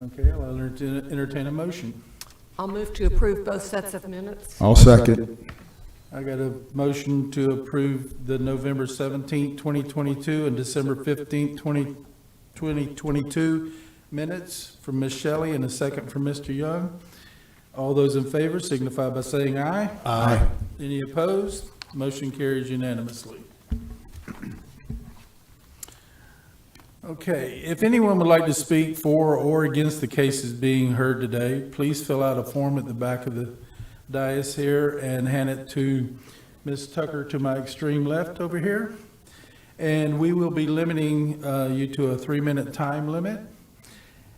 Okay, I'll entertain a motion. I'll move to approve both sets of minutes. I'll second. I got a motion to approve the November 17th, 2022 and December 15th, 2022 minutes from Ms. Shelley and a second from Mr. Young. All those in favor signify by saying aye. Aye. Any opposed? Motion carries unanimously. Okay, if anyone would like to speak for or against the cases being heard today, please fill out a form at the back of the dais here and hand it to Ms. Tucker to my extreme left over here. And we will be limiting you to a 3-minute time limit.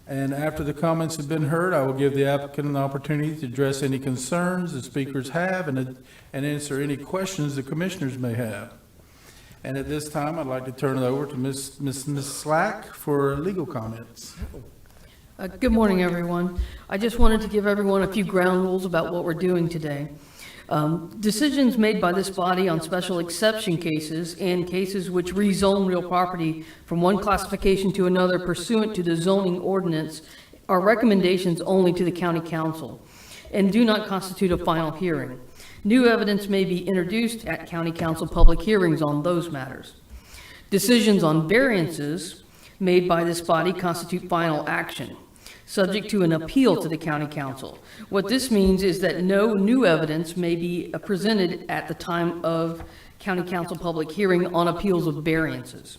And after the comments have been heard, I will give the applicant an opportunity to address any concerns the speakers have and answer any questions the commissioners may have. And at this time, I'd like to turn it over to Ms. Slack for legal comments. Good morning, everyone. I just wanted to give everyone a few ground rules about what we're doing today. Decisions made by this body on special exception cases and cases which rezone real property from one classification to another pursuant to the zoning ordinance are recommendations only to the county council and do not constitute a final hearing. New evidence may be introduced at county council public hearings on those matters. Decisions on variances made by this body constitute final action, subject to an appeal to the county council. What this means is that no new evidence may be presented at the time of county council public hearing on appeals of variances.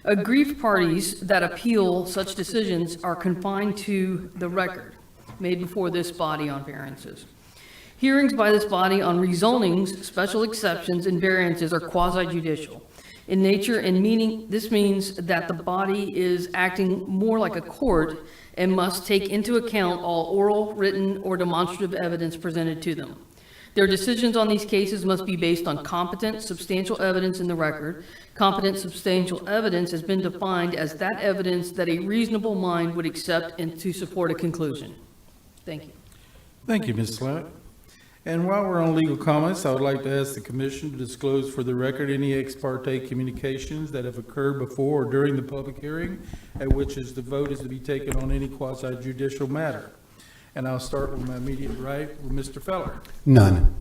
Aggrieved parties that appeal such decisions are confined to the record made before this body on variances. Hearings by this body on rezonings, special exceptions, and variances are quasi-judicial in nature and meaning. This means that the body is acting more like a court and must take into account all oral, written, or demonstrative evidence presented to them. Their decisions on these cases must be based on competent, substantial evidence in the record. Competent, substantial evidence has been defined as that evidence that a reasonable mind would accept and to support a conclusion. Thank you. Thank you, Ms. Slack. And while we're on legal comments, I would like to ask the commission to disclose for the record any ex parte communications that have occurred before or during the public hearing at which the vote is to be taken on any quasi-judicial matter. And I'll start with my immediate right with Mr. Feller. None.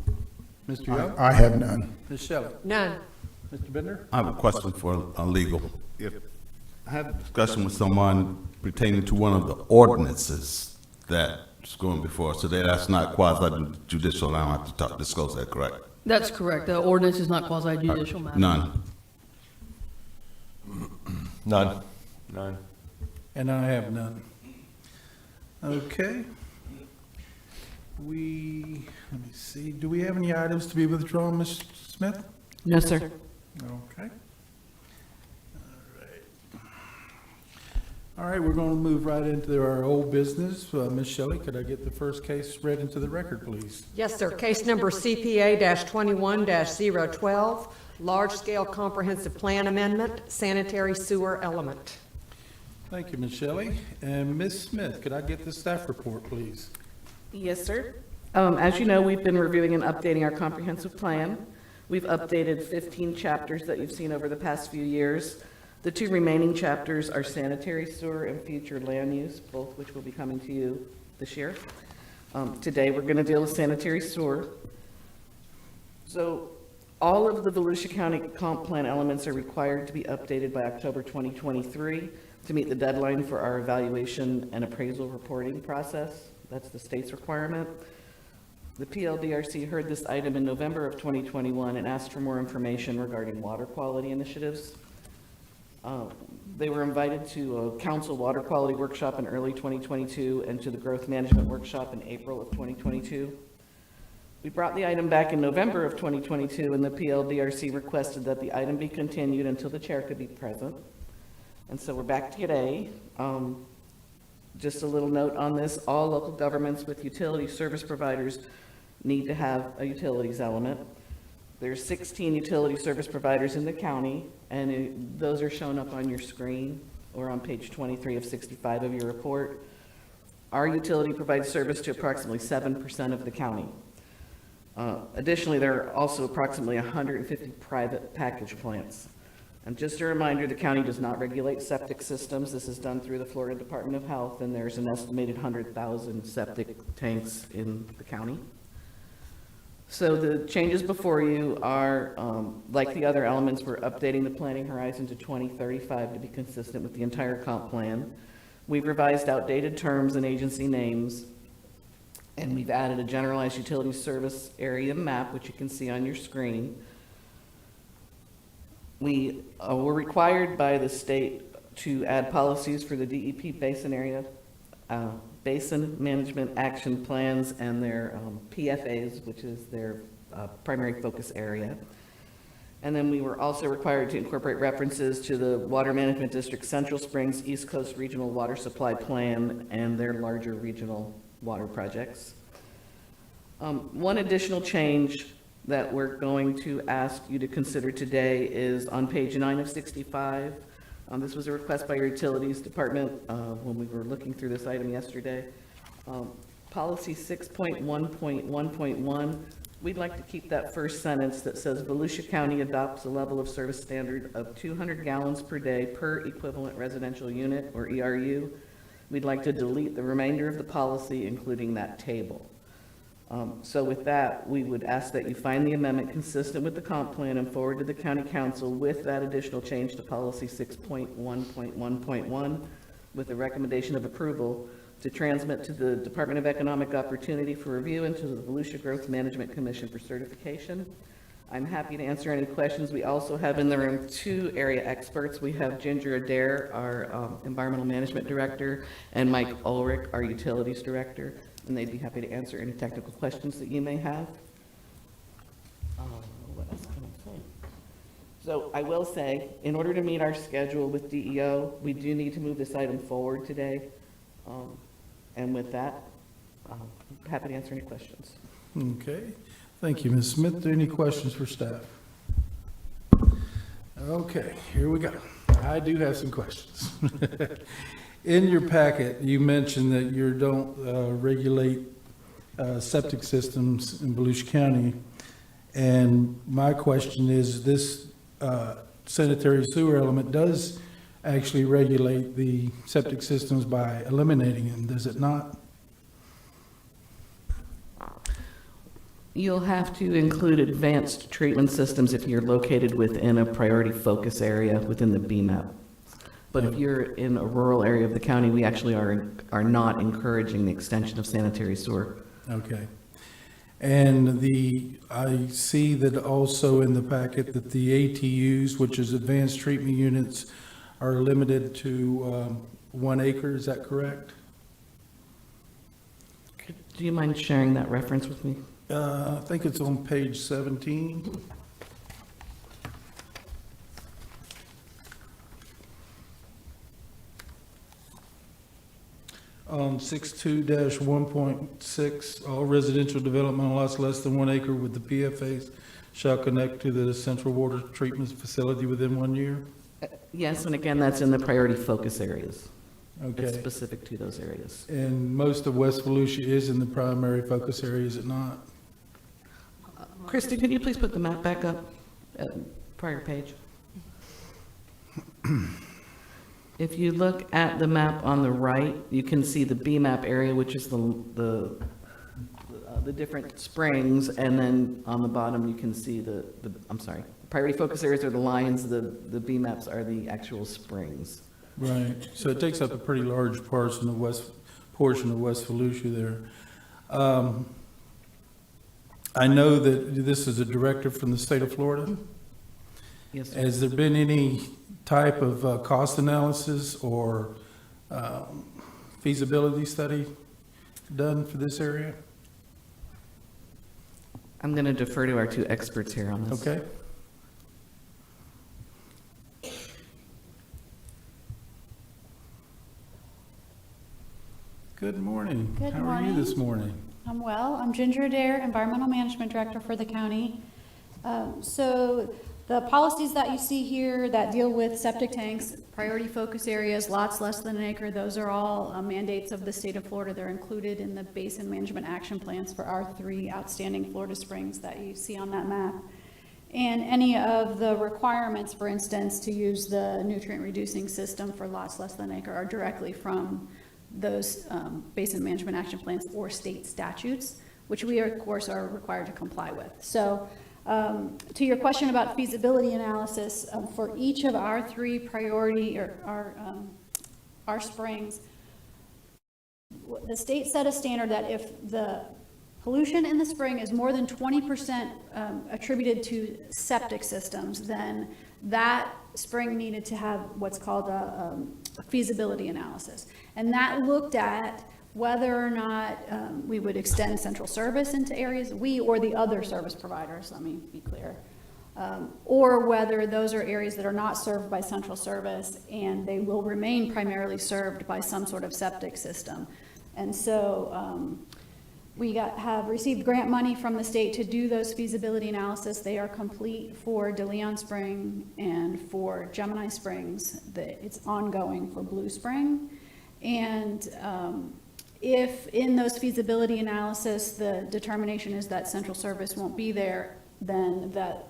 Mr. Young? I have none. Ms. Shelley? None. Mr. Bender? I have a question for legal. If I had a discussion with someone pertaining to one of the ordinances that's going before, so that's not quasi-judicial, I don't have to disclose that, correct? That's correct. The ordinance is not quasi-judicial matter. None. None. None. And I have none. Okay. Let me see, do we have any items to be withdrawn, Ms. Smith? No, sir. Okay. All right, we're going to move right into our old business. Ms. Shelley, could I get the first case read into the record, please? Yes, sir. Case number CPA-21-012, large-scale comprehensive plan amendment, sanitary sewer element. Thank you, Ms. Shelley. And Ms. Smith, could I get the staff report, please? Yes, sir. As you know, we've been reviewing and updating our comprehensive plan. We've updated 15 chapters that you've seen over the past few years. The 2 remaining chapters are sanitary sewer and future land use, both which will be coming to you this year. Today, we're going to deal with sanitary sewer. So all of the Volusia County comp plan elements are required to be updated by October 2023 to meet the deadline for our evaluation and appraisal reporting process. That's the state's requirement. The PLDRC heard this item in November of 2021 and asked for more information regarding water quality initiatives. They were invited to a council water quality workshop in early 2022 and to the growth management workshop in April of 2022. We brought the item back in November of 2022 and the PLDRC requested that the item be continued until the chair could be present. And so we're back today. Just a little note on this, all local governments with utility service providers need to have a utilities element. There's 16 utility service providers in the county, and those are shown up on your screen or on page 23 of 65 of your report. Our utility provides service to approximately 7% of the county. Additionally, there are also approximately 150 private package plants. And just a reminder, the county does not regulate septic systems. This is done through the Florida Department of Health, and there's an estimated 100,000 septic tanks in the county. So the changes before you are, like the other elements, we're updating the planning horizon to 2035 to be consistent with the entire comp plan. We've revised outdated terms and agency names, and we've added a generalized utility service area map, which you can see on your screen. We were required by the state to add policies for the DEP basin area, basin management action plans, and their PFAs, which is their primary focus area. And then we were also required to incorporate references to the Water Management District Central Springs East Coast Regional Water Supply Plan and their larger regional water projects. One additional change that we're going to ask you to consider today is on page 9 of 65. This was a request by your Utilities Department when we were looking through this item yesterday. Policy 6.1.1.1, we'd like to keep that first sentence that says Volusia County adopts a level of service standard of 200 gallons per day per equivalent residential unit, or ERU. We'd like to delete the remainder of the policy, including that table. So with that, we would ask that you find the amendment consistent with the comp plan and forward to the county council with that additional change to policy 6.1.1.1 with a recommendation of approval to transmit to the Department of Economic Opportunity for review and to the Volusia Growth Management Commission for certification. I'm happy to answer any questions. We also have in the room 2 area experts. We have Ginger Adair, our Environmental Management Director, and Mike Ulrich, our Utilities Director, and they'd be happy to answer any technical questions that you may have. What else can I say? So I will say, in order to meet our schedule with DEO, we do need to move this item forward today. And with that, I'm happy to answer any questions. Okay, thank you, Ms. Smith. Any questions for staff? Okay, here we go. I do have some questions. In your packet, you mentioned that you don't regulate septic systems in Volusia County. And my question is, this sanitary sewer element does actually regulate the septic systems by eliminating them, does it not? You'll have to include advanced treatment systems if you're located within a priority focus area within the BMAP. But if you're in a rural area of the county, we actually are not encouraging the extension of sanitary sewer. Okay. And I see that also in the packet that the ATUs, which is advanced treatment units, are limited to 1 acre, is that correct? Do you mind sharing that reference with me? I think it's on page 17. On 62-1.6, all residential development on lots less than 1 acre with the PFAs shall connect to the central water treatment facility within 1 year? Yes, and again, that's in the priority focus areas. It's Okay. specific to those areas. And most of West Volusia is in the primary focus area, is it not? Christy, could you please put the map back up, prior page? If you look at the map on the right, you can see the BMAP area, which is the different springs, and then on the bottom, you can see I'm sorry, priority focus areas are the lines, the BMAPs are the actual springs. Right, so it takes up a pretty large portion of West Volusia there. I know that this is a directive from the state of Florida. Yes, sir. Has there been any type of cost analysis or feasibility study done for this area? I'm going to defer to our 2 experts here on this. Okay. Good morning. Good How are you this morning? I'm well. I'm Ginger Adair, Environmental Management Director for the county. So the policies that you see here that deal with septic tanks, priority focus areas, lots less than 1 acre, those are all mandates of the state of Florida. They're included in the basin management action plans for our 3 outstanding Florida springs that you see on that map. And any of the requirements, for instance, to use the nutrient-reducing system for lots less than an acre are directly from those basin management action plans or state statutes, which we, of course, are required to comply with. So to your question about feasibility analysis, for each of our three priority or our springs, the state set a standard that if the pollution in the spring is more than 20% attributed to septic systems, then that spring needed to have what's called a feasibility analysis. And that looked at whether or not we would extend central service into areas, we or the other service providers, let me be clear, or whether those are areas that are not served by central service and they will remain primarily served by some sort of septic system. And so we have received grant money from the state to do those feasibility analysis. They are complete for DeLeon Spring and for Gemini Springs. It's ongoing for Blue Spring. And if in those feasibility analysis, the determination is that central service won't be there, then that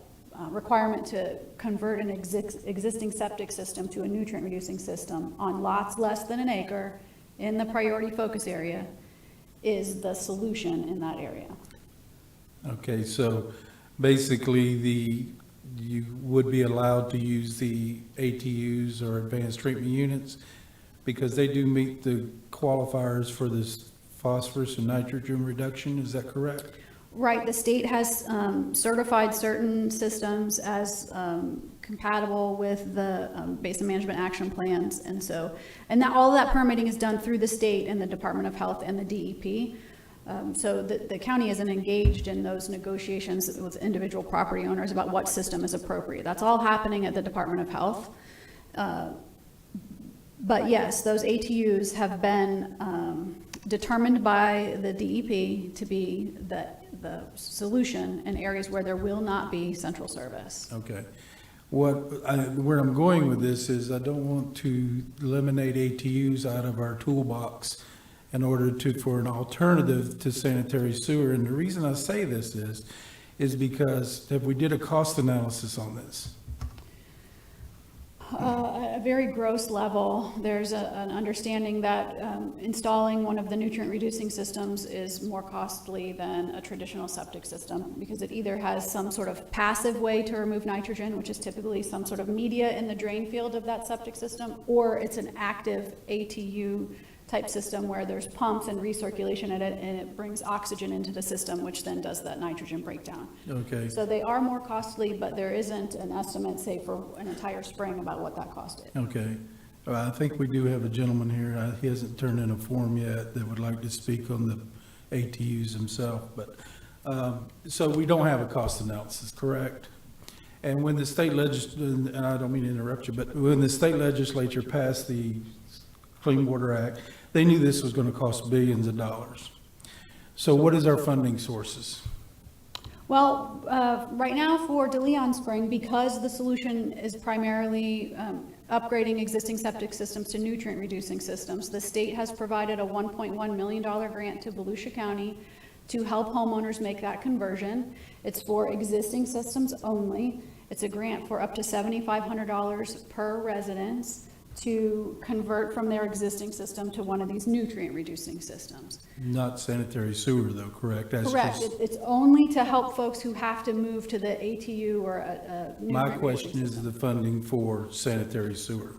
requirement to convert an existing septic system to a nutrient reducing system on lots less than an acre in the priority focus area is the solution in that area. Okay, so basically you would be allowed to use the ATUs or advanced treatment units because they do meet the qualifiers for this phosphorus and nitrogen reduction, is that correct? Right, the state has certified certain systems as compatible with the basin management action plans. And so, all of that permitting is done through the state and the Department of Health and the DEP. So the county isn't engaged in those negotiations with individual property owners about what system is appropriate. That's all happening at the Department of Health. But yes, those ATUs have been determined by the DEP to be the solution in areas where there will not be central service. Okay. Where I'm going with this is I don't want to eliminate ATUs out of our toolbox in order for an alternative to sanitary sewer. And the reason I say this is because if we did a cost analysis on this, At a very gross level, there's an understanding that installing one of the nutrient-reducing systems is more costly than a traditional septic system because it either has some sort of passive way to remove nitrogen, which is typically some sort of media in the drain field of that septic system, or it's an active ATU type system where there's pumps and recirculation in it, and it brings oxygen into the system, which then does that nitrogen breakdown. okay. So they are more costly, but there isn't an estimate, say, for an entire spring about what that cost is. Okay. I think we do have a gentleman here. He hasn't turned in a form yet that would like to speak on the ATUs himself. But so we don't have a cost analysis, correct? And when the state and I don't mean to interrupt you, but when the state legislature passed the Clean Water Act, they knew this was going to cost billions of dollars. So what is our funding sources? Well, right now for DeLeon Spring, because the solution is primarily upgrading existing septic systems to nutrient-reducing systems, the state has provided a $1.1 million grant to Volusia County to help homeowners make that conversion. It's for existing systems only. It's a grant for up to $7,500 per residence to convert from their existing system to one of these nutrient-reducing systems. Not sanitary sewer, though, correct? That's Correct. just- It's only to help folks who have to move to the ATU or a My nutrient-reducing question is system. the funding for sanitary sewer.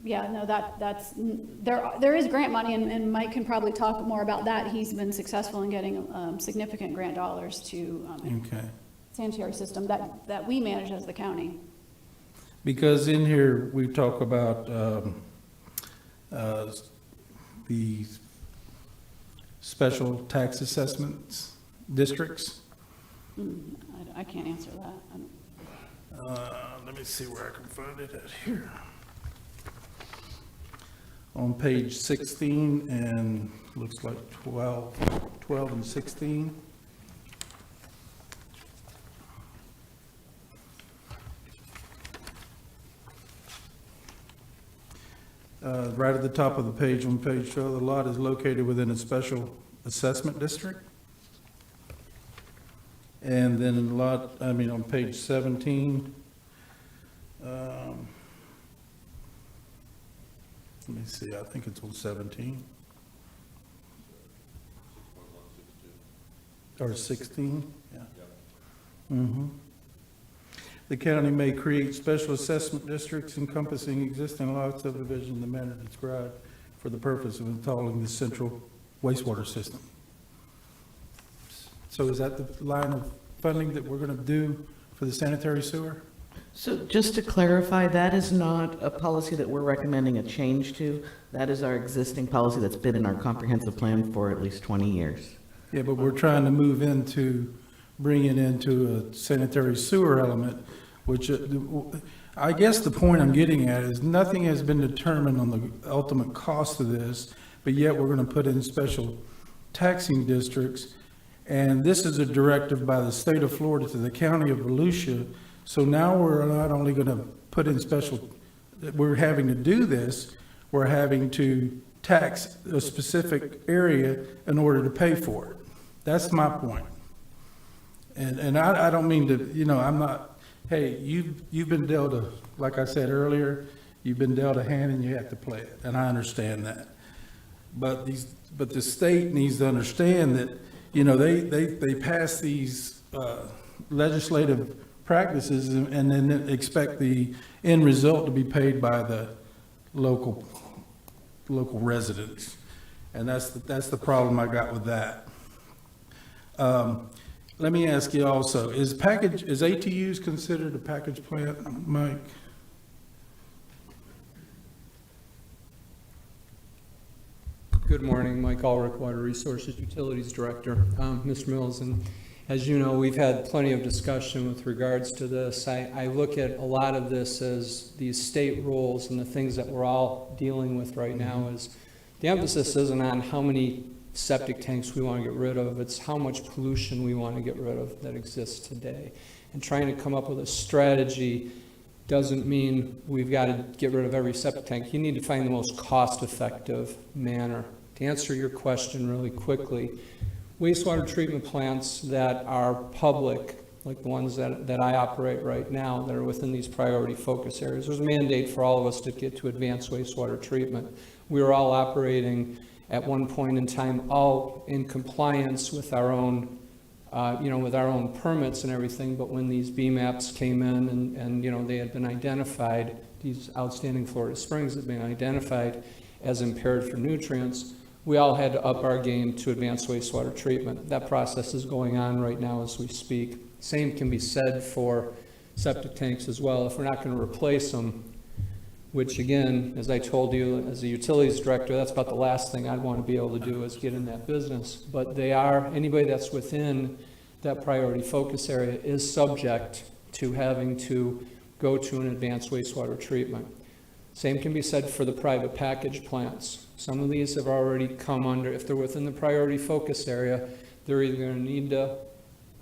Yeah, no, that's, there is grant money, and Mike can probably talk more about that. He's been successful in getting significant grant dollars to Okay. sanitary system that we manage as the county. Because in here, we talk about the special tax assessments districts. I can't answer that. Let me see where I can find it at here. On page 16 and looks like 12 and 16. Right at the top of the page, on page 12, the lot is located within a special assessment district. And then on page 17, let me see, I think it's on 17. Or 16, yeah. The county may create special assessment districts encompassing existing lot subdivision in the manner described for the purpose of installing the central wastewater system. So is that the line of funding that we're going to do for the sanitary sewer? So just to clarify, that is not a policy that we're recommending a change to. That is our existing policy that's been in our comprehensive plan for at least 20 years. Yeah, but we're trying to move into, bring it into a sanitary sewer element, which I guess the point I'm getting at is nothing has been determined on the ultimate cost of this, but yet we're going to put in special taxing districts. And this is a directive by the state of Florida to the county of Volusia. So now we're not only going to put in we're having to do this, we're having to tax a specific area in order to pay for it. That's my point. And I don't mean to, I'm not, hey, you've been dealt a, like I said earlier, you've been dealt a hand and you have to play it, and I understand that. But the state needs to understand that, they pass these legislative practices and then expect the end result to be paid by the local residents. And that's the problem I got with that. Let me ask you also, is ATUs considered a package plant, Mike? Good morning, Mike Ulrich, Water Resources Utilities Director. Mr. Mills, and as you know, we've had plenty of discussion with regards to this. I look at a lot of this as these state rules and the things that we're all dealing with right now is the emphasis isn't on how many septic tanks we want to get rid of, it's how much pollution we want to get rid of that exists today. And trying to come up with a strategy doesn't mean we've got to get rid of every septic tank. You need to find the most cost-effective manner. To answer your question really quickly, wastewater treatment plants that are public, like the ones that I operate right now, that are within these priority focus areas, there's a mandate for all of us to get to advanced wastewater treatment. We were all operating at one point in time, all in compliance with our own, with our own permits and everything, but when these BMAPs came in and they had been identified, these outstanding Florida springs had been identified as impaired for nutrients, we all had to up our game to advanced wastewater treatment. That process is going on right now as we speak. Same can be said for septic tanks as well. If we're not going to replace them, which again, as I told you, as a utilities director, that's about the last thing I'd want to be able to do is get in that business. But anybody that's within that priority focus area is subject to having to go to an advanced wastewater treatment. Same can be said for the private package plants. Some of these have already come under, if they're within the priority focus area, they're either going to need to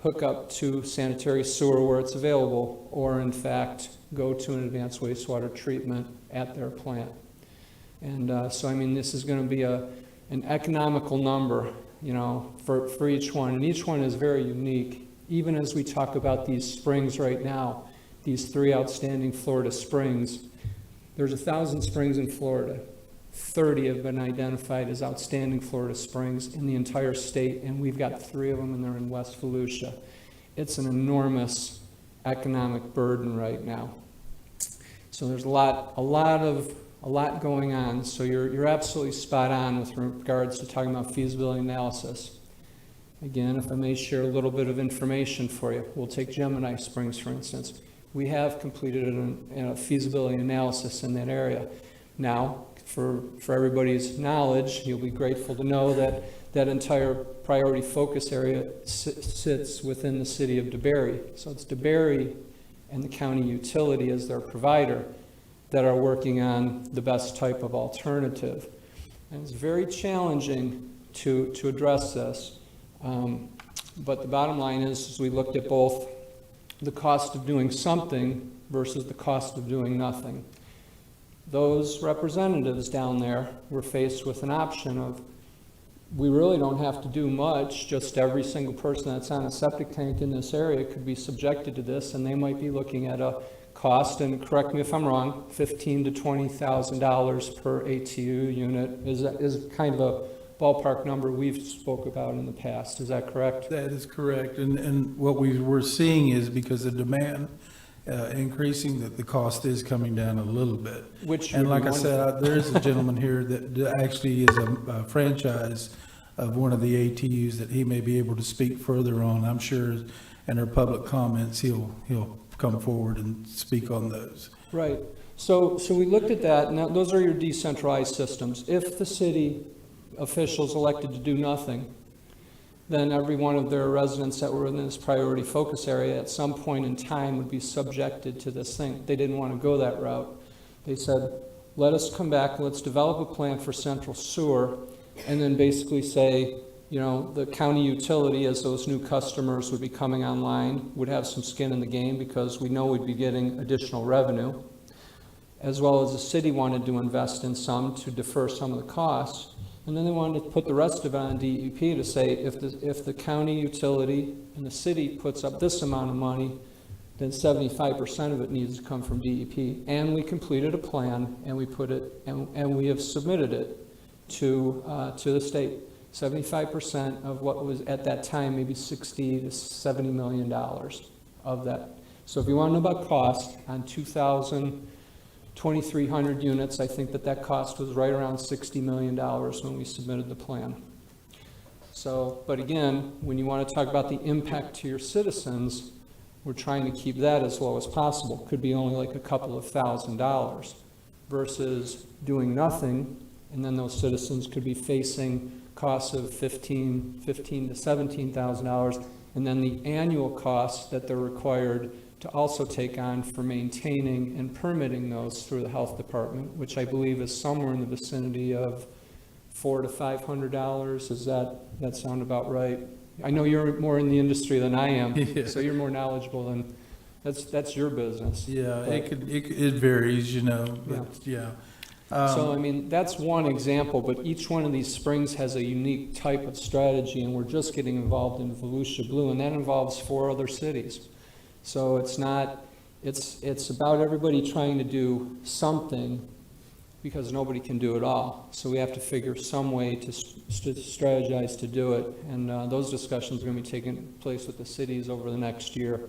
hook up to sanitary sewer where it's available, or in fact, go to an advanced wastewater treatment at their plant. And so, this is going to be an economical number, for each one. And each one is very unique. Even as we talk about these springs right now, these 3 outstanding Florida springs, there's 1,000 springs in Florida. 30 have been identified as outstanding Florida springs in the entire state, and we've got 3 of them, and they're in West Volusia. It's an enormous economic burden right now. So there's a lot going on. So you're absolutely spot on with regards to talking about feasibility analysis. Again, if I may share a little bit of information for you, we'll take Gemini Springs, for instance. We have completed a feasibility analysis in that area. Now, for everybody's knowledge, you'll be grateful to know that that entire priority focus area sits within the city of DeBary. So it's DeBary and the county utility as their provider that are working on the best type of alternative. And it's very challenging to address this. But the bottom line is we looked at both the cost of doing something versus the cost of doing nothing. Those representatives down there were faced with an option of we really don't have to do much, just every single person that's on a septic tank in this area could be subjected to this, and they might be looking at a cost, and correct me if I'm wrong, $15,000 to $20,000 per ATU unit is kind of a ballpark number we've spoke about in the past. Is that correct? That is correct, and what we were seeing is because of demand increasing, that the cost is coming down a little bit. Which And would be like I said, there is a gentleman here that actually is a franchise of one of the ATUs that he may be able to speak further on. I'm sure in our public comments, he'll come forward and speak on those. Right. So we looked at that. Now, those are your decentralized systems. If the city officials elected to do nothing, then every one of their residents that were in this priority focus area at some point in time would be subjected to this thing. They didn't want to go that route. They said, let us come back and let's develop a plan for central sewer, and then basically say, you know, the county utility, as those new customers would be coming online, would have some skin in the game because we know we'd be getting additional revenue, as well as the city wanted to invest in some to defer some of the costs. And then they wanted to put the rest of it on DEP to say, if the county utility and the city puts up this amount of money, then 75% of it needs to come from DEP. And we completed a plan, and we put it, and we have submitted it to the state. 75% of what was at that time, maybe $60 to $70 million of that. So if you want to know about cost on 2,300 units, I think that cost was right around $60 million when we submitted the plan. So, but again, when you want to talk about the impact to your citizens, we're trying to keep that as low as possible. Could be only like a couple of $1,000s versus doing nothing, and then those citizens could be facing costs of $15,000 to $17,000, and then the annual costs that they're required to also take on for maintaining and permitting those through the health department, which I believe is somewhere in the vicinity of $400 to $500. Does that sound about right? I know you're more in the industry than I am, Yeah. so you're more knowledgeable than, that's your business. Yeah, But- it varies, you know, but yeah. So, I mean, that's one example, but each one of these springs has a unique type of strategy, and we're just getting involved in Volusia Blue, and that involves 4 other cities. So it's not, it's about everybody trying to do something because nobody can do it all. So we have to figure some way to strategize to do it, and those discussions are going to be taking place with the cities over the next year.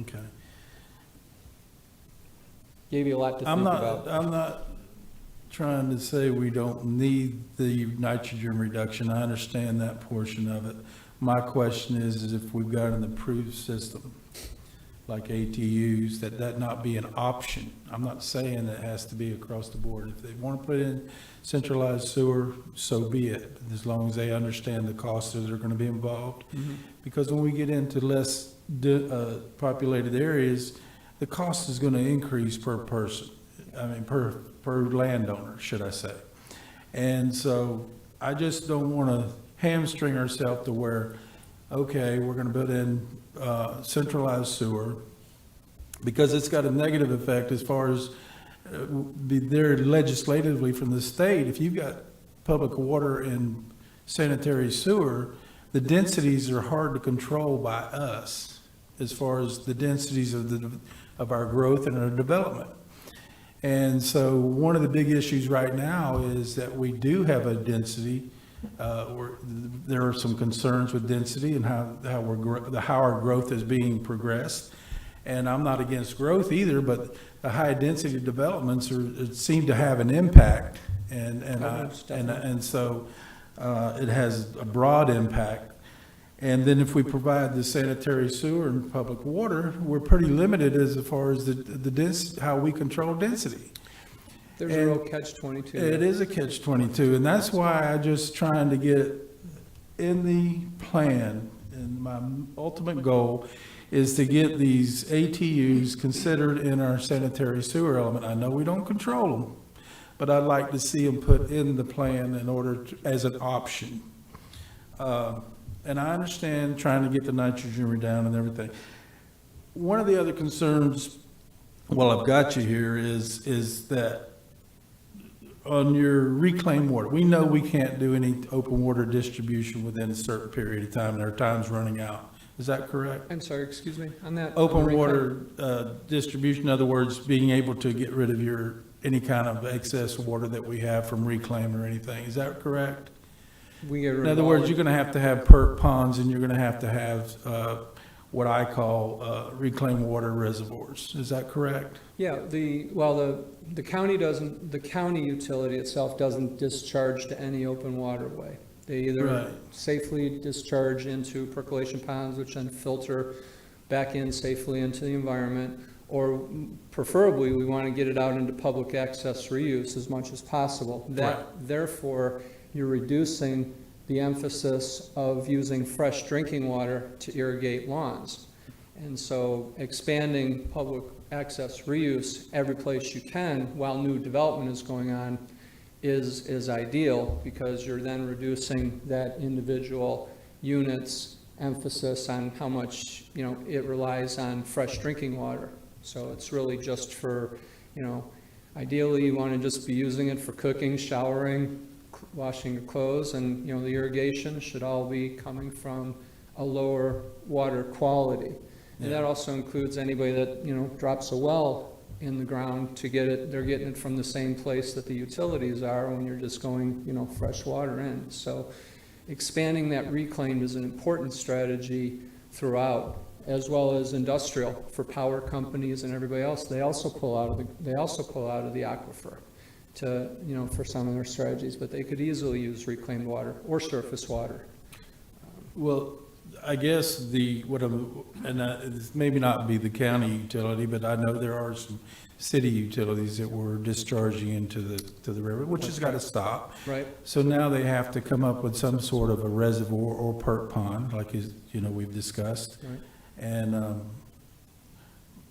Okay. Gave you a lot to think about. I'm not trying to say we don't need the nitrogen reduction. I understand that portion of it. My question is if we've got an approved system, like ATUs, that not be an option. I'm not saying it has to be across the board. If they want to put in centralized sewer, so be it, as long as they understand the costs that are going to be involved. Mhm. Because when we get into less populated areas, the cost is going to increase per person. I mean, per landowner, should I say. And so I just don't want to hamstring ourselves to where, okay, we're going to put in centralized sewer, because it's got a negative effect as far as be there legislatively from the state. If you've got public water and sanitary sewer, the densities are hard to control by us as far as the densities of our growth and our development. And so one of the big issues right now is that we do have a density. There are some concerns with density and how our growth is being progressed. And I'm not against growth either, but the high density developments seem to have an impact, and so it has a broad impact. And then if we provide the sanitary sewer and public water, we're pretty limited as far as the how we control density. There's a real catch-22. It is a catch-22, and that's why I'm just trying to get in the plan, and my ultimate goal is to get these ATUs considered in our sanitary sewer element. I know we don't control them, but I'd like to see them put in the plan in order to, as an option. And I understand trying to get the nitrogen down and everything. One of the other concerns, well, I've got you here, is that on your reclaimed water, we know we can't do any open water distribution within a certain period of time, and our time's running out. Is that correct? I'm sorry, excuse me, on that. Open reclaim- water distribution, in other words, being able to get rid of any kind of excess water that we have from reclaim or anything. Is that correct? We get rid In of other all words, of- you're going to have perk ponds, and you're going to have what I call reclaimed water reservoirs. Is that correct? Yeah, the county doesn't, the county utility itself doesn't discharge to any open waterway. They either Right. safely discharge into percolation ponds, which then filter back in safely into the environment, or preferably, we want to get it out into public access reuse as much as possible. Therefore, you're reducing the emphasis of using fresh drinking water to irrigate lawns. And so expanding public access reuse every place you can while new development is going on is ideal, because you're then reducing that individual unit's emphasis on how much, it relies on fresh drinking water. So it's really just for, ideally you want to just be using it for cooking, showering, washing your clothes, and, the irrigation should all be coming from a lower water quality. And that also includes anybody that, drops a well in the ground to get it, they're getting it from the same place that the utilities are when you're just going, fresh water in. So expanding that reclaimed is an important strategy throughout, as well as industrial for power companies and everybody else. They also pull out of the aquifer to, for some of their strategies, but they could easily use reclaimed water or surface water. Well, I guess it's maybe not be the county utility, but I know there are some city utilities that were discharging into the river, which has got to stop. Right. So now they have to come up with some sort of a reservoir or perk pond, like we've discussed. Right. And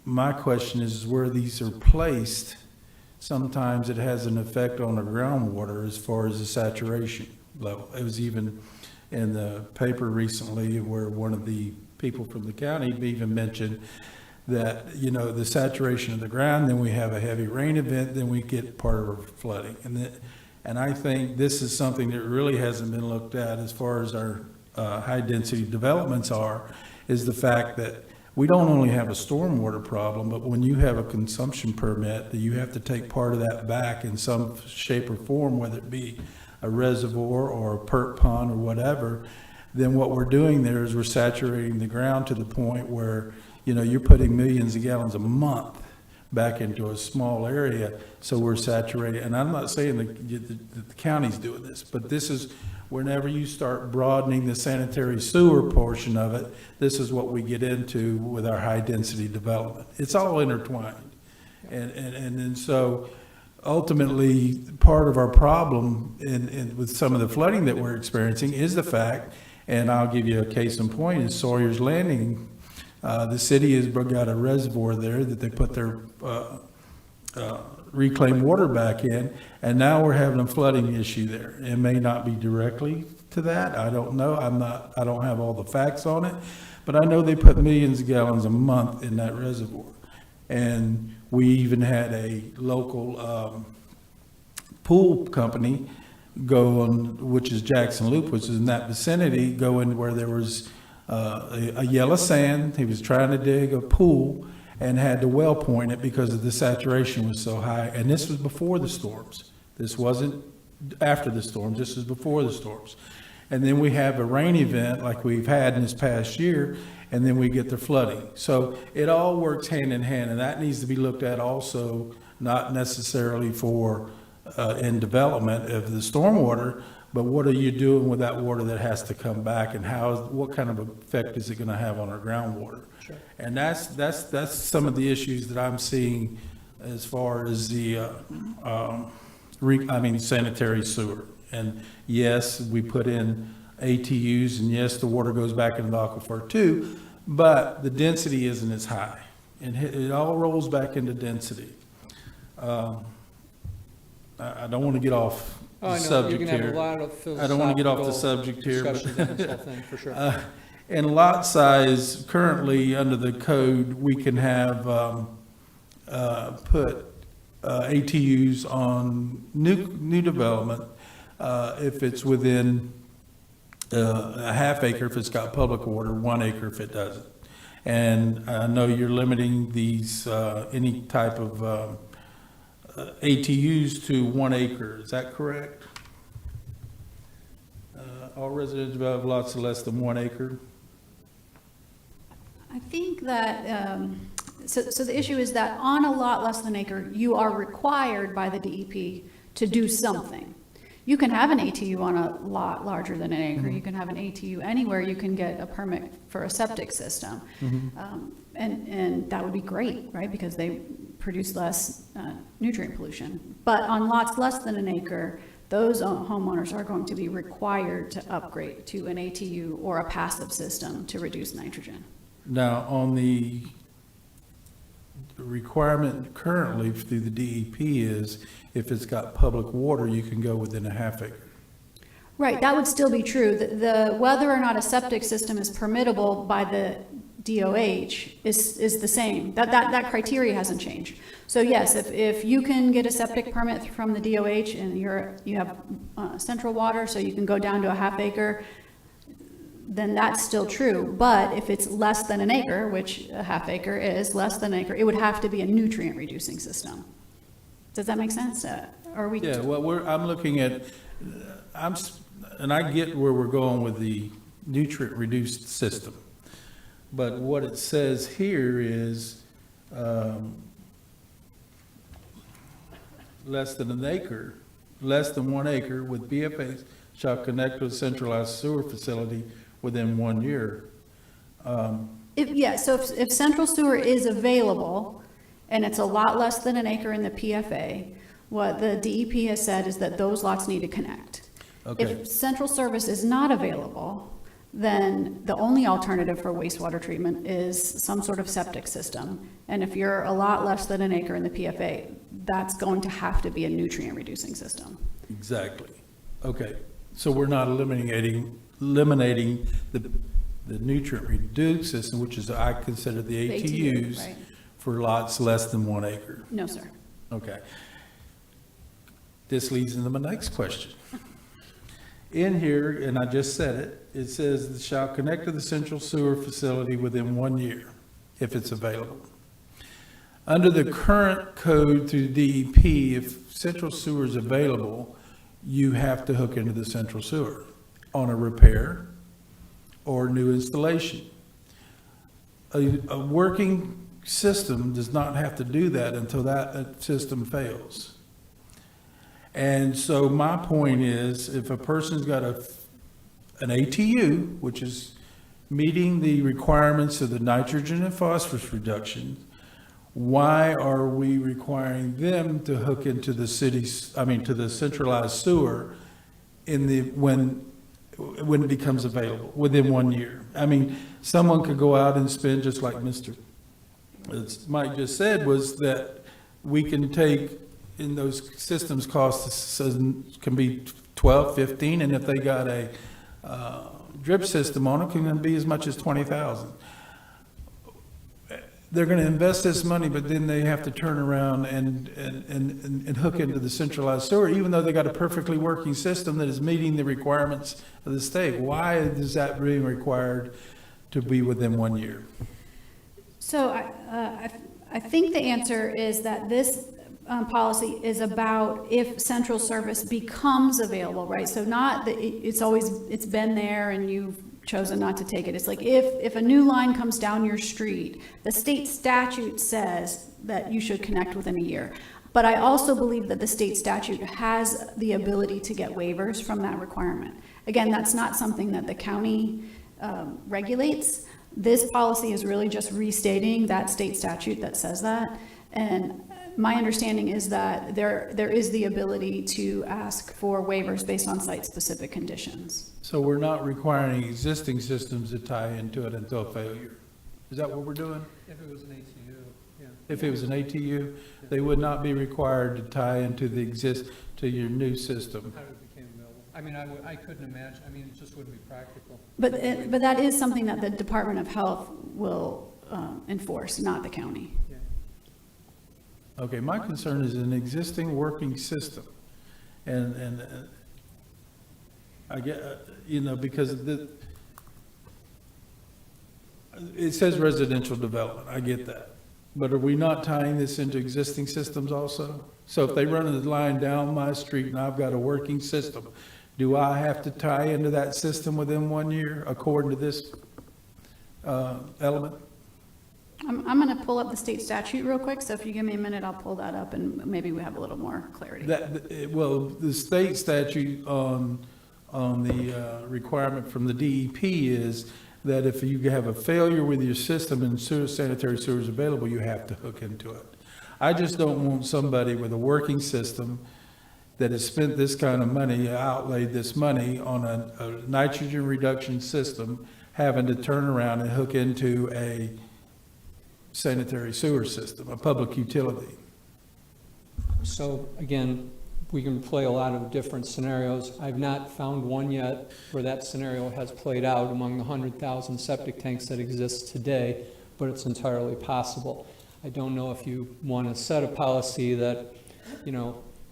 my question is where these are placed. Sometimes it has an effect on the groundwater as far as the saturation level. It was even in the paper recently where one of the people from the county even mentioned that, the saturation of the ground, then we have a heavy rain event, then we get part of our flooding. And I think this is something that really hasn't been looked at as far as our high-density developments is the fact that we don't only have a stormwater problem, but when you have a consumption permit, that you have to take part of that back in some shape or form, whether it be a reservoir or a perk pond or whatever, then what we're doing there is we're saturating the ground to the point where, you're putting millions of gallons a month back into a small area, so we're saturating. And I'm not saying that the county's doing this, but this is whenever you start broadening the sanitary sewer portion of it, this is what we get into with our high-density development. It's all intertwined. And so ultimately, part of our problem with some of the flooding that we're experiencing is the fact, and I'll give you a case in point, is Sawyer's Landing. The city has got a reservoir there that they put their reclaimed water back in, and now we're having a flooding issue there. It may not be directly to that. I don't know. I don't have all the facts on it, but I know they put millions of gallons a month in that reservoir. And we even had a local pool company go on, which is Jackson Loop, which is in that vicinity, go in where there was a yellow sand. He was trying to dig a pool and had to well point it because of the saturation was so high. And this was before the storms. This wasn't after the storms. This was before the storms. And then we have a rain event like we've had in this past year, and then we get the flooding. So it all works hand in hand, and that needs to be looked at also, not necessarily for in development of the stormwater, but what are you doing with that water that has to come back, and what kind of effect is it going to have on our groundwater? Sure. And that's some of the issues that I'm seeing as far as the sanitary sewer. And yes, we put in ATUs, and yes, the water goes back into the aquifer too, but the density isn't as high, and it all rolls back into density. I don't want to get off the subject You're gonna here. have a lot of I don't want to get off the philosophical subject here, discussions on this whole thing, for sure. and lot size, currently under the code, we can have put ATUs on new development, if it's within a half acre if it's got public water, 1 acre if it doesn't. And I know you're limiting these, any type of ATUs to 1 acre, is that correct? All residential have lots of less than 1 acre? I think that, so the issue is that on a lot less than an acre, you are required by the DEP to do something. You can have an ATU on a lot larger than an acre. You can have an ATU anywhere. You can get a permit for a septic system. And that would be great, right? Because they produce less nutrient pollution. But on lots less than an acre, those homeowners are going to be required to upgrade to an ATU or a passive system to reduce nitrogen. Now, on the requirement currently through the DEP is if it's got public water, you can go within a half acre. Right, that would still be true. The whether or not a septic system is permittable by the DOH is the same. That criteria hasn't changed. So yes, if you can get a septic permit from the DOH and you have central water, so you can go down to a half acre, then that's still true. But if it's less than an acre, which a half acre is less than an acre, it would have to be a nutrient reducing system. Does that make sense? Or we? Yeah, well, I'm looking at, and I get where we're going with the nutrient reduced system. But what it says here is less than an acre, less than 1 acre with BFAs shall connect to a centralized sewer facility within 1 year. So if central sewer is available and it's a lot less than an acre in the PFA, what the DEP has said is that those lots need to connect. Okay. If central service is not available, then the only alternative for wastewater treatment is some sort of septic system. And if you're a lot less than an acre in the PFA, that's going to have to be a nutrient reducing system. Exactly. Okay. So we're not eliminating the nutrient reduced system, which is, I consider the The ATUs, right. for lots less than 1 acre. No, sir. Okay. This leads into my next question. In here, and I just said it, it says shall connect to the central sewer facility within 1 year, if it's available. Under the current code through DEP, if central sewer is available, you have to hook into the central sewer on a repair or new installation. A working system does not have to do that until that system fails. And so my point is, if a person's got an ATU, which is meeting the requirements of the nitrogen and phosphorus reduction, why are we requiring them to hook into the to the centralized sewer when it becomes available within 1 year? I mean, someone could go out and spend, just like Mr. Mike just said, was that we can take in those systems costs can be 12, 15, and if they got a drip system on it, can be as much as 20,000. They're going to invest this money, but then they have to turn around and hook into the centralized sewer, even though they got a perfectly working system that is meeting the requirements of the state. Why is that being required to be within 1 year? So I think the answer is that this policy is about if central service becomes available, right? So not that it's been there and you've chosen not to take it. It's like if a new line comes down your street, the state statute says that you should connect within a year. But I also believe that the state statute has the ability to get waivers from that requirement. Again, that's not something that the county regulates. This policy is really just restating that state statute that says that. And my understanding is that there is the ability to ask for waivers based on site-specific conditions. So we're not requiring existing systems to tie into it until failure. Is that what we're doing? If it was an ATU, yeah. If it was an ATU, they would not be required to tie into to your new system. How it became available. I mean, I couldn't imagine, I mean, it just wouldn't be practical. But that is something that the Department of Health will enforce, not the county. Yeah. Okay, my concern is an existing working system. And I get, because it says residential development, I get that. But are we not tying this into existing systems also? So if they run a line down my street and I've got a working system, do I have to tie into that system within 1 year according to this element? I'm going to pull up the state statute real quick, so if you give me a minute, I'll pull that up and maybe we have a little more clarity. Well, the state statute on the requirement from the DEP is that if you have a failure with your system and sanitary sewer is available, you have to hook into it. I just don't want somebody with a working system that has spent this kind of money, outlaid this money on a nitrogen reduction system, having to turn around and hook into a sanitary sewer system, a public utility. So again, we can play a lot of different scenarios. I've not found one yet where that scenario has played out among the 100,000 septic tanks that exist today, but it's entirely possible. I don't know if you want to set a policy that,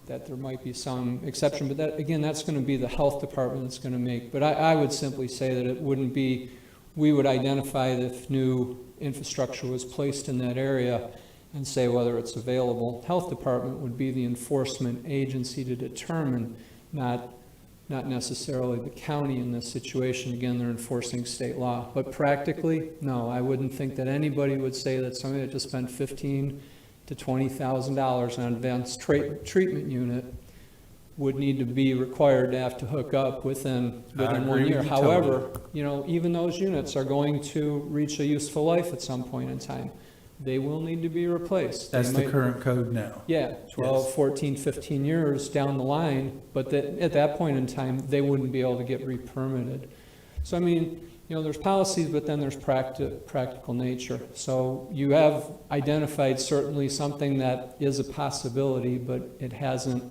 that there might be some exception, but that, again, that's going to be the health department that's going to make. But I would simply say that it wouldn't be, we would identify if new infrastructure was placed in that area and say whether it's available. Health department would be the enforcement agency to determine, not necessarily the county in this situation. Again, they're enforcing state law. But practically, no, I wouldn't think that anybody would say that somebody that just spent $15,000 to $20,000 on an advanced treatment unit would need to be required to have to hook up within 1 year. However, even those units are going to reach a useful life at some point in time. They will need to be replaced. That's the current code now. Yeah, 12, Yes. 14, 15 years down the line, but at that point in time, they wouldn't be able to get re-permitted. So, I mean, there's policies, but then there's practical nature. So you have identified certainly something that is a possibility, but it hasn't,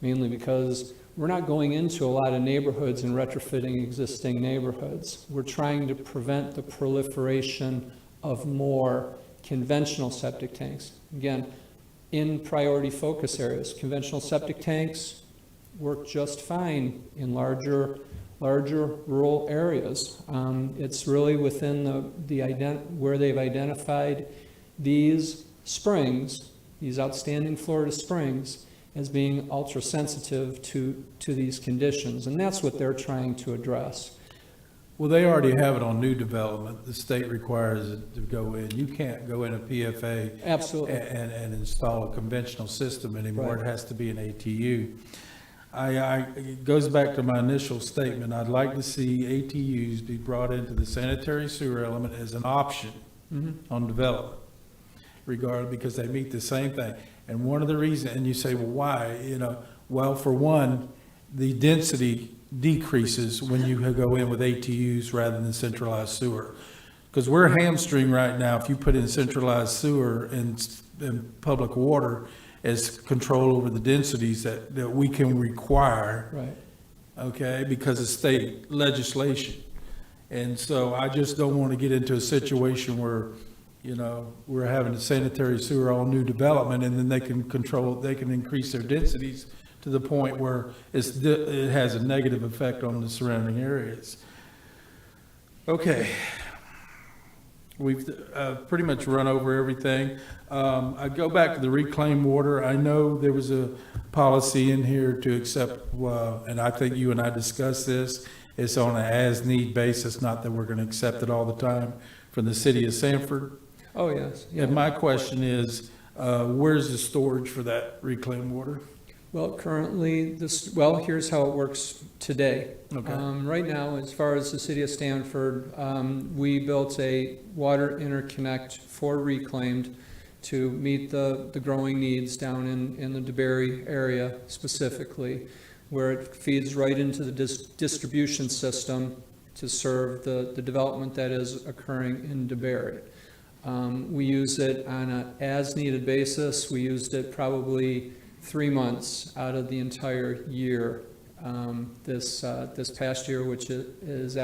mainly because we're not going into a lot of neighborhoods and retrofitting existing neighborhoods. We're trying to prevent the proliferation of more conventional septic tanks. Again, in priority focus areas, conventional septic tanks work just fine in larger rural areas. It's really within where they've identified these springs, these outstanding Florida springs, as being ultra sensitive to these conditions, and that's what they're trying to address. Well, they already have it on new development. The state requires it to go in. You can't go in a PFA Absolutely. and install a conventional system anymore. Right. It has to be an ATU. It goes back to my initial statement. I'd like to see ATUs be brought into the sanitary sewer element as an option on development, regardless, because they meet the same thing. And one of the reasons, and you say, well, why? Well, for one, the density decreases when you go in with ATUs rather than centralized sewer. Because we're hamstring right now, if you put in centralized sewer and public water as control over the densities that we can require. Right. Okay, because of state legislation. And so I just don't want to get into a situation where, we're having a sanitary sewer, all new development, and then they can increase their densities to the point where it has a negative effect on the surrounding areas. Okay. We've pretty much run over everything. I go back to the reclaimed water. I know there was a policy in here to accept, and I think you and I discussed this, it's on an as-need basis, not that we're going to accept it all the time, from the city of Sanford. Oh, yes. And my question is, where's the storage for that reclaimed water? Well, currently, here's how it works today. Okay. Right now, as far as the city of Stanford, we built a water interconnect for reclaimed to meet the growing needs down in the DeBerry area specifically, where it feeds right into the distribution system to serve the development that is occurring in DeBerry. We use it on an as-needed basis. We used it probably 3 months out of the entire year this past year, which is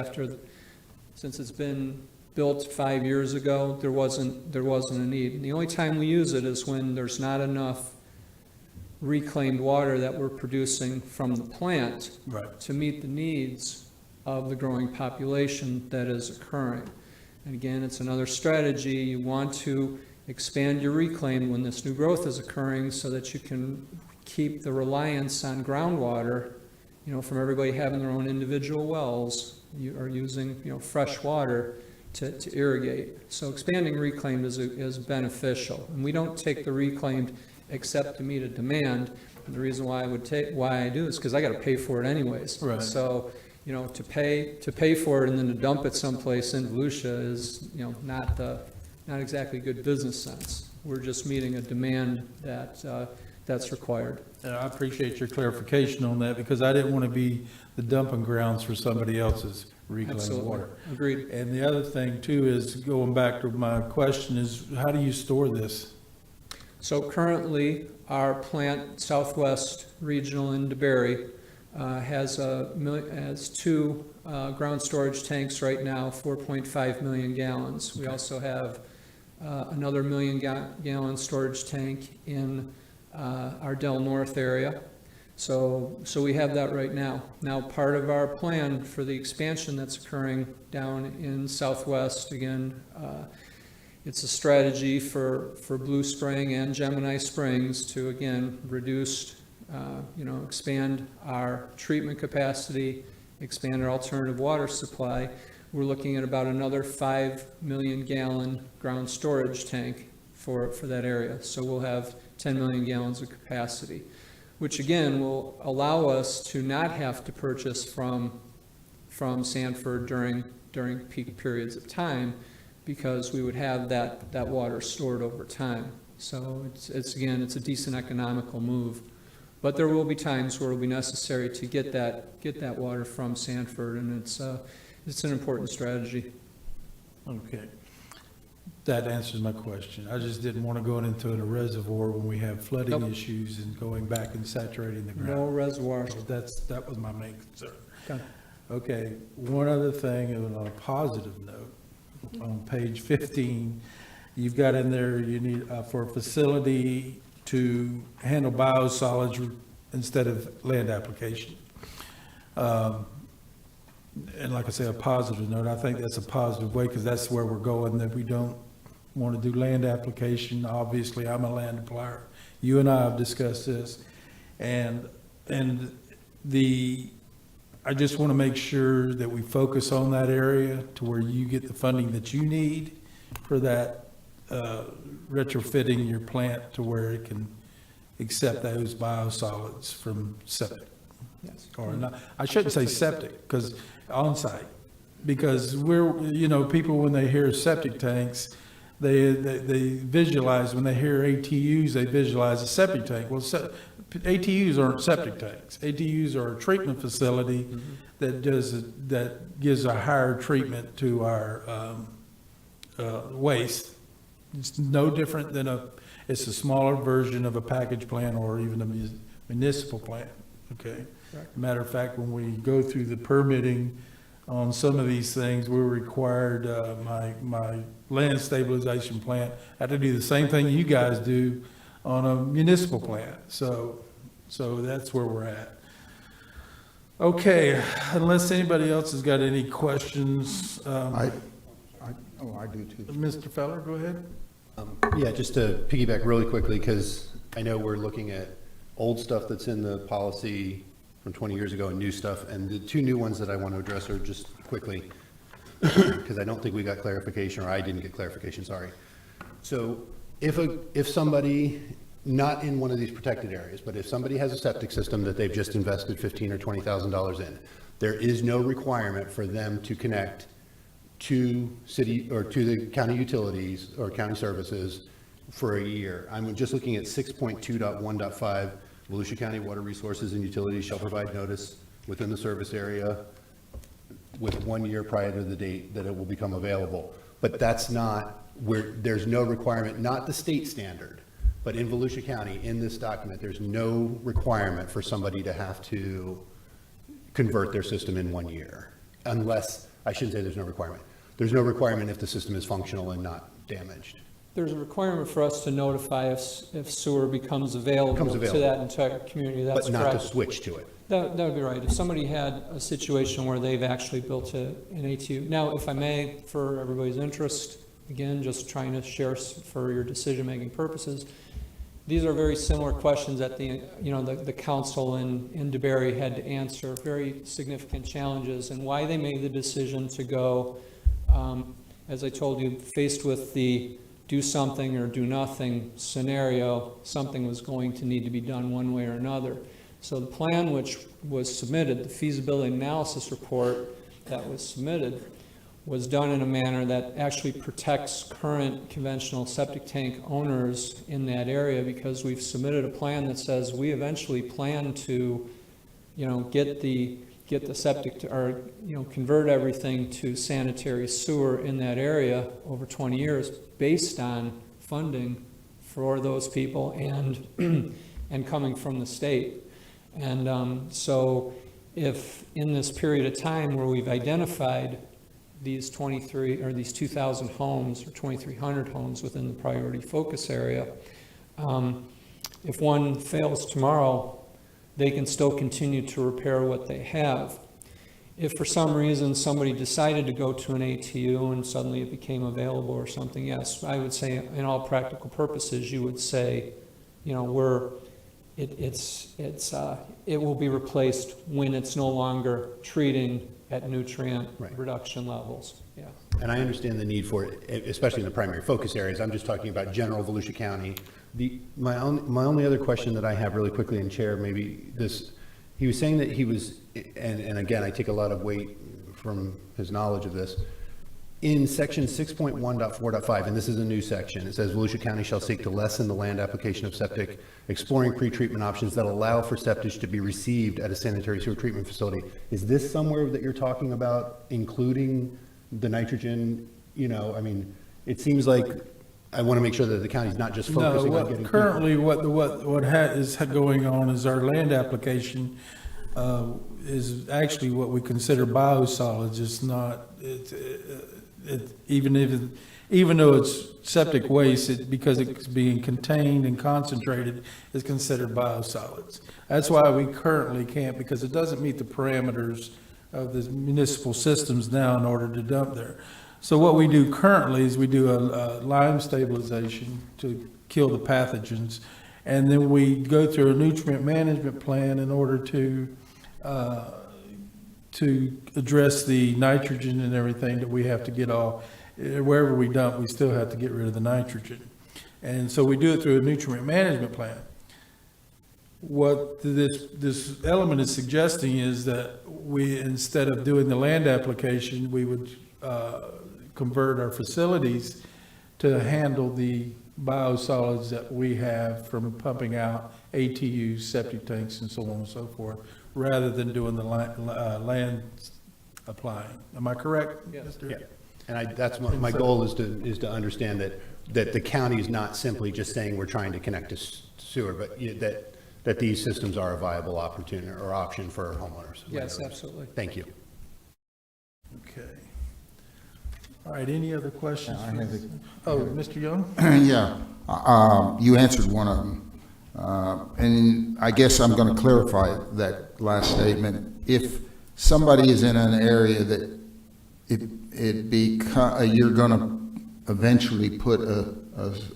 since it's been built 5 years ago, there wasn't a need. And the only time we use it is when there's not enough reclaimed water that we're producing from the plant Right. to meet the needs of the growing population that is occurring. And again, it's another strategy. You want to expand your reclaim when this new growth is occurring so that you can keep the reliance on groundwater, from everybody having their own individual wells. You are using, fresh water to irrigate. So expanding reclaimed is beneficial. And we don't take the reclaimed except to meet a demand. And the reason why I do is because I got to pay for it anyways. Right. So, to pay for it and then to dump it someplace in Volusia is, not exactly good business sense. We're just meeting a demand that's required. And I appreciate your clarification on that, because I didn't want to be the dumping grounds for somebody else's reclaimed Absolutely. water. Agreed. And the other thing too is, going back to my question, is how do you store this? So currently, our plant, Southwest Regional in DeBerry, has two ground storage tanks right now, 4.5 million gallons. We also have another million-gallon storage tank in our Del North area. So we have that right now. Now, part of our plan for the expansion that's occurring down in Southwest, again, it's a strategy for Blue Spring and Gemini Springs to, again, reduce, expand our treatment capacity, expand our alternative water supply. We're looking at about another 5 million gallon ground storage tank for that area. So we'll have 10 million gallons of capacity, which again will allow us to not have to purchase from Sanford during peak periods of time, because we would have that water stored over time. So it's a decent economical move. But there will be times where it will be necessary to get that water from Sanford, and it's an important strategy. Okay. That answers my question. I just didn't want to go into a reservoir when we have flooding Nope. issues and going back and saturating the ground. No reservoir. So that was my main concern. Okay. Okay, one other thing, and on a positive note, on page 15, you've got in there, you need, for a facility to handle biosolids instead of land application. And like I say, a positive note, I think that's a positive way, because that's where we're going, that we don't want to do land application. Obviously, I'm a land applier. You and I have discussed this. And I just want to make sure that we focus on that area to where you get the funding that you need for that, retrofitting your plant to where it can accept those biosolids from septic. Yes. Or not, I shouldn't say septic, because on-site, because people, when they hear septic tanks, they visualize, when they hear ATUs, they visualize a septic tank. Well, ATUs aren't septic tanks. ATUs are a treatment facility that gives a higher treatment to our waste. It's no different than it's a smaller version of a package plant or even a municipal plant, okay? Matter of fact, when we go through the permitting on some of these things, we're required, my land stabilization plant had to do the same thing you guys do on a municipal plant. So that's where we're at. Okay, unless anybody else has got any questions, I do too. Mr. Feller, go ahead. Yeah, just to piggyback really quickly, because I know we're looking at old stuff that's in the policy from 20 years ago and new stuff, and the two new ones that I want to address are just quickly, because I don't think we got clarification, or I didn't get clarification, sorry. So if somebody, not in one of these protected areas, but if somebody has a septic system that they've just invested $15,000 or $20,000 in, there is no requirement for them to connect to city or to the county utilities or county services for a year. I'm just looking at 6.2.1.5. Volusia County Water Resources and Utilities shall provide notice within the service area with 1 year prior to the date that it will become available. But that's not where, there's no requirement, not the state standard, but in Volusia County, in this document, there's no requirement for somebody to have to convert their system in 1 year, unless, I shouldn't say there's no requirement. there's no requirement if the system is functional and not damaged. There's a requirement for us to notify if sewer becomes available to that entire community, that's But not correct. to switch to it. That would be right. If somebody had a situation where they've actually built an ATU. Now, if I may, for everybody's interest, again, just trying to share for your decision-making purposes, these are very similar questions that the council in DeBerry had to answer, very significant challenges, and why they made the decision to go, as I told you, faced with the do something or do nothing scenario, something was going to need to be done one way or another. So the plan which was submitted, the feasibility analysis report that was submitted, was done in a manner that actually protects current conventional septic tank owners in that area, because we've submitted a plan that says we eventually plan to, get the septic or convert everything to sanitary sewer in that area over 20 years based on funding for those people and and coming from the state. And so if in this period of time where we've identified these 2,000 homes or 2,300 homes within the priority focus area, if one fails tomorrow, they can still continue to repair what they have. If for some reason somebody decided to go to an ATU and suddenly it became available or something, yes, I would say in all practical purposes, you would say, it will be replaced when it's no longer treating at nutrient reduction levels. Yeah. And I understand the need for it, especially in the primary focus areas. I'm just talking about general Volusia County. My only other question that I have really quickly, and Chair, maybe this, he was saying that he was, and again, I take a lot of weight from his knowledge of this, in section 6.1.4.5, and this is a new section, it says Volusia County shall seek to lessen the land application of septic, exploring pretreatment options that allow for septic to be received at a sanitary sewer treatment facility. Is this somewhere that you're talking about including the nitrogen? It seems like I want to make sure that the county's not just focusing on getting. Currently, what is going on is our land application is actually what we consider biosolids. It's not, even though it's septic waste, because it's being contained and concentrated, is considered biosolids. That's why we currently can't, because it doesn't meet the parameters of the municipal systems now in order to dump there. So what we do currently is we do a lime stabilization to kill the pathogens, and then we go through a nutrient management plan in order to address the nitrogen and everything that we have to get off. Wherever we dump, we still have to get rid of the nitrogen. And so we do it through a nutrient management plan. What this element is suggesting is that we, instead of doing the land application, we would convert our facilities to handle the biosolids that we have from pumping out ATUs, septic tanks, and so on and so forth, rather than doing the land applying. Am I correct? Yes. Yeah. And that's my goal is to understand that the county is not simply just saying we're trying to connect to sewer, but that these systems are a viable opportunity or option for homeowners. Yes, absolutely. Thank you. Okay. All right, any other questions? I have Mr. Young? Yeah, you answered one of them. And I guess I'm going to clarify that last statement. If somebody is in an area that you're going to eventually put a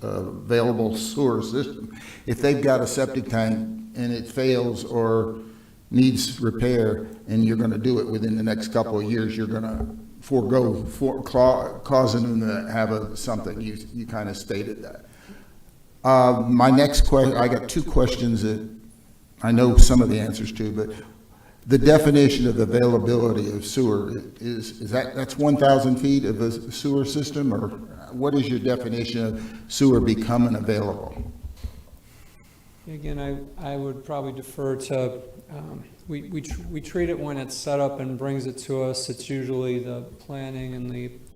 available sewer system, if they've got a septic tank and it fails or needs repair, and you're going to do it within the next couple of years, you're going to forego causing them to have something. You kind of stated that. My next question, I got two questions that I know some of the answers to, but the definition of availability of sewer is that's 1,000 feet of a sewer system, or what is your definition of sewer becoming available? Again, I would probably defer to, we treat it when it's set up and brings it to us. It's usually the planning and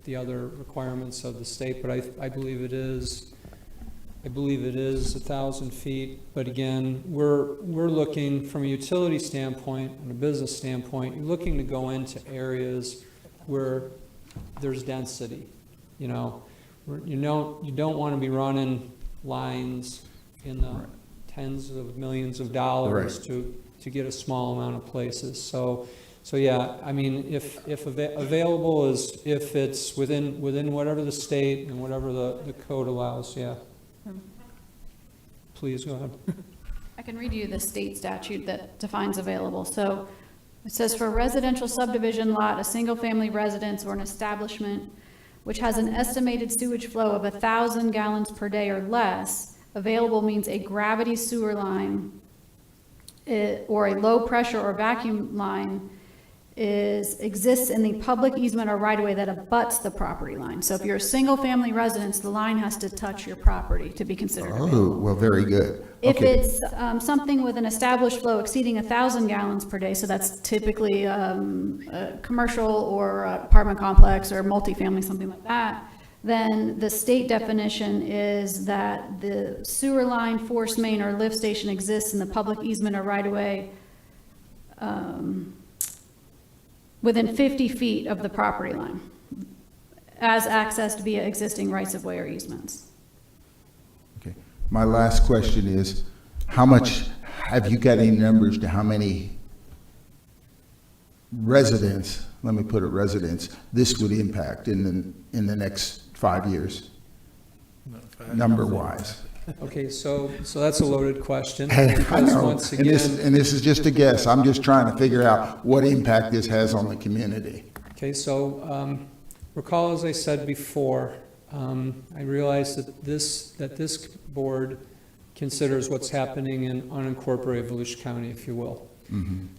the other requirements of the state, but I believe it is 1,000 feet. But again, we're looking from a utility standpoint and a business standpoint, you're looking to go into areas where there's density, you know. You don't want to be running lines in the tens of millions of dollars to get a small amount of places. So yeah, I mean, if available is, if it's within whatever the state and whatever the code allows, yeah. Please, go ahead. I can read you the state statute that defines available. So it says, for a residential subdivision lot, a single-family residence or an establishment which has an estimated sewage flow of 1,000 gallons per day or less, available means a gravity sewer line or a low-pressure or vacuum line exists in the public easement or right-of-way that abuts the property line. So if you're a single-family residence, the line has to touch your property to be considered available. Oh, well, very good. If Okay. it's something with an established flow exceeding 1,000 gallons per day, so that's typically a commercial or apartment complex or multifamily, something like that, then the state definition is that the sewer line, force main, or lift station exists in the public easement or right-of-way within 50 feet of the property line, as accessed via existing rights-of-way or easements. Okay. My last question is, how much, have you got any numbers to how many residents, let me put it residents, this would impact in the next 5 years, number-wise? Okay, so that's a loaded question. Hey, I Because know, once and this, again, and this is just a guess. I'm just trying to figure out what impact this has on the community. okay, so recall, as I said before, I realize that this board considers what's happening in unincorporated Volusia County, if you will.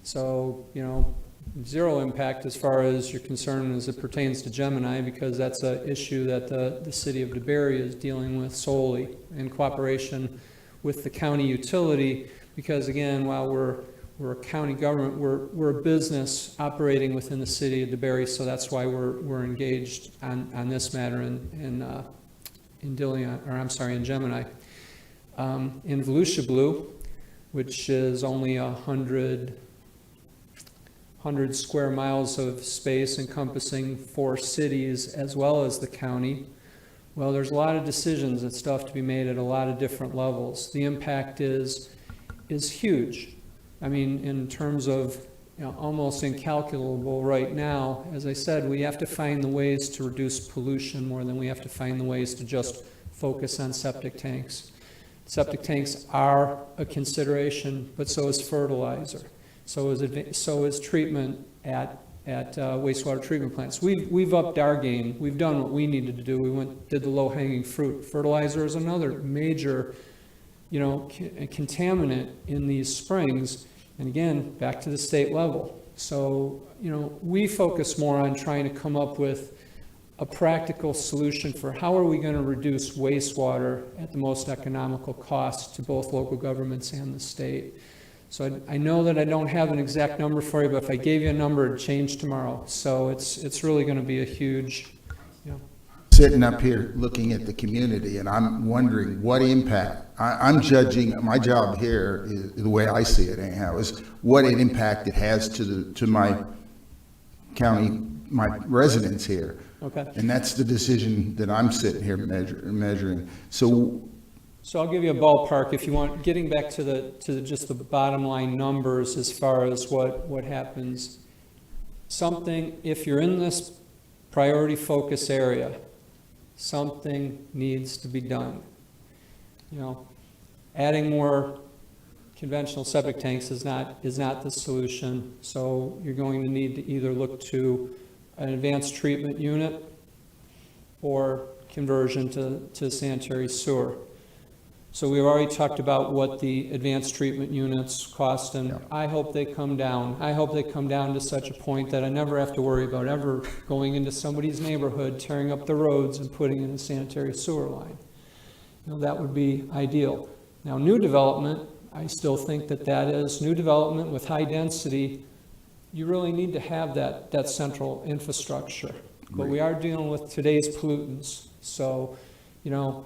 So, you know, zero impact as far as you're concerned as it pertains to Gemini, because that's an issue that the city of DeBerry is dealing with solely in cooperation with the county utility, because again, while we're a county government, we're a business operating within the city of DeBerry, so that's why we're engaged on this matter in Gemini. In Volusia Blue, which is only 100 square miles of space encompassing 4 cities as well as the county, well, there's a lot of decisions and stuff to be made at a lot of different levels. The impact is huge. I mean, in terms of, you know, almost incalculable right now. As I said, we have to find the ways to reduce pollution more than we have to find the ways to just focus on septic tanks. Septic tanks are a consideration, but so is fertilizer. So is treatment at wastewater treatment plants. We've upped our game. We've done what we needed to do. We did the low-hanging fruit. Fertilizer is another major, you know, contaminant in these springs. And again, back to the state level. So, you know, we focus more on trying to come up with a practical solution for how are we going to reduce wastewater at the most economical cost to both local governments and the state. So I know that I don't have an exact number for you, but if I gave you a number, it'd change tomorrow. So it's really going to be a huge, you know. Sitting up here looking at the community, and I'm wondering what impact, I'm judging, my job here, is, the way I see it anyhow, is what an impact it has to my county, my residents here. Okay. And that's the decision that I'm sitting here measuring. So I'll give you a ballpark if you want, getting back to just the bottom line numbers as far as what happens. Something, if you're in this priority focus area, something needs to be done. You know, adding more conventional septic tanks is not the solution. So you're going to need to either look to an advanced treatment unit or conversion to sanitary sewer. So we've already talked about what the advanced treatment units cost, and I hope they come down. I hope they come down to such a point that I never have to worry about ever going into somebody's neighborhood, tearing up the roads and putting in a sanitary sewer line. You know, that would be ideal. Now, new development, I still think that is new development with high density. You really need to have that central infrastructure. But we are dealing with today's pollutants. So, you know,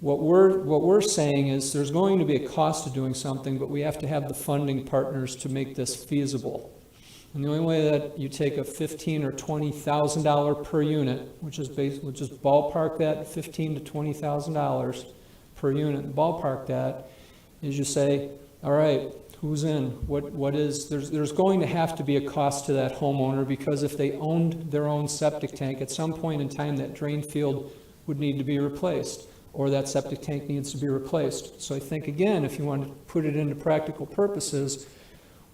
what we're saying is there's going to be a cost to doing something, but we have to have the funding partners to make this feasible. And the only way that you take a $15,000 or $20,000 per unit, which is we'll just ballpark that $15,000 to $20,000 per unit, ballpark that, is you say, all right, who's in? What is, there's going to have to be a cost to that homeowner, because if they owned their own septic tank, at some point in time, that drain field would need to be replaced, or that septic tank needs to be replaced. So I think, again, if you want to put it into practical purposes,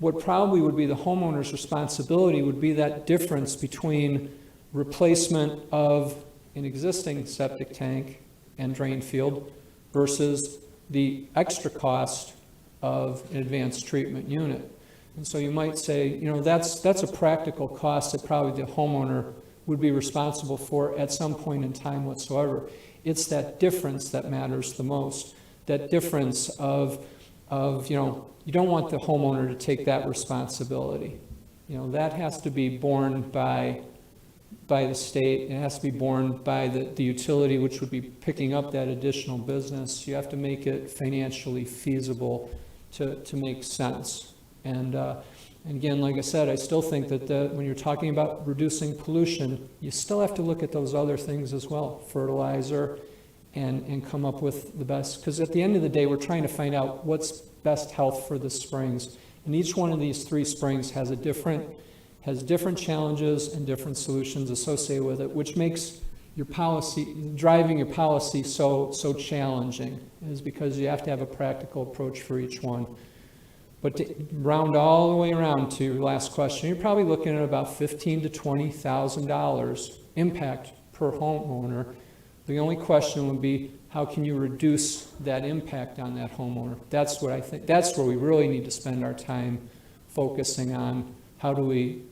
what probably would be the homeowner's responsibility would be that difference between replacement of an existing septic tank and drain field versus the extra cost of an advanced treatment unit. And so you might say, you know, that's a practical cost that probably the homeowner would be responsible for at some point in time whatsoever. It's that difference that matters the most. That difference of, you know, you don't want the homeowner to take that responsibility. You know, that has to be borne by the state. It has to be borne by the utility, which would be picking up that additional business. You have to make it financially feasible to make sense. And again, like I said, I still think that when you're talking about reducing pollution, you still have to look at those other things as well, fertilizer, and come up with the best. Because at the end of the day, we're trying to find out what's best health for the springs. And each one of these 3 springs has different challenges and different solutions associated with it, which makes your policy, driving your policy so challenging, is because you have to have a practical approach for each one. But to round all the way around to your last question, you're probably looking at about $15,000 to $20,000 impact per homeowner. The only question would be, how can you reduce that impact on that homeowner? That's what I think, that's where we really need to spend our time focusing on. How do we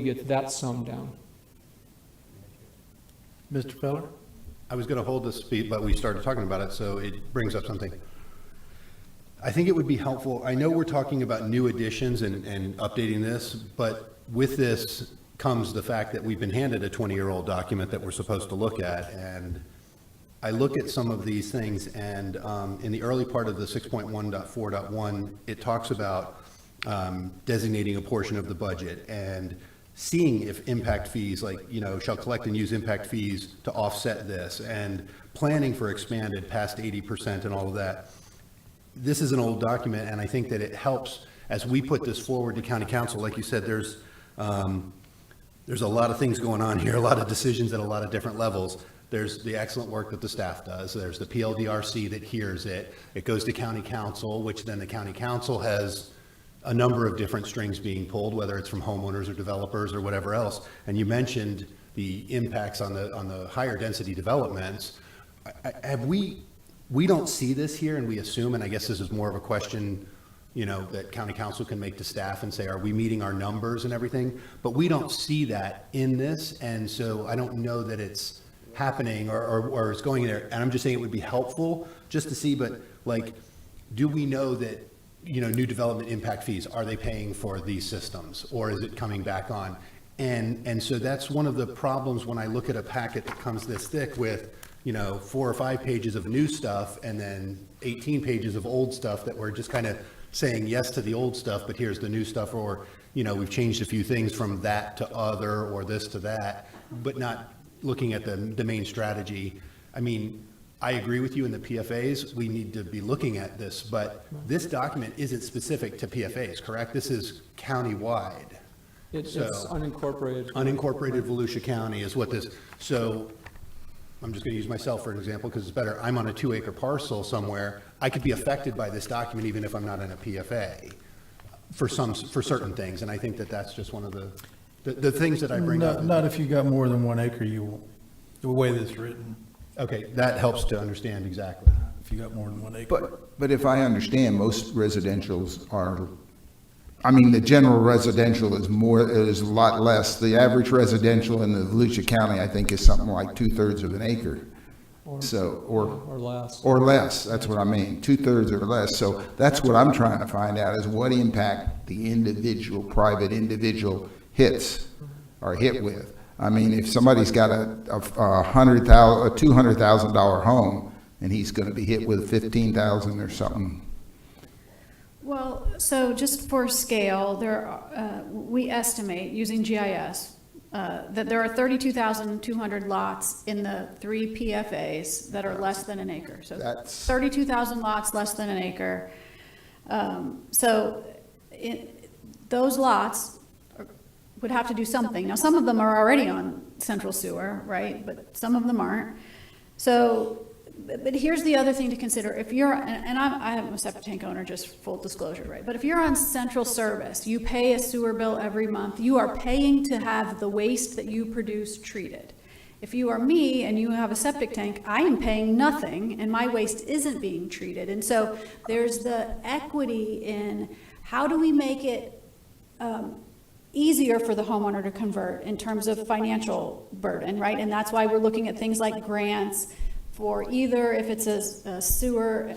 get that sum down? Mr. Feller? I was going to hold this speech, but we started talking about it, so it brings up something. I think it would be helpful. I know we're talking about new additions and updating this, but with this comes the fact that we've been handed a 20-year-old document that we're supposed to look at. And I look at some of these things, and in the early part of the 6.1.4.1, it talks about designating a portion of the budget and seeing if impact fees, like, you know, shall collect and use impact fees to offset this, and planning for expanded past 80% and all of that. This is an old document, and I think that it helps as we put this forward to county council. Like you said, there's a lot of things going on here, a lot of decisions at a lot of different levels. There's the excellent work that the staff does. There's the PLDRC that hears it. It goes to county council, which then the county council has a number of different strings being pulled, whether it's from homeowners or developers or whatever else. And you mentioned the impacts on the higher density developments. We don't see this here, and we assume, and I guess this is more of a question, you know, that county council can make to staff and say, are we meeting our numbers and everything? But we don't see that in this, and so I don't know that it's happening or it's going there. And I'm just saying it would be helpful just to see, but like, do we know that, you know, new development impact fees, are they paying for these systems, or is it coming back on? And so that's one of the problems when I look at a packet that comes this thick with, you know, 4 or 5 pages of new stuff and then 18 pages of old stuff that we're just kind of saying yes to the old stuff, but here's the new stuff, or, you know, we've changed a few things from that to other, or this to that, but not looking at the main strategy. I mean, I agree with you in the PFAs, we need to be looking at this, but this document isn't specific to PFAs, correct? This is countywide. It's unincorporated. Unincorporated Volusia County is what this, so I'm just going to use myself for an example because it's better. I'm on a 2-acre parcel somewhere. I could be affected by this document even if I'm not in a PFA for certain things. And I think that that's just one of the things that I bring up. Not if you got more than 1 acre, you won't, the way that's written. Okay, that helps to understand exactly. If you got more than 1 acre. But if I understand, most residentials are, I mean, the general residential is a lot less. The average residential in the Volusia County, I think, is something like 2/3 of an acre. Or less. Or less, that's what I mean, 2/3 or less. So that's what I'm trying to find out, is what impact the private individual hits are hit with. I mean, if somebody's got a $200,000 home and he's going to be hit with $15,000 or something, Well, so just for scale, we estimate, using GIS, that there are 32,200 lots in the 3 PFAs that are less than an acre. So That's- 32,000 lots less than an acre. Those lots would have to do something. Now, some of them are already on central sewer, right? But some of them aren't. So, but here's the other thing to consider. If you're, and I'm a septic tank owner, just full disclosure, right? But if you're on central service, you pay a sewer bill every month. You are paying to have the waste that you produce treated. If you are me and you have a septic tank, I am paying nothing and my waste isn't being treated. And so there's the equity in how do we make it easier for the homeowner to convert in terms of financial burden, right? And that's why we're looking at things like grants for either if it's a sewer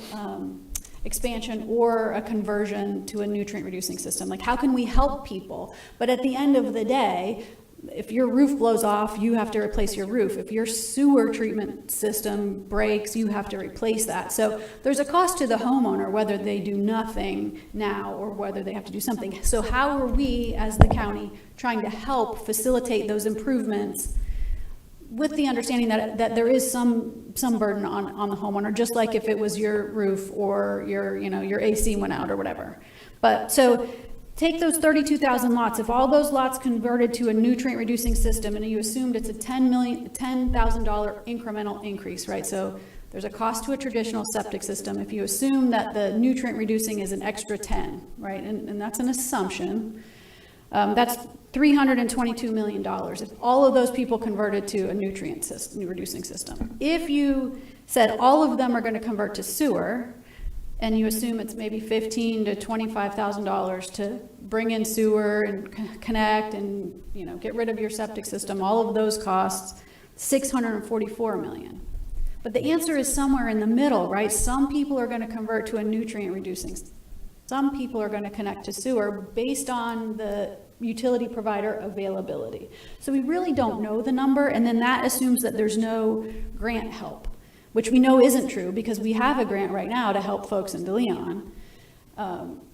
expansion or a conversion to a nutrient reducing system. Like, how can we help people? But at the end of the day, if your roof blows off, you have to replace your roof. If your sewer treatment system breaks, you have to replace that. So there's a cost to the homeowner, whether they do nothing now or whether they have to do something. So how are we, as the county, trying to help facilitate those improvements with the understanding that there is some burden on the homeowner, just like if it was your roof or your AC went out or whatever. But so take those 32,000 lots. If all those lots converted to a nutrient reducing system, and you assumed it's a $10,000 incremental increase, right? So there's a cost to a traditional septic system. If you assume that the nutrient reducing is an extra 10, right? And that's an assumption. That's $322 million if all of those people converted to a nutrient reducing system. If you said all of them are going to convert to sewer, and you assume it's maybe $15,000 to $25,000 to bring in sewer and connect and get rid of your septic system, all of those costs, $644 million. But the answer is somewhere in the middle, right? Some people are going to convert to a nutrient reducing. Some people are going to connect to sewer based on the utility provider availability. So we really don't know the number, and then that assumes that there's no grant help, which we know isn't true because we have a grant right now to help folks in DeLeon.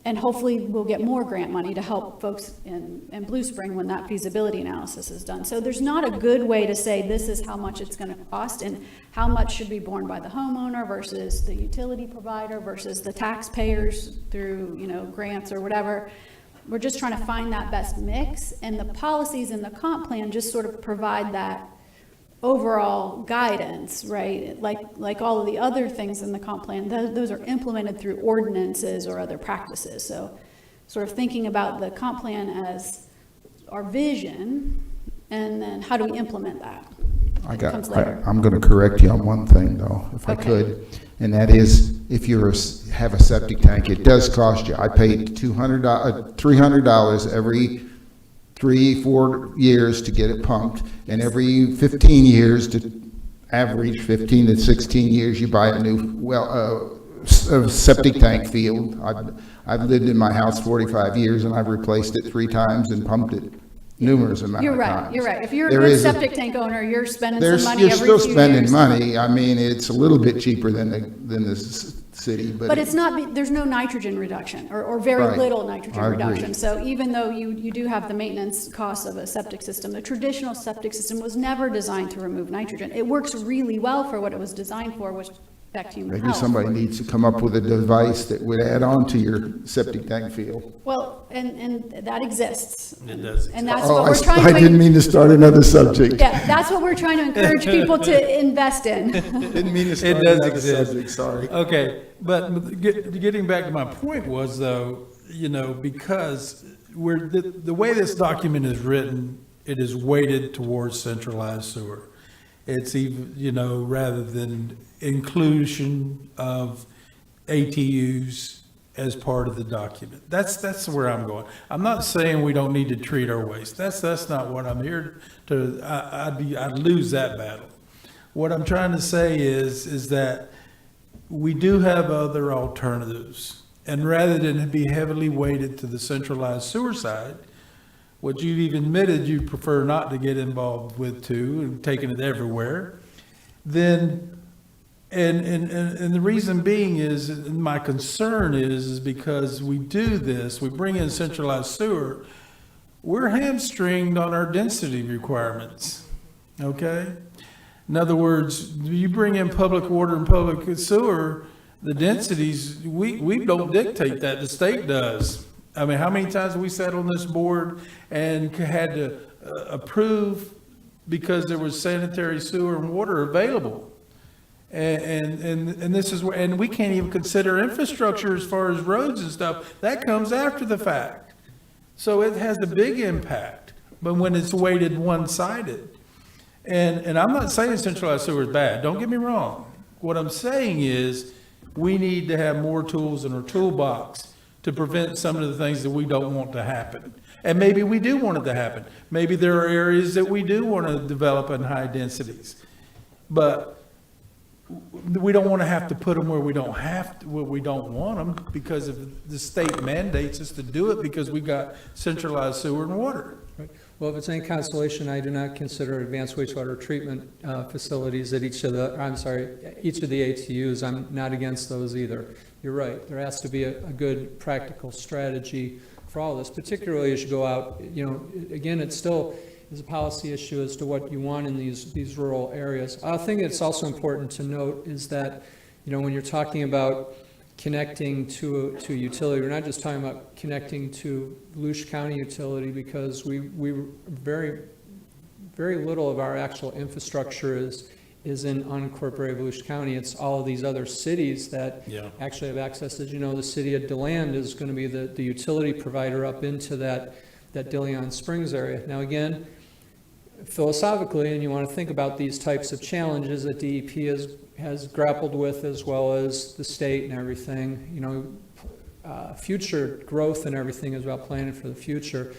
And hopefully we'll get more grant money to help folks in Blue Spring when that feasibility analysis is done. So there's not a good way to say this is how much it's going to cost and how much should be borne by the homeowner versus the utility provider versus the taxpayers through grants or whatever. We're just trying to find that best mix, and the policies in the comp plan just sort of provide that overall guidance, right? Like all of the other things in the comp plan, those are implemented through ordinances or other practices. So sort of thinking about the comp plan as our vision, and then how do we implement that? I'm going to correct you on one thing, though, if I could, and that is if you have a septic tank, it does cost you. I paid $300 every 3-4 years to get it pumped, and every 15 years to average 15 to 16 years you buy a new septic tank field. I've lived in my house 45 years and I've replaced it 3 times and pumped it numerous amounts of times. You're right. If you're a good septic tank owner, you're spending some money You're every still few spending years. money. I mean, it's a little bit cheaper than the city, But it's not, there's no nitrogen reduction or very Right. little nitrogen I agree. reduction. So even though you do have the maintenance costs of a septic system, the traditional septic system was never designed to remove nitrogen. It works really well for what it was designed for, which affect human Maybe health. somebody needs to come up with a device that would add on to your septic tank field. Well, and that exists. It does And that's Oh, what we're trying I to. didn't mean to start another subject. Yeah, that's what we're trying to encourage people to invest in. Didn't mean to It start does another exist. subject, sorry. Okay, but getting back to my point was though, because the way this document is written, it is weighted towards centralized sewer. It's even, rather than inclusion of ATUs as part of the document. That's where I'm going. I'm not saying we don't need to treat our waste. That's not what I'm here to, I'd lose that battle. What I'm trying to say is that we do have other alternatives. And rather than be heavily weighted to the centralized sewer side, what you've even admitted you prefer not to get involved with too, and taking it everywhere, then And the reason being is, and my concern is because we do this, we bring in centralized sewer, we're hamstringed on our density requirements, okay? In other words, you bring in public water and public sewer, the densities, we don't dictate that, the state does. I mean, how many times have we sat on this board and had to approve because there was sanitary sewer and water available? And this is where, and we can't even consider infrastructure as far as roads and stuff. That comes after the fact. So it has a big impact, but when it's weighted one-sided. And I'm not saying centralized sewer is bad. Don't get me wrong. What I'm saying is we need to have more tools in our toolbox to prevent some of the things that we don't want to happen. And maybe we do want it to happen. Maybe there are areas that we do want to develop in high densities. But we don't want to have to put them where we don't have to, where we don't want them, because of the state mandates us to do it because we've got centralized sewer and water. Right. Well, if it's any consolation, I do not consider advanced wastewater treatment facilities at each of the ATUs. I'm not against those either. You're right. There has to be a good practical strategy for all this, particularly as you go out. You know, again, it still is a policy issue as to what you want in these rural areas. I think it's also important to note is that, you know, when you're talking about connecting to a utility, we're not just talking about connecting to Volusia County utility, because we very little of our actual infrastructure is in unincorporated Volusia County. It's all of these other cities that actually have access. As you know, the city of DeLand is going to be the utility provider up into that DeLeon Springs area. Now again, philosophically, and you want to think about these types of challenges that DEP has grappled with, as well as the state and everything, you know, future growth and everything is about planning for the future.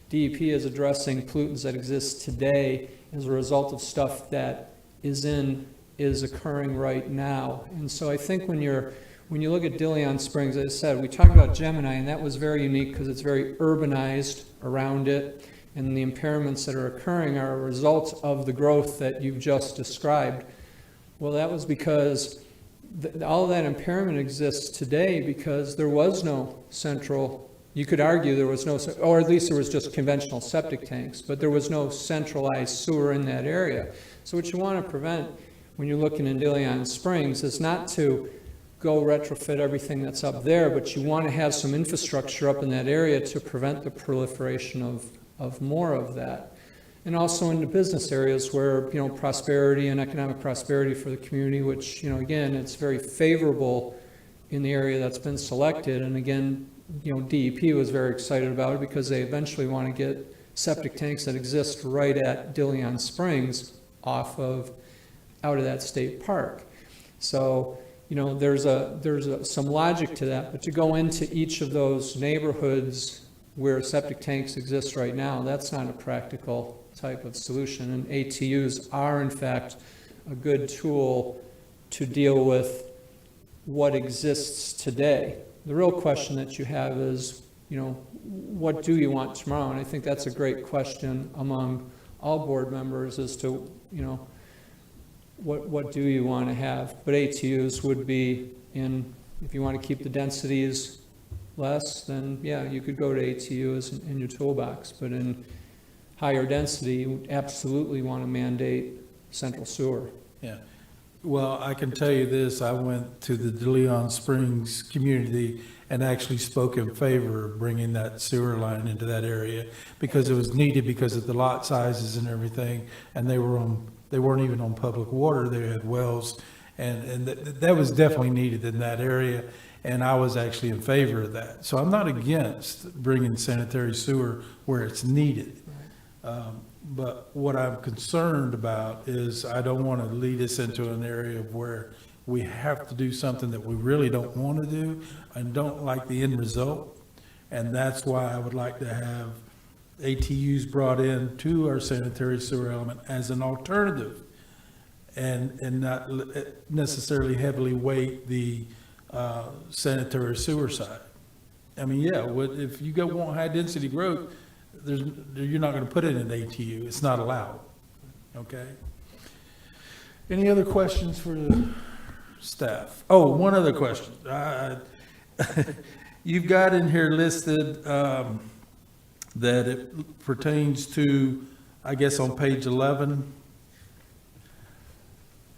DEP is addressing pollutants that exist today as a result of stuff that is occurring right now. And so I think when you look at DeLeon Springs, as I said, we talked about Gemini, and that was very unique because it's very urbanized around it, and the impairments that are occurring are a result of the growth that you've just described. Well, that was because all of that impairment exists today because there was no central, you could argue there was no, or at least there was just conventional septic tanks, but there was no centralized sewer in that area. So what you want to prevent when you're looking in DeLeon Springs is not to go retrofit everything that's up there, but you want to have some infrastructure up in that area to prevent the proliferation of more of that. And also in the business areas where, you know, prosperity and economic prosperity for the community, which, you know, again, it's very favorable in the area that's been selected. And again, you know, DEP was very excited about it because they eventually want to get septic tanks that exist right at DeLeon Springs out of that state park. So, you know, there's some logic to that, but to go into each of those neighborhoods where septic tanks exist right now, that's not a practical type of solution. And ATUs are, in fact, a good tool to deal with what exists today. The real question that you have is, you know, what do you want tomorrow? And I think that's a great question among all board members as to, you know, what do you want to have? But ATUs would be in, if you want to keep the densities less, then yeah, you could go to ATUs in your toolbox. But in higher density, you absolutely want to mandate central sewer. Yeah. Well, I can tell you this, I went to the DeLeon Springs community and actually spoke in favor of bringing that sewer line into that area because it was needed because of the lot sizes and everything, and they weren't even on public water, they had wells, and that was definitely needed in that area, and I was actually in favor of that. So I'm not against bringing sanitary sewer where it's needed. But what I'm concerned about is I don't want to lead us into an area where we have to do something that we really don't want to do and don't like the end result. And that's why I would like to have ATUs brought in to our sanitary sewer element as an alternative and not necessarily heavily weight the sanitary sewer side. I mean, yeah, if you want high density growth, you're not going to put it in ATU. It's not allowed. Okay. Any other questions for the staff. Oh, one other question. You've got in here listed that it pertains to, I guess on page 11,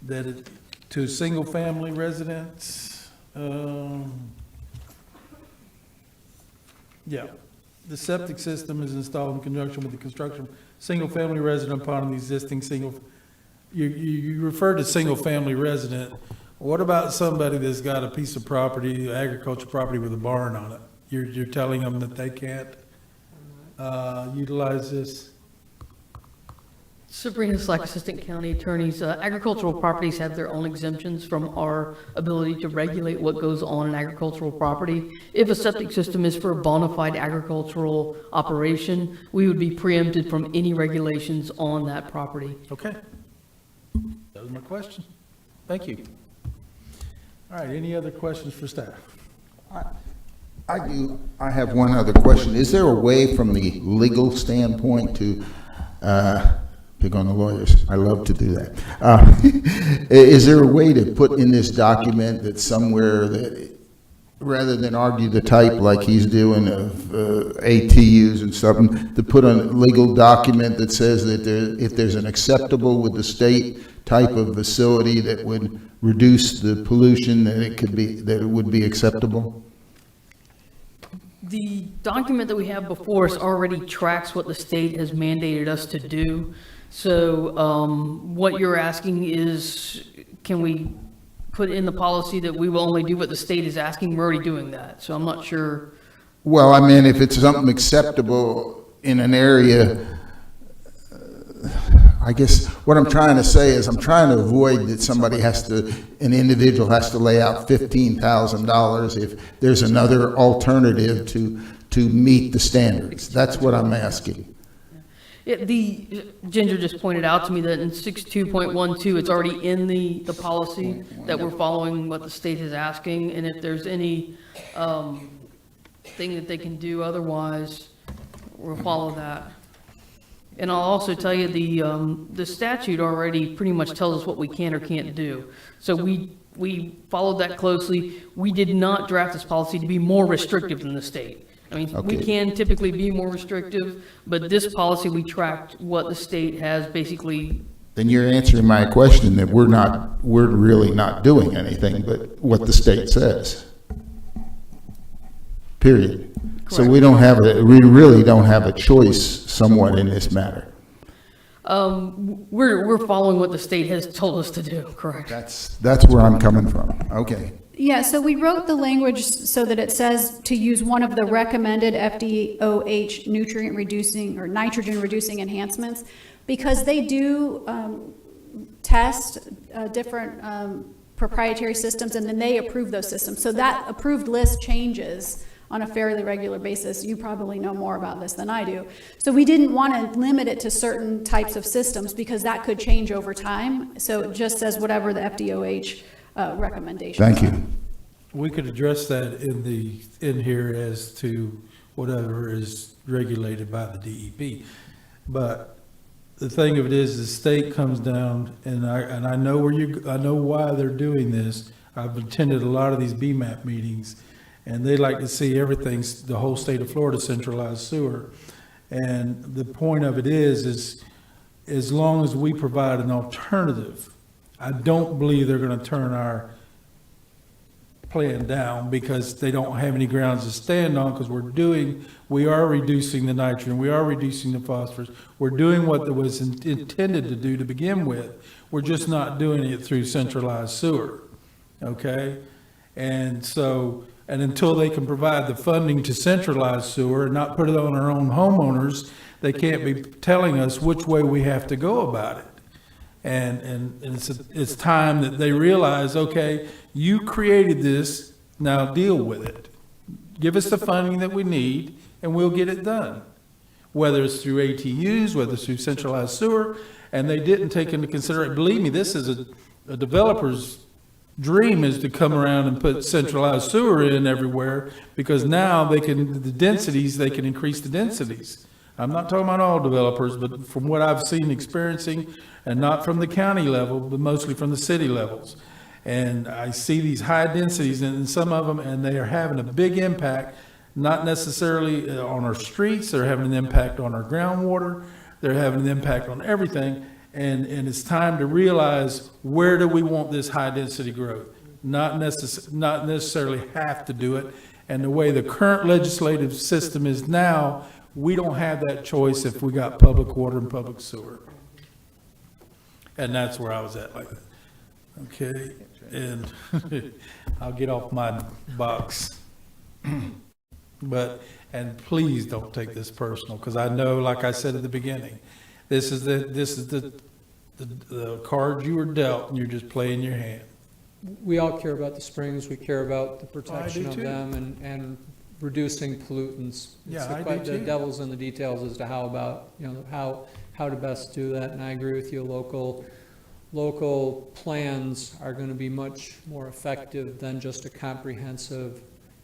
that it, to single-family residents. Yeah, the septic system is installed in conjunction with the construction of single-family resident upon the existing single, you referred to single-family resident. What about somebody that's got a piece of property, agricultural property with a barn on it? You're telling them that they can't utilize this? Sabrina Slack, Assistant County Attorneys. Agricultural properties have their own exemptions from our ability to regulate what goes on in agricultural property. If a septic system is for a bona fide agricultural operation, we would be preempted from any regulations on that property. Okay. That was my question. Thank you. All right, any other questions for staff? I have one other question. Is there a way from the legal standpoint to, pick on the lawyers, I love to do that. Is there a way to put in this document that somewhere that, rather than argue the type like he's doing of ATUs and something, to put a legal document that says that if there's an acceptable with the state type of facility that would reduce the pollution, that it would be acceptable? The document that we have before us already tracks what the state has mandated us to do. So what you're asking is, can we put in the policy that we will only do what the state is asking? We're already doing that, so I'm not sure. Well, I mean, if it's something acceptable in an area, I guess what I'm trying to say is I'm trying to avoid that somebody an individual has to lay out $15,000 if there's another alternative to meet the standards. That's what I'm asking. Ginger just pointed out to me that in 62.12, it's already in the policy that we're following what the state is asking, and if there's any thing that they can do otherwise, we'll follow that. And I'll also tell you, the statute already pretty much tells us what we can or can't do. So we followed that closely. We did not draft this policy to be more restrictive than the state. I mean, we can typically be more restrictive, but this policy, we tracked what the state has basically. Then you're answering my question that we're really not doing anything but what the state says. Period. Correct. So we really don't have a choice somewhat in this matter. We're following what the state has told us to do, correct? That's where I'm coming from. Okay. Yeah, so we wrote the language so that it says to use one of the recommended FDOH nutrient reducing or nitrogen reducing enhancements, because they do test different proprietary systems, and then they approve those systems. So that approved list changes on a fairly regular basis. You probably know more about this than I do. So we didn't want to limit it to certain types of systems because that could change over time. So it just says whatever the FDOH recommendations. Thank you. We could address that in here as to whatever is regulated by the DEP. But the thing of it is, the state comes down, and I know I know why they're doing this. I've attended a lot of these BMAP meetings, and they like to see everything, the whole state of Florida, centralized sewer. And the point of it is as long as we provide an alternative, I don't believe they're going to turn our plan down because they don't have any grounds to stand on, because we are reducing the nitrogen, we are reducing the phosphorus, we're doing what it was intended to do to begin with. We're just not doing it through centralized sewer, okay? And until they can provide the funding to centralize sewer and not put it on our own homeowners, they can't be telling us which way we have to go about it. And it's time that they realize, okay, you created this, now deal with it. Give us the funding that we need, and we'll get it done. Whether it's through ATUs, whether it's through centralized sewer, and they didn't take into consideration, believe me, this is a developer's dream is to come around and put centralized sewer in everywhere, because now they can increase the densities. I'm not talking about all developers, but from what I've seen experiencing, and not from the county level, but mostly from the city levels. And I see these high densities in some of them, and they are having a big impact, not necessarily on our streets, they're having an impact on our groundwater, they're having an impact on everything. And it's time to realize, where do we want this high-density growth? Not necessarily have to do it. And the way the current legislative system is now, we don't have that choice if we got public water and public sewer. And that's where I was at like that. Okay, and I'll get off my box. But, and please don't take this personal, because I know, like I said at the beginning, this is the card you were dealt, and you're just playing your hand. We all care about the springs, we care about the protection do of too. them and reducing pollutants. Yeah, It's I quite do the too. devil's in the details as to how to best do that, and I agree with you, local plans are gonna be much more effective than just a comprehensive,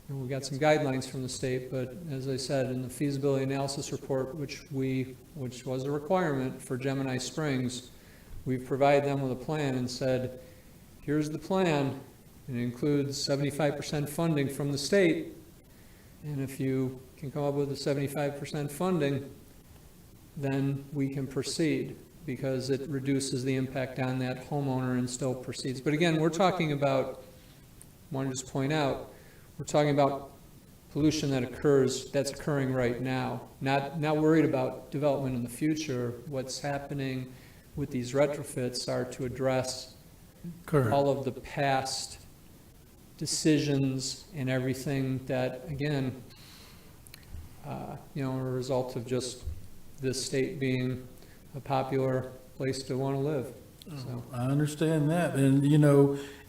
we got some guidelines from the state, but as I said, in the feasibility analysis report, which was a requirement for Gemini Springs, we've provided them with a plan and said, here's the plan, and it includes 75% funding from the state, and if you can come up with the 75% funding, then we can proceed, because it reduces the impact on that homeowner and still proceeds. But again, we're talking about, I want to just point out, we're talking about pollution that's occurring right now, not worried about development in the future. What's happening with these retrofits are to address Correct. all of the past decisions and everything that, again, are a result of just this state being a popular place to want to live. So, I understand that, and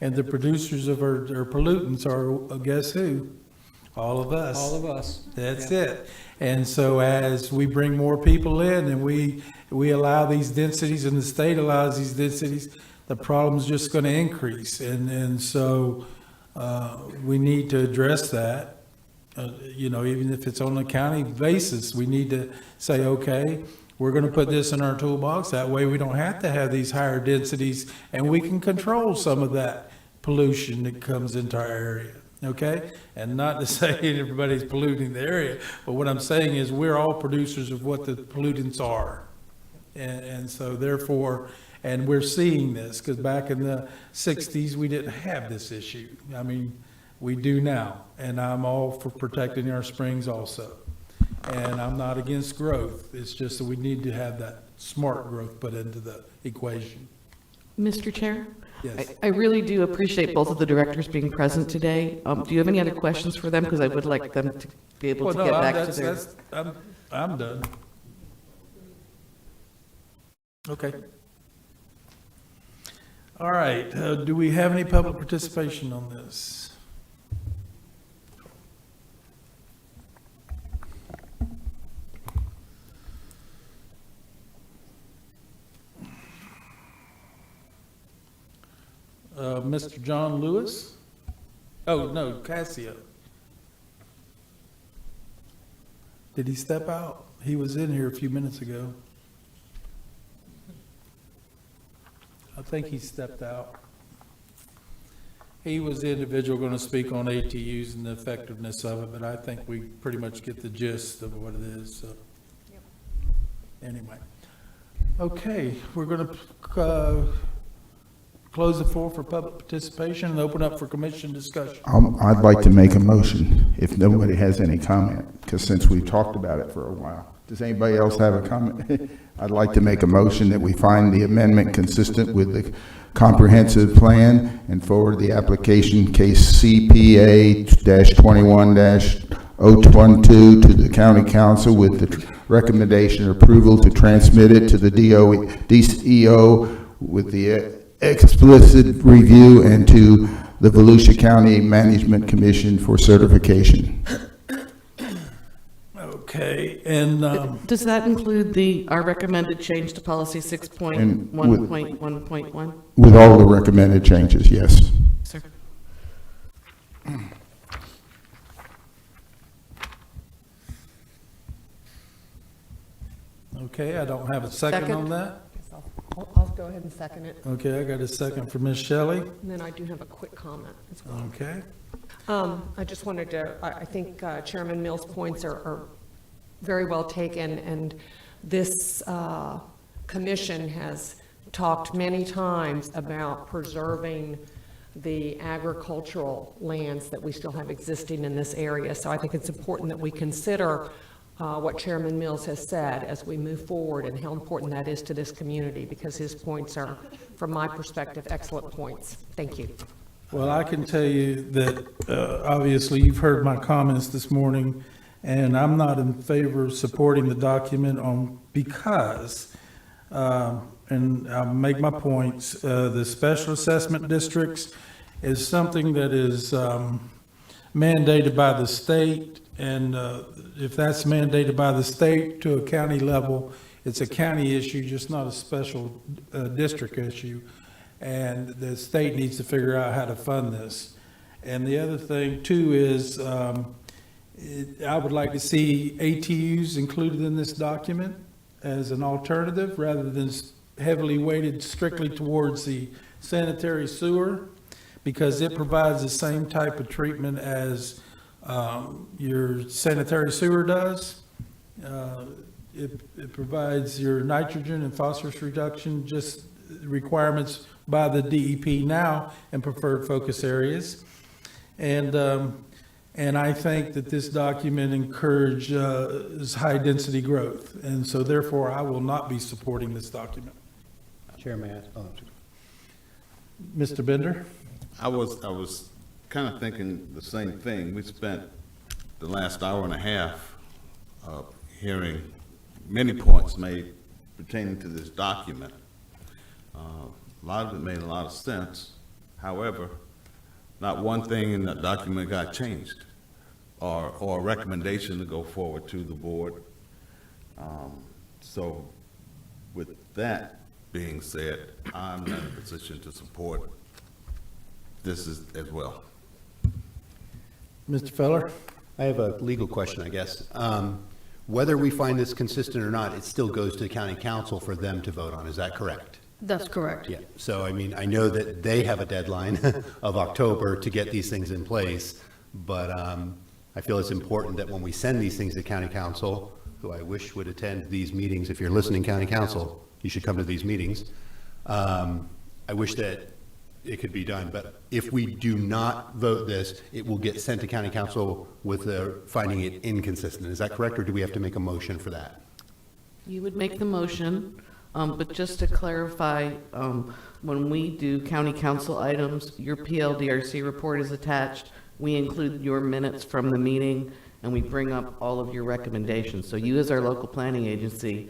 and the producers of our pollutants are, guess who? All of us. all of us. That's Yeah. it. And so as we bring more people in and we allow these densities and the state allows these densities, the problem's just going to increase. And so we need to address that. Even if it's on a county basis, we need to say, okay, we're going to put this in our toolbox. That way we don't have to have these higher densities, and we can control some of that pollution that comes into our area. Okay? And not to say everybody's polluting the area, but what I'm saying is we're all producers of what the pollutants are. And so therefore, and we're seeing this, because back in the 60s, we didn't have this issue. I mean, we do now, and I'm all for protecting our springs also. And I'm not against growth. It's just that we need to have that smart growth put into the equation. Mr. Chair? Yes. I really do appreciate both of the directors being present today. Do you have any other questions for them? Because I would like them to be able Well, to no, get back to their... I'm done. Okay. All right, do we have any public participation on this? Mr. John Lewis? Oh, no, Cassio. Did he step out? He was in here a few minutes ago. I think he stepped out. He was the individual going to speak on ATUs and the effectiveness of it, but I think we pretty much get the gist of what it is, so. Anyway. Okay, we're going to close the floor for public participation and open up for commission discussion. I'd like to make a motion, if nobody has any comment, because since we've talked about it for a while. Does anybody else have a comment? I'd like to make a motion that we find the amendment consistent with the comprehensive plan and forward the application case CPA-21-012 to the county council with the recommendation of approval to transmit it to the DCEO with the explicit review and to the Volusia County Management Commission for certification. Okay, and Does that include our recommended change to policy 6.1.1.1? With all the recommended changes, yes. Sir. okay, I don't have a second on that. I'll go ahead and second it, Okay, I got a second for Ms. Shelley. and then I do have a quick comment as well. Okay. I just wanted to, I think Chairman Mills' points are very well taken, and this commission has talked many times about preserving the agricultural lands that we still have existing in this area. So I think it's important that we consider what Chairman Mills has said as we move forward and how important that is to this community, because his points are, from my perspective, excellent points. Thank you. Well, I can tell you that, obviously, you've heard my comments this morning, and I'm not in favor of supporting the document because, and I'll make my points, the special assessment districts is something that is mandated by the state, and if that's mandated by the state to a county level, it's a county issue, just not a special district issue. And the state needs to figure out how to fund this. And the other thing too is I would like to see ATUs included in this document as an alternative rather than heavily weighted strictly towards the sanitary sewer, because it provides the same type of treatment as your sanitary sewer does. It provides your nitrogen and phosphorus reduction, just requirements by the DEP now in preferred focus areas. And I think that this document encourages high density growth. And so therefore I will not be supporting this document. Chair, may I ask? Oh, Mr. Bender? I was kind of thinking the same thing. We spent the last hour and a half hearing many points made pertaining to this document. A lot of it made a lot of sense. However, not one thing in that document got changed or a recommendation to go forward to the board. So with that being said, I'm not in a position to support this as well. Mr. Feller? I have a legal question, I guess. Whether we find this consistent or not, it still goes to the county council for them to vote on. Is that correct? That's correct. Yeah. So, I mean, I know that they have a deadline of October to get these things in place, but I feel it's important that when we send these things to county council, who I wish would attend these meetings, if you're listening, county council, you should come to these meetings. I wish that it could be done, but if we do not vote this, it will get sent to county council with finding it inconsistent. Is that correct, or do we have to make a motion for that? You would make the motion, but just to clarify, when we do county council items, your PLDRC report is attached. We include your minutes from the meeting, and we bring up all of your recommendations. So you, as our local planning agency,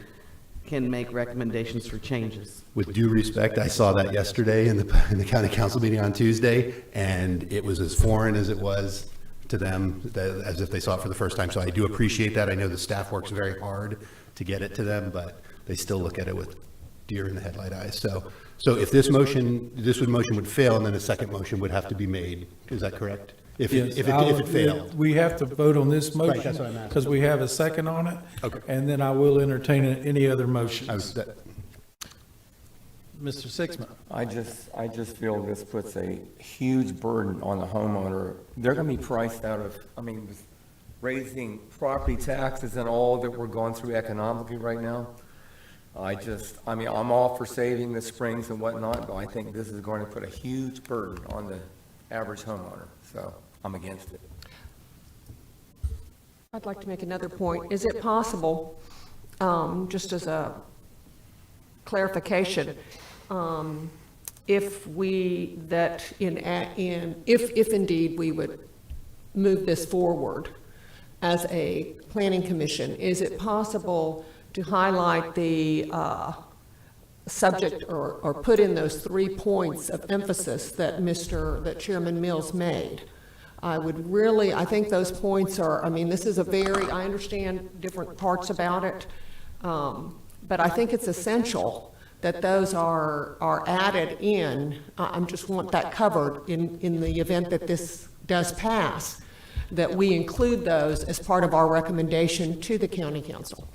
can make recommendations for changes. With due respect, I saw that yesterday in the county council meeting on Tuesday, and it was as foreign as it was to them, as if they saw it for the first time. So I do appreciate that. I know the staff works very hard to get it to them, but they still look at it with deer in the headlight eyes. So if this motion would fail, and then a second motion would have to be made. Is that correct? If it failed. We have to vote on this Right, motion that's what I'm asking. because we have a second on it. Okay. And then I will entertain any other I motions. was- that- Mr. Sixman? I just feel this puts a huge burden on the homeowner. They're gonna be priced out of, I mean, with raising property taxes and all that we're going through economically right now. I mean, I'm all for saving the springs and whatnot, but I think this is going to put a huge burden on the average homeowner, so I'm against it. I'd like to make another point. Is it possible, just as a clarification, if indeed we would move this forward as a planning commission, is it possible to highlight the subject or put in those 3 points of emphasis that Chairman Mills made? I think those points are, I mean, this is I understand different parts about it, but I think it's essential that those are added in. I just want that covered in the event that this does pass, that we include those as part of our recommendation to the county council.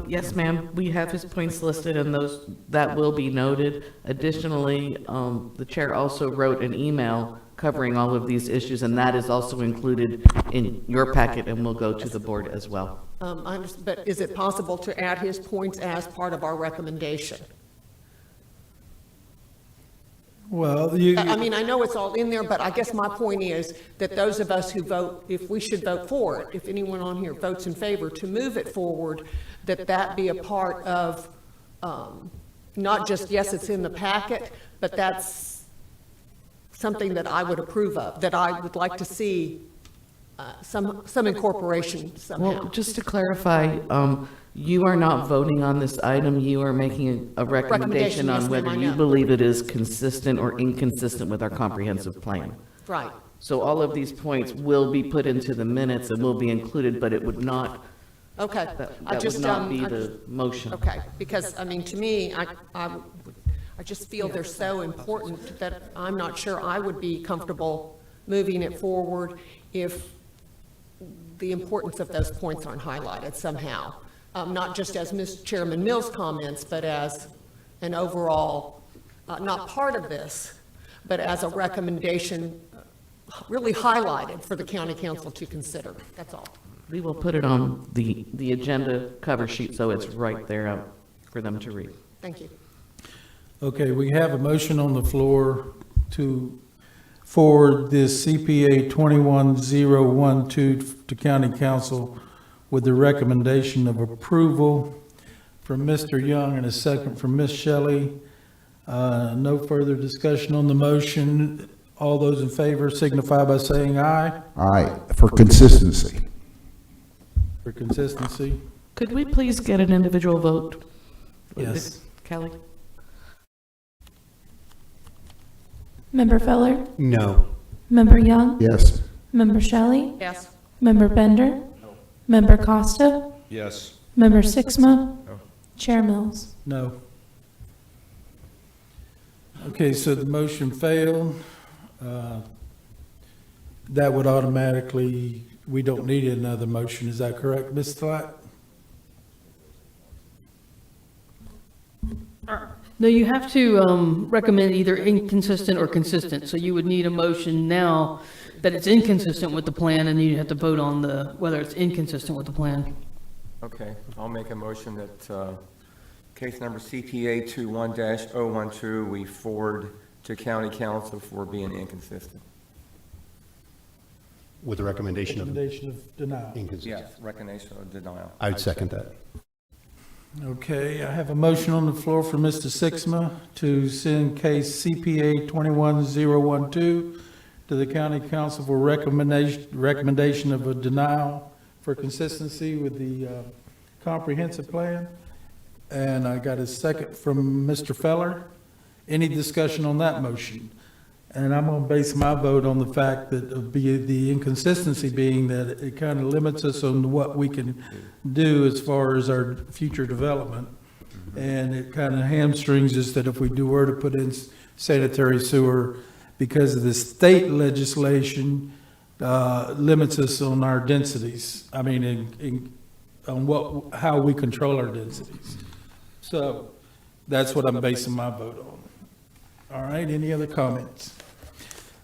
Yes, ma'am, we have his points listed and those, that will be noted. Additionally, the chair also wrote an email covering all of these issues, and that is also included in your packet and will go to the board as well. But is it possible to add his points as part of our recommendation? Well, I mean, I know it's all in there, but I guess my point is that those of us who vote, if we should vote for it, if anyone on here votes in favor to move it forward, that be a part of, not just, yes, it's in the packet, but that's something that I would approve of, that I would like to see some incorporation somehow. Well, just to clarify, you are not voting on this item, you are making a recommendation Recommendation, on yes, whether ma'am, I you know. believe it is consistent or inconsistent with our comprehensive plan. Right, So all of these points will be put into the minutes and will be included, but it would not, okay. that I would just, not be I the just- motion. Okay, because, I mean, to me, I just feel they're so important that I'm not sure I would be comfortable moving it forward if the importance of those points aren't highlighted somehow. Not just as Ms. Chairman Mills comments, but as an overall, not part of this, but as a recommendation really highlighted for the county council to consider. That's all. We will put it on the agenda cover sheet, so it's right there out for them to read. Thank you. okay, we have a motion on the floor to forward this CPA 21012 to county council with the recommendation of approval from Mr. Young and a second from Ms. Shelley. No further discussion on the motion. All those in favor signify by saying aye Aye, for consistency. for consistency. Could we please get an individual vote? Yes. Kelly? Member Feller? No. Member Young? Yes. Member Shelley? Yes. Member Bender? Member Costa? Yes. Member Sixma? Chair Mills? No. Okay, so the motion failed. That would automatically, we don't need another motion, is that correct, Ms. Flatt? No, you have to recommend either inconsistent or consistent, so you would need a motion now that it's inconsistent with the plan, and you have to vote on whether it's inconsistent with the plan. Okay, I'll make a motion that case number CPA 21-012, we forward to county council for being inconsistent. With the recommendation of Recommendation of denial. inconsistent. Yes, recognition of denial. I would second that. Okay, I have a motion on the floor for Mr. Sixma to send case CPA 21012 to the county council for recommendation of a denial for consistency with the comprehensive plan. And I got a second from Mr. Feller. Any discussion on that motion? And I'm going to base my vote on the fact that the inconsistency being that it kind of limits us on what we can do as far as our future development. And it kind of hamstrings us that if we were to put in sanitary sewer, because of the state legislation, limits us on our densities. I mean, on how we control our densities. So that's what I'm basing my vote on. All right, any other comments?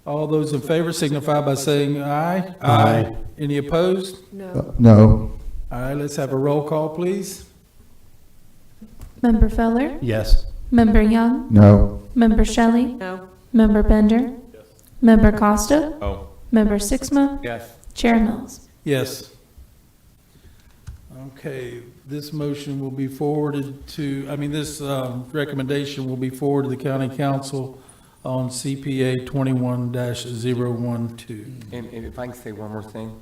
All those in favor signify by saying aye. Aye. Any opposed? No. No. All right, let's have a roll call, please. Member Feller? Yes. Member Young? No. Member Shelley? No. Member Bender? Member Costa? Oh. Member Sixma? Yes. Chair Mills? Yes. Okay, this motion will be forwarded to, this recommendation will be forwarded to the county council on CPA 21-012. And if I can say one more thing,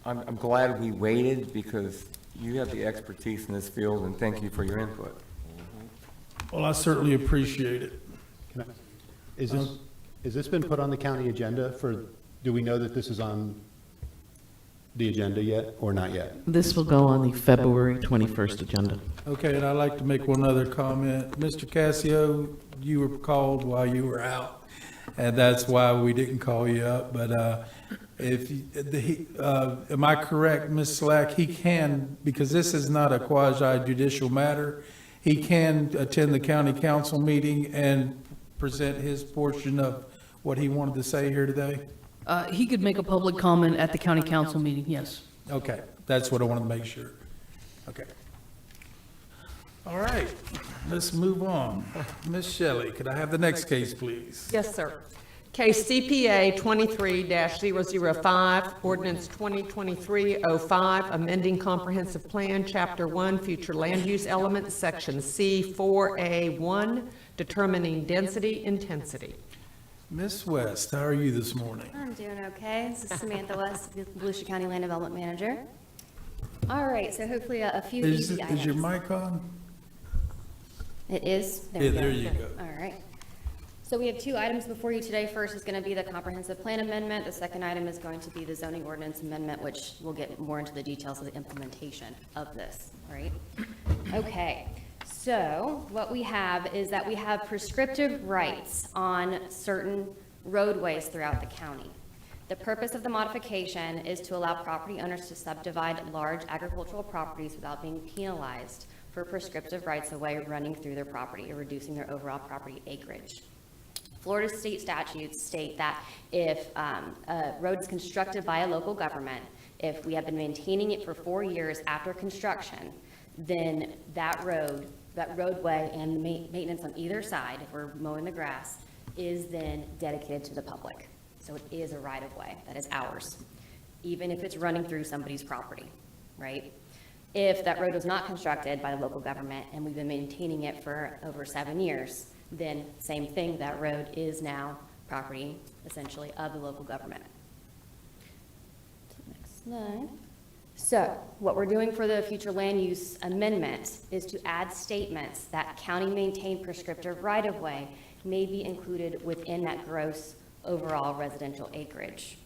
I'm glad we waited because you have the expertise in this field, and thank you for your input. Well, I certainly appreciate it. Is this been put on the county agenda do we know that this is on the agenda yet or not yet? This will go on the February 21st agenda. Okay, and I'd like to make one other comment. Mr. Cassio, you were called while you were out, and that's why we didn't call you up. But If, am I correct, Ms. Slack, he can, because this is not a quasi judicial matter, he can attend the county council meeting and present his portion of what he wanted to say here today? He could make a public comment at the county council meeting, yes. Okay, that's what I wanted to make sure. Okay. All right, let's move on. Ms. Shelley, could I have the next case, please? Yes, sir. Case CPA 23-005, ordinance 2023-05, amending comprehensive plan, chapter 1, future land use elements, section C4A1, determining density intensity. Ms. West, how are you this morning? I'm doing okay. This is Samantha West, the Volusia County Land Development Manager. All right, so hopefully a few easy items. Is your mic on? It is? Yeah, there you go. All right. So we have two items before you today. First is going to be the comprehensive plan amendment. The second item is going to be the zoning ordinance amendment, which we'll get more into the details of the implementation of this, right? Okay. So what we have is that we have prescriptive rights on certain roadways throughout the county. The purpose of the modification is to allow property owners to subdivide large agricultural properties without being penalized for prescriptive rights of way running through their property or reducing their overall property acreage. Florida state statutes state that if a road is constructed by a local government, if we have been maintaining it for 4 years after construction, then that roadway and the maintenance on either side, if we're mowing the grass, is then dedicated to the public. So it is a right-of-way that is ours, even if it's running through somebody's property, right? If that road was not constructed by the local government and we've been maintaining it for over 7 years, then same thing, that road is now property essentially of the local government. Next slide. So what we're doing for the future land use amendment is to add statements that county maintained prescriptive right-of-way may be included within that gross overall residential acreage.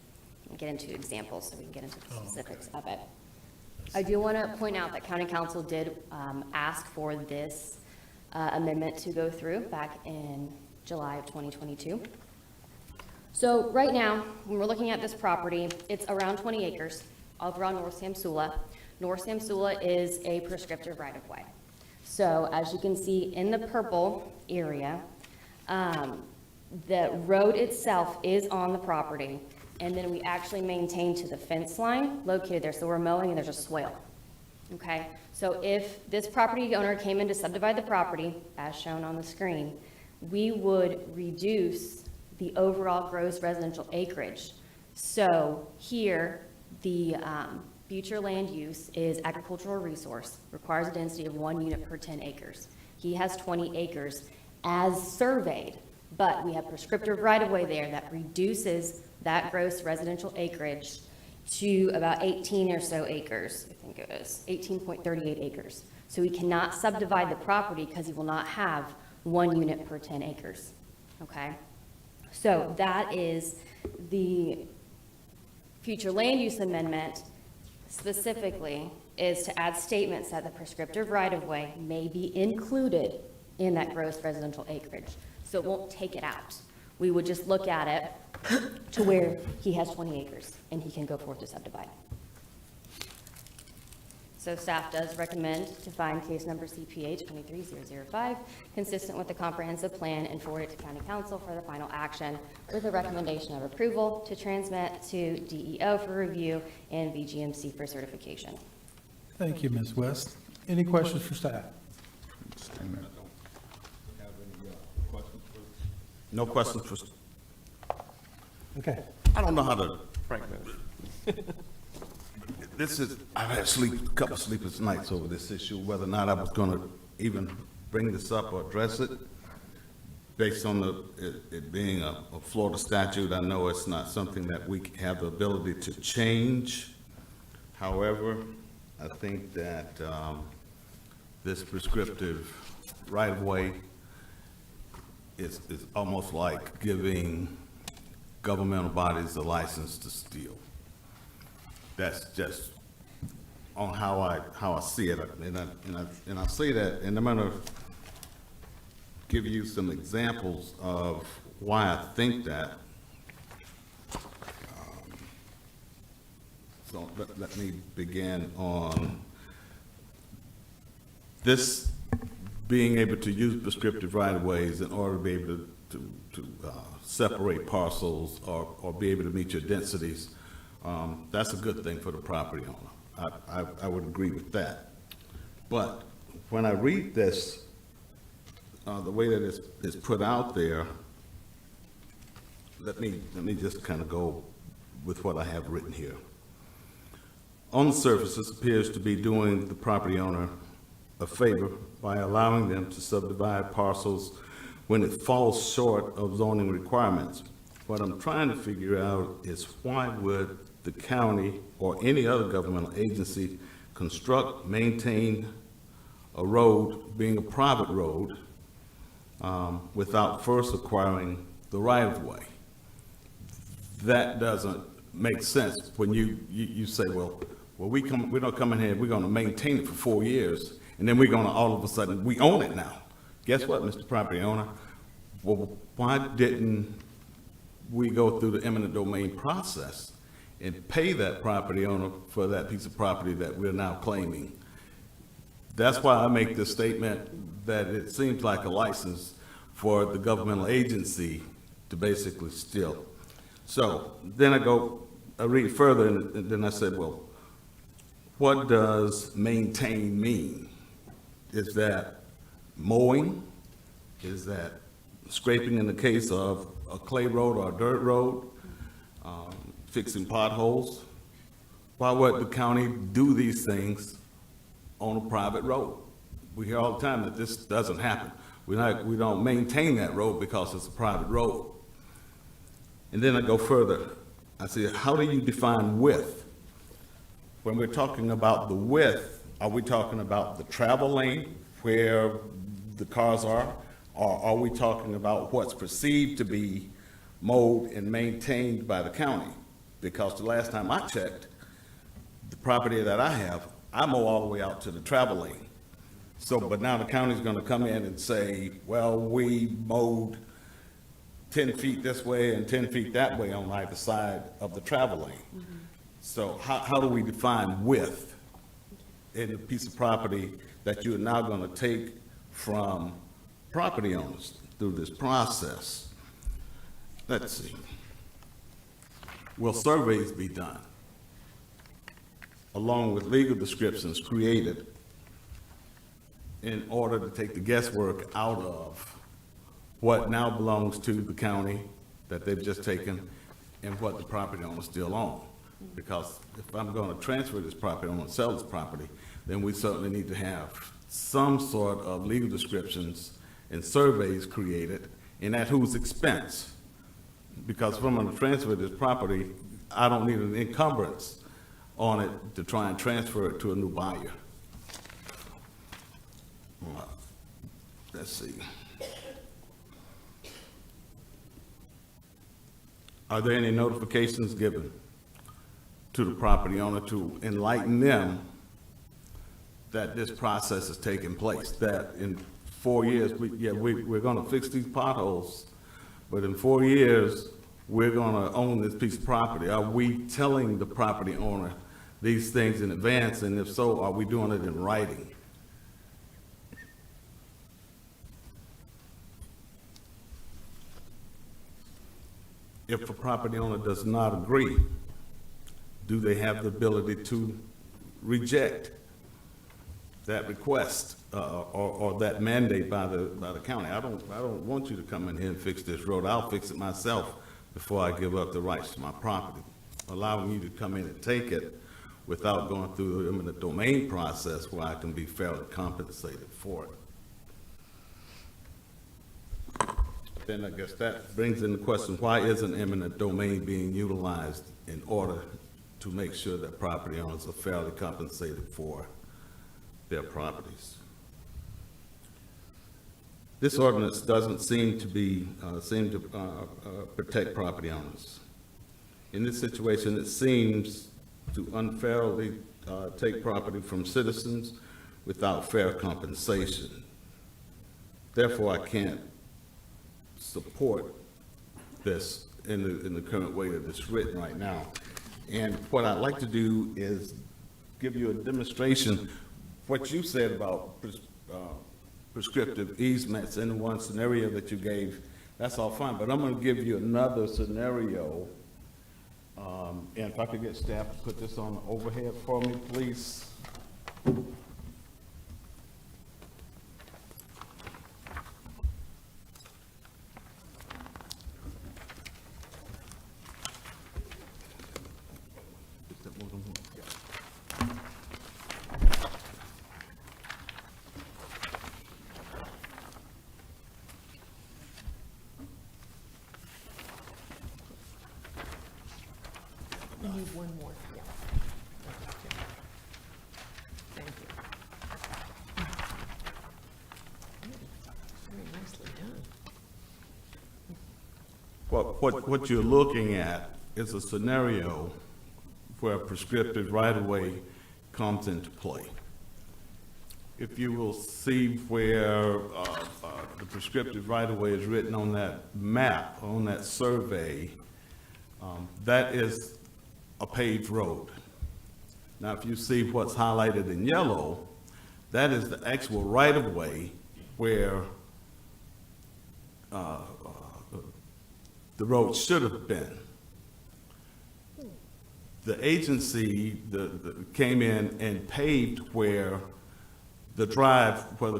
I'll get into examples so we can get into the specifics of it. I do want to point out that County Council did ask for this amendment to go through back in July of 2022. So right now, when we're looking at this property, it's around 20 acres over on North Samsula. North Samsula is a prescriptive right-of-way. So as you can see in the purple area, the road itself is on the property, and then we actually maintain to the fence line located there. So we're mowing and there's a swale. Okay, so if this property owner came in to subdivide the property, as shown on the screen, we would reduce the overall gross residential acreage. So here, the future land use is agricultural resource, requires a density of 1 unit per 10 acres. He has 20 acres as surveyed, but we have prescriptive right-of-way there that reduces that gross residential acreage to about 18 or so acres. I think it was 18.38 acres. So we cannot subdivide the property because he will not have 1 unit per 10 acres, okay? So that is the future land use amendment specifically is to add statements that the prescriptive right-of-way may be included in that gross residential acreage. So it won't take it out. We would just look at it to where he has 20 acres and he can go forth to subdivide. So staff does recommend to find case number CPA 23005 consistent with the comprehensive plan and forward it to County Council for the final action with a recommendation of approval to transmit to DEO for review and VGMC for certification. Thank you, Ms. West. Any questions for staff? No questions for, Okay. I don't know how to, this is, I've had a couple sleepless nights over this issue, whether or not I was gonna even bring this up or address it. Based on it being a Florida statute, I know it's not something that we have the ability to change. However, I think that this prescriptive right-of-way is almost like giving governmental bodies a license to steal. That's just on how I see it, and I say that, and I'm gonna give you some examples of why I think that. So let me begin on this being able to use prescriptive right-of-ways in order to be able to separate parcels or be able to meet your densities. That's a good thing for the property owner. I would agree with that. But when I read this, the way that it's put out there, let me just kind of go with what I have written here. On the surface, this appears to be doing the property owner a favor by allowing them to subdivide parcels when it falls short of zoning requirements. What I'm trying to figure out is why would the county or any other governmental agency construct, maintain a road, being a private road, without first acquiring the right-of-way? That doesn't make sense when you say, well, we're not coming here, we're gonna maintain it for 4 years, and then we're gonna, all of a sudden, we own it now. Guess what, Mr. Property Owner? Well, why didn't we go through the eminent domain process and pay that property owner for that piece of property that we're now claiming? That's why I make this statement that it seems like a license for the governmental agency to basically steal. So then I read further, and then I said, well, what does maintain mean? Is that mowing? Is that scraping in the case of a clay road or a dirt road? Fixing potholes? Why would the county do these things on a private road? We hear all the time that this doesn't happen. We don't maintain that road because it's a private road. And then I go further. I say, how do you define width? When we're talking about the width, are we talking about the travel lane where the cars are? Or are we talking about what's perceived to be mowed and maintained by the county? Because the last time I checked, the property that I have, I mow all the way out to the travel lane. So, but now the county's gonna come in and say, well, we mowed 10 feet this way and 10 feet that way on either side of the travel lane. So how do we define width in a piece of property that you are now gonna take from property owners through this process? Let's see. Will surveys be done along with legal descriptions created in order to take the guesswork out of what now belongs to the county that they've just taken and what the property owners still own? Because if I'm going to transfer this property, I'm going to sell this property, then we certainly need to have some sort of legal descriptions and surveys created, and at whose expense? Because if I'm going to transfer this property, I don't need an encumbrance on it to try and transfer it to a new buyer. Let's see. Are there any notifications given to the property owner to enlighten them that this process is taking place? That in 4 years, we're gonna fix these potholes, but in 4 years, we're gonna own this piece of property. Are we telling the property owner these things in advance? And if so, are we doing it in writing? If a property owner does not agree, do they have the ability to reject that request or that mandate by the county? I don't want you to come in here and fix this road. I'll fix it myself before I give up the rights to my property. Allowing you to come in and take it without going through the eminent domain process where I can be fairly compensated for it. Then I guess that brings in the question, why isn't eminent domain being utilized in order to make sure that property owners are fairly compensated for their properties? This ordinance doesn't seem to protect property owners. In this situation, it seems to unfairly take property from citizens without fair compensation. Therefore, I can't support this in the current way that it's written right now. And what I'd like to do is give you a demonstration, what you said about prescriptive easements in one scenario that you gave, that's all fine, but I'm gonna give you another scenario. And if I could get staff to put this on the overhead for me, please. We need one more, yeah. Thank you. Very nicely done. What you're looking at is a scenario where prescriptive right-of-way comes into play. If you will see where the prescriptive right-of-way is written on that map, on that survey, that is a paved road. Now, if you see what's highlighted in yellow, that is the actual right-of-way where the road should have been. The agency came in and paved where the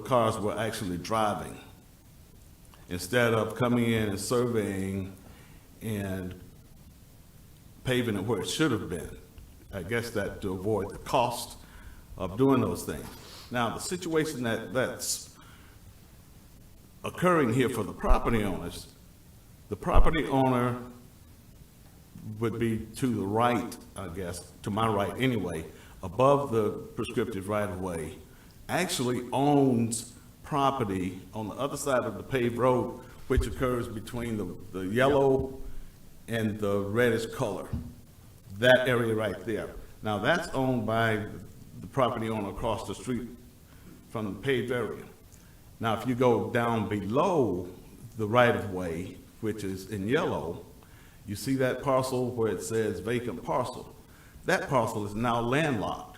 cars were actually driving, instead of coming in and surveying and paving it where it should have been. I guess that to avoid the cost of doing those things. Now, the situation that's occurring here for the property owners, the property owner would be to the right, I guess, to my right anyway, above the prescriptive right-of-way, actually owns property on the other side of the paved road, which occurs between the yellow and the reddish color, that area right there. Now, that's owned by the property owner across the street from the paved area. Now, if you go down below the right-of-way, which is in yellow, you see that parcel where it says vacant parcel. That parcel is now landlocked.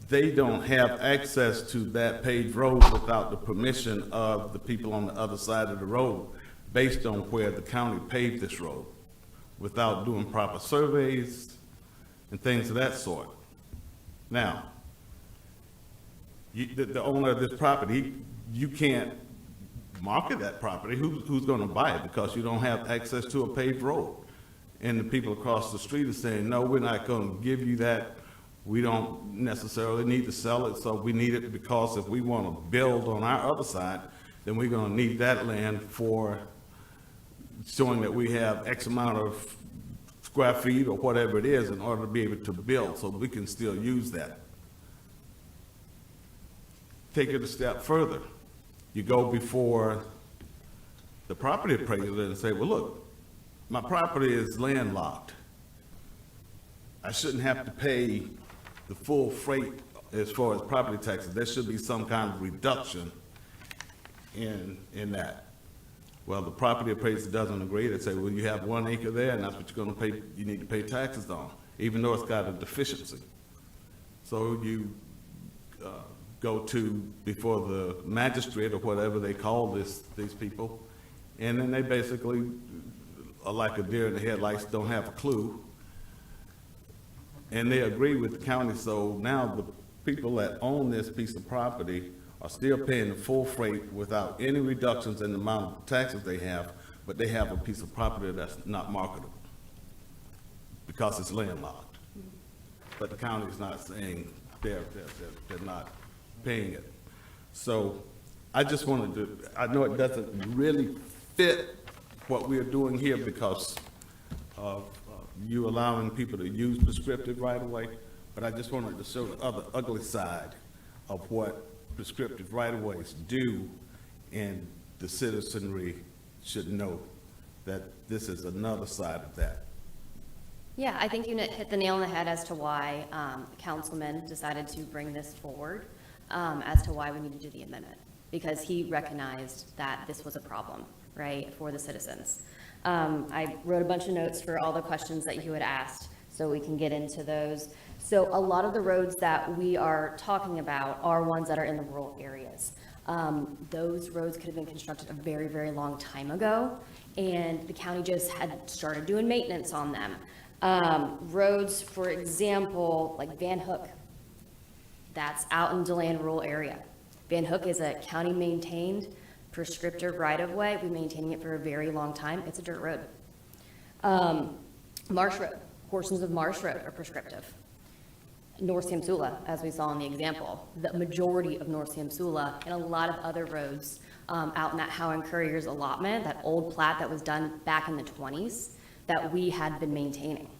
They don't have access to that paved road without the permission of the people on the other side of the road, based on where the county paved this road, without doing proper surveys and things of that sort. Now, the owner of this property, you can't market that property. Who's going to buy it? Because you don't have access to a paved road. And the people across the street are saying, no, we're not going to give you that. We don't necessarily need to sell it, so we need it because if we want to build on our other side, then we're going to need that land for showing that we have X amount of square feet or whatever it is in order to be able to build, so we can still use that. Take it a step further. You go before the property appraiser and say, well, look, my property is landlocked. I shouldn't have to pay the full freight as far as property taxes. There should be some kind of reduction in that. Well, the property appraiser doesn't agree. They say, well, you have 1 acre there, and that's what you're going to pay, you need to pay taxes on, even though it's got a deficiency. So you go before the magistrate or whatever they call these people, and then they basically are like a deer in the headlights, don't have a clue. And they agree with the county, so now the people that own this piece of property are still paying the full freight without any reductions in the amount of taxes they have, but they have a piece of property that's not marketable because it's landlocked. But the county is not saying they're not paying it. So I just wanted to, I know it doesn't really fit what we're doing here because of you allowing people to use prescriptive right-of-way, but I just wanted to show the other ugly side of what prescriptive right-of-ways do, and the citizenry should know that this is another side of that. Yeah, I think you hit the nail on the head as to why the councilman decided to bring this forward, as to why we need to do the amendment, because he recognized that this was a problem, right, for the citizens. I wrote a bunch of notes for all the questions that you had asked, so we can get into those. So a lot of the roads that we are talking about are ones that are in the rural areas. Those roads could have been constructed a very, very long time ago, and the county just had started doing maintenance on them. Roads, for example, like Van Hook, that's out in DeLand rural area. Van Hook is a county-maintained prescriptive right-of-way. We've been maintaining it for a very long time. It's a dirt road. Marsh Road, portions of Marsh Road are prescriptive. North Samsula, as we saw in the example, the majority of North Samsula and a lot of other roads out in that Howe and Courier's allotment, that old plat that was done back in the 20s, that we had been maintaining.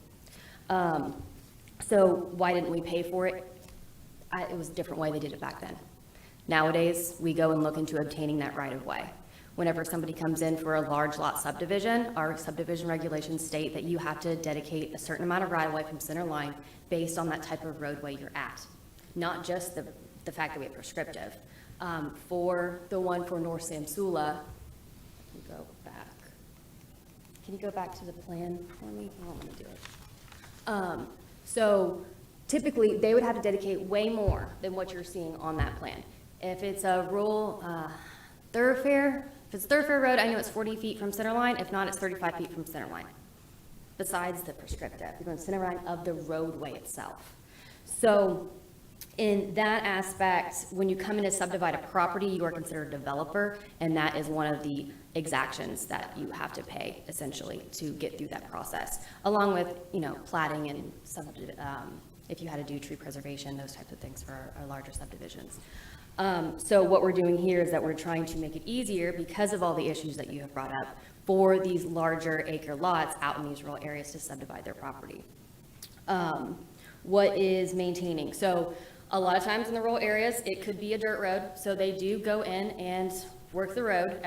So why didn't we pay for it? It was a different way they did it back then. Nowadays, we go and look into obtaining that right of way. Whenever somebody comes in for a large lot subdivision, our subdivision regulations state that you have to dedicate a certain amount of right of way from center line based on that type of roadway you're at. Not just the fact that we have prescriptive. For the one for North Samsula, go back. Can you go back to the plan for me? I don't want to do it. So typically, they would have to dedicate way more than what you're seeing on that plan. If it's a rural thoroughfare, if it's a thoroughfare road, I know it's 40 feet from center line. If not, it's 35 feet from center line. Besides the prescriptive, you're going center line of the roadway itself. So in that aspect, when you come in to subdivide a property, you are considered a developer, and that is one of the exactions that you have to pay essentially to get through that process, along with, platting and if you had to do tree preservation, those types of things for our larger subdivisions. So what we're doing here is that we're trying to make it easier because of all the issues that you have brought up for these larger acre lots out in these rural areas to subdivide their property. What is maintaining? So a lot of times in the rural areas, it could be a dirt road. So they do go in and work the road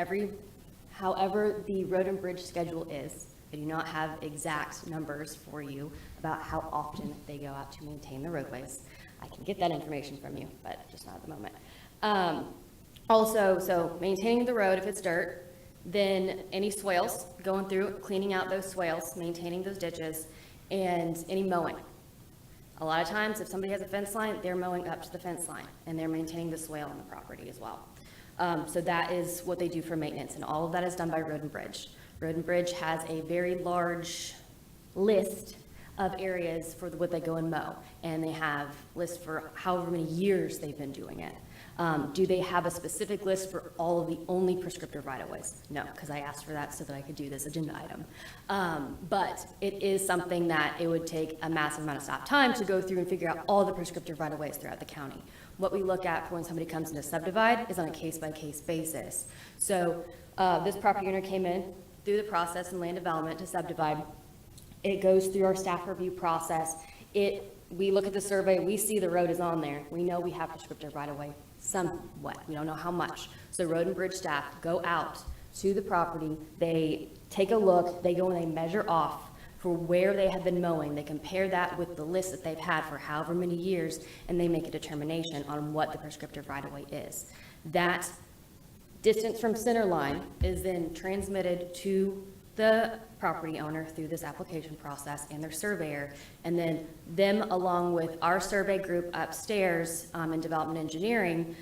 however the road and bridge schedule is. I do not have exact numbers for you about how often they go out to maintain the roadways. I can get that information from you, but just not at the moment. Also, so maintaining the road if it's dirt, then any swales, going through, cleaning out those swales, maintaining those ditches, and any mowing. A lot of times, if somebody has a fence line, they're mowing up to the fence line, and they're maintaining the swale on the property as well. So that is what they do for maintenance, and all of that is done by Road and Bridge. Road and Bridge has a very large list of areas for what they go and mow, and they have lists for however many years they've been doing it. Do they have a specific list for all of the only prescriptive right-of-ways? No, because I asked for that so that I could do this agenda item. But it is something that it would take a massive amount of staff time to go through and figure out all the prescriptive right-of-ways throughout the county. What we look at for when somebody comes in to subdivide is on a case-by-case basis. So this property owner came in through the process in land development to subdivide. It goes through our staff review process. We look at the survey, we see the road is on there. We know we have prescriptive right-of-way somewhat. We don't know how much. So Road and Bridge staff go out to the property. They take a look. They go and they measure off for where they have been mowing. They compare that with the list that they've had for however many years, and they make a determination on what the prescriptive right-of-way is. That distance from center line is then transmitted to the property owner through this application process and their surveyor, and then them along with our survey group upstairs in development engineering,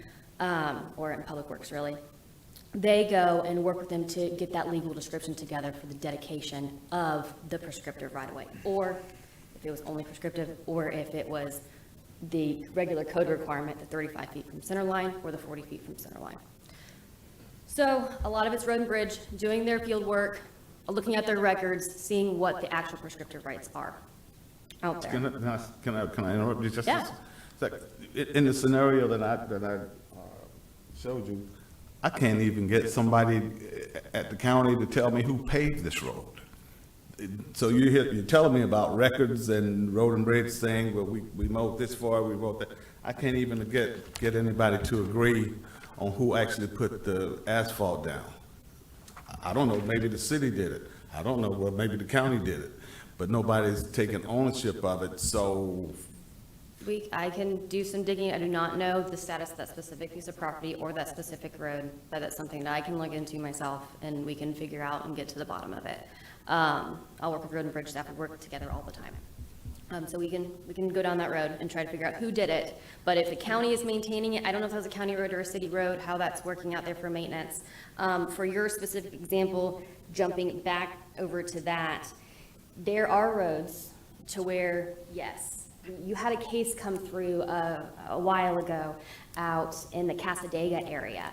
or in public works really, they go and work with them to get that legal description together for the dedication of the prescriptive right-of-way, or if it was only prescriptive, or if it was the regular code requirement, the 35 feet from center line or the 40 feet from center line. So a lot of it's Road and Bridge doing their field work, looking at their records, seeing what the actual prescriptive rights are out there. Can I interrupt you just? Yeah. In the scenario that I showed you, I can't even get somebody at the county to tell me who paved this road. So you're telling me about records and Road and Bridge saying, well, we mowed this far, we mowed that. I can't even get anybody to agree on who actually put the asphalt down. I don't know, maybe the city did it. I don't know, well, maybe the county did it, but nobody's taking ownership of it, so. I can do some digging. I do not know the status of that specific piece of property or that specific road, but that's something that I can look into myself and we can figure out and get to the bottom of it. I'll work with Road and Bridge staff, we work together all the time. So we can go down that road and try to figure out who did it. But if the county is maintaining it, I don't know if that's a county road or a city road, how that's working out there for maintenance. For your specific example, jumping back over to that, there are roads to where, yes, you had a case come through a while ago out in the Casadega area.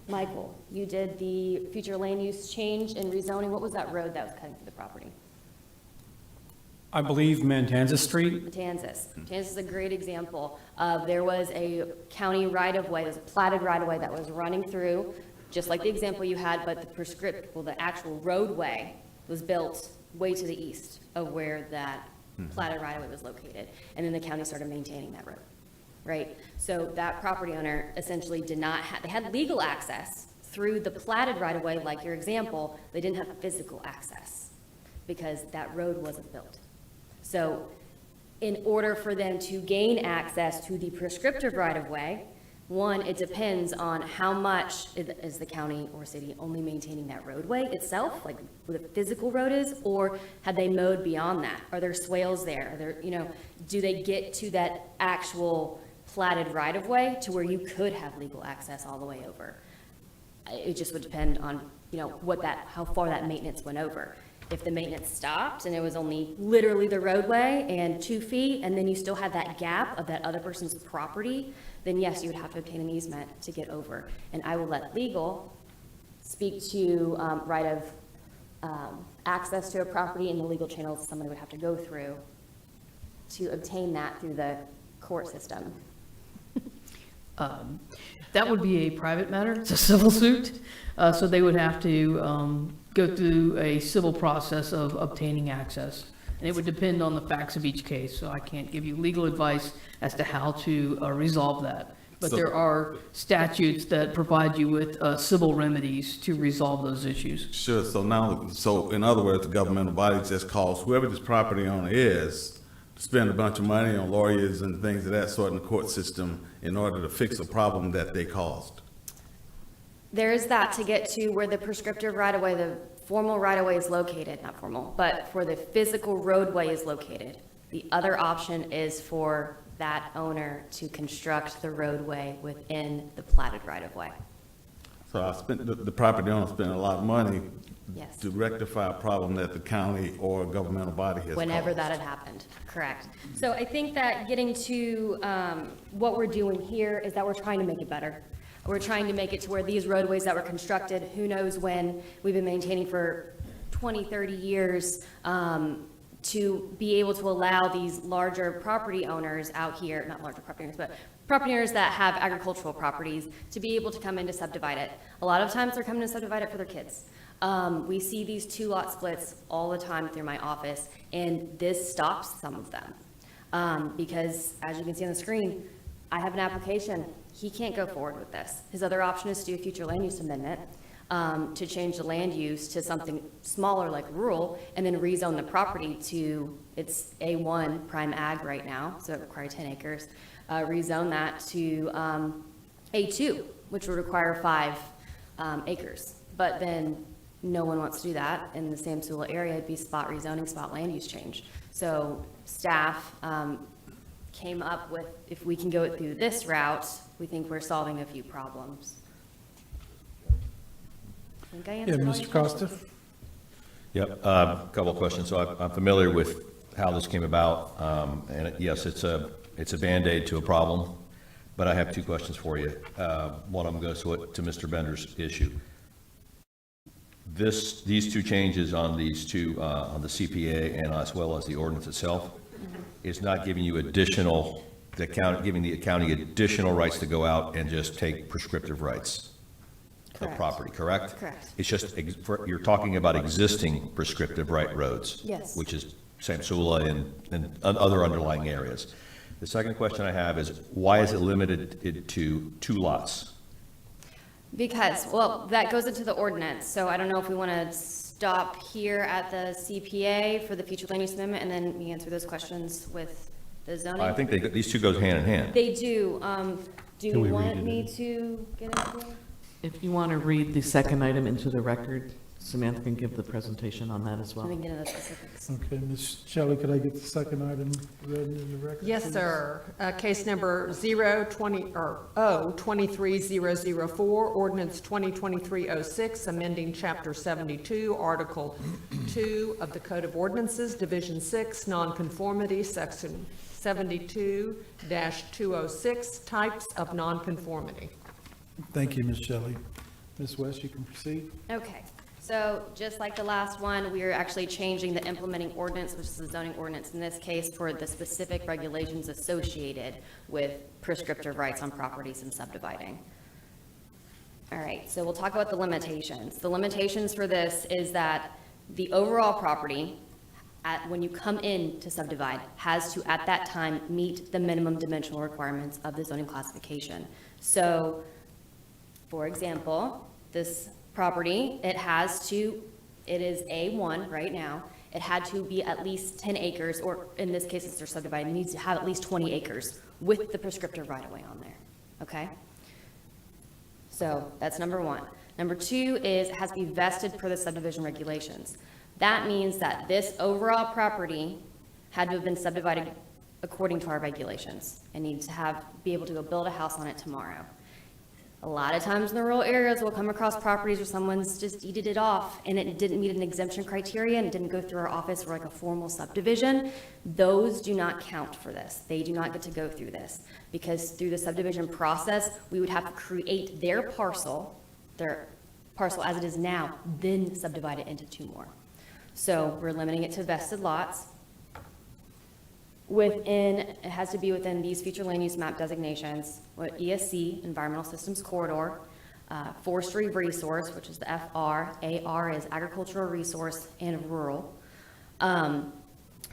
Michael, you did the future land use change and rezoning. What was that road that was cutting through the property? I believe Mantanza Street. Matanzas. Matanzas is a great example of, there was a county right-of-way, there's a platted right-of-way that was running through, just like the example you had, but the actual roadway was built way to the east of where that platted right-of-way was located. And then the county started maintaining that road, right? So that property owner essentially did not have, they had legal access through the platted right-of-way, like your example, they didn't have physical access because that road wasn't built. So in order for them to gain access to the prescriptive right-of-way, one, it depends on how much is the county or city only maintaining that roadway itself, like where the physical road is, or have they mowed beyond that? Are there swales there? Are there, do they get to that actual platted right-of-way to where you could have legal access all the way over? It just would depend on, how far that maintenance went over. If the maintenance stopped and it was only literally the roadway and 2 feet, and then you still had that gap of that other person's property, then yes, you would have to obtain an easement to get over. And I will let legal speak to right of access to a property and the legal channels somebody would have to go through to obtain that through the court system. That would be a private matter, it's a civil suit, so they would have to go through a civil process of obtaining access. And it would depend on the facts of each case, so I can't give you legal advice as to how to resolve that. But there are statutes that provide you with civil remedies to resolve those issues. Sure, so in other words, the governmental body just calls whoever this property owner is to spend a bunch of money on lawyers and things of that sort in the court system in order to fix a problem that they caused. There is that to get to where the prescriptive right-of-way, the formal right-of-way is located, not formal, but for the physical roadway is located. The other option is for that owner to construct the roadway within the platted right-of-way. So the property owner spent a lot of money Yes. to rectify a problem that the county or governmental body has Whenever caused. that had happened, correct. So I think that getting to what we're doing here is that we're trying to make it better. We're trying to make it to where these roadways that were constructed, who knows when, we've been maintaining for 20, 30 years, to be able to allow these larger property owners out here, not larger property owners, but property owners that have agricultural properties, to be able to come in to subdivide it. A lot of times they're coming to subdivide it for their kids. We see these 2-lot splits all the time through my office, and this stops some of them. Because as you can see on the screen, I have an application. He can't go forward with this. His other option is to do a future land use amendment to change the land use to something smaller like rural, and then rezone the property to, it's A1 prime ag right now, so it requires 10 acres. Rezone that to A2, which would require 5 acres. But then no one wants to do that. In the Samsula area, it'd be spot rezoning, spot land use change. So staff came up with, if we can go it through this route, we think we're solving a few problems. I think I Yeah, answered all your Mr. Costa? questions. Yep, a couple of questions. So I'm familiar with how this came about, and yes, it's a Band-Aid to a problem, but I have 2 questions for you. One of them goes to Mr. Bender's issue. These 2 changes on these 2, on the CPA and as well as the ordinance itself, is not giving you giving the county additional rights to go out and just take prescriptive rights of Correct. property, correct? Correct. It's just, you're talking about existing prescriptive right roads. Yes. Which is Samsula and other underlying areas. The second question I have is, why is it limited to 2 lots? Because, well, that goes into the ordinance, so I don't know if we want to stop here at the CPA for the future land use amendment, and then we answer those questions with the zoning. I think these 2 goes hand in hand. They do. Do you we want read it me in? to get into it? If you want to read the second item into the record, Samantha can give the presentation on that as well. We can get into the specifics. Okay, Ms. Shelley, could I get the second item read into the record? Yes, please? sir. Case number 023-004, ordinance 2023-06, amending Chapter 72, Article 2 of the Code of Ordinances, Division 6, Nonconformity, Section 72-206, Types of Nonconformity. Thank you, Ms. Shelley. Ms. West, you can proceed. Okay, so just like the last one, we are actually changing the implementing ordinance, which is the zoning ordinance in this case, for the specific regulations associated with prescriptive rights on properties and subdividing. All right, so we'll talk about the limitations. The limitations for this is that the overall property, when you come in to subdivide, has to, at that time, meet the minimum dimensional requirements of the zoning classification. So, for example, this property, it is A1 right now. It had to be at least 10 acres, or in this case, it's they're subdivided, it needs to have at least 20 acres with the prescriptive right-of-way on there, okay? So that's number one. Number two is it has to be vested per the subdivision regulations. That means that this overall property had to have been subdivided according to our regulations and needs to be able to go build a house on it tomorrow. A lot of times in the rural areas, we'll come across properties where someone's just deeded it off and it didn't meet an exemption criteria and it didn't go through our office for like a formal subdivision. Those do not count for this. They do not get to go through this because through the subdivision process, we would have to create their parcel as it is now, then subdivide it into two more. So we're limiting it to vested lots. It has to be within these future land use map designations, with ESC, Environmental Systems Corridor, Forestry Resource, which is the FR, AR is Agricultural Resource, and Rural.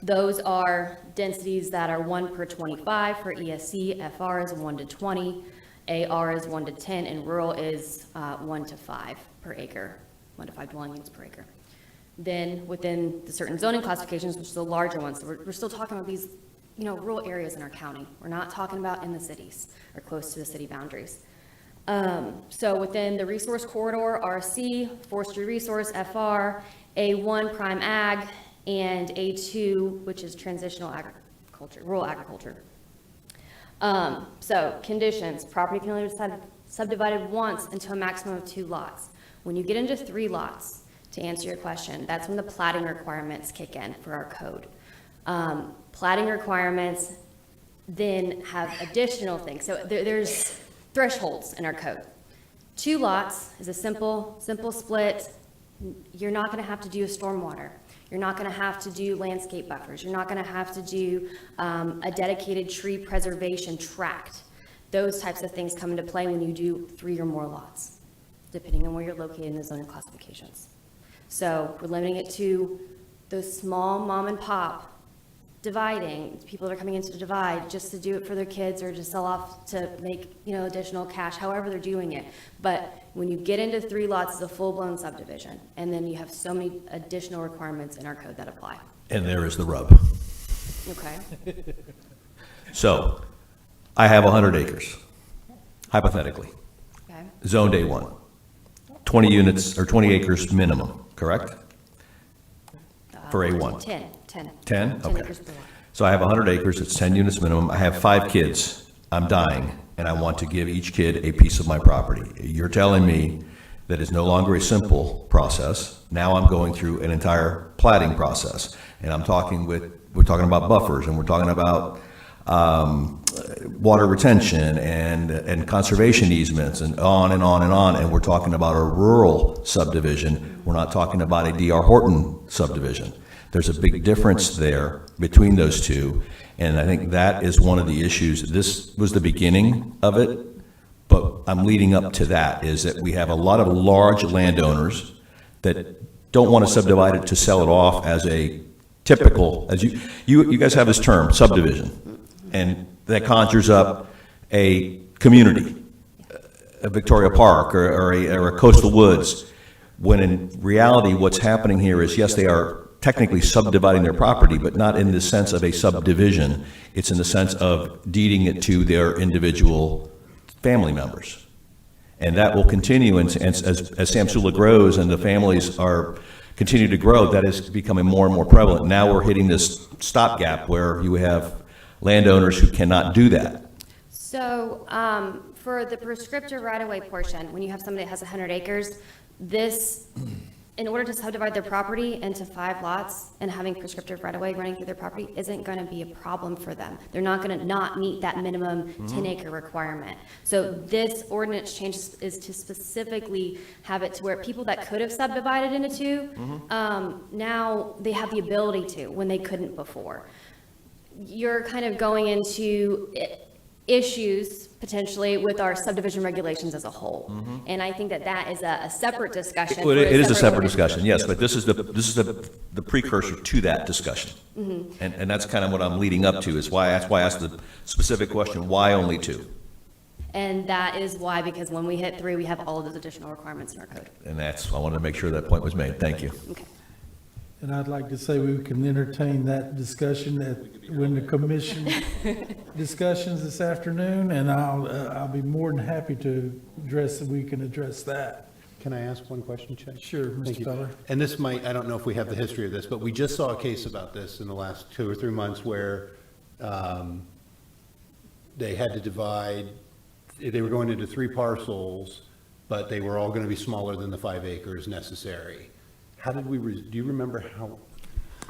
Those are densities that are 1 per 25 for ESC, FR is 1 to 20, AR is 1 to 10, and Rural is 1 to 5 per acre, 1 to 5 dwelling units per acre. Then within the certain zoning classifications, which are the larger ones, so we're still talking about these, rural areas in our county. We're not talking about in the cities or close to the city boundaries. So within the resource corridor, RC, forestry resource, FR, A1, prime ag, and A2, which is transitional agriculture, rural agriculture. So conditions, property can only be subdivided once into a maximum of 2 lots. When you get into 3 lots, to answer your question, that's when the platting requirements kick in for our code. Platting requirements then have additional things. So there's thresholds in our code. 2 lots is a simple split. You're not going to have to do a stormwater. You're not going to have to do landscape buffers. You're not going to have to do a dedicated tree preservation tract. Those types of things come into play when you do 3 or more lots, depending on where you're located in the zoning classifications. So we're limiting it to those small mom and pop dividing, people that are coming in to divide just to do it for their kids or to sell off to make, additional cash, however they're doing it. But when you get into 3 lots, it's a full-blown subdivision. And then you have so many additional requirements in our code that apply. And there is the rub. Okay? So, I have 100 acres, hypothetically, Okay? zoned A1, 20 units or 20 acres minimum, correct? For A1. 10. 10? 10 Okay. acres per lot. So I have 100 acres, it's 10 units minimum, I have 5 kids, I'm dying, and I want to give each kid a piece of my property. You're telling me that it's no longer a simple process, now I'm going through an entire platting process, and we're talking about buffers, and we're talking about water retention and conservation easements, and on and on and on, and we're talking about a rural subdivision, we're not talking about a D.R. Horton subdivision. There's a big difference there between those two, and I think that is one of the issues. This was the beginning of it, but I'm leading up to that, is that we have a lot of large landowners that don't want to subdivide it to sell it off as a typical, as you guys have this term, subdivision, and that conjures up a community, a Victoria Park or a coastal woods, when in reality what's happening here is, yes, they are technically subdividing their property, but not in the sense of a subdivision. It's in the sense of deeding it to their individual family members. And that will continue, and as Sam Sula grows and the families continue to grow, that is becoming more and more prevalent. Now we're hitting this stopgap where you have landowners who cannot do that. So, for the prescriptive right-of-way portion, when you have somebody that has 100 acres, in order to subdivide their property into 5 lots and having prescriptive right-of-way running through their property isn't going to be a problem for them. They're not going to not meet that minimum 10-acre requirement. So this ordinance change is to specifically have it to where people that could have subdivided into 2, now they have the ability to, when they couldn't before. You're kind of going into issues potentially with our subdivision regulations as a whole. And I think that is a separate discussion. Well, it is a separate discussion, yes, but this is the precursor to that discussion. And that's kind of what I'm leading up to, that's why I asked the specific question, why only 2? And that is why, because when we hit 3, we have all of those additional requirements in our code. And I wanted to make sure that point was made. Thank you. Okay. And I'd like to say we can entertain that discussion when the commission discussions this afternoon, and I'll be more than happy to we can address that. Can I ask one question, Chet? Sure, Thank Mr. you. Feller. And this might, I don't know if we have the history of this, but we just saw a case about this in the last 2 or 3 months where they had to divide, they were going into 3 parcels, but they were all going to be smaller than the 5 acres necessary. How did we, do you remember how,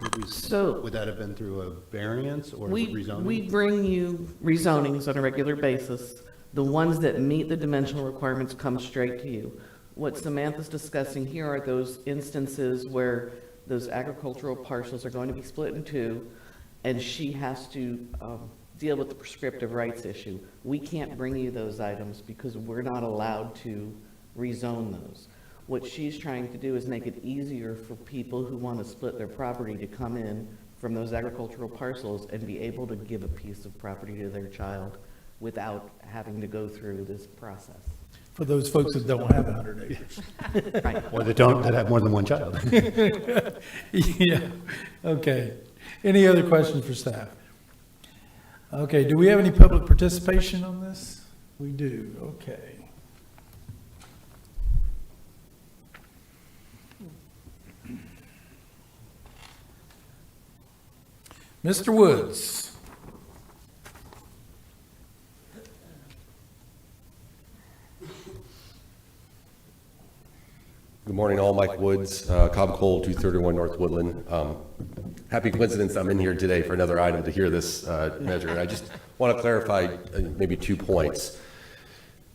would that have been through a variance or rezoning? We bring you rezonings on a regular basis. The ones that meet the dimensional requirements come straight to you. What Samantha's discussing here are those instances where those agricultural parcels are going to be split in 2, and she has to deal with the prescriptive rights issue. We can't bring you those items because we're not allowed to rezone those. What she's trying to do is make it easier for people who want to split their property to come in from those agricultural parcels and be able to give a piece of property to their child without having to go through this process. For those folks that don't have 100 acres. Right. Or that have more than one child. Yeah, okay. Any other questions for staff? Okay, do we have any public participation on this? We do, okay. Mr. Woods. Good morning, all. Mike Woods, Cobb Cole, 231 North Woodland. Happy coincidence I'm in here today for another item to hear this measure. And I just want to clarify maybe 2 points.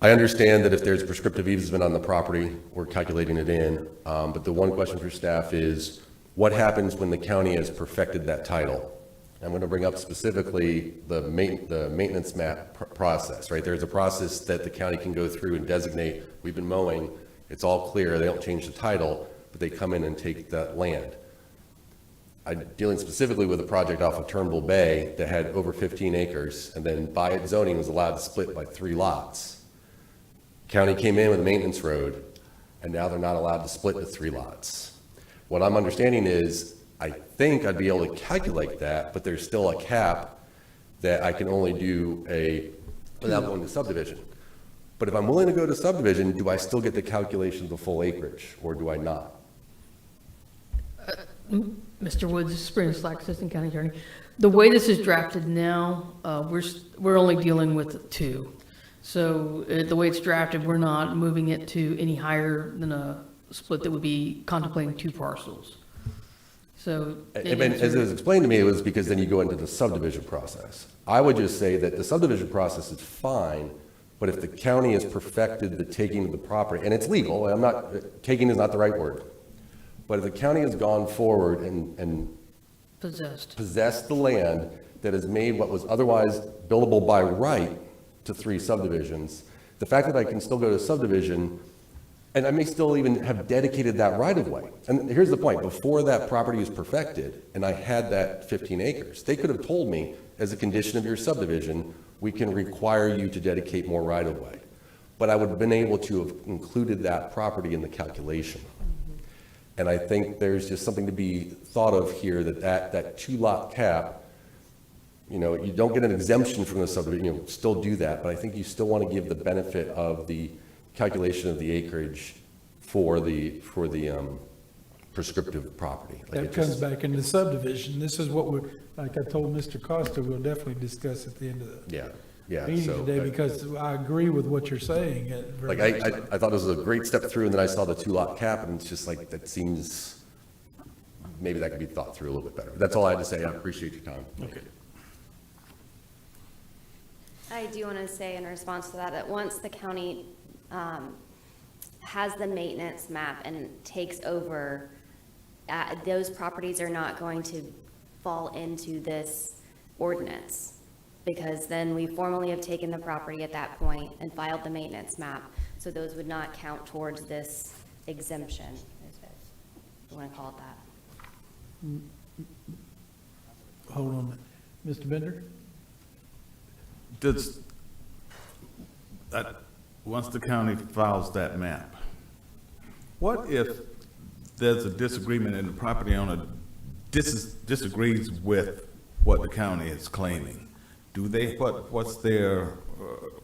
I understand that if there's prescriptive easement on the property, we're calculating it in. But the one question for staff is, what happens when the county has perfected that title? I'm going to bring up specifically the maintenance map process, right? There's a process that the county can go through and designate, we've been mowing, it's all clear, they don't change the title, but they come in and take that land. I'm dealing specifically with a project off of Turnbull Bay that had over 15 acres, and then by its zoning was allowed to split by 3 lots. County came in with a maintenance road, and now they're not allowed to split to 3 lots. What I'm understanding is, I think I'd be able to calculate that, but there's still a cap that I can only do without going to subdivision. But if I'm willing to go to subdivision, do I still get the calculation of the full acreage, or do I not? Mr. Woods, Spring Slack, Assistant County Attorney. The way this is drafted now, we're only dealing with 2. So the way it's drafted, we're not moving it to any higher than a split that would be contemplating 2 parcels. So, As it was explained to me, it was because then you go into the subdivision process. I would just say that the subdivision process is fine, but if the county has perfected the taking of the property, and it's legal, taking is not the right word, but if the county has gone forward and possessed the land that has made what was otherwise buildable by right to 3 subdivisions, the fact that I can still go to subdivision, and I may still even have dedicated that right of way. And here's the point, before that property was perfected and I had that 15 acres, they could have told me, as a condition of your subdivision, we can require you to dedicate more right of way. But I would have been able to have included that property in the calculation. And I think there's just something to be thought of here, that 2-lot cap, you don't get an exemption from the subdivision, still do that, but I think you still want to give the benefit of the calculation of the acreage for the prescriptive property. Like That it comes just- back into subdivision. This is what we're, like I told Mr. Costa, we'll definitely discuss at the end of the Yeah, meeting so, today, because I agree with what you're saying. like, I thought this was a great step through, and then I saw the 2-lot cap, and it's just like, that seems, maybe that could be thought through a little bit better. That's all I had to say. I appreciate your time. Okay. I do want to say in response to that, that once the county has the maintenance map and takes over, those properties are not going to fall into this ordinance, because then we formally have taken the property at that point and filed the maintenance map, so those would not count towards this exemption, if you want to call it that. Hold on, Mr. Bender? Does, once the county files that map, what if there's a disagreement and the property owner disagrees with what the county is claiming? Do they, what's their,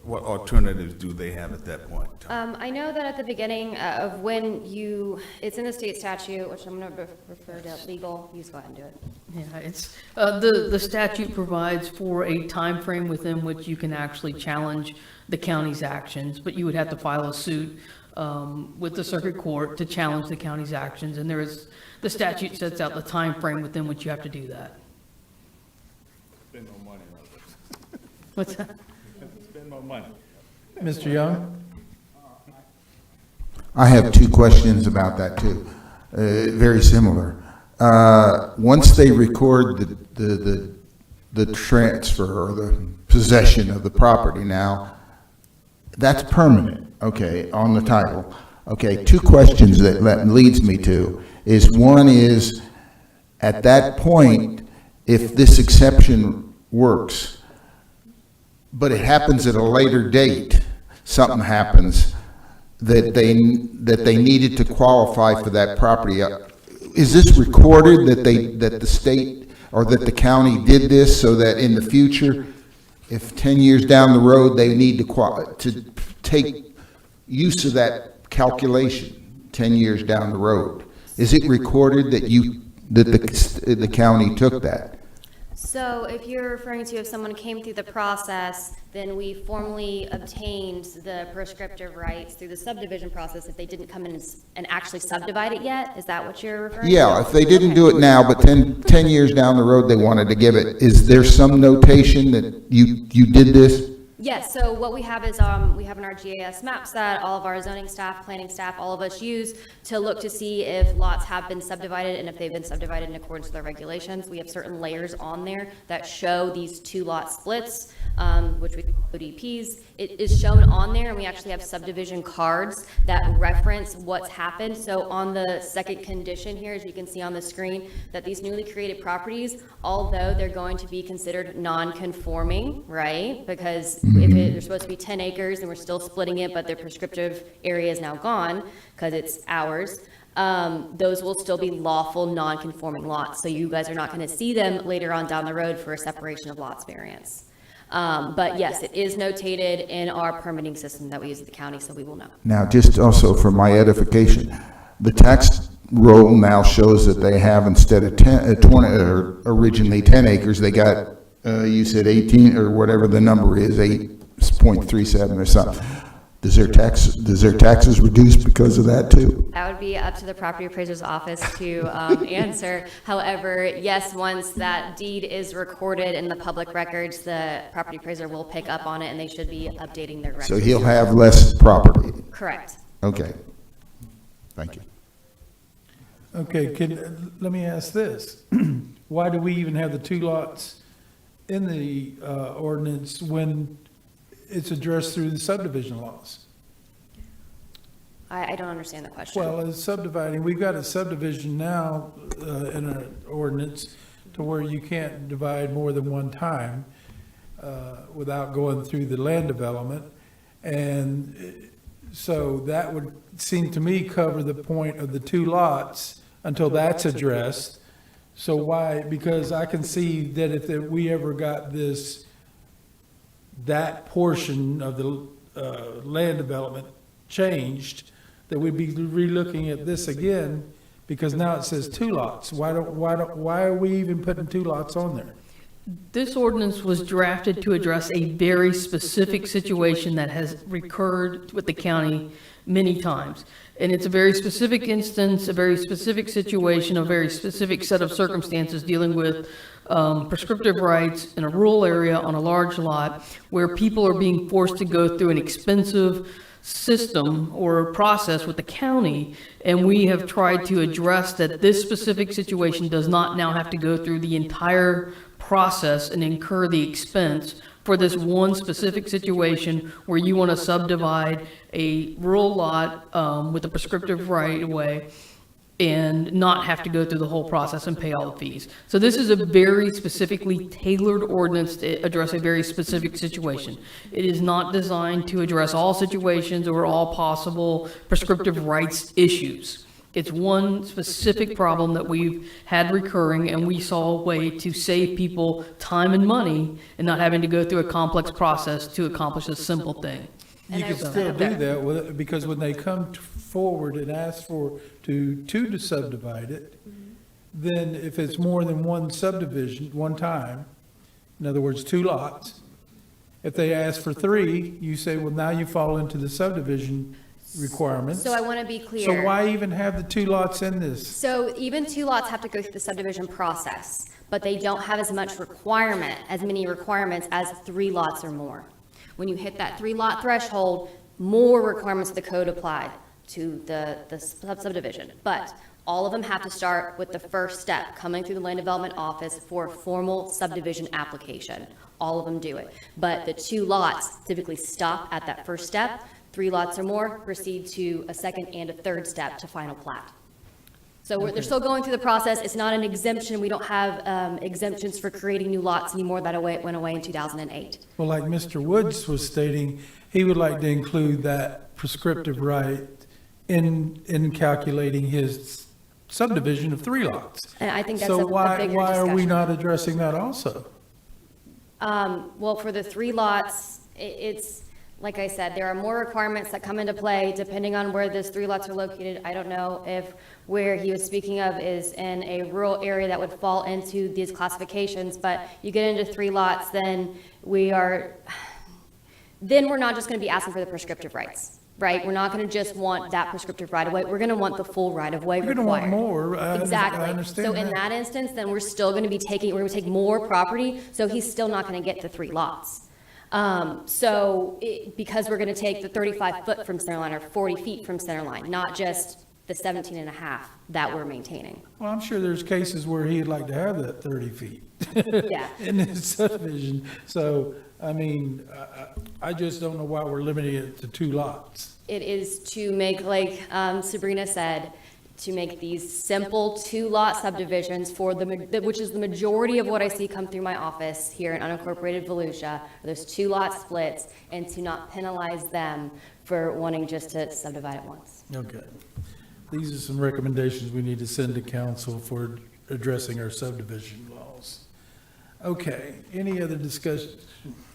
what alternatives do they have at that point? I know that at the beginning of when it's in the state statute, which I'm going to refer to legal, you just go ahead and do it. Yeah, it's, the statute provides for a time frame within which you can actually challenge the county's actions, but you would have to file a suit with the circuit court to challenge the county's actions, and the statute sets out the time frame within which you have to do that. Spend more money. What's that? Spend more money. Mr. Young? I have two questions about that too, very similar. Once they record the transfer or the possession of the property now, that's permanent, okay, on the title. Okay, two questions that leads me to is, one is, at that point, if this exception works, but it happens at a later date, something happens that they needed to qualify for that property. Is this recorded that the state or that the county did this so that in the future, if 10 years down the road, they need to take use of that calculation 10 years down the road? Is it recorded that the county took that? So if you're referring to if someone came through the process, then we formally obtained the prescriptive rights through the subdivision process if they didn't come in and actually subdivide it yet? Is that what you're referring to? Yeah, if they didn't do it now, but 10 years down the road, they wanted to give it, is there some notation that you did this? Yes, so what we have is, we have in our GIS maps that all of our zoning staff, planning staff, all of us use to look to see if lots have been subdivided and if they've been subdivided in accordance with our regulations. We have certain layers on there that show these 2-lot splits, which we call ODPs. It is shown on there, and we actually have subdivision cards that reference what's happened. So on the second condition here, as you can see on the screen, that these newly created properties, although they're going to be considered non-conforming, right? Because if they're supposed to be 10 acres and we're still splitting it, but their prescriptive area is now gone because it's ours, those will still be lawful non-conforming lots. So you guys are not going to see them later on down the road for a separation of lots variance. But yes, it is notated in our permitting system that we use at the county, so we will know. Now, just also for my edification, the tax roll now shows that they have, instead of 20, or originally 10 acres, they got, you said 18, or whatever the number is, 8.37 or something. Does their taxes reduce because of that too? That would be up to the property appraiser's office to answer. However, yes, once that deed is recorded in the public records, the property appraiser will pick up on it, and they should be updating their records. So he'll have less property? Correct. Okay. Thank you. Okay, let me ask this. Why do we even have the 2 lots in the ordinance when it's addressed through the subdivision laws? I don't understand the question. Well, as subdividing, we've got a subdivision now in an ordinance to where you can't divide more than one time without going through the land development. And so that would seem to me cover the point of the 2 lots until that's addressed. So why? Because I can see that if we ever got that portion of the land development changed, that we'd be relooking at this again, because now it says 2 lots. Why are we even putting 2 lots on there? This ordinance was drafted to address a very specific situation that has recurred with the county many times. And it's a very specific instance, a very specific situation, a very specific set of circumstances dealing with prescriptive rights in a rural area on a large lot where people are being forced to go through an expensive system or process with the county, and we have tried to address that this specific situation does not now have to go through the entire process and incur the expense for this one specific situation where you want to subdivide a rural lot with a prescriptive right of way and not have to go through the whole process and pay all the fees. So this is a very specifically tailored ordinance to address a very specific situation. It is not designed to address all situations or all possible prescriptive rights issues. It's one specific problem that we've had recurring, and we saw a way to save people time and money and not having to go through a complex process to accomplish a simple thing. You can still do that with, because when they come forward and ask to subdivide it, then if it's more than one subdivision, one time, in other words, 2 lots, if they ask for 3, you say, well, now you fall into the subdivision requirements. So I want to be clear. So why even have the 2 lots in this? So even 2 lots have to go through the subdivision process, but they don't have as much as many requirements as 3 lots or more. When you hit that 3 lot threshold, more requirements of the code apply to the subdivision. But all of them have to start with the first step, coming through the land development office for a formal subdivision application. All of them do it. But the 2 lots typically stop at that first step. 3 lots or more proceed to a second and a third step to final plat. So they're still going through the process. It's not an exemption. We don't have exemptions for creating new lots anymore. That went away in 2008. Well, like Mr. Woods was stating, he would like to include that prescriptive right in calculating his subdivision of 3 lots. And I think that's So a why bigger are we discussion. not addressing that also? Well, for the 3 lots, it's, like I said, there are more requirements that come into play depending on where those 3 lots are located. I don't know if where he was speaking of is in a rural area that would fall into these classifications, but you get into 3 lots, then we're not just going to be asking for the prescriptive rights, right? We're not going to just want that prescriptive right of way. We're going to want the full right of way You're required. going to want more. Exactly. I understand So in that instance, then we're still going to be we're going to take more property, so he's still not going to get the 3 lots. Because we're going to take the 35 foot from center line or 40 feet from center line, not just the 17 and a half that we're maintaining. Well, I'm sure there's cases where he'd like to have that 30 feet Yeah. in his subdivision. So, I mean, I just don't know why we're limiting it to 2 lots. It is to make, like Sabrina said, to make these simple 2-lot subdivisions which is the majority of what I see come through my office here in unincorporated Volusia, those 2-lot splits, and to not penalize them for wanting just to subdivide at once. Okay. These are some recommendations we need to send to council for addressing our subdivision laws. Okay, any other discussion?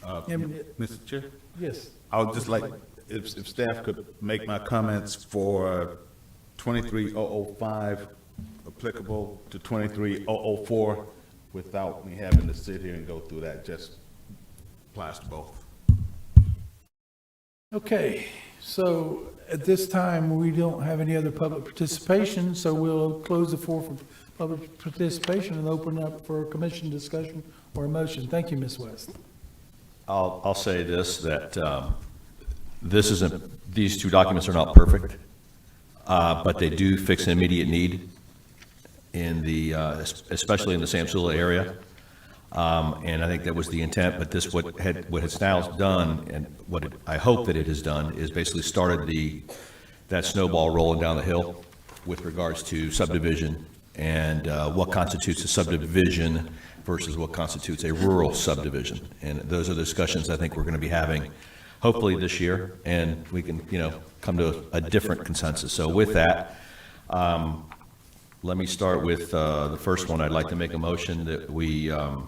Mr. Chair? Yes. I would just like, if staff could make my comments for 23005 applicable to 23004 without me having to sit here and go through that, just applies to both. Okay, so at this time, we don't have any other public participation, so we'll close the floor for public participation and open up for a commission discussion or a motion. Thank you, Ms. West. I'll say this, that these 2 documents are not perfect, but they do fix an immediate need in especially in the Samsula area. And I think that was the intent, but what it's now done, and what I hope that it has done, is basically started that snowball rolling down the hill with regards to subdivision and what constitutes a subdivision versus what constitutes a rural subdivision. And those are the discussions I think we're going to be having hopefully this year, and we can, come to a different consensus. So with that, let me start with the first one. I'd like to make a motion that we so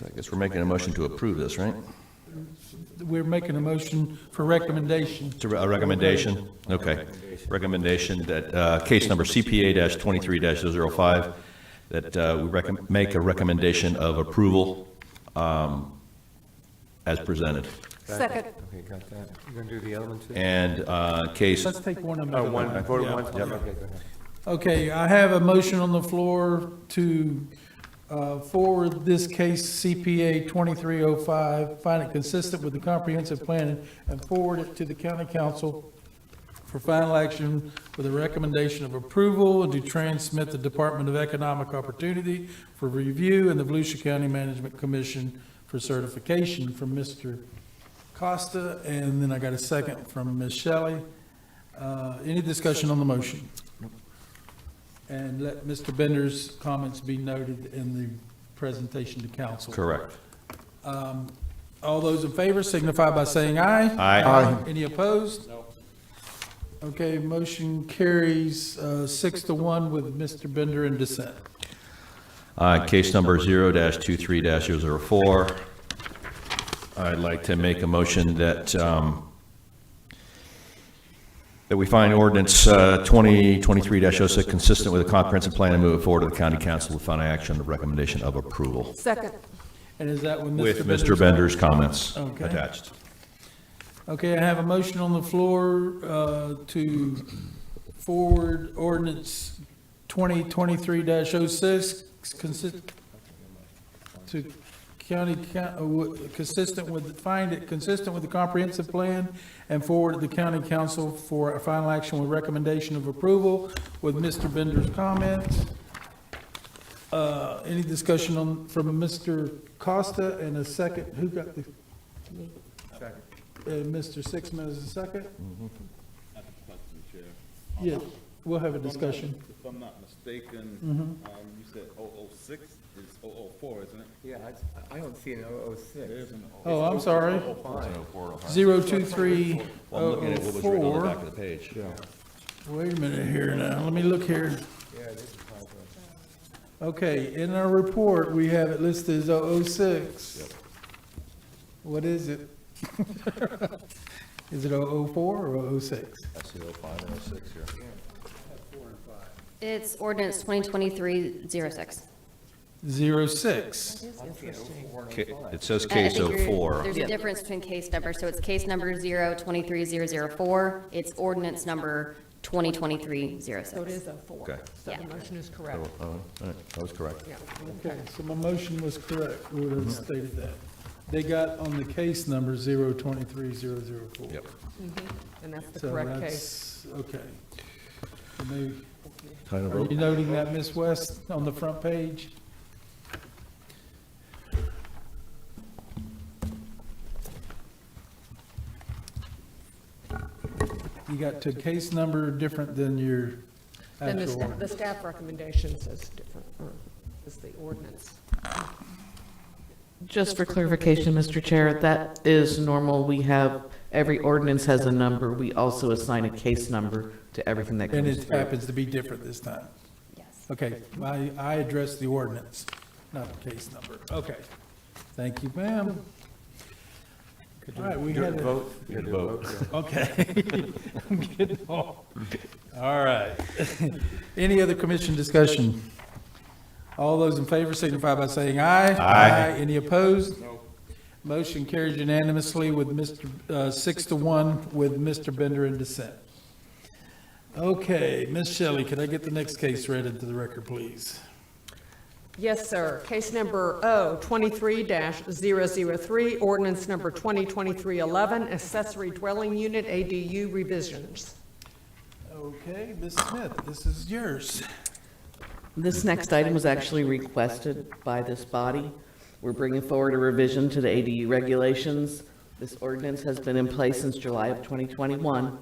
I guess we're making a motion to approve this, right? we're making a motion for recommendation. A recommendation? Okay. Recommendation that, case number CPA-23-005, that we make a recommendation of approval as presented. Second. Okay, got that. You gonna do the other one too? And case, Let's take one of them. Oh, one, I voted Yeah. one? Okay, go ahead. Okay, I have a motion on the floor to forward this case CPA 2305, find it consistent with the comprehensive plan, and forward it to the county council for final action with a recommendation of approval, and to transmit the Department of Economic Opportunity for review and the Volusia County Management Commission for certification from Mr. Costa, and then I got a second from Ms. Shelley. Any discussion on the motion? And let Mr. Bender's comments be noted in the presentation to council. correct. All those in favor signify by saying aye. Aye. Any opposed? No. Okay, motion carries 6-1 with Mr. Bender in dissent. Case number 0-23-004. I'd like to make a motion that, that we find ordinance 2023-06 consistent with the comprehensive plan and move it forward to the county council with final action, the recommendation of approval. Second. And is that with Mr. With Mr. Bender's comments Okay. attached. Okay, I have a motion on the floor to forward ordinance 2023-06 to county, consistent with, find it consistent with the comprehensive plan and forward to the county council for a final action with recommendation of approval with Mr. Bender's comments. Any discussion on, from Mr. Costa, and a second, who got the? Second. Mr. Sixman is the second? Yeah, we'll have a discussion. If I'm not mistaken, you said 006 is 004, isn't it? Yeah, I don't see an 006. Oh, I'm sorry. 023 Well, I'm looking at what was written on the back of the page. Wait a minute here now, let me look here. Yeah, this is probably. Okay, in our report, we have it listed as 006. What is it? Is it 004 or 006? I see 05 and 06 here. It's ordinance 2023-06. 06. It says case I think you're- 04. There's a difference between case numbers, so it's case number 023-004, it's ordinance number 2023-06. So it is 04. Okay. So the Yeah. motion is correct. Oh, all right, that was correct. Yeah. Okay, so my motion was correct, would have stated that. They got on the case number 023004. Yep. And that's the So correct case. that's, okay. And they- Time to Are vote. you noting that, Ms. West, on the front page? You got to case number different than your Then actual the ordinance. staff recommendations is different, or is the ordinance. Just for clarification, Mr. Chair, that is normal. We have, every ordinance has a number. We also assign a case number to everything that And comes it through. happens to be different this time. Yes. Okay, I addressed the ordinance, not the case number. Okay. Thank you, ma'am. All right, we had a. Vote. We had a vote. Okay. I'm getting all right. Any other commission discussion? All those in favor signify by saying aye. Aye. Any opposed? No. Motion carries unanimously with Mr., 6-1 with Mr. Bender in dissent. Okay, Ms. Shelley, could I get the next case read into the record, please? Yes, sir. Case number 23-003, ordinance number 2023-11, accessory dwelling unit ADU revisions. Okay, Ms. Smith, this is yours. This next item was actually requested by this body. We're bringing forward a revision to the ADU regulations. This ordinance has been in place since July of 2021,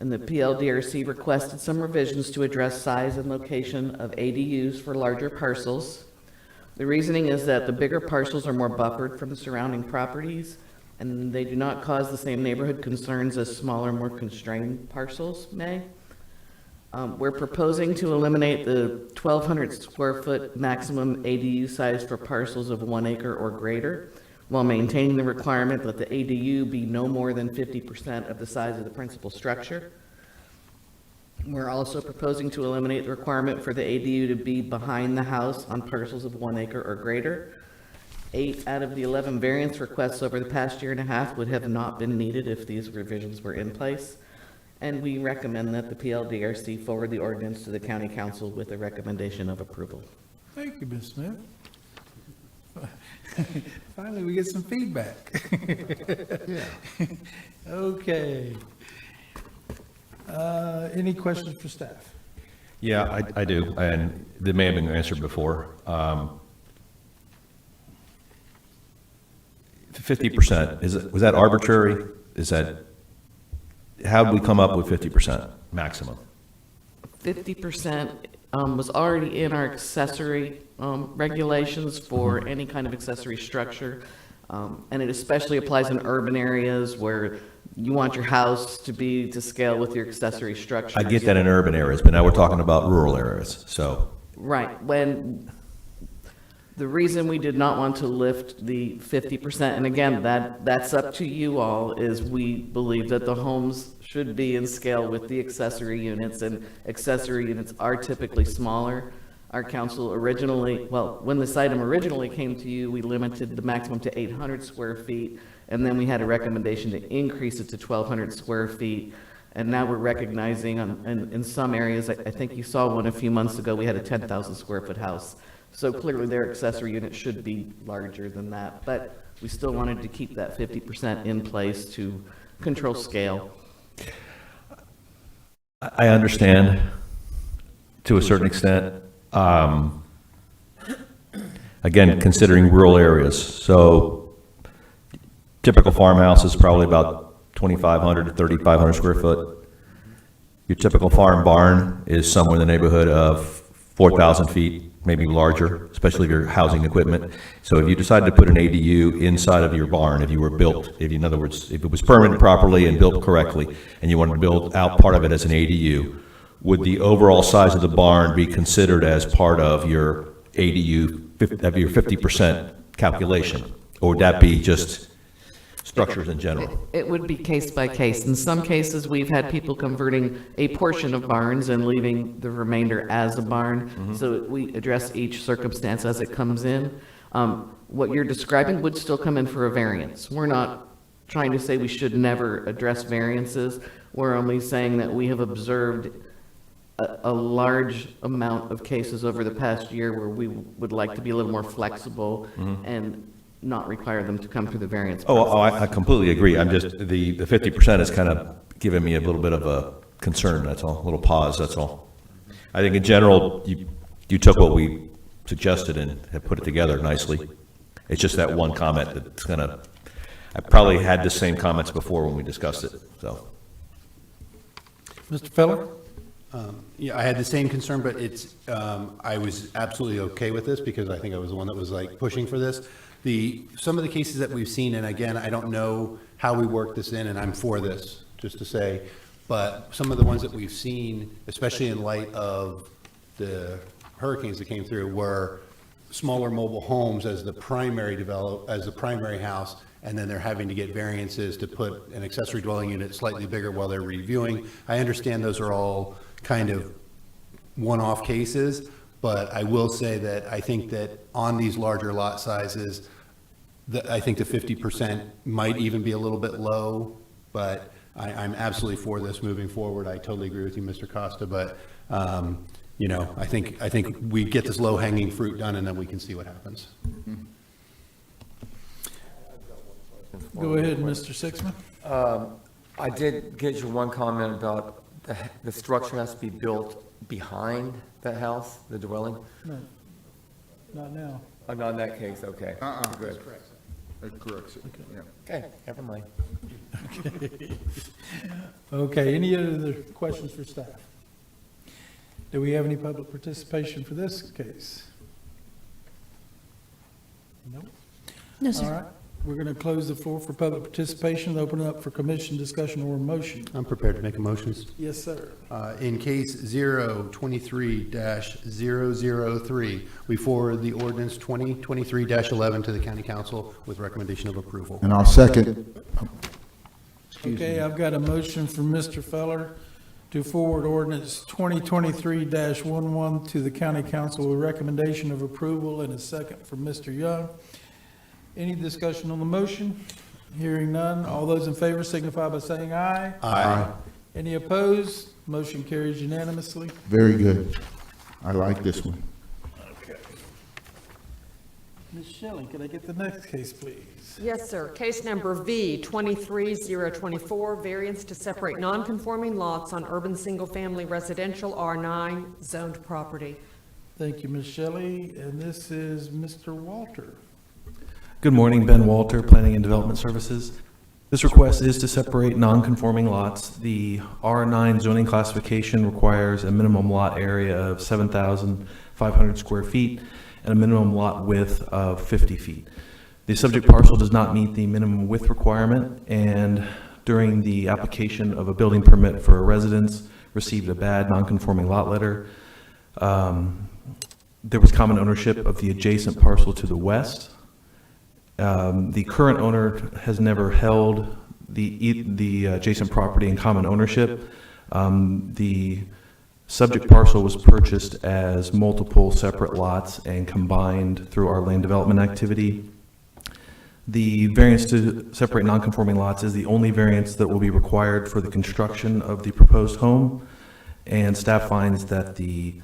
and the PLDRC requested some revisions to address size and location of ADUs for larger parcels. The reasoning is that the bigger parcels are more buffered from the surrounding properties, and they do not cause the same neighborhood concerns as smaller, more constrained parcels may. We're proposing to eliminate the 1,200 square foot maximum ADU size for parcels of 1 acre or greater, while maintaining the requirement that the ADU be no more than 50% of the size of the principal structure. We're also proposing to eliminate the requirement for the ADU to be behind the house on parcels of 1 acre or greater. 8 out of the 11 variance requests over the past year and a half would have not been needed if these revisions were in place. And we recommend that the PLDRC forward the ordinance to the county council with a recommendation of approval. Thank you, Ms. Smith. Finally, we get some feedback. Yeah. Okay. Any questions for staff? Yeah, I do, and they may have been answered before. 50%, was that arbitrary? Is that, how did we come up with 50% maximum? 50% was already in our accessory regulations for any kind of accessory structure. And it especially applies in urban areas where you want your house to be to scale with your accessory structure. I get that in urban areas, but now we're talking about rural areas, so. Right, when, the reason we did not want to lift the 50%, and again, that's up to you all, is we believe that the homes should be in scale with the accessory units, and accessory units are typically smaller. Our council originally, well, when this item originally came to you, we limited the maximum to 800 square feet, and then we had a recommendation to increase it to 1,200 square feet. And now we're recognizing in some areas, I think you saw one a few months ago, we had a 10,000 square foot house. So clearly their accessory unit should be larger than that, but we still wanted to keep that 50% in place to control scale. I understand to a certain extent. Again, considering rural areas, so typical farmhouse is probably about 2,500 to 3,500 square foot. Your typical farm barn is somewhere in the neighborhood of 4,000 feet, maybe larger, especially if you're housing equipment. So if you decided to put an ADU inside of your barn, if you were built, if you, in other words, if it was permitted properly and built correctly, and you wanted to build out part of it as an ADU, would the overall size of the barn be considered as part of your ADU, of your 50% calculation? Or would that be just structures in general? It would be case by case. In some cases, we've had people converting a portion of barns and leaving the remainder as a barn. So we address each circumstance as it comes in. What you're describing would still come in for a variance. We're not trying to say we should never address variances. We're only saying that we have observed a large amount of cases over the past year where we would like to be a little more flexible and not require them to come through the variance process. I completely agree. I'm just, the 50% is kind of giving me a little bit of a concern, that's all, a little pause, that's all. I think in general, you took what we suggested and have put it together nicely. It's just that one comment that's kind of, I probably had the same comments before when we discussed it, so. Mr. Feller? Yeah, I had the same concern, but it's, I was absolutely okay with this because I think I was the one that was like pushing for this. Some of the cases that we've seen, and again, I don't know how we work this in, and I'm for this, just to say, but some of the ones that we've seen, especially in light of the hurricanes that came through, were smaller mobile homes as the primary house, and then they're having to get variances to put an accessory dwelling unit slightly bigger while they're reviewing. I understand those are all kind of one-off cases, but I will say that I think that on these larger lot sizes, I think the 50% might even be a little bit low, but I'm absolutely for this moving forward. I totally agree with you, Mr. Costa, but you know, I think we get this low-hanging fruit done, and then we can see what happens. Go ahead, Mr. Sixman. I did get your one comment about the structure has to be built behind the house, the dwelling. No, not now. Oh, not in that case, okay. Good. That corrects it, yeah. Okay, never mind. Okay, any other questions for staff? Do we have any public participation for this case? Nope. No, All sir. right. we're going to close the floor for public participation, open it up for commission discussion or motion. I'm prepared to make a motions. Yes, sir. In case 023-003, we forward the ordinance 2023-11 to the county council with recommendation of approval. And I'll second. Okay, I've got a motion from Mr. Feller to forward ordinance 2023-11 to the county council with recommendation of approval, and a second from Mr. Young. Any discussion on the motion? Hearing none. All those in favor signify by saying aye. Aye. Any opposed? Motion carries unanimously. Very good. I like this one. Okay. Ms. Shelley, could I get the next case, please? Yes, sir. Case number V 23024, variance to separate non-conforming lots on urban single-family residential R9 zoned property. Thank you, Ms. Shelley. And this is Mr. Walter. Good morning, Ben Walter, Planning and Development Services. This request is to separate non-conforming lots. The R9 zoning classification requires a minimum lot area of 7,500 square feet and a minimum lot width of 50 feet. The subject parcel does not meet the minimum width requirement, and during the application of a building permit for a residence, received a bad non-conforming lot letter. There was common ownership of the adjacent parcel to the west. The current owner has never held the adjacent property in common ownership. The subject parcel was purchased as multiple separate lots and combined through our land development activity. The variance to separate non-conforming lots is the only variance that will be required for the construction of the proposed home, and staff finds that the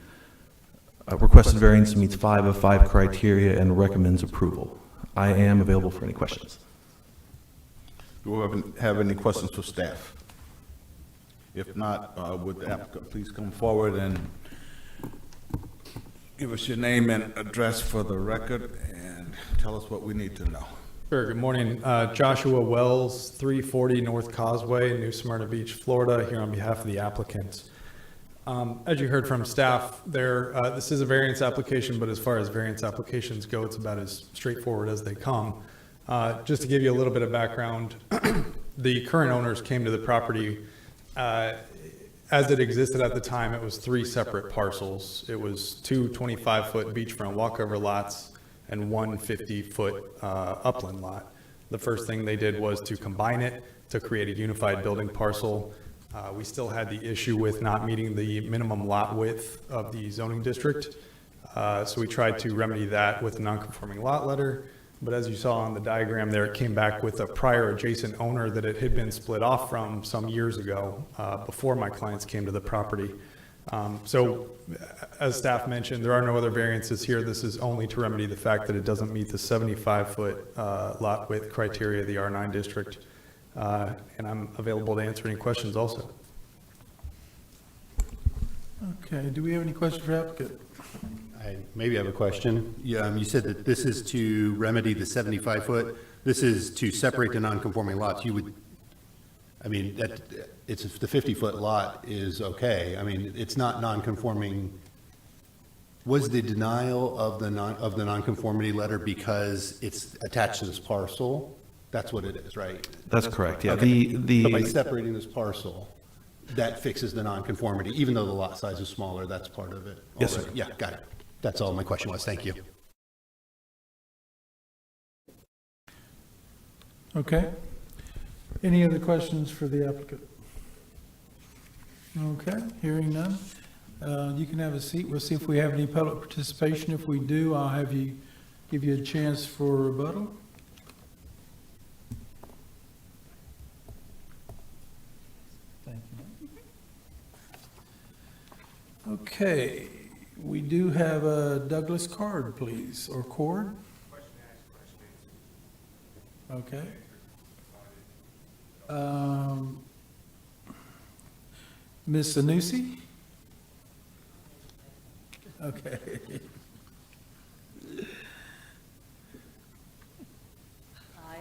requested variance meets 5 of 5 criteria and recommends approval. I am available for any questions. Do we have any questions for staff? If not, would the applicant please come forward and give us your name and address for the record and tell us what we need to know. Sure. Good morning. Joshua Wells, 340 North Causeway, New Smyrna Beach, Florida, here on behalf of the applicants. As you heard from staff, this is a variance application, but as far as variance applications go, it's about as straightforward as they come. Just to give you a little bit of background, the current owners came to the property as it existed at the time. It was 3 separate parcels. It was 2 25-foot beachfront walkover lots and 1 50-foot upland lot. The first thing they did was to combine it to create a unified building parcel. We still had the issue with not meeting the minimum lot width of the zoning district. So we tried to remedy that with a non-conforming lot letter. But as you saw on the diagram there, it came back with a prior adjacent owner that it had been split off from some years ago, before my clients came to the property. So as staff mentioned, there are no other variances here. This is only to remedy the fact that it doesn't meet the 75-foot lot width criteria of the R9 district. And I'm available to answer any questions also. Okay, do we have any questions for applicant? I maybe have a question. You said that this is to remedy the 75-foot. This is to separate the non-conforming lots. You would, I mean, it's the 50-foot lot is okay. I mean, it's not non-conforming. Was the denial of the non-conformity letter because it's attached to this parcel? That's what it is, right? That's correct, yeah. Okay. But by separating this parcel, that fixes the non-conformity, even though the lot size is smaller, that's part of it. Yes, sir. Yeah, got it. That's all my question was. Thank you. Okay. Any other questions for the applicant? Okay, hearing none. You can have a seat. We'll see if we have any public participation. If we do, I'll give you a chance for rebuttal. Thank you. Okay, we do have a Douglas Card, please, or Cord. Okay. Ms. Sanusi? Okay. Hi.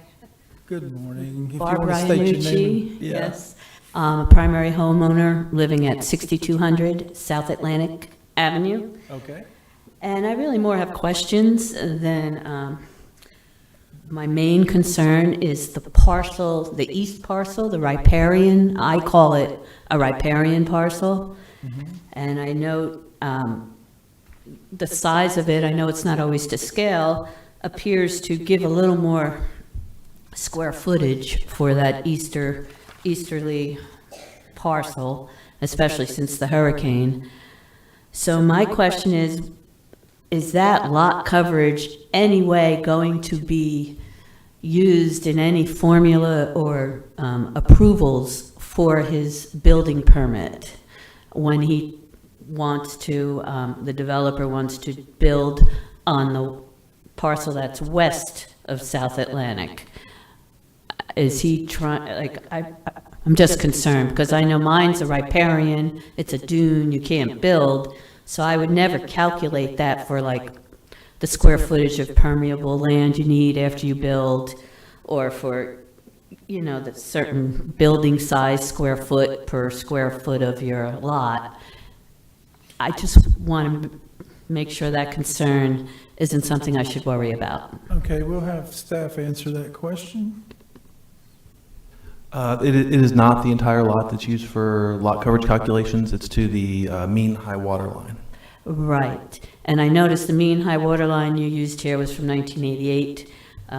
Good morning. If you Barbara want to state your name. Iannucci, yes. A primary homeowner living at 6200 South Atlantic Avenue. Okay. And I really more have questions than my main concern is the parcel, the east parcel, the riparian. I call it a riparian parcel. And I know the size of it, I know it's not always to scale, appears to give a little more square footage for that easterly parcel, especially since the hurricane. So my question is that lot coverage anyway going to be used in any formula or approvals for his building permit when he wants to, the developer wants to build on the parcel that's west of South Atlantic? Is he trying, like, I'm just concerned, because I know mine's a riparian, it's a dune, you can't build, so I would never calculate that for like the square footage of permeable land you need after you build, or for, you know, the certain building size square foot per square foot of your lot. I just want to make sure that concern isn't something I should worry about. Okay, we'll have staff answer that question. It is not the entire lot that's used for lot coverage calculations. It's to the mean high water line. Right. And I noticed the mean high water line you used here was from 1988.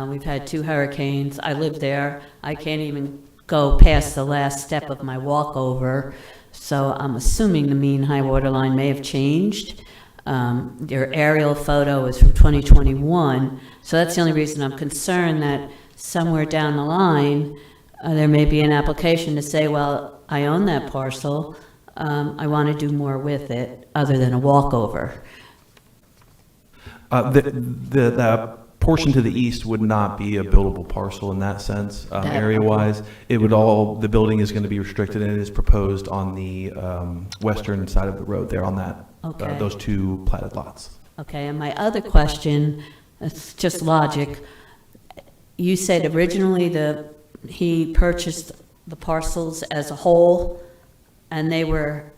We've had 2 hurricanes. I live there. I can't even go past the last step of my walkover. So I'm assuming the mean high water line may have changed. Your aerial photo is from 2021. So that's the only reason I'm concerned that somewhere down the line, there may be an application to say, well, I own that parcel. I want to do more with it other than a walkover. The portion to the east would not be a buildable parcel in that sense, area-wise. It would all, the building is going to be restricted, and it is proposed on the western side of the road there on that, Okay. those 2 platted lots. Okay, and my other question, it's just logic. You said originally he purchased the parcels as a whole, and they were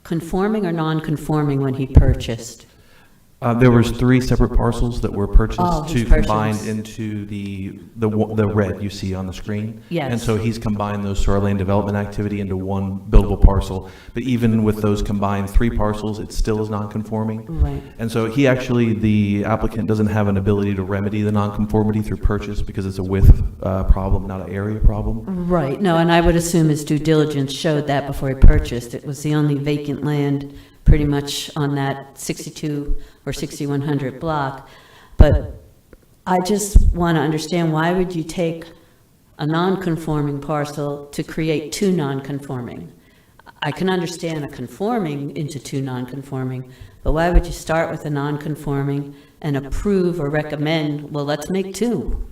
conforming or non-conforming when he purchased? There was 3 separate parcels that were purchased his combined purchase. into the red you see on the screen. Yes. And so he's combined those through our land development activity into one buildable parcel. But even with those combined 3 parcels, it still is non-conforming. Right. And so he actually, the applicant doesn't have an ability to remedy the non-conformity through purchase because it's a width problem, not an area problem. Right, no, and I would assume his due diligence showed that before he purchased. It was the only vacant land pretty much on that 62 or 6100 block. But I just want to understand, why would you take a non-conforming parcel to create 2 non-conforming? I can understand a conforming into 2 non-conforming, but why would you start with a non-conforming and approve or recommend, well, let's make 2?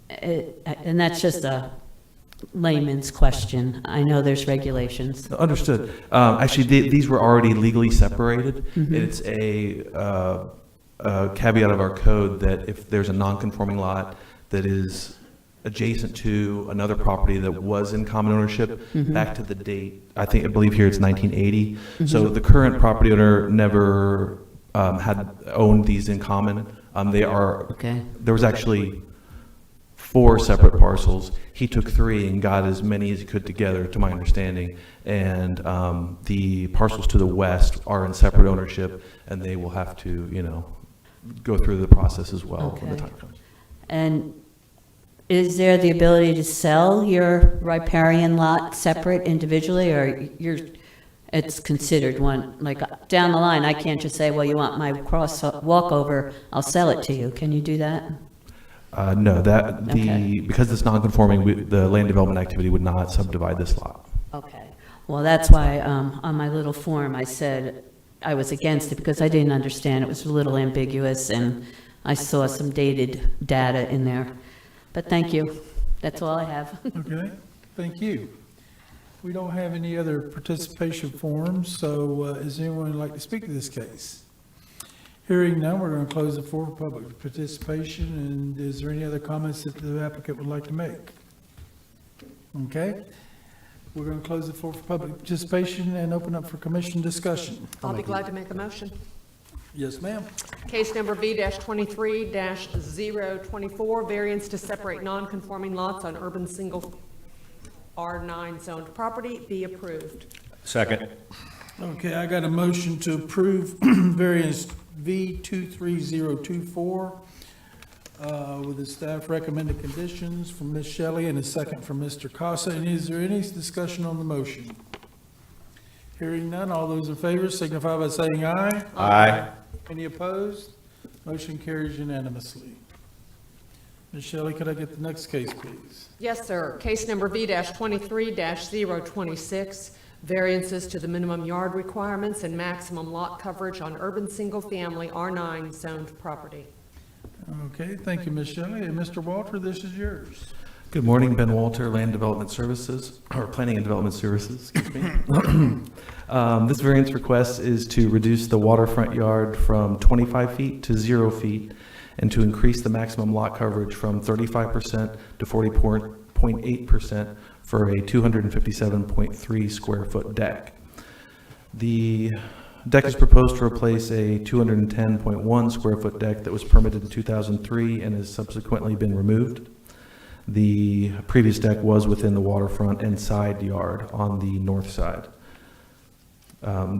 And that's just a layman's question. I know there's regulations. Understood. Actually, these were already legally separated. Mhm. It's a caveat of our code that if there's a non-conforming lot that is adjacent to another property that was in common ownership, back to the date, I believe here it's 1980. So the current property owner never had owned these in common. There was actually 4 separate parcels. He took 3 and got as many as he could together, to my understanding. And the parcels to the west are in separate ownership, and they will have to, go through the process as well when the time comes. And is there the ability to sell your riparian lot separate individually, or it's considered one, like down the line, I can't just say, well, you want my cross walkover, I'll sell it to you. Can you do that? No, Okay. because it's non-conforming, the land development activity would not subdivide this lot. Okay. Well, that's why on my little form, I said I was against it, because I didn't understand. It was a little ambiguous, and I saw some dated data in there. But thank you. That's all I have. Okay, thank you. We don't have any other participation forms, so is anyone who'd like to speak to this case? Hearing none, we're going to close the floor for public participation, and is there any other comments that the applicant would like to make? Okay, we're going to close the floor for public participation and open up for commission discussion. I'll be glad to make a motion. Yes, ma'am. Case number V-23-024, variance to separate non-conforming lots on urban single R9 zoned property, be approved. Second. Okay, I got a motion to approve variance V23024 with the staff recommended conditions from Ms. Shelley and a second from Mr. Casa. And is there any discussion on the motion? Hearing none, all those in favor signify by saying aye. Aye. Any opposed? Motion carries unanimously. Ms. Shelley, could I get the next case, please? Yes, sir. Case number V-23-026, variances to the minimum yard requirements and maximum lot coverage on urban single-family R9 zoned property. Okay, thank you, Ms. Shelley. And Mr. Walter, this is yours. Good morning, Ben Walter, Land Development Services, or Planning and Development Services, excuse me. This variance request is to reduce the waterfront yard from 25 feet to 0 feet and to increase the maximum lot coverage from 35% to 40.8% for a 257.3 square foot deck. The deck is proposed to replace a 210.1 square foot deck that was permitted in 2003 and has subsequently been removed. The previous deck was within the waterfront and side yard on the north side.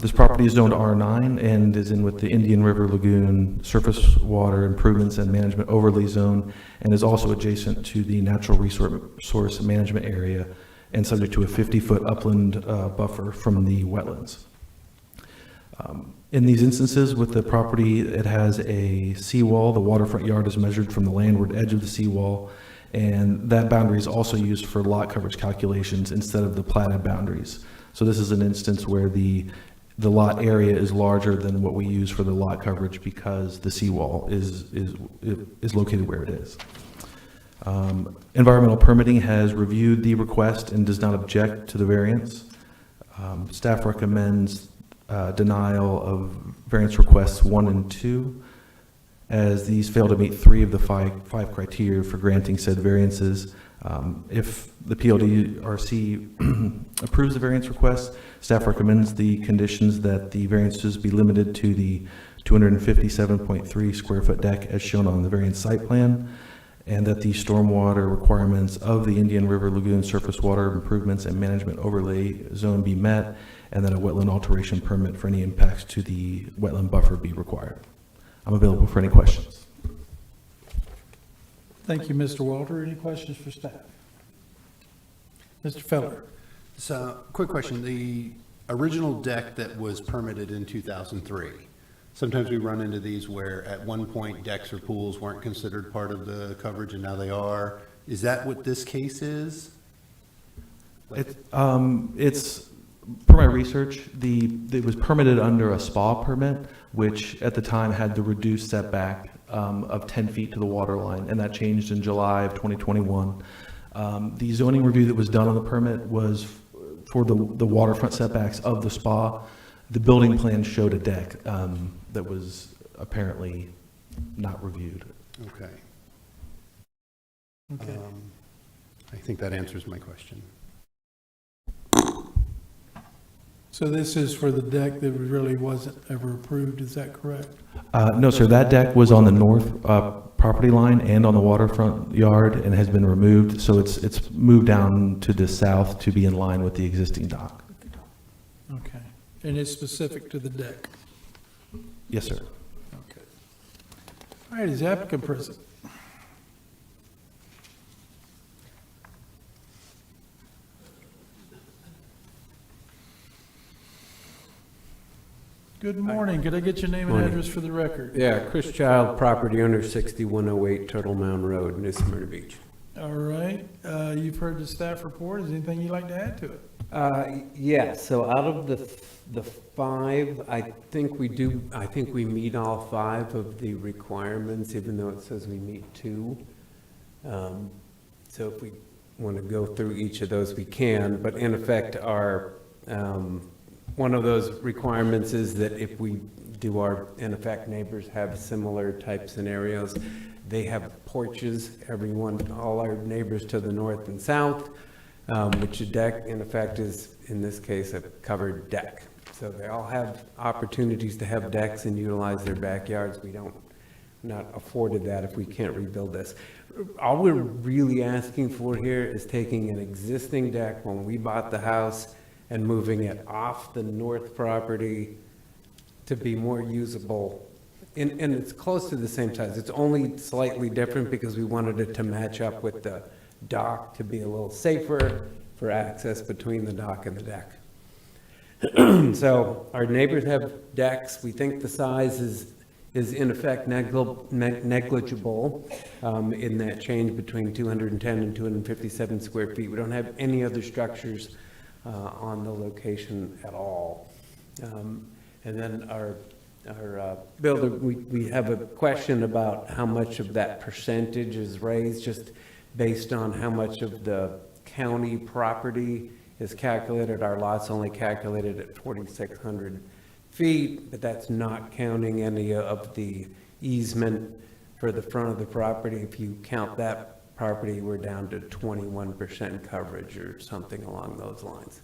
This property is zoned R9 and is in with the Indian River Lagoon Surface Water Improvements and Management Overlay Zone and is also adjacent to the Natural Resource Management Area and subject to a 50-foot upland buffer from the wetlands. In these instances with the property, it has a seawall. The waterfront yard is measured from the landward edge of the seawall, and that boundary is also used for lot coverage calculations instead of the platted boundaries. So this is an instance where the lot area is larger than what we use for the lot coverage because the seawall is located where it is. Environmental permitting has reviewed the request and does not object to the variance. Staff recommends denial of variance requests 1 and 2, as these fail to meet 3 of the five criteria for granting said variances. If the PLDRC approves the variance request, staff recommends the conditions that the variances be limited to the 257.3 square foot deck as shown on the variance site plan, and that the stormwater requirements of the Indian River Lagoon Surface Water Improvements and Management Overlay Zone be met, and that a wetland alteration permit for any impacts to the wetland buffer be required. I'm available for any questions. Thank you, Mr. Walter. Any questions for staff? Mr. Feller. So, quick question. The original deck that was permitted in 2003, sometimes we run into these where at one point decks or pools weren't considered part of the coverage and now they are. Is that what this case is? It's, per my research, it was permitted under a spa permit, which at the time had the reduced setback of 10 feet to the water line, and that changed in July of 2021. The zoning review that was done on the permit was for the waterfront setbacks of the spa. The building plan showed a deck that was apparently not reviewed. Okay. Okay. I think that answers my question. So this is for the deck that really wasn't ever approved, is that correct? No, sir, that deck was on the north property line and on the waterfront yard and has been removed, so it's moved down to the south to be in line with the existing dock. Okay. And it's specific to the deck? Yes, sir. Okay. All right, is the applicant present? Good morning. Could I get your name and address for the record? Yeah, Chris Child, property owner, 6108 Turtle Mound Road, New Smyrna Beach. All right. You've heard the staff report. Is there anything you'd like to add to it? Yeah, so out of the 5, I think we meet all 5 of the requirements, even though it says we meet 2. So if we want to go through each of those, we can, but in effect, our one of those requirements is that if we do our, in effect, neighbors have similar type scenarios, they have porches, all our neighbors to the north and south, which a deck, in effect, is, in this case, a covered deck. So they all have opportunities to have decks and utilize their backyards. We don't, not afforded that if we can't rebuild this. All we're really asking for here is taking an existing deck when we bought the house and moving it off the north property to be more usable. And it's close to the same size. It's only slightly different because we wanted it to match up with the dock to be a little safer for access between the dock and the deck. So our neighbors have decks. We think the size is in effect negligible in that change between 210 and 257 square feet. We don't have any other structures on the location at all. And then our builder, we have a question about how much of that percentage is raised, just based on how much of the county property is calculated. Our lot's only calculated at 4,600 feet, but that's not counting any of the easement for the front of the property. If you count that property, we're down to 21% coverage or something along those lines.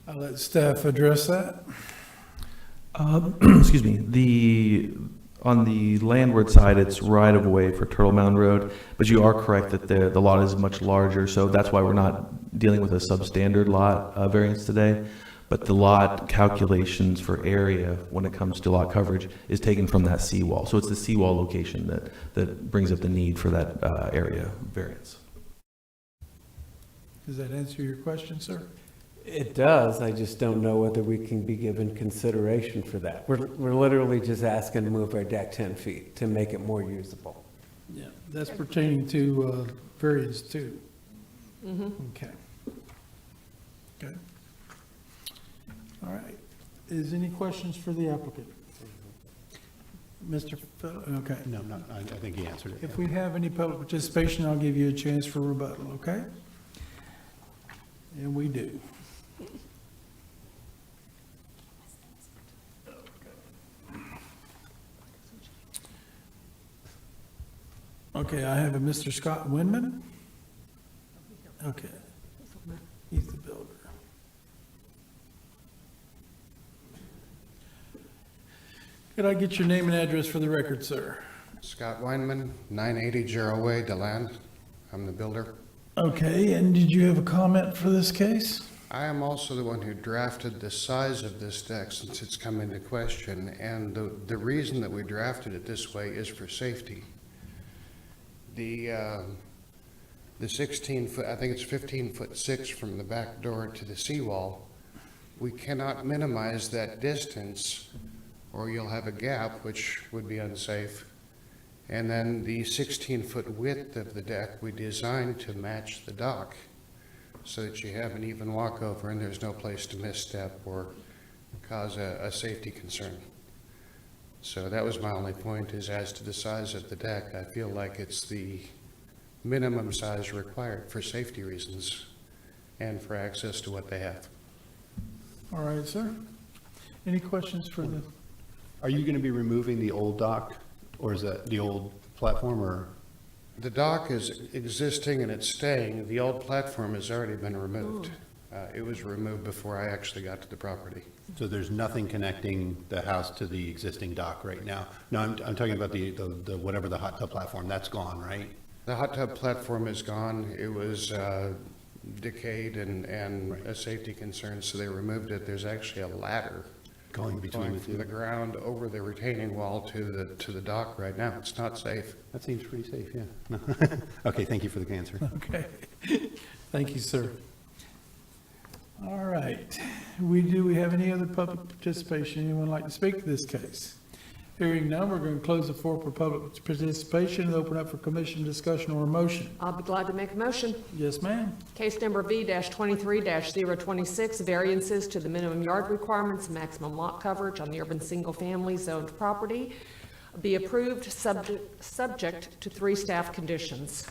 I'll let staff address that. Excuse me, on the landward side, it's right of way for Turtle Mound Road, but you are correct that the lot is much larger, so that's why we're not dealing with a substandard lot variance today. But the lot calculations for area, when it comes to lot coverage, is taken from that seawall. So it's the seawall location that brings up the need for that area variance. Does that answer your question, sir? It does. I just don't know whether we can be given consideration for that. We're literally just asking to move our deck 10 feet to make it more usable. Yeah, that's pertaining to variance two. Okay. Okay. All right. Is any questions for the applicant? Mr. Okay. No, I think he answered it. If we have any public participation, I'll give you a chance for rebuttal, okay? And we do. Okay, I have a Mr. Scott Winman. Okay. He's the builder. Could I get your name and address for the record, sir? Scott Weinman, 980 Jarrow Way, DeLand. I'm the builder. Okay, and did you have a comment for this case? I am also the one who drafted the size of this deck since it's come into question, and the reason that we drafted it this way is for safety. The 16-foot, I think it's 15'6" from the back door to the seawall, we cannot minimize that distance or you'll have a gap, which would be unsafe. And then the 16-foot width of the deck we designed to match the dock so that you have an even walkover and there's no place to misstep or cause a safety concern. So that was my only point, is as to the size of the deck, I feel like it's the minimum size required for safety reasons and for access to what they have. All right, sir. Any questions for the... Are you going to be removing the old dock, or is that the old platform, or? The dock is existing and it's staying. The old platform has already been removed. It was removed before I actually got to the property. So there's nothing connecting the house to the existing dock right now? No, I'm talking about the whatever the hot tub platform, that's gone, right? The hot tub platform is gone. It was decayed and a safety concern, so they removed it. There's actually a ladder going between the two. From the ground over the retaining wall to the dock right now. It's not safe. That seems pretty safe, yeah. No. Okay, thank you for the answer. Okay. Thank you, sir. All right. We have any other public participation? Anyone like to speak to this case? Hearing none, we're going to close the floor for public participation and open up for commission discussion or motion. I'll be glad to make a motion. Yes, ma'am. Case number V-23-026, variances to the minimum yard requirements, and maximum lot coverage on the urban single-family zoned property, be approved subject to 3 staff conditions.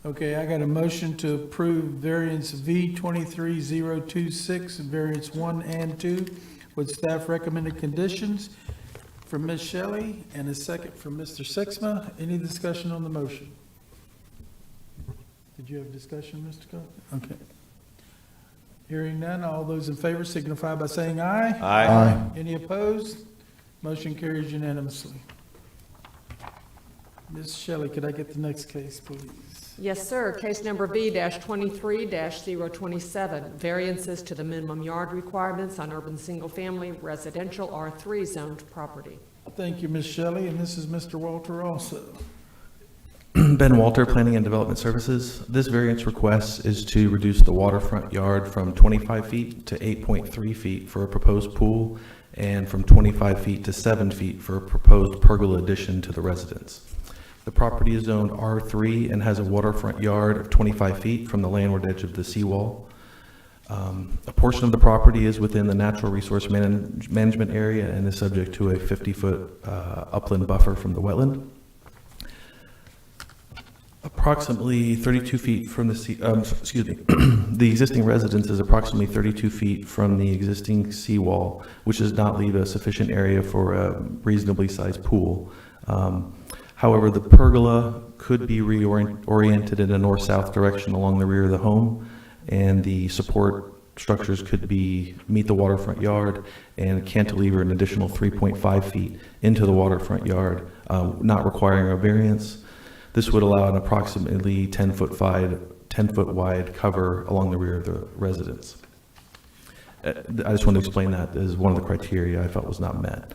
Okay, I got a motion to approve variance V-23-026, variance 1 and 2, with staff recommended conditions from Ms. Shelley and a second from Mr. Sixma. Any discussion on the motion? Did you have discussion, Mr. Cook? Okay. Hearing none, all those in favor signify by saying aye. Aye. Any opposed? Motion carries unanimously. Ms. Shelley, could I get the next case, please? Yes, sir. Case number B-23-027, variances to the minimum yard requirements on urban single-family residential R3 zoned property. Thank you, Ms. Shelley, and this is Mr. Walter also. Ben Walter, Planning and Development Services. This variance request is to reduce the waterfront yard from 25 feet to 8.3 feet for a proposed pool and from 25 feet to 7 feet for a proposed pergola addition to the residence. The property is zoned R3 and has a waterfront yard of 25 feet from the landward edge of the seawall. A portion of the property is within the natural resource management area and is subject to a 50-foot upland buffer from the wetland. Approximately 32 feet from the the existing residence is approximately 32 feet from the existing seawall, which does not leave a sufficient area for a reasonably sized pool. However, the pergola could be reoriented in a north-south direction along the rear of the home, and the support structures could meet the waterfront yard and cantilever an additional 3.5 feet into the waterfront yard, not requiring a variance. This would allow an approximately 10-foot wide cover along the rear of the residence. I just want to explain that as one of the criteria I felt was not met.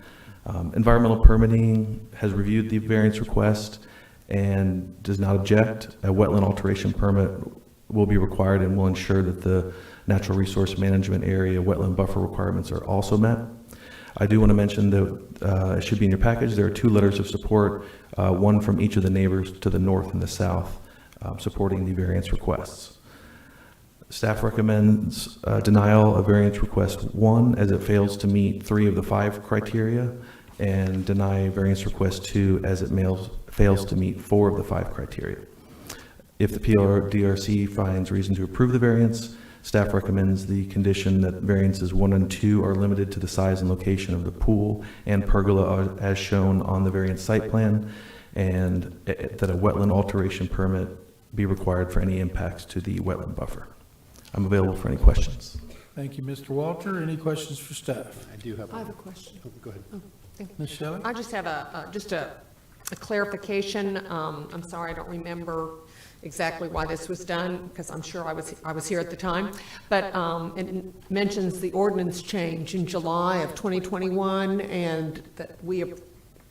Environmental permitting has reviewed the variance request and does not object. A wetland alteration permit will be required and will ensure that the natural resource management area wetland buffer requirements are also met. I do want to mention that it should be in your package. There are 2 letters of support, one from each of the neighbors to the north and the south, supporting the variance requests. Staff recommends denial of variance request 1 as it fails to meet 3 of the 5 criteria, and deny variance request 2 as it fails to meet 4 of the 5 criteria. If the PLDRC finds reason to approve the variance, staff recommends the condition that variances 1 and 2 are limited to the size and location of the pool and pergola as shown on the variance site plan, and that a wetland alteration permit be required for any impacts to the wetland buffer. I'm available for any questions. Thank you, Mr. Walter. Any questions for staff? I do have I one. have a question. Oh, go ahead. Ms. Shelley? I just have a clarification. I'm sorry, I don't remember exactly why this was done, because I'm sure I was here at the time. But it mentions the ordinance change in July of 2021, and that we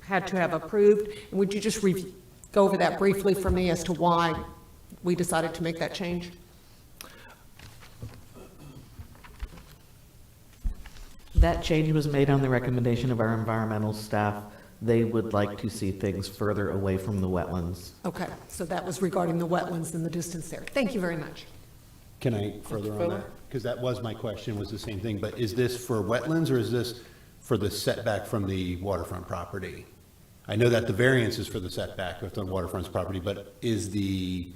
had to have approved. And would you just go over that briefly for me as to why we decided to make that change? That change was made on the recommendation of our environmental staff. They would like to see things further away from the wetlands. Okay, so that was regarding the wetlands and the distance there. Thank you very much. Can I further on that? Because that was my question, was the same thing, but is this for wetlands or is this for the setback from the waterfront property? I know that the variance is for the setback of the waterfront's property, but is the,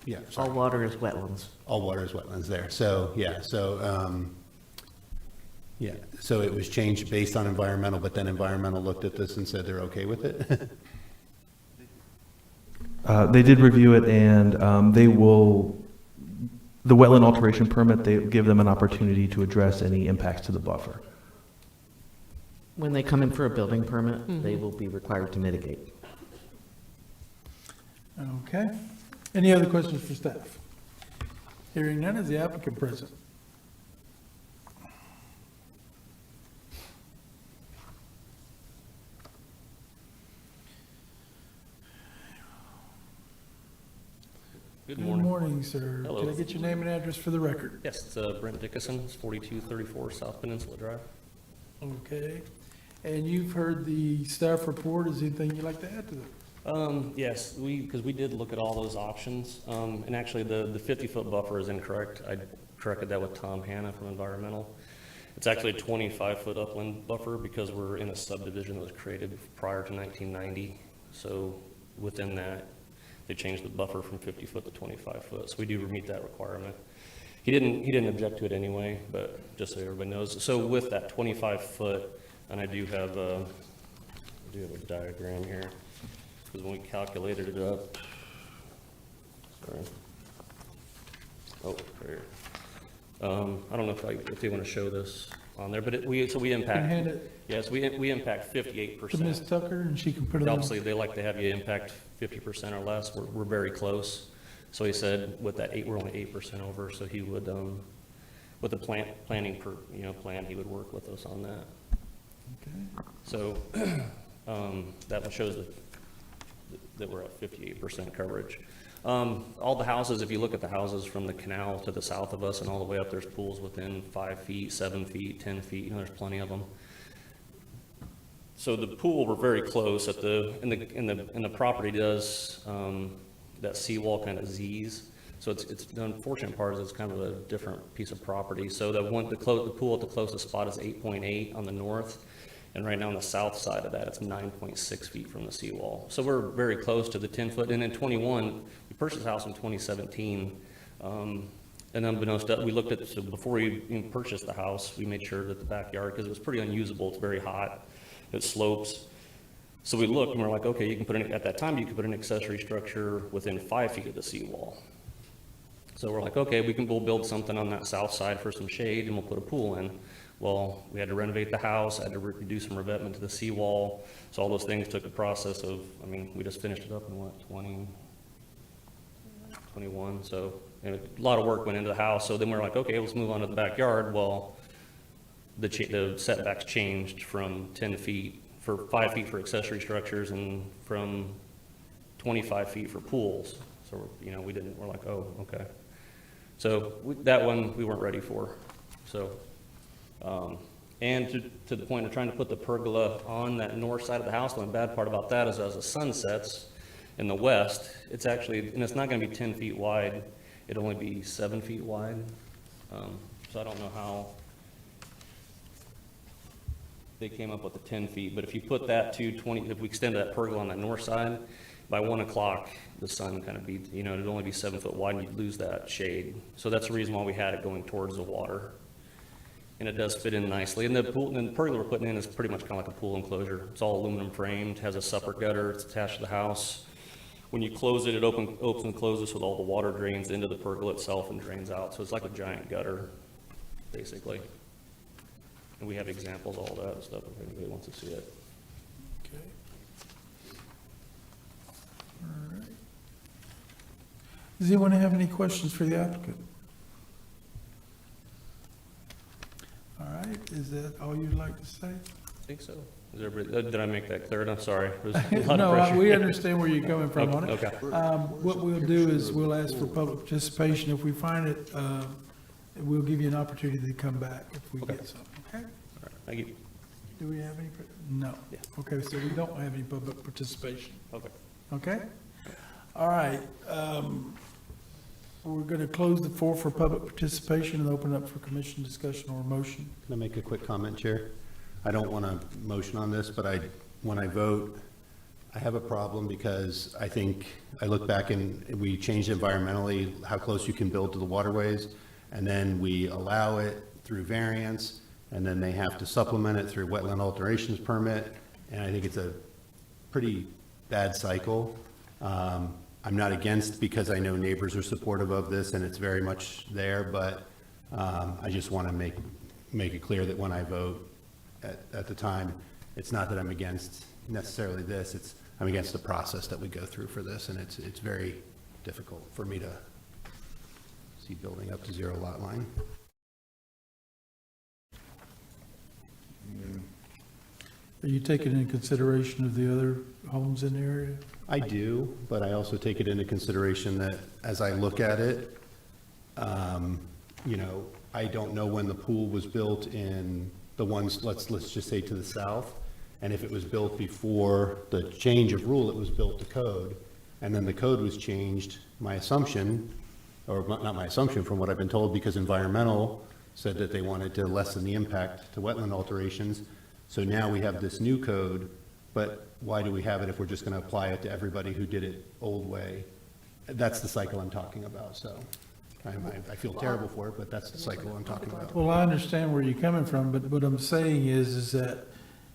yeah, sorry. All water is wetlands. All water is wetlands there. So, yeah, so it was changed based on environmental, but then environmental looked at this and said they're okay with it? They did review it, and the wetland alteration permit, they give them an opportunity to address any impacts to the buffer. When they come in for a building permit, they will be required to mitigate. Okay. Any other questions for staff? Hearing none, is the applicant present? Good morning. Good morning, sir. Hello. Can I get your name and address for the record? Yes, it's Brent Dickinson, it's 4234 South Peninsula Drive. Okay. And you've heard the staff report. Is there anything you'd like to add to that? Yes, because we did look at all those options, and actually the 50-foot buffer is incorrect. I corrected that with Tom Hanna from Environmental. It's actually a 25-foot upland buffer because we're in a subdivision that was created prior to 1990. So within that, they changed the buffer from 50 foot to 25 foot. So we do meet that requirement. He didn't object to it anyway, but just so everybody knows. So with that 25 foot, and I do have a diagram here, because when we calculated it up, sorry. Oh, right here. I don't know if they want to show this on there, but we impact. hand it Yes, we impact 58%. to Ms. Tucker, and she can put it on. Obviously, they like to have you impact 50% or less. We're very close. So he said with that we're only 8% over, so he would, with the planning plan, he would work with us on that. Okay. So, that one shows that we're at 58% coverage. All the houses, if you look at the houses from the canal to the south of us and all the way up, there's pools within 5 feet, 7 feet, 10 feet, there's plenty of them. So the pool, we're very close at and the property does, that seawall kind of Z's. So it's the unfortunate part is it's kind of a different piece of property. So the pool at the closest spot is 8.8 on the north. And right now on the south side of that, it's 9.6 feet from the seawall. So we're very close to the 10-foot. And in 21, we purchased the house in 2017. And unbeknownst to, we looked at, so before we even purchased the house, we made sure that the backyard, because it was pretty unusable, it's very hot, it slopes. So we looked and we're like, okay, you can put in, at that time, you could put an accessory structure within 5 feet of the seawall. So we're like, okay, we'll build something on that south side for some shade and we'll put a pool in. Well, we had to renovate the house, had to do some revetment to the seawall. So all those things took a process of, we just finished it up in what, 21. So a lot of work went into the house. So then we're like, okay, let's move on to the backyard. Well, the setbacks changed from 10 feet for 5 feet for accessory structures and from 25 feet for pools. So, we're like, oh, okay. So that one we weren't ready for. So, and to the point of trying to put the pergola on that north side of the house, the bad part about that is as the sun sets in the west, it's actually, and it's not going to be 10 feet wide, it'll only be 7 feet wide. So I don't know how they came up with the 10 feet, but if you put that to 20, if we extend that pergola on that north side, by 1 o'clock, the sun kind of be, it'd only be 7 foot wide and you'd lose that shade. So that's the reason why we had it going towards the water. And it does fit in nicely. And the pergola we're putting in is pretty much kind of like a pool enclosure. It's all aluminum framed, has a supper gutter, it's attached to the house. When you close it, it opens and closes with all the water drains into the pergola itself and drains out. So it's like a giant gutter, basically. And we have examples of all that stuff if anybody wants to see it. Okay. All right. Does anyone have any questions for the applicant? All right, is that all you'd like to say? I think so. Did I make that clear enough? Sorry. There's a lot of No, pressure. we understand where you're coming from on it. Okay. What we'll do is we'll ask for public participation. If we find it, we'll give you an opportunity to come back if we get something, okay? All right. Thank you. Do we have any? No. Yeah. Okay, so we don't have any public participation. Okay. Okay? All right. We're going to close the floor for public participation and open up for commission discussion or motion. Can I make a quick comment, Chair? I don't want to motion on this, but when I vote, I have a problem because I think, I look back and we changed environmentally how close you can build to the waterways, and then we allow it through variance, and then they have to supplement it through wetland alterations permit, and I think it's a pretty bad cycle. I'm not against, because I know neighbors are supportive of this and it's very much there, but I just want to make it clear that when I vote at the time, it's not that I'm against necessarily this, I'm against the process that we go through for this, and it's very difficult for me to see building up to zero lot line. Are you taking into consideration of the other homes in the area? I do, but I also take it into consideration that as I look at it, I don't know when the pool was built in the ones, let's just say to the south. And if it was built before the change of rule, it was built to code. And then the code was changed, my assumption, or not my assumption from what I've been told, because environmental said that they wanted to lessen the impact to wetland alterations. So now we have this new code, but why do we have it if we're just going to apply it to everybody who did it old way? That's the cycle I'm talking about, so I feel terrible for it, but that's the cycle I'm talking about. Well, I understand where you're coming from, but what I'm saying is that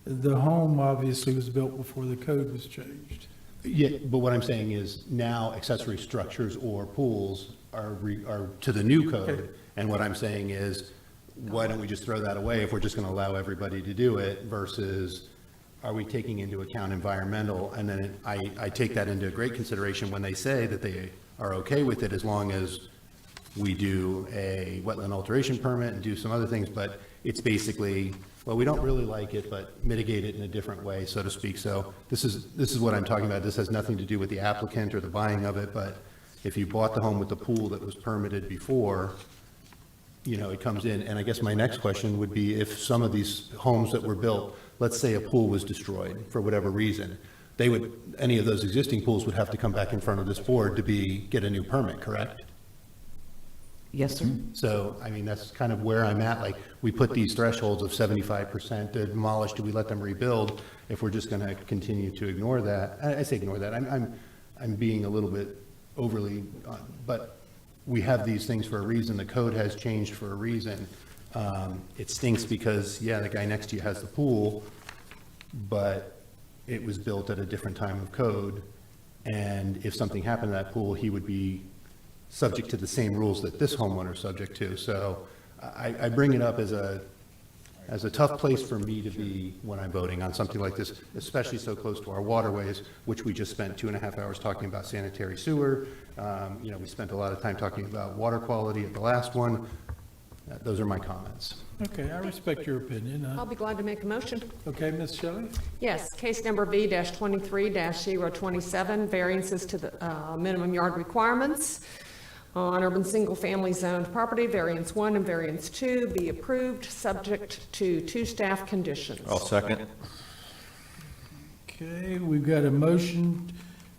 the home obviously was built before the code was changed. Yeah, but what I'm saying is now accessory structures or pools are to the new code. And what I'm saying is, why don't we just throw that away if we're just going to allow everybody to do it versus are we taking into account environmental? And then I take that into great consideration when they say that they are okay with it as long as we do a wetland alteration permit and do some other things, but it's basically, well, we don't really like it, but mitigate it in a different way, so to speak. So this is what I'm talking about. This has nothing to do with the applicant or the buying of it, but if you bought the home with the pool that was permitted before, you know, it comes in. And I guess my next question would be if some of these homes that were built, let's say a pool was destroyed for whatever reason, any of those existing pools would have to come back in front of this board to get a new permit, correct? Yes, sir. So, I mean, that's kind of where I'm at. Like, we put these thresholds of 75% to demolish, do we let them rebuild? If we're just going to continue to ignore that, I say ignore that. I'm being a little bit overly, but we have these things for a reason. The code has changed for a reason. It stinks because, yeah, the guy next to you has the pool, but it was built at a different time of code. And if something happened to that pool, he would be subject to the same rules that this homeowner is subject to. So I bring it up as a tough place for me to be when I'm voting on something like this, especially so close to our waterways, which we just spent 2.5 hours talking about sanitary sewer. You know, we spent a lot of time talking about water quality at the last one. Those are my comments. Okay, I respect your opinion. I'll be glad to make a motion. Okay, Ms. Shelley? Yes, case number B-23-027, variances to the minimum yard requirements on urban single-family zoned property, variance 1 and variance 2 be approved, subject to 2 staff conditions. I'll second. Okay, we've got a motion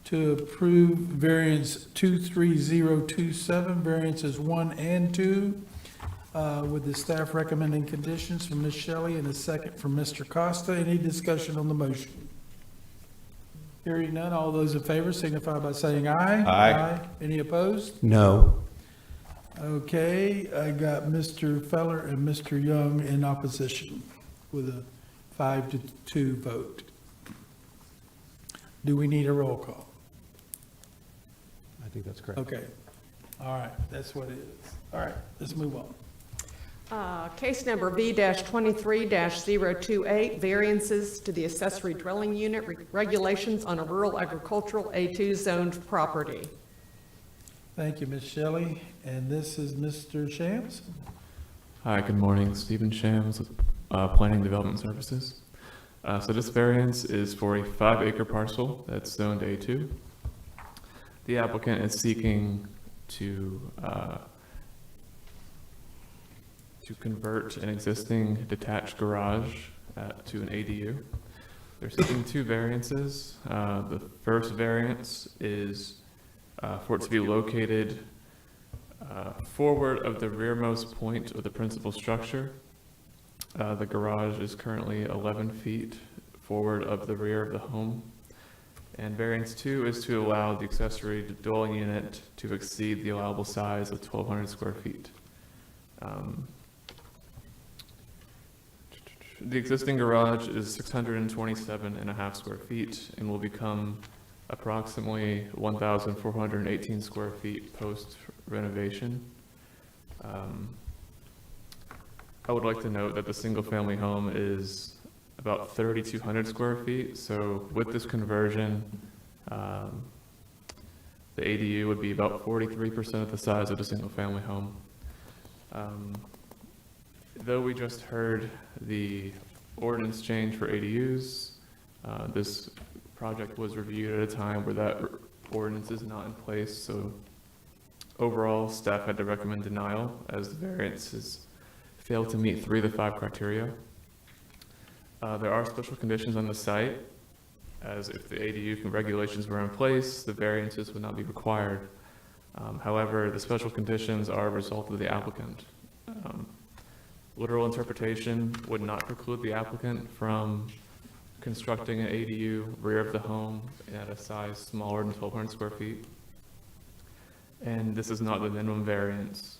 to approve variance 23027, variances 1 and 2, with the staff recommending conditions from Ms. Shelley and a second from Mr. Costa. Any discussion on the motion? Hearing none, all those in favor signify by saying aye. Aye. Any opposed? No. Okay, I got Mr. Feller and Mr. Young in opposition with a 5-2 vote. Do we need a roll call? I think that's correct. Okay, all right, that's what it is. All right, let's move on. Case number B-23-028, variances to the accessory dwelling unit regulations on a rural agricultural A2 zoned property. Thank you, Ms. Shelley. And this is Mr. Shams. Hi, good morning. Stephen Shams with Planning Development Services. So this variance is for a 5-acre parcel that's zoned A2. The applicant is seeking to convert an existing detached garage to an ADU. They're seeking 2 variances. The first variance is for it to be located forward of the rearmost point of the principal structure. The garage is currently 11 feet forward of the rear of the home. And variance 2 is to allow the accessory dwelling unit to exceed the allowable size of 1,200 square feet. The existing garage is 627.5 square feet and will become approximately 1,418 square feet post renovation. I would like to note that the single-family home is about 3,200 square feet. So with this conversion, the ADU would be about 43% of the size of the single-family home. Though we just heard the ordinance change for ADUs, this project was reviewed at a time where that ordinance is not in place. So overall, staff had to recommend denial as the variances failed to meet 3 of the 5 criteria. There are special conditions on the site, as if the ADU regulations were in place, the variances would not be required. However, the special conditions are a result of the applicant. Literal interpretation would not preclude the applicant from constructing an ADU rear of the home at a size smaller than 1,200 square feet. And this is not the minimum variance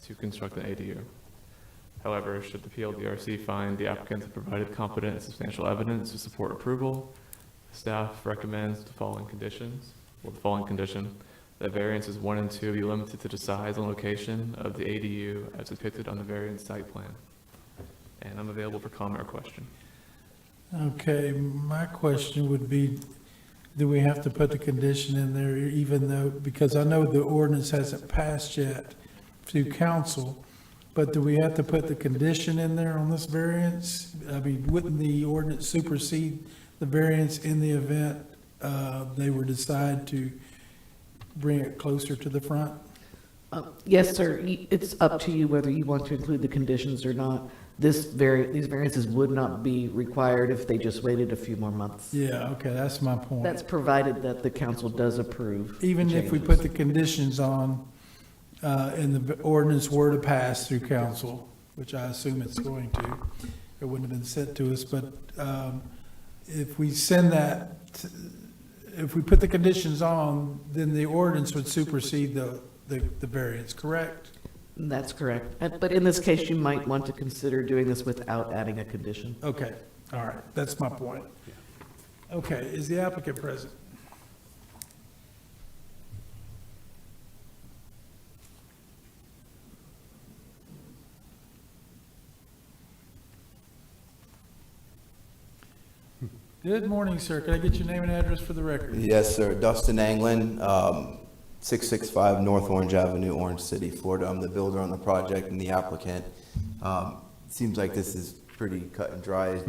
to construct an ADU. However, should the PLDRC find the applicant has provided competent and substantial evidence to support approval, staff recommends the following conditions, or the following condition. that variances 1 and 2 be limited to the size and location of the ADU as depicted on the variance site plan. And I'm available for comment or question. Okay, my question would be, do we have to put the condition in there even though, because I know the ordinance hasn't passed yet to council, but do we have to put the condition in there on this variance? I mean, wouldn't the ordinance supersede the variance in the event they were decide to bring it closer to the front? Yes, sir. It's up to you whether you want to include the conditions or not. These variances would not be required if they just waited a few more months. Yeah, okay, that's my point. That's provided that the council does approve. Even if we put the conditions on, and the ordinance were to pass through council, which I assume it's going to, it wouldn't have been sent to us, but if we send that, if we put the conditions on, then the ordinance would supersede the variance, correct? That's correct. But in this case, you might want to consider doing this without adding a condition. Okay, all right, that's my point. Okay, is the applicant present? Good morning, sir. Can I get your name and address for the record? Yes, sir. Dustin Anglin, 665 North Orange Avenue, Orange City, Florida. I'm the builder on the project and the applicant. Seems like this is pretty cut and dry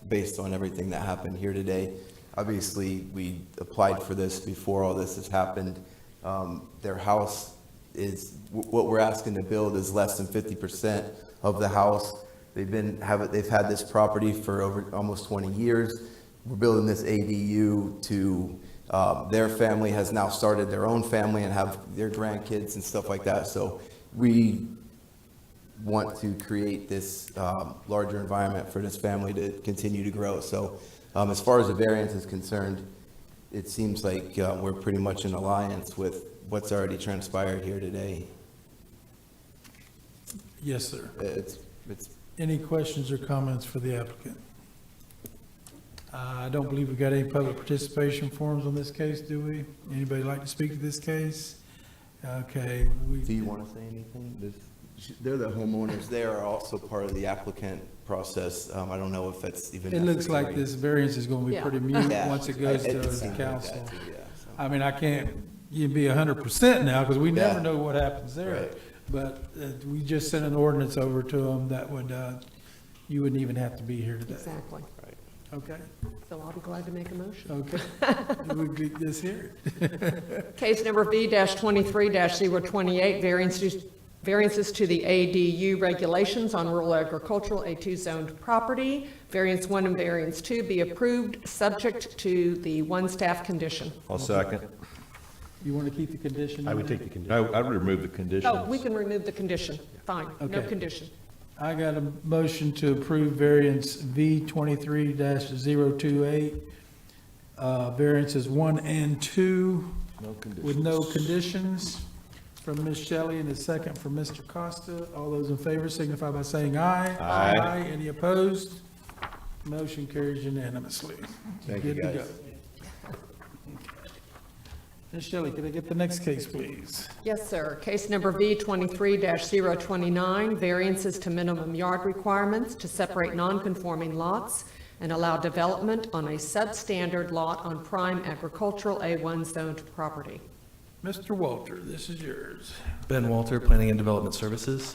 based on everything that happened here today. Obviously, we applied for this before all this has happened. Their house is, what we're asking to build is less than 50% of the house. They've had this property for over almost 20 years. We're building this ADU to, their family has now started their own family and have their grandkids and stuff like that. So we want to create this larger environment for this family to continue to grow. So as far as the variance is concerned, it seems like we're pretty much in alliance with what's already transpired here today. Yes, sir. It's Any questions or comments for the applicant? I don't believe we've got any public participation forms on this case, do we? Anybody like to speak to this case? Okay. Do you want to say anything? They're the homeowners. They are also part of the applicant process. I don't know if that's even. It looks like this variance is going to be Yeah. pretty mute Yeah. once it goes It to seems the like council. that too, yeah, so. I mean, I can't, you'd be 100% now, because we never Yeah. know what happens there. Right. But we just sent an ordinance over to them that would, you wouldn't even have to be here today. Exactly. Okay, So I'll be glad to make a motion. okay. We could just hear it. Case number B-23-028, variances to the ADU regulations on rural agricultural A2 zoned property. Variance 1 and variance 2 be approved, subject to the one staff condition. I'll second. You want to keep the condition? I in would there? take the condition. I would remove the conditions. Oh, we can remove the condition. Fine, no Okay. condition. I got a motion to approve variance V23-028, variances 1 and 2 with no conditions from Ms. Shelley and a second from Mr. Costa. All those in favor signify by saying aye. Aye. Any opposed? Motion carries unanimously. Thank you, Good to guys. go. Ms. Shelley, can I get the next case, please? Yes, sir. Case number V-23-029, variances to minimum yard requirements to separate non-conforming lots and allow development on a substandard lot on prime agricultural A1 zoned property. Mr. Walter, this is yours. Ben Walter, Planning and Development Services.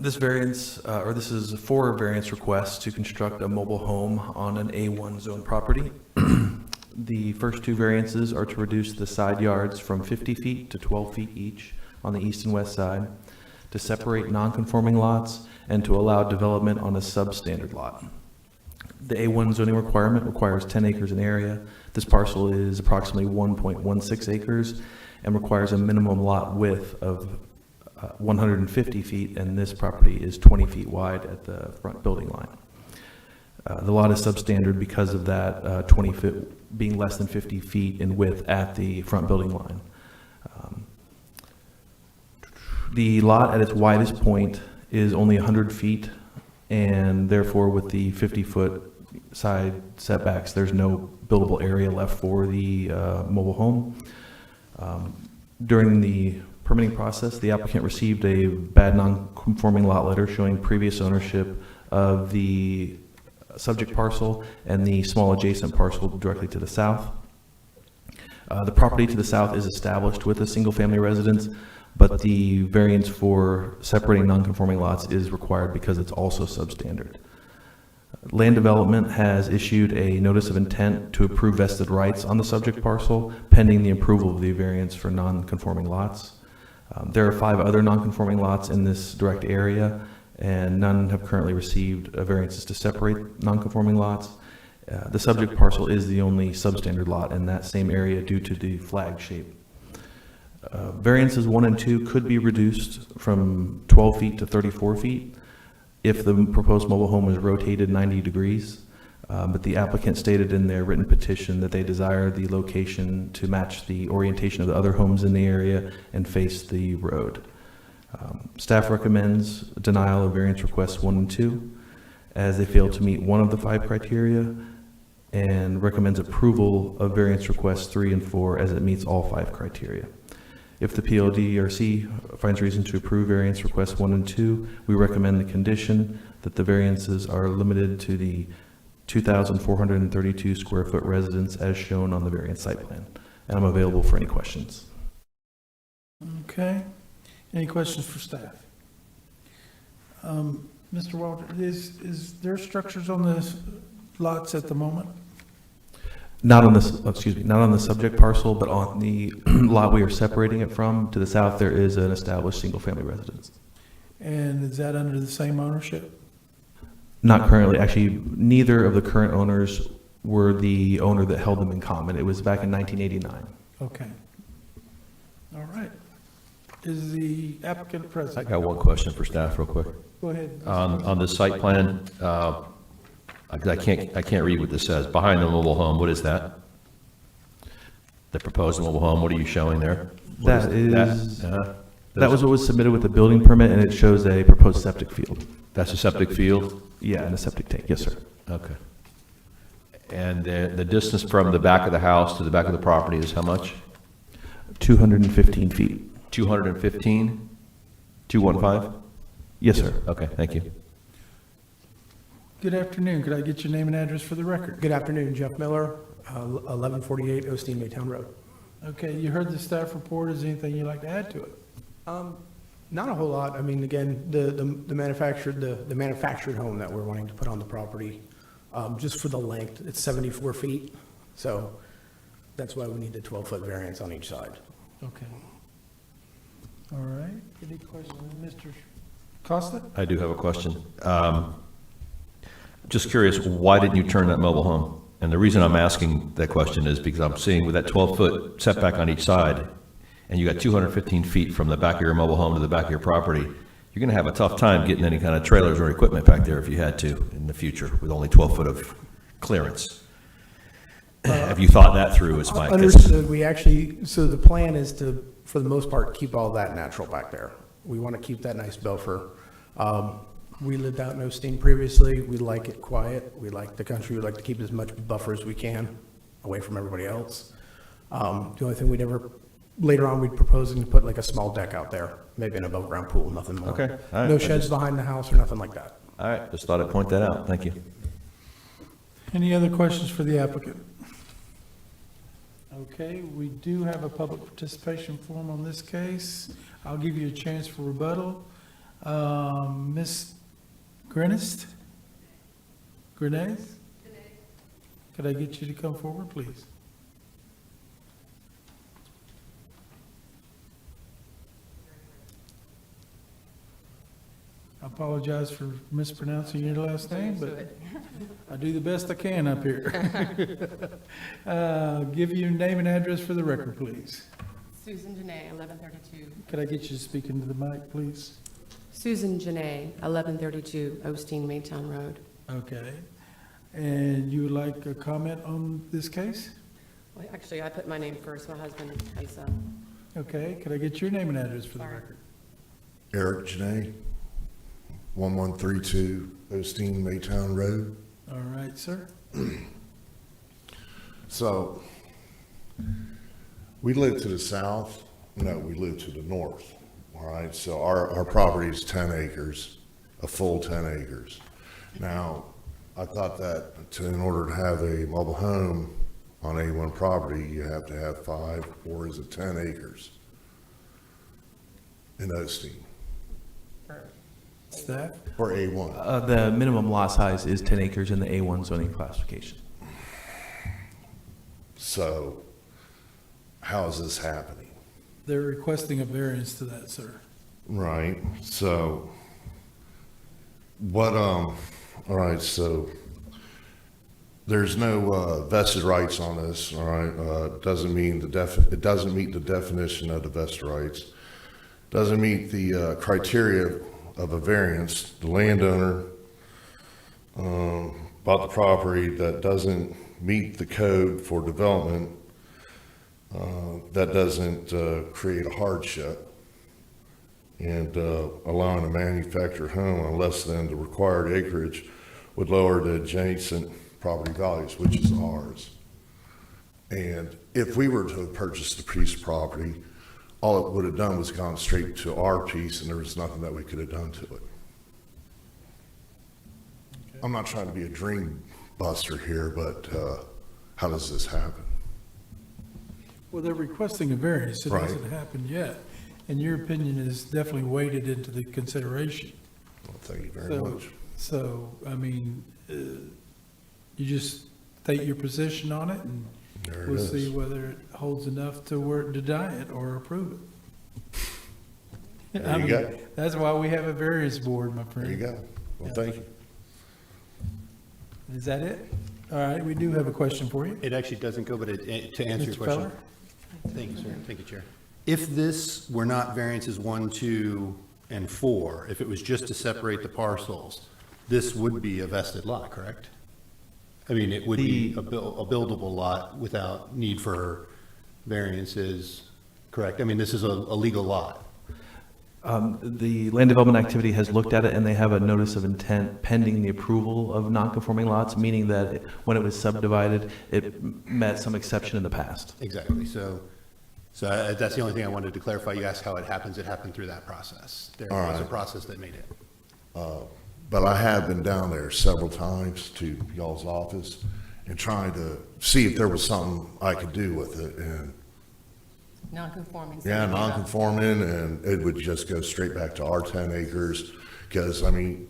This variance, or this is 4 variance requests to construct a mobile home on an A1 zone property. The first 2 variances are to reduce the side yards from 50 feet to 12 feet each on the east and west side, to separate non-conforming lots, and to allow development on a substandard lot. The A1 zoning requirement requires 10 acres in area. This parcel is approximately 1.16 acres and requires a minimum lot width of 150 feet, and this property is 20 feet wide at the front building line. The lot is substandard because of that 20 foot being less than 50 feet in width at the front building line. The lot at its widest point is only 100 feet, and therefore with the 50-foot side setbacks, there's no buildable area left for the mobile home. During the permitting process, the applicant received a bad non-conforming lot letter showing previous ownership of the subject parcel and the small adjacent parcel directly to the south. The property to the south is established with a single-family residence, but the variance for separating non-conforming lots is required because it's also substandard. Land Development has issued a notice of intent to approve vested rights on the subject parcel pending the approval of the variance for non-conforming lots. There are 5 other non-conforming lots in this direct area, and none have currently received variances to separate non-conforming lots. The subject parcel is the only substandard lot in that same area due to the flag shape. Variances 1 and 2 could be reduced from 12 feet to 34 feet if the proposed mobile home is rotated 90 degrees. But the applicant stated in their written petition that they desire the location to match the orientation of the other homes in the area and face the road. Staff recommends denial of variance requests 1 and 2 as they fail to meet one of the 5 criteria, and recommends approval of variance requests 3 and 4 as it meets all 5 criteria. If the PLDRC finds reason to approve variance requests 1 and 2, we recommend the condition that the variances are limited to the 2,432 square foot residence as shown on the variance site plan. And I'm available for any questions. Okay. Any questions for staff? Mr. Walter, is there structures on the lots at the moment? Not on this, not on the subject parcel, but on the lot we are separating it from. To the south, there is an established single-family residence. And is that under the same ownership? Not currently. Actually, neither of the current owners were the owner that held them in common. It was back in 1989. Okay. All right. Is the applicant present? I got one question for staff real quick. Go ahead. On the site plan, I can't read what this says. Behind the mobile home, what is that? The proposed mobile home, what are you showing there? That was what was submitted with the building permit, and it shows a proposed septic field. That's a septic field? Yeah, and a septic tank, yes, sir. Okay. And the distance from the back of the house to the back of the property is how much? 215 feet. 215? 215? Yes, sir. Okay, thank you. Good afternoon. Could I get your name and address for the record? Good afternoon, Jeff Miller, 1148 Osteen Maytown Road. Okay, you heard the staff report. Is there anything you'd like to add to it? Not a whole lot. I mean, again, the manufactured home that we're wanting to put on the property, just for the length, it's 74 feet. So that's why we need the 12-foot variance on each side. Okay. All right. Any questions, Mr. Costa? I do have a question. Just curious, why didn't you turn that mobile home? And the reason I'm asking that question is because I'm seeing with that 12-foot setback on each side, and you got 215 feet from the back of your mobile home to the back of your property, you're going to have a tough time getting any kind of trailers or equipment back there if you had to in the future with only 12 foot of clearance. Have you thought that through? Is my Understood. We actually, so the plan is to, for the most part, keep all that natural back there. We want to keep that nice buffer. We lived out in Osteen previously. We like it quiet. We like the country. We like to keep as much buffer as we can away from everybody else. The only thing we'd ever, later on, we'd proposing to put like a small deck out there, maybe an above ground pool, nothing more. Okay. All right. No sheds behind the house or nothing like that. All right, just thought I'd point that out. Thank you. Any other questions for the applicant? Okay, we do have a public participation form on this case. I'll give you a chance for rebuttal. Ms. Grenest? Grenez? Could I get you to come forward, please? I apologize for mispronouncing your last name, but I do the best I can up here. Give your name and address for the record, please. Susan Janae, 1132. Could I get you to speak into the mic, please? Susan Janae, 1132 Osteen Maytown Road. Okay. And you would like a comment on this case? Well, actually, I put my name first. My husband has Okay. Could I get your name and address for the record? Eric Janae, 1132 Osteen Maytown Road. All right, sir. So, We live to the south, no, we live to the north, all right? So our property is 10 acres, a full 10 acres. Now, I thought that in order to have a mobile home on A1 property, you have to have 5, or is it 10 acres in Osteen Staff? for A1? The minimum lot size is 10 acres in the A1 zoning classification. So how is this happening? They're requesting a variance to that, sir. Right, so what, all right, so there's no vested rights on this, all right? It doesn't mean it doesn't meet the definition of the vested rights. Doesn't meet the criteria of a variance. The landowner bought the property that doesn't meet the code for development. That doesn't create a hardship. And allowing a manufactured home on less than the required acreage would lower the adjacent property values, which is ours. And if we were to purchase the piece of property, all it would have done was gone straight to our piece, and there was nothing that we could have done to it. I'm not trying to be a dream buster here, but how does this happen? Well, they're requesting a variance. It Right. hasn't happened yet. And your opinion is definitely weighted into the consideration. Well, thank you very much. So, I mean, you just state your position on it, and There it we'll is. see whether it holds enough to deny it or approve it. There I you mean, go. That's why we have a variance board, my friend. There you go. Well, thank you. Is that it? All right, we do have a question for you. It actually doesn't go, but to answer your Mr. question. Feller? Thank you, sir. Thank you, Chair. If this were not variances 1, 2, and 4, if it was just to separate the parcels, this would be a vested lot, correct? I mean, it would be a buildable lot without need for variances, correct? I mean, this is a legal lot. The land development activity has looked at it, and they have a notice of intent pending the approval of non-conforming lots, meaning that when it was subdivided, it met some exception in the past. Exactly. So that's the only thing I wanted to clarify. You asked how it happens. It happened through that process. There All was a right. process that made it. But I have been down there several times to y'all's office and trying to see if there was something I could do with it. And Non-conforming. yeah, non-conforming, and it would just go straight back to our 10 acres. Because, I mean,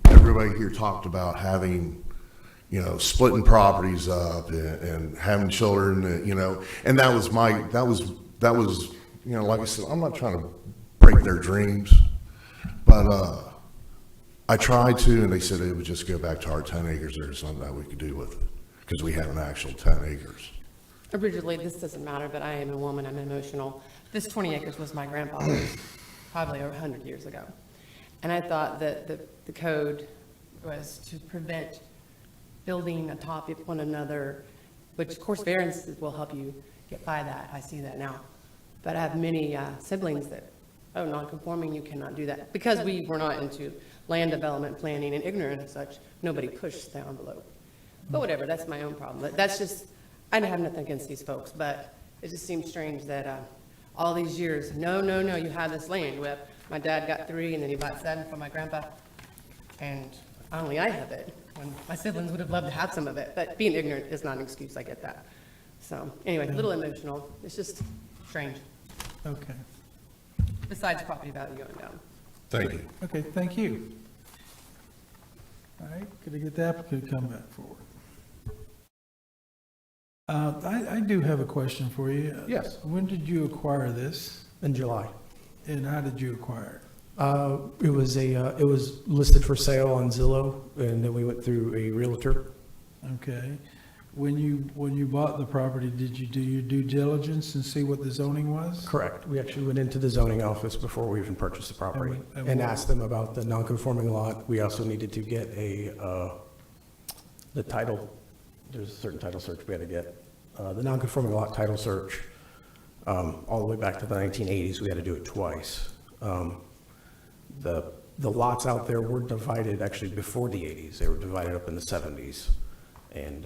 everybody here talked about having, splitting properties up and having children, and that was, like I said, I'm not trying to break their dreams, but I tried to, and they said it would just go back to our 10 acres. There's something that we could do with it, because we have an actual 10 acres. Originally, this doesn't matter, but I am a woman, I'm emotional. This 20 acres was my grandfather's, probably 100 years ago. And I thought that the code was to prevent building atop of one another, which of course variances will help you get by that. I see that now. But I have many siblings that, non-conforming, you cannot do that. Because we were not into land development planning and ignorant of such, nobody pushed the envelope. But whatever, that's my own problem. That's just, I have nothing against these folks, but it just seems strange that all these years, no, you have this land. My dad got 3, and then he bought 7 from my grandpa, and only I have it, when my siblings would have loved to have some of it. But being ignorant is not an excuse, I get that. So, anyway, a little emotional. It's just strange, Okay. besides property value going down. Thank you. Okay, thank you. All right, could I get the applicant to come back forward? I do have a question for you. Yes. When did you acquire this, In July. and how did you acquire It was listed for sale on Zillow, and then we went through a realtor. it? Okay. When you bought the property, did you do your due diligence and see what the zoning was? Correct. We actually went into the zoning office before we even purchased the property And and what- asked them about the non-conforming lot. We also needed to get the title. There's a certain title search we had to get. The non-conforming lot title search, all the way back to the 1980s, we had to do it twice. The lots out there were divided actually before the 80s. They were divided up in the 70s. And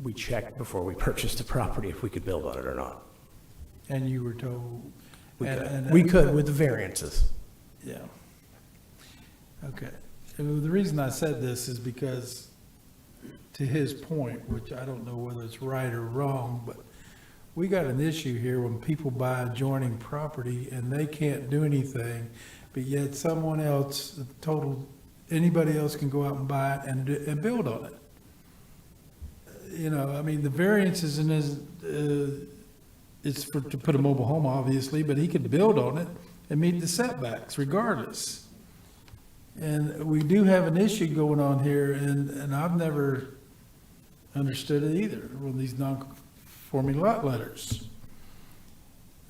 we checked before we purchased the property if we could build on it or not. And you were told? We could with the variances. Yeah. Okay. And the reason I said this is because, to his point, which I don't know whether it's right or wrong, but we got an issue here when people buy adjoining property and they can't do anything, but yet someone else, anybody else can go out and buy it and build on it. You know, I mean, the variances in his, it's to put a mobile home, obviously, but he could build on it and meet the setbacks regardless. And we do have an issue going on here, and I've never understood it either, with these non-conforming lot letters.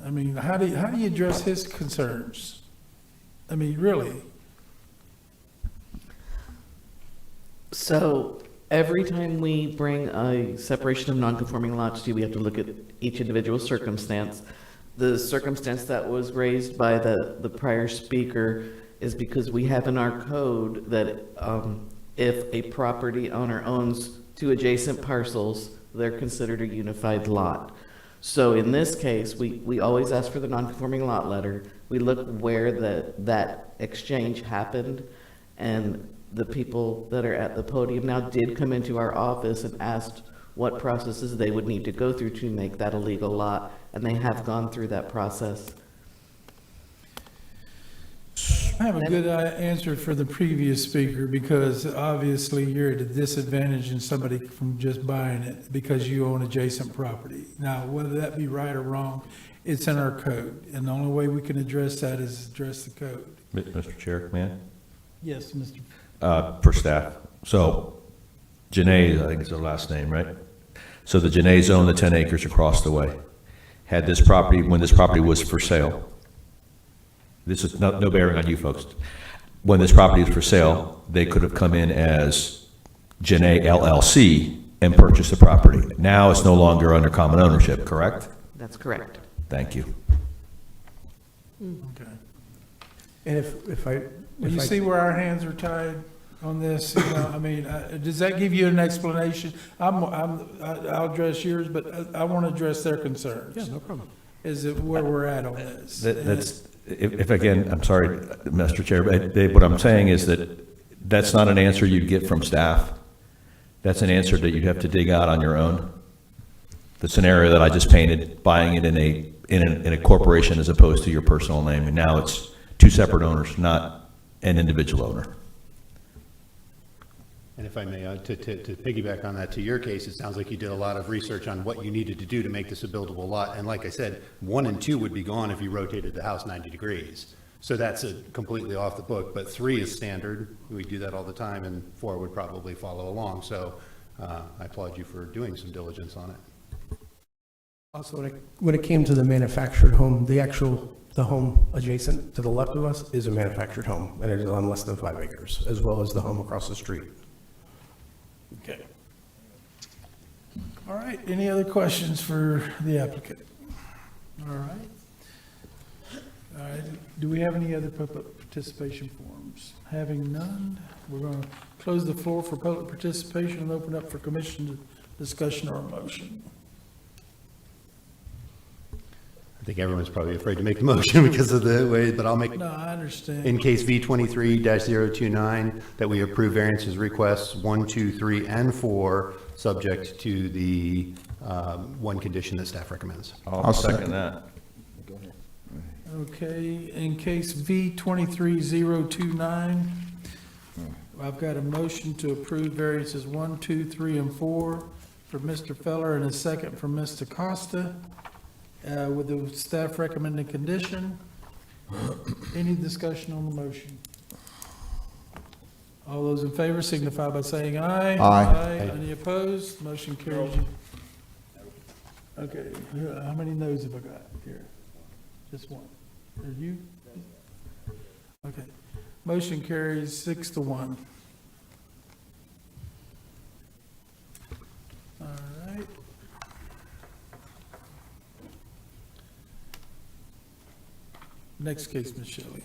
I mean, how do you address his concerns? I mean, really? So every time we bring a separation of non-conforming lots to you, we have to look at each individual circumstance. The circumstance that was raised by the prior speaker is because we have in our code that if a property owner owns two adjacent parcels, they're considered a unified lot. So in this case, we always ask for the non-conforming lot letter. We look where that exchange happened, and the people that are at the podium now did come into our office and asked what processes they would need to go through to make that a legal lot, and they have gone through that process. I have a good answer for the previous speaker, because obviously you're at a disadvantage in somebody from just buying it because you own adjacent property. Now, whether that be right or wrong, it's in our code, and the only way we can address that is address the code. Mr. Chair, may I? Yes, Mr. For staff. So Janae, I think is the last name, right? So the Janaes own the 10 acres across the way. Had this property, when this property was for sale, this is no bearing on you folks. When this property was for sale, they could have come in as Janae LLC and purchased the property. Now it's no longer under common ownership, correct? That's correct. Thank you. Okay. And if I. Well, you see where our hands are tied on this? You know, I mean, does that give you an explanation? I'll address yours, but I want to address their concerns. Yeah, no problem. Is it where we're at on this? That's, if again, I'm sorry, Mr. Chair, but what I'm saying is that that's not an answer you'd get from staff. That's an answer that you'd have to dig out on your own. The scenario that I just painted, buying it in a corporation as opposed to your personal name, and now it's two separate owners, not an individual owner. And if I may, to piggyback on that, to your case, it sounds like you did a lot of research on what you needed to do to make this a buildable lot. And like I said, 1 and 2 would be gone if you rotated the house 90 degrees. So that's completely off the book, but 3 is standard. We do that all the time, and 4 would probably follow along. So I applaud you for doing some diligence on it. Also, when it came to the manufactured home, the home adjacent to the left of us is a manufactured home, and it is on less than 5 acres, as well as the home across the street. Okay. All right, any other questions for the applicant? All right. All right, do we have any other public participation forums? Having none, we're going to close the floor for public participation and open up for commission discussion or motion. I think everyone's probably afraid to make the motion because of the way, but I'll make. No, I understand. In case V23-029, that we approve variances requests 1, 2, 3, and 4, subject to the one condition that staff recommends. I'll second that. Go ahead. Okay, in case V23029, I've got a motion to approve variances 1, 2, 3, and 4 for Mr. Feller, and a second from Mr. Costa. With the staff recommended condition. Any discussion on the motion? All those in favor signify by saying aye. Aye. Any opposed? Motion carries. Okay, how many noes have I got here? Just one. Are you? Okay. Motion carries 6-1. All right. Next case, Ms. Shelley.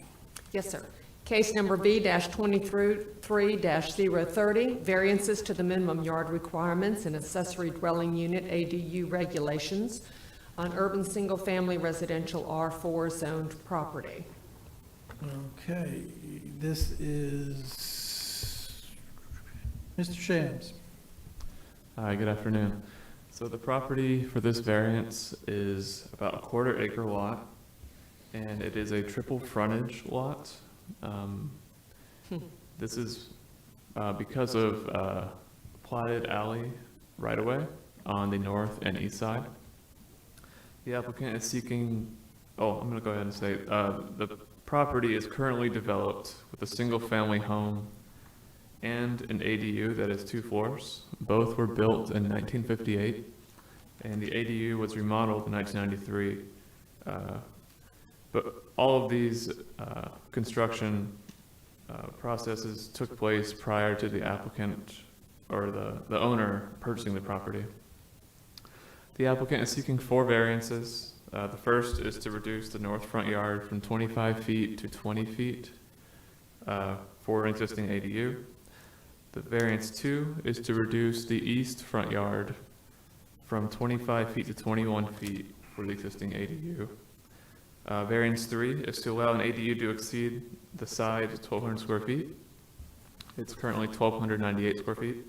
Yes, sir. Case number B-23-030, variances to the minimum yard requirements and accessory dwelling unit ADU regulations on urban single-family residential R4 zoned property. Okay, this is Mr. Shams. Hi, good afternoon. So the property for this variance is about a 1/4 acre lot, and it is a triple frontage lot. This is because of platted alley right-of-way on the north and east side. The applicant is seeking, I'm going to go ahead and say, the property is currently developed with a single-family home and an ADU that is 2 floors. Both were built in 1958, and the ADU was remodeled in 1993. But all of these construction processes took place prior to the applicant or the owner purchasing the property. The applicant is seeking 4 variances. The first is to reduce the north front yard from 25 feet to 20 feet for an existing ADU. The variance 2 is to reduce the east front yard from 25 feet to 21 feet for the existing ADU. Variance 3 is to allow an ADU to exceed the size of 1,200 square feet. It's currently 1,298 square feet.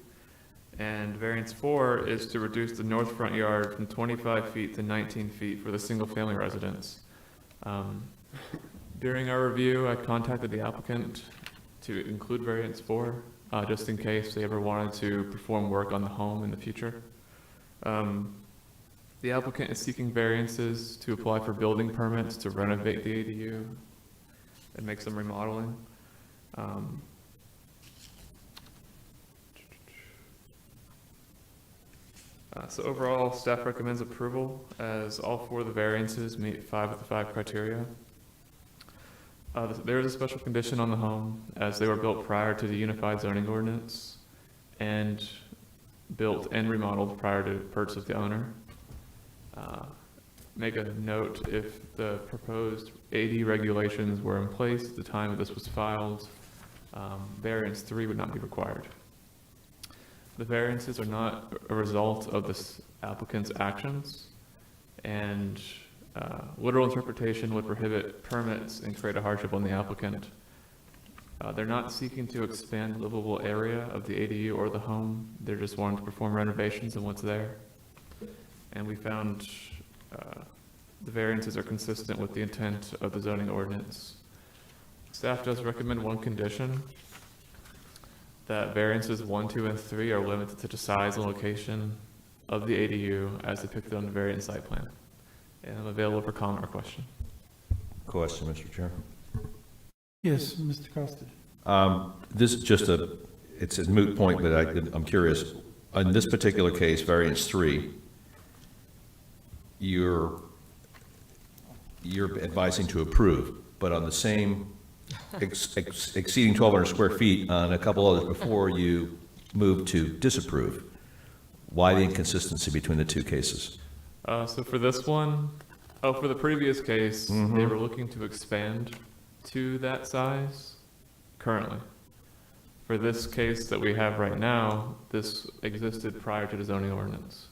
And variance 4 is to reduce the north front yard from 25 feet to 19 feet for the single-family residence. During our review, I contacted the applicant to include variance 4, just in case they ever wanted to perform work on the home in the future. The applicant is seeking variances to apply for building permits to renovate the ADU and make some remodeling. So overall, staff recommends approval as all 4 of the variances meet 5 of the 5 criteria. There is a special condition on the home as they were built prior to the unified zoning ordinance and built and remodeled prior to purchase of the owner. Make a note, if the proposed AD regulations were in place at the time that this was filed, variance 3 would not be required. The variances are not a result of this applicant's actions, and literal interpretation would prohibit permits and create a hardship on the applicant. They're not seeking to expand the livable area of the ADU or the home. They're just wanting to perform renovations on what's there. And we found the variances are consistent with the intent of the zoning ordinance. Staff does recommend one condition, that variances 1, 2, and 3 are limited to the size and location of the ADU as depicted on the variance site plan. And I'm available for comment or question. Question, Mr. Chair. Yes, Mr. Costa. This is just it's a moot point, but I'm curious. In this particular case, variance 3, you're advising to approve, but on the same exceeding 1,200 square feet on a couple others before you move to disapprove. Why the inconsistency between the 2 cases? So for this one, for the previous case, they were looking to expand to that size currently. For this case that we have right now, this existed prior to the zoning ordinance.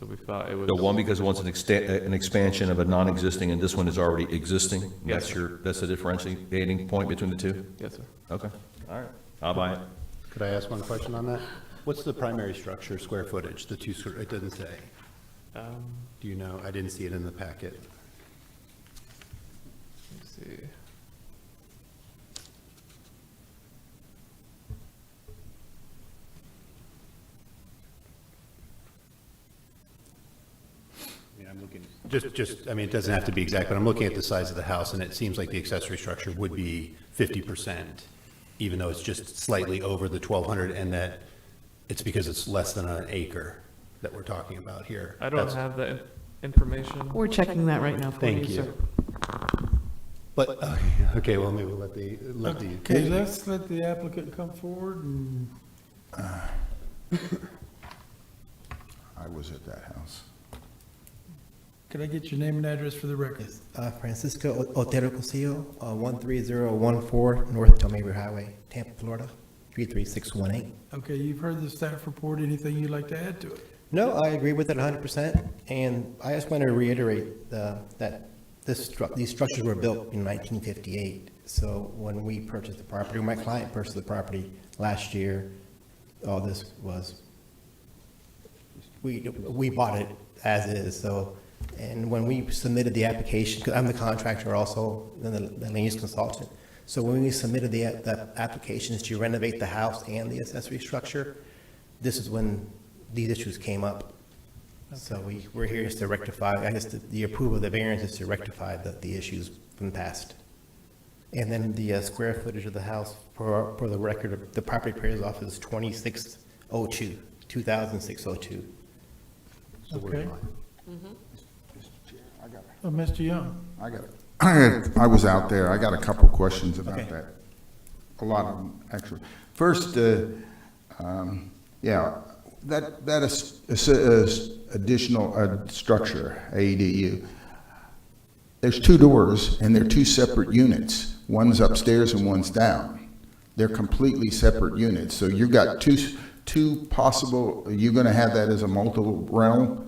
So we thought it was. So one, because one's an expansion of a non-existing, and this one is already existing? Yes, That's the differentiating point between the 2? Yes, sir. Okay, all right, I'll buy it. Could I ask one question on that? What's the primary structure, square footage, the 2, it doesn't say. Do you know? I didn't see it in the packet. Let's see. I'm looking, I mean, it doesn't have to be exact, but I'm looking at the size of the house, and it seems like the accessory structure would be 50%, even though it's just slightly over the 1,200, and that it's because it's less than an acre that we're talking about here. I don't have that information. We're checking that right now for you, Thank you. sir. But, okay, well, maybe we'll let the. Okay, let's let the applicant come forward and. I was at that house. Could I get your name and address for the record? Francisco Otero Cosillo, 13014 North Tomabry Highway, Tampa, Florida, 33618. Okay, you've heard the staff report. Anything you'd like to add to it? No, I agree with it 100%, and I just want to reiterate that these structures were built in 1958. So when we purchased the property, my client purchased the property last year, all this was, we bought it as is, so, and when we submitted the application, because I'm the contractor also, and the land use consultant, so when we submitted the applications to renovate the house and the accessory structure, this is when these issues came up. So we're here just to rectify, I guess the approval of the variance is to rectify the issues from the past. And then the square footage of the house, for the record, of the property appraiser's office is 2602, 2006-02. Okay. Mr. Young? I was out there. I got a couple questions about that. A lot of them, actually. First, that is additional structure, ADU. There's two doors, and they're two separate units. One's upstairs and one's down. They're completely separate units. So you've got two possible. Are you going to have that as a multiple rental?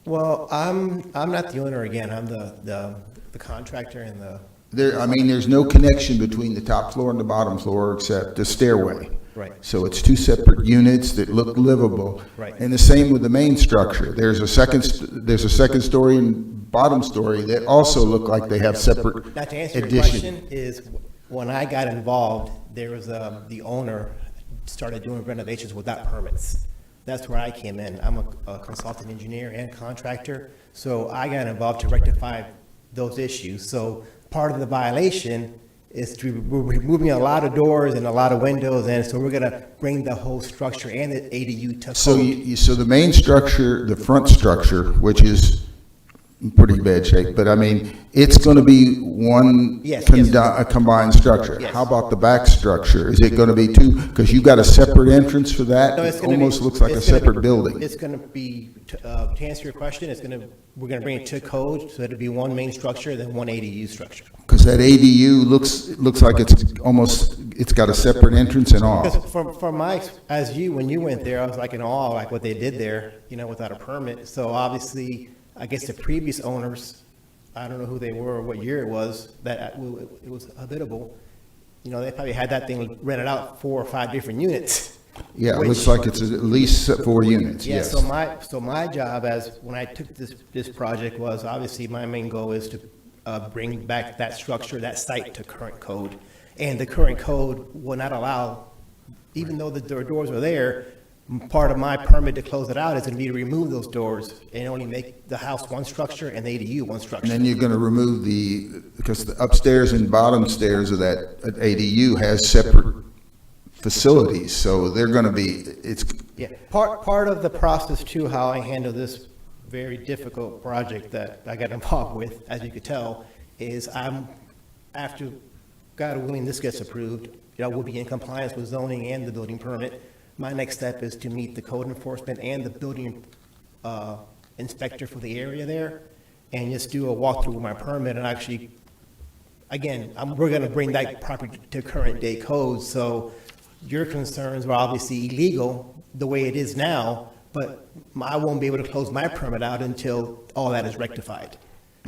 Well, I'm not the owner again. I'm the contractor and the. There's no connection between the top floor and the bottom floor except the stairway. Right. So it's two separate units that look livable. Right. And the same with the main structure. There's a second story and bottom story that also look like they have separate Now, to answer your addition. question, is when I got involved, there was the owner started doing renovations without permits. That's where I came in. I'm a consultant engineer and contractor, so I got involved to rectify those issues. So part of the violation is we're removing a lot of doors and a lot of windows, and so we're going to bring the whole structure and the ADU to code. So the main structure, the front structure, which is in pretty bad shape, but it's going to be one a combined structure. Yes. How about the back structure? Is it going to be two? Because you got a separate entrance for that? No, it's It gonna almost be- looks like a it's gonna separate be- building. It's going to be, to answer your question, we're going to bring it to code, so it'll be one main structure, then one ADU structure. Because that ADU looks like it's got a separate entrance and all. Because from when you went there, I was like in awe, like what they did there, without a permit. So obviously, I guess the previous owners, I don't know who they were or what year it was, that it was habitable. They probably had that thing rented out 4 or 5 different units. Yeah, it looks like it's at least 4 units, Yeah, yes. so my job when I took this project was, obviously, my main goal is to bring back that structure, that site to current code. And the current code will not allow, even though the doors are there, part of my permit to close it out is going to be to remove those doors and only make the house one structure and the ADU one structure. And then you're going to remove because the upstairs and bottom stairs of that ADU has separate facilities, so they're going to be, Yeah, part of the process too, how I handle this very difficult project that I got involved with, as you could tell, is after, God willing, this gets approved, we'll be in compliance with zoning and the building permit. My next step is to meet the code enforcement and the building inspector for the area there, and just do a walkthrough with my permit, and actually, again, we're going to bring that property to current day code, so your concerns are obviously illegal the way it is now, but I won't be able to close my permit out until all that is rectified.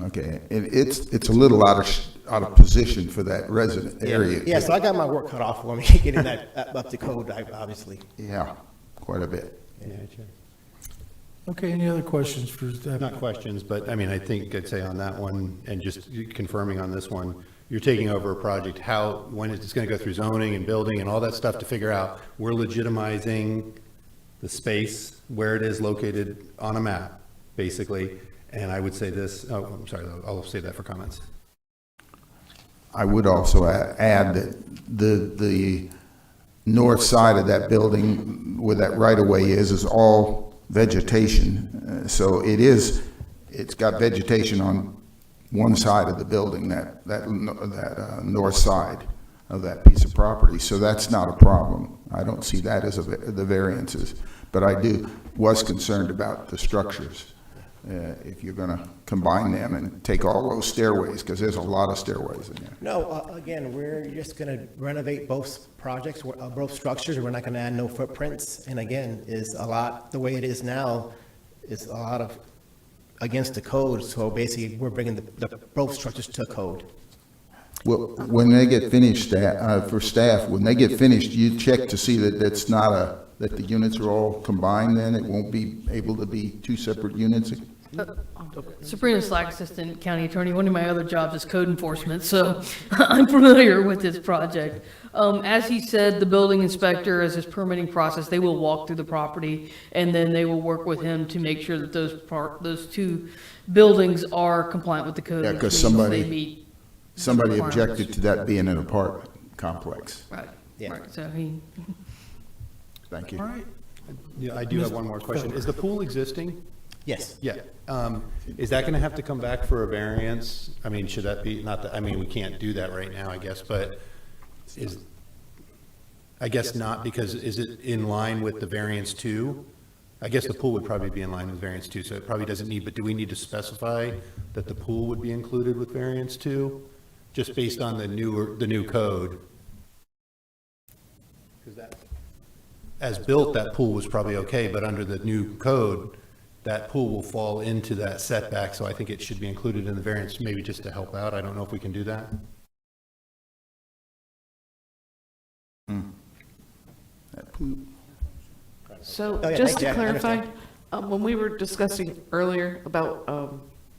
okay, and it's a little out of position for that resident area. Yeah, so I got my work cut off for me, getting that up to code, obviously. Yeah, quite a bit. Okay, any other questions for staff? Not questions, but I think I'd say on that one, and just confirming on this one, you're taking over a project, when it's going to go through zoning and building and all that stuff to figure out, we're legitimizing the space where it is located on a map, basically. And I would say this, I'm sorry, I'll save that for comments. I would also add that the north side of that building where that right-of-way is all vegetation. So it's got vegetation on one side of the building, that north side of that piece of property. So that's not a problem. I don't see that as the variances. But I was concerned about the structures. if you're gonna combine them and take all those stairways, because there's a lot of stairways in there. No, again, we're just gonna renovate both projects, both structures. We're not gonna add no footprints. And again, is a lot, the way it is now, is a lot of against the code. So basically, we're bringing the both structures to code. Well, when they get finished, for staff, when they get finished, you check to see that that's not that the units are all combined, then it won't be able to be two separate units? Sabrina Slack, Assistant County Attorney. One of my other jobs is code enforcement, so I'm familiar with this project. As he said, the building inspector, as his permitting process, they will walk through the property, and then they will work with him to make sure that those two buildings are compliant with the code. Yeah, because somebody objected to that being an apartment complex. Right, Yeah. right, so he. Thank you. All right. Yeah, I do have one more question. Is the pool existing? Yes. Yeah. Is that going to have to come back for a variance? I mean, should that be, not that, I mean, we can't do that right now, I guess, but I guess not, because is it in line with the variance 2? I guess the pool would probably be in line with variance 2, so it probably doesn't need, but do we need to specify that the pool would be included with variance 2? Just based on the new code? Because that, as built, that pool was probably okay, but under the new code, that pool will fall into that setback, so I think it should be included in the variance, maybe just to help out. I don't know if we can do that. So Oh, yeah, just to I clarify, understand. when we were discussing earlier about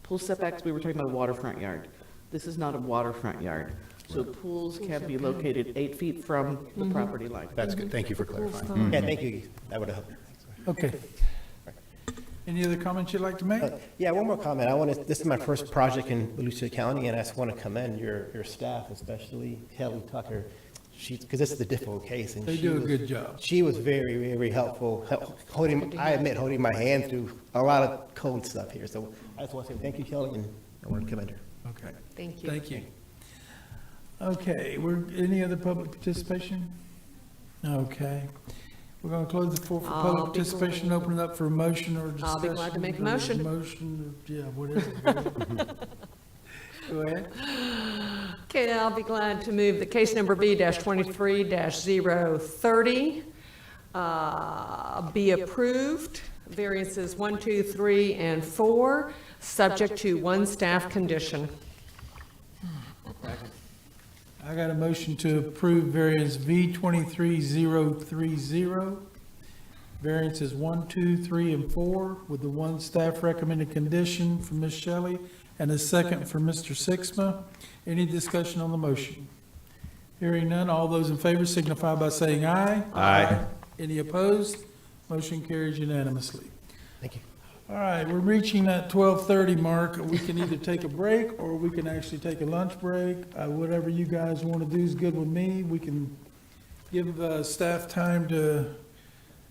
pool setbacks, we were talking about a waterfront yard. This is not a waterfront yard. So pools can be located 8 feet from the property line. That's good. Thank you for clarifying. Yeah, thank you. That would have helped. Okay. Any other comments you'd like to make? Yeah, one more comment. This is my first project in Volusia County, and I just want to commend your staff, especially Kelly Tucker. Because this is a difficult case. And They do a good job. She was very, very helpful, holding my hand through a lot of code stuff here. So I just want to say thank you, Kelly, and I want to commend her. Okay. Thank you. Thank you. Okay, any other public participation? Okay. We're going to close the floor for I'll public be participation, open it up for a motion or discussion. I'll be glad to make a motion. Motion, yeah, whatever. Go ahead. Okay, I'll be glad to move the case number B-23-030 be approved. Variances 1, 2, 3, and 4, subject to one staff condition. I got a motion to approve variance V-23-030. Variances 1, 2, 3, and 4 with the one staff recommended condition from Ms. Shelley and a second for Mr. Sixma. Any discussion on the motion? Hearing none, all those in favor signify by saying aye. Aye. Any opposed? Motion carries unanimously. Thank you. All right, we're reaching that 12:30 mark. We can either take a break or we can actually take a lunch break. Whatever you guys want to do is good with me. We can give staff time to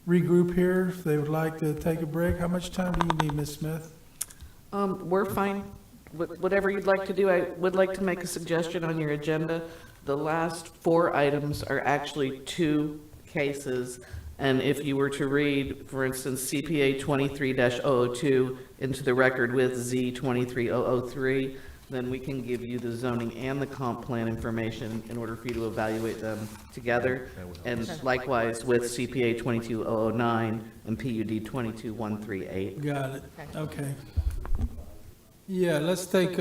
regroup here if they would like to take a break. How much time do you need, Ms. Smith? We're fine. Whatever you'd like to do, I would like to make a suggestion on your agenda. The last 4 items are actually 2 cases. And if you were to read, for instance, CPA 23-002 into the record with Z 23-003, then we can give you the zoning and the comp plan information in order for you to evaluate them together. And likewise with CPA 22-009 and PUD 22-138. Got it. Okay. Yeah, let's take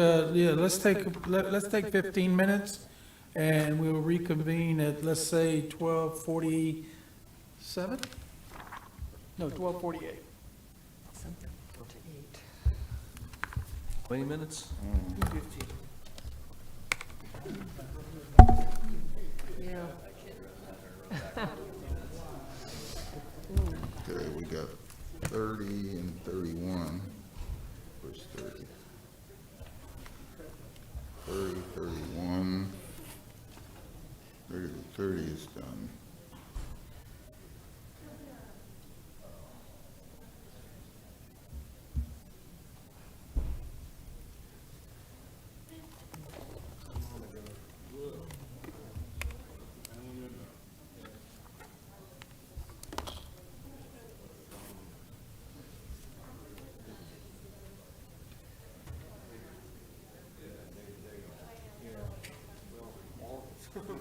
15 minutes and we'll reconvene at, let's say, 12:47? No, 12:48. 20 minutes? Yeah. Okay, we got 30 and 31. Where's 30? 30, 31. 30 is done. I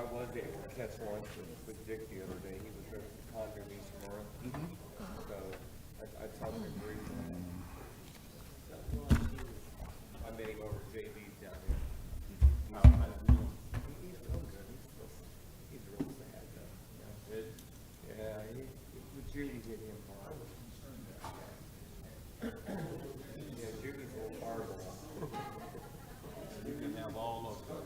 was able to catch lunch with Dick the other day. He was there at the condo in East Aurora. So I talked to him briefly. I met him over at JB's down there. He's real good. He's real sad though. Yeah, Judy did him hard. Yeah, Judy's a little fireball. You can have all of them.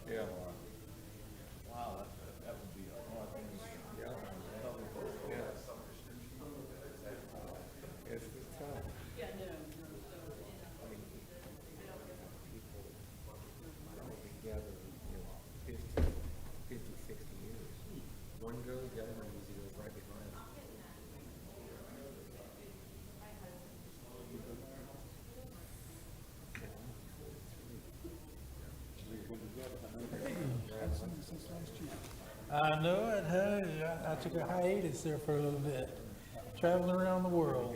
Yeah. Wow, that would be a hard thing. Yeah. Yeah. It's tough. Yeah, no. I mean, people together, 50, 60 years. One goes, the other one usually goes right behind. I know it. Hey, I took a hiatus there for a little bit, traveling around the world.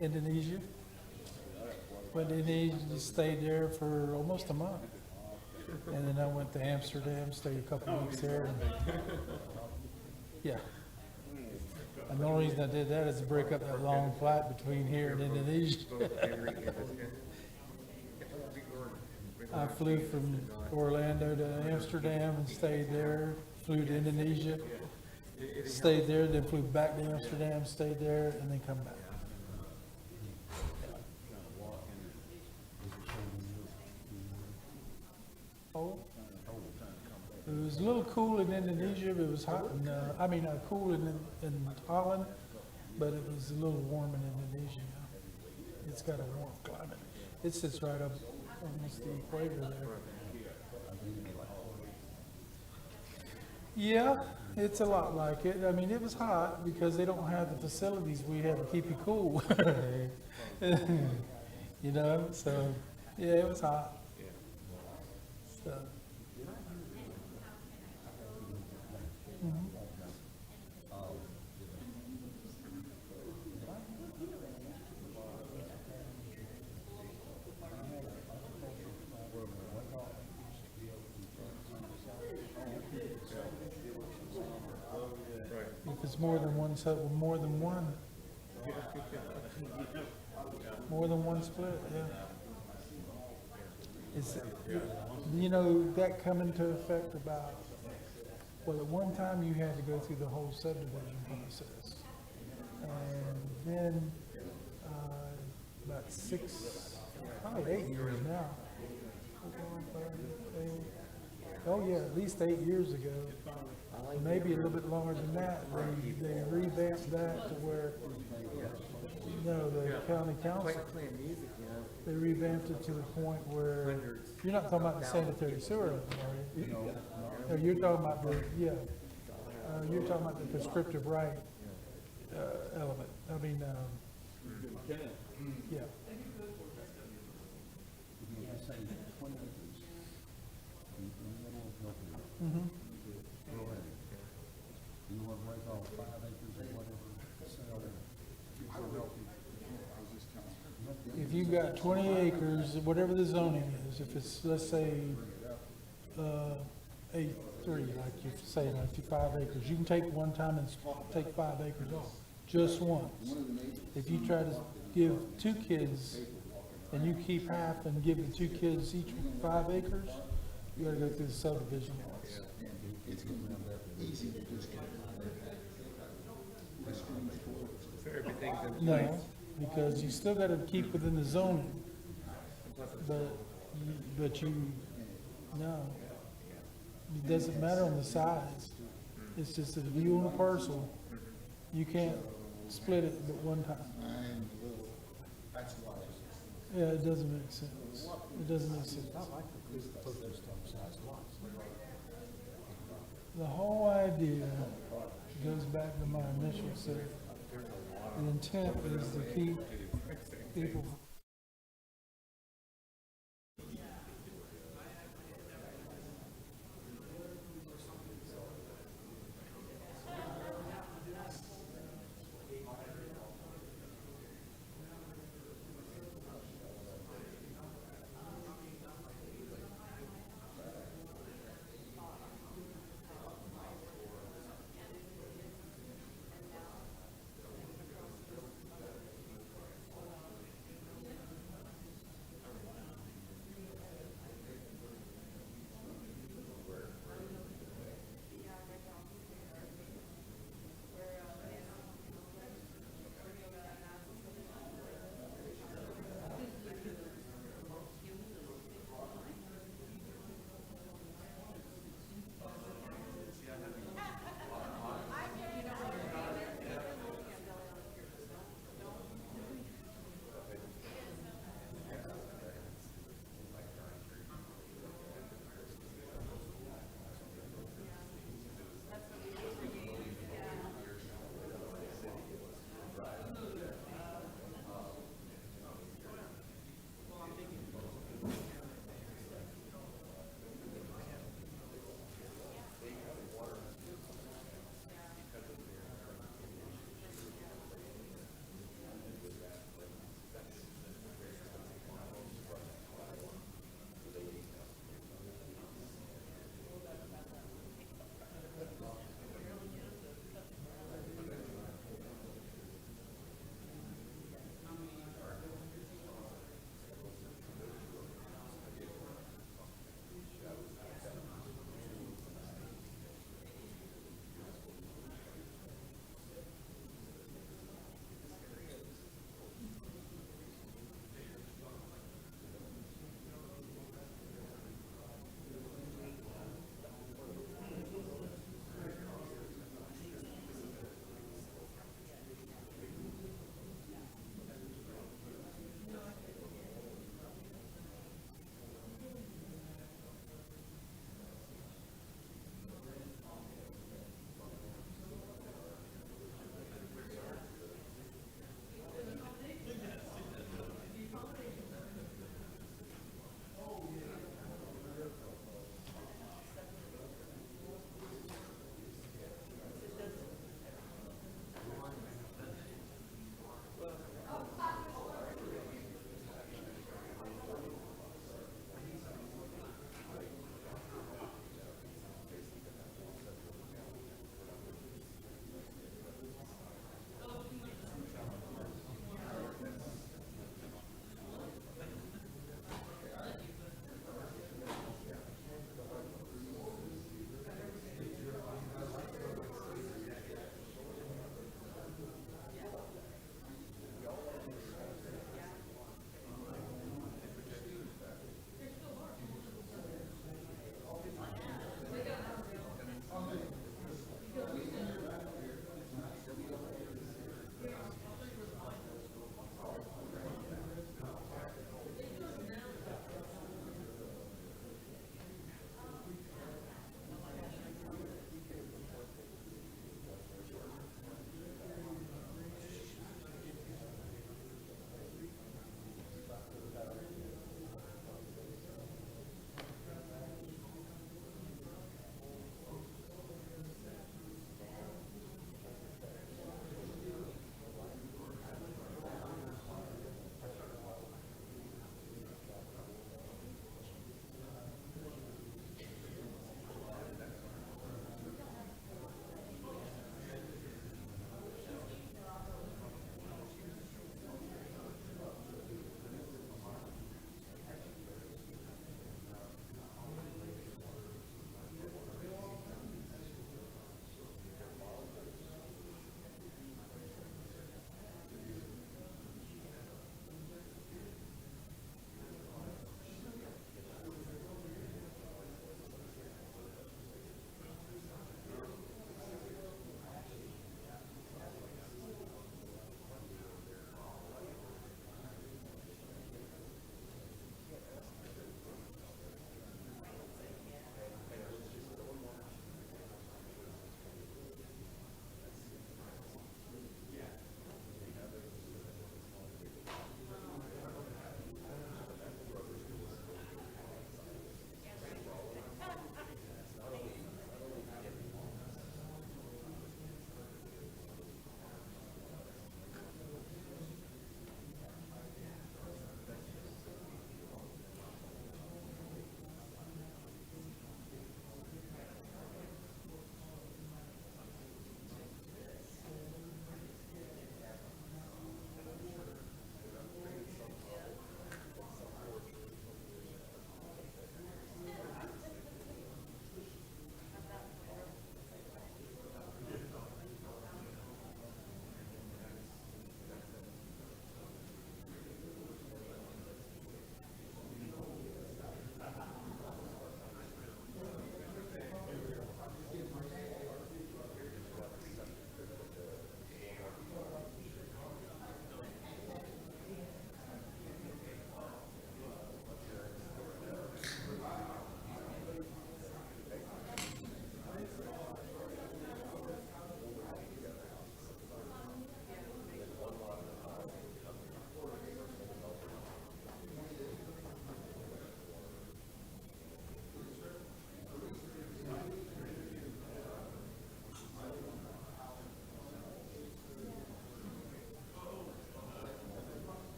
Indonesia. Went to Indonesia, stayed there for almost a month. And then I went to Amsterdam, stayed a couple of weeks there. And yeah. And the only reason I did that is to break up that long flight between here and Indonesia. I flew from Orlando to Amsterdam and stayed there, flew to Indonesia, stayed there, then flew back to Amsterdam, stayed there, and then come back. Oh, it was a little cool in Indonesia, but it was hot, cool in Holland, but it was a little warm in Indonesia. It's got a warm climate. It sits right up almost the equator there. Yeah, it's a lot like it. I mean, it was hot because they don't have the facilities we have to keep you cool. You know, so, yeah, it was hot. So. If it's more than one, more than one split, yeah. It's, you know, that come into effect about, well, at one time you had to go through the whole subdivision process. And then, about probably 8 years now. Oh yeah, at least 8 years ago, maybe a little bit longer than that, they revamped that to where, the county council, they revamped it to the point where, you're not talking about the sanitary sewer, are you? No, you're talking about you're talking about the prescriptive right element. I mean, yeah. Mm-hmm. If you've got 20 acres, whatever the zoning is, if it's, let's say, 8-3, like you say, 95 acres, you can take one time and take 5 acres off, just once. If you try to give 2 kids and you keep half and give the 2 kids each 5 acres, you gotta go through the subdivision laws. No, because you still gotta keep within the zoning, but No. It doesn't matter on the size. It's just that if you own a parcel, you can't split it but one time. Yeah, it doesn't make sense. It doesn't make sense. The whole idea goes back to my initial say. The intent is to keep people.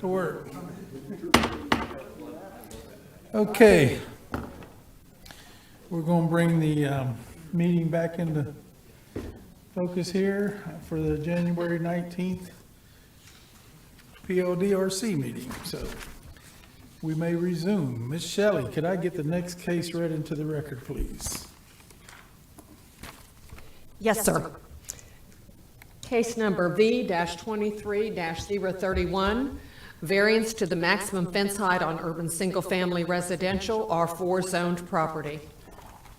to work. Okay. We're going to bring the meeting back into focus here for the January 19th PLDRC meeting. So we may resume. Ms. Shelley, could I get the next case read into the record, please? Yes, sir. Case number V-23-031, variance to the maximum fence height on urban single-family residential R4 zoned property.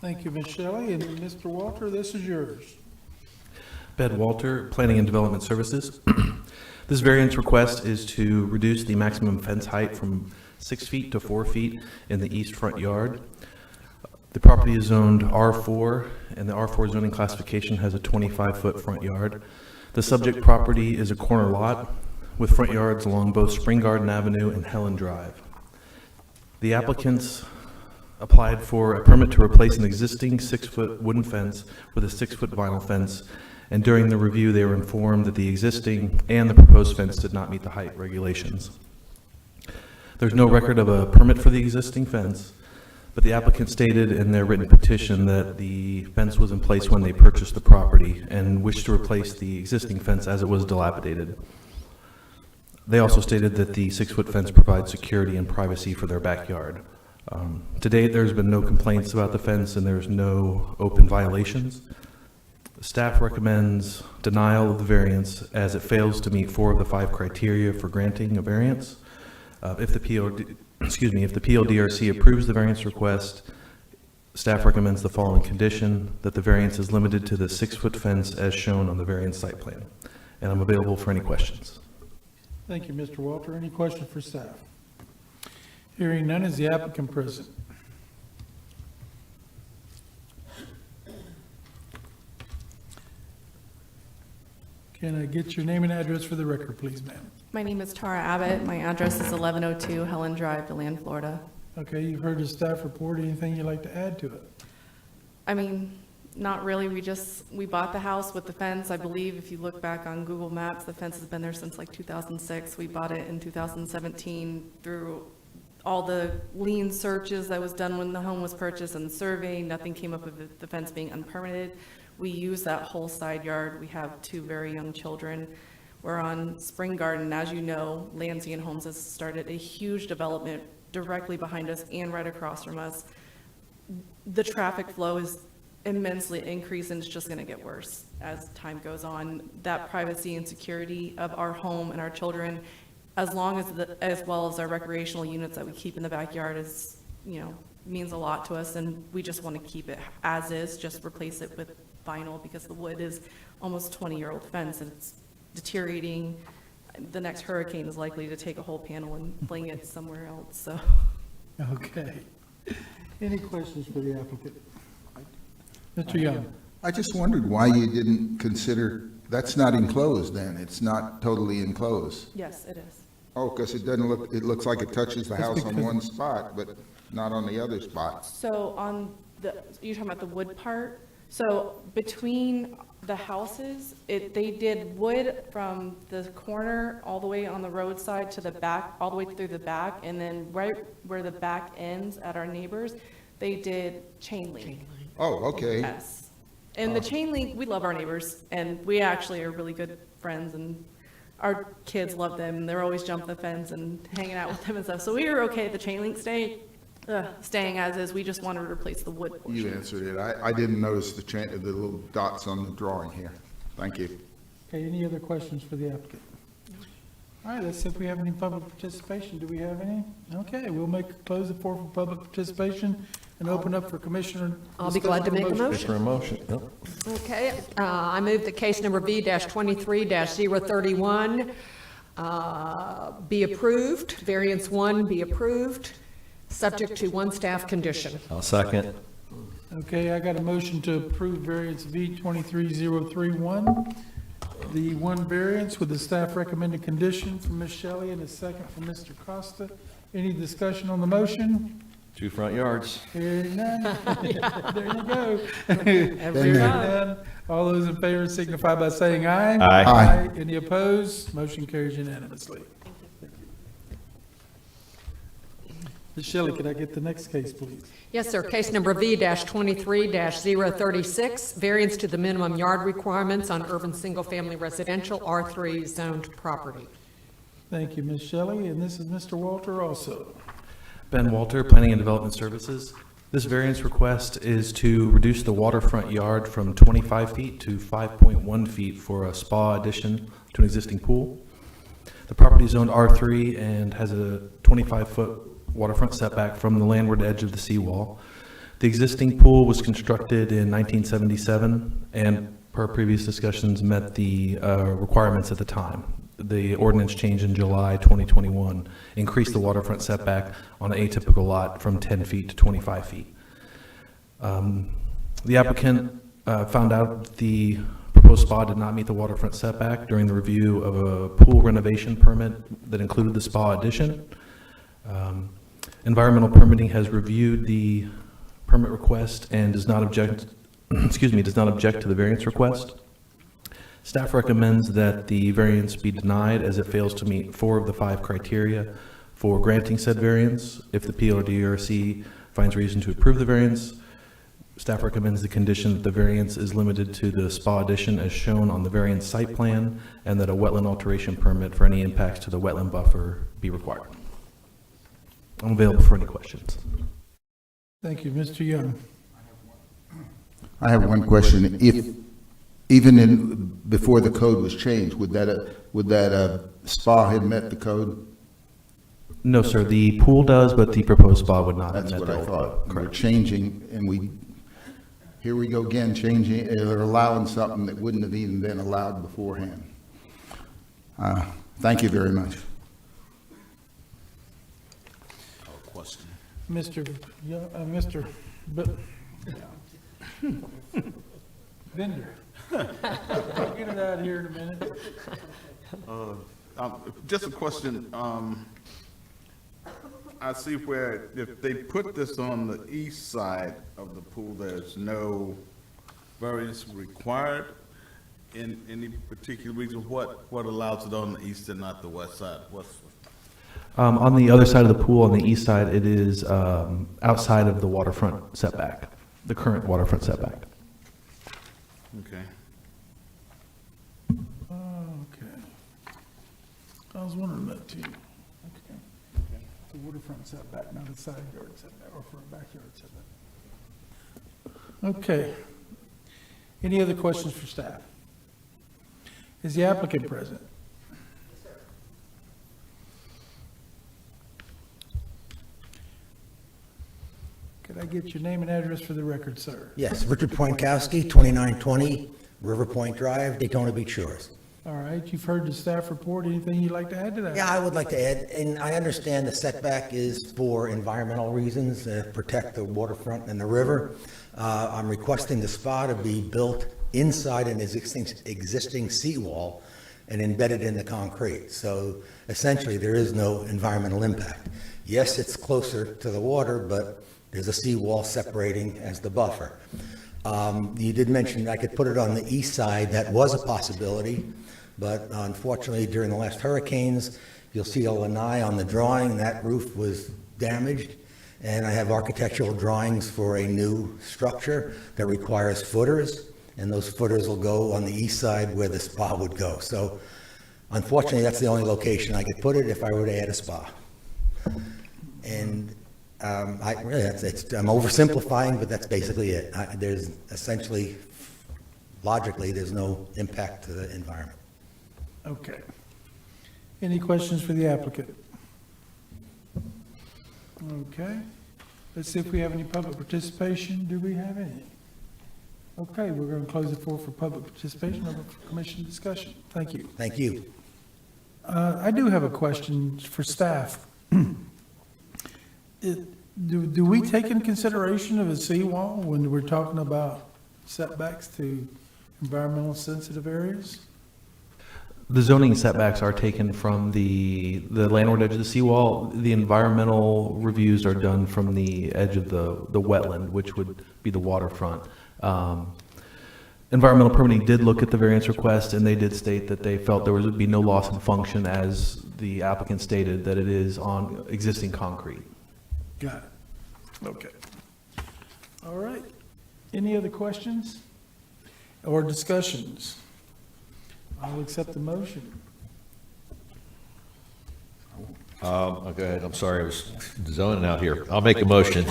Thank you, Ms. Shelley. And Mr. Walter, this is yours. Ben Walter, Planning and Development Services. This variance request is to reduce the maximum fence height from 6 feet to 4 feet in the east front yard. The property is zoned R4, and the R4 zoning classification has a 25-foot front yard. The subject property is a corner lot with front yards along both Spring Garden Avenue and Helen Drive. The applicants applied for a permit to replace an existing 6-foot wooden fence with a 6-foot vinyl fence, and during the review they were informed that the existing and the proposed fence did not meet the height regulations. There's no record of a permit for the existing fence, but the applicant stated in their written petition that the fence was in place when they purchased the property and wished to replace the existing fence as it was dilapidated. They also stated that the 6-foot fence provides security and privacy for their backyard. To date, there's been no complaints about the fence and there's no open violations. Staff recommends denial of the variance as it fails to meet 4 of the 5 criteria for granting a variance. If the PLDRC approves the variance request, staff recommends the following condition: that the variance is limited to the 6-foot fence as shown on the variance site plan. And I'm available for any questions. Thank you, Mr. Walter. Any questions for staff? Hearing none, is the applicant present? Can I get your name and address for the record, please, ma'am? My name is Tara Abbott. My address is 1102 Helen Drive, DeLand, Florida. Okay, you've heard the staff report. Anything you'd like to add to it? I mean, not really. We bought the house with the fence. I believe if you look back on Google Maps, the fence has been there since like 2006. We bought it in 2017 through all the lien searches that was done when the home was purchased and the survey. Nothing came up of the fence being unpermitted. We use that whole side yard. We have 2 very young children. We're on Spring Garden. As you know, Lansing Homes has started a huge development directly behind us and right across from us. The traffic flow is immensely increased and it's just going to get worse as time goes on. That privacy and security of our home and our children, as well as our recreational units that we keep in the backyard, is, means a lot to us, and we just want to keep it as is, just replace it with vinyl because the wood is almost 20-year-old fence and it's deteriorating. The next hurricane is likely to take a whole panel and fling it somewhere else, so. Okay. Any questions for the applicant? Mr. Young? I just wondered why you didn't consider, that's not enclosed then, it's not totally enclosed. Yes, it is. Oh, because it doesn't look, it looks like it touches the house on one spot, but not on the other spots. So you're talking about the wood part? So between the houses, they did wood from the corner all the way on the roadside to the back, all the way through the back, and then right where the back ends at our neighbors, they did chain link. Oh, okay. Yes. And the chain link, we love our neighbors, and we actually are really good friends, and our kids love them. They're always jumping the fence and hanging out with them and stuff. So we were okay at the chain link staying as is. We just wanted to replace the wood portion. You answered it. I didn't notice the little dots on the drawing here. Thank you. Okay, any other questions for the applicant? All right, let's see if we have any public participation. Do we have any? Okay, we'll close the floor for public participation and open up for commissioner. I'll be glad to make a motion. For a motion, yep. Okay, I move that case number V-23-031 be approved, variance 1 be approved, subject to 1 staff condition. I'll second. Okay, I got a motion to approve variance V-23-031. The 1 variance with the staff recommended condition from Ms. Shelley and a second from Mr. Costa. Any discussion on the motion? 2 front yards. Hearing none. There you go. Hearing none. All those in favor signify by saying aye. Aye. Any opposed? Motion carries unanimously. Ms. Shelley, could I get the next case, please? Yes, sir. Case number V-23-036, variance to the minimum yard requirements on urban single-family residential R3 zoned property. Thank you, Ms. Shelley, and this is Mr. Walter also. Ben Walter, Planning and Development Services. This variance request is to reduce the waterfront yard from 25 feet to 5.1 feet for a spa addition to an existing pool. The property is zoned R3 and has a 25-foot waterfront setback from the landward edge of the seawall. The existing pool was constructed in 1977 and, per previous discussions, met the requirements at the time. The ordinance change in July 2021 increased the waterfront setback on an atypical lot from 10 feet to 25 feet. The applicant found out the proposed spa did not meet the waterfront setback during the review of a pool renovation permit that included the spa addition. Environmental permitting has reviewed the permit request and does not object, does not object to the variance request. Staff recommends that the variance be denied as it fails to meet 4 of the 5 criteria for granting said variance. If the PLDRC finds reason to approve the variance, staff recommends the condition that the variance is limited to the spa addition as shown on the variance site plan and that a wetland alteration permit for any impacts to the wetland buffer be required. I'm available for any questions. Thank you, Mr. Young. I have one question. If, even before the code was changed, would that spa had met the code? No, sir. The pool does, but the proposed spa would not have That's met what the I old thought. code. We're changing, and here we go again, changing, or allowing something that wouldn't have even been allowed beforehand. Thank you very much. Mr. Bender. I'll get it out here in a minute. Just a question. I see where if they put this on the east side of the pool, there's no variance required. In any particular reason, what allows it on the east and not the west side? On the other side of the pool, on the east side, it is outside of the waterfront setback, the current waterfront setback. Okay. Okay. I was wondering that too. Okay. The waterfront setback, not a side yard setback, or for a backyard setback. Okay. Any other questions for staff? Is the applicant present? Could I get your name and address for the record, sir? Yes, Richard Poinkowski, 2920 River Point Drive, Daytona Beach Shores. All right, you've heard the staff report. Anything you'd like to add to that? Yeah, I would like to add, and I understand the setback is for environmental reasons, protect the waterfront and the river. I'm requesting the spa to be built inside an existing seawall and embedded in the concrete. So essentially, there is no environmental impact. Yes, it's closer to the water, but there's a seawall separating as the buffer. You did mention I could put it on the east side. That was a possibility, but unfortunately, during the last hurricanes, you'll see a lanai on the drawing. That roof was damaged, and I have architectural drawings for a new structure that requires footers, and those footers will go on the east side where the spa would go. So unfortunately, that's the only location I could put it if I were to add a spa. And I'm oversimplifying, but that's basically it. There's essentially, logically, there's no impact to the environment. Okay. Any questions for the applicant? Okay. Let's see if we have any public participation. Do we have any? Okay, we're going to close the floor for public participation, open for commission discussion. Thank you. Thank you. I do have a question for staff. Do we take in consideration of a seawall when we're talking about setbacks to environmental sensitive areas? The zoning setbacks are taken from the landward edge of the seawall. The environmental reviews are done from the edge of the wetland, which would be the waterfront. Environmental permitting did look at the variance request, and they did state that they felt there would be no loss in function, as the applicant stated, that it is on existing concrete. Got it. Okay. All right. Any other questions or discussions? I'll accept the motion. Go ahead, I'm sorry, I was zoning out here. I'll make a motion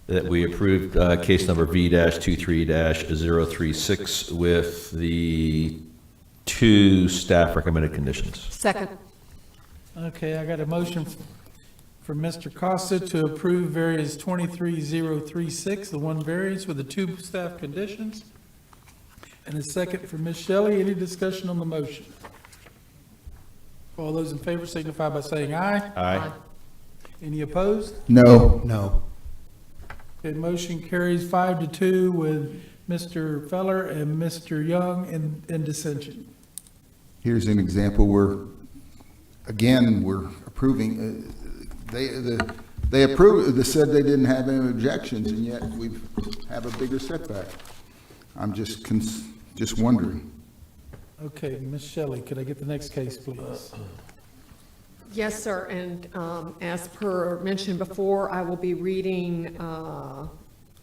that we approve case number V-23-036 with the 2 staff recommended conditions. Second. Okay, I got a motion from Mr. Costa to approve variance 23036, the 1 variance with the 2 staff conditions. And a second from Ms. Shelley. Any discussion on the motion? All those in favor signify by saying aye. Aye. Any opposed? No. No. Okay, motion carries 5-2 with Mr. Feller and Mr. Young in dissension. Here's an example where, again, we're approving, they approved, they said they didn't have any objections, and yet we have a bigger setback. I'm just wondering. Okay, Ms. Shelley, could I get the next case, please? Yes, sir, and as per mentioned before, I will be reading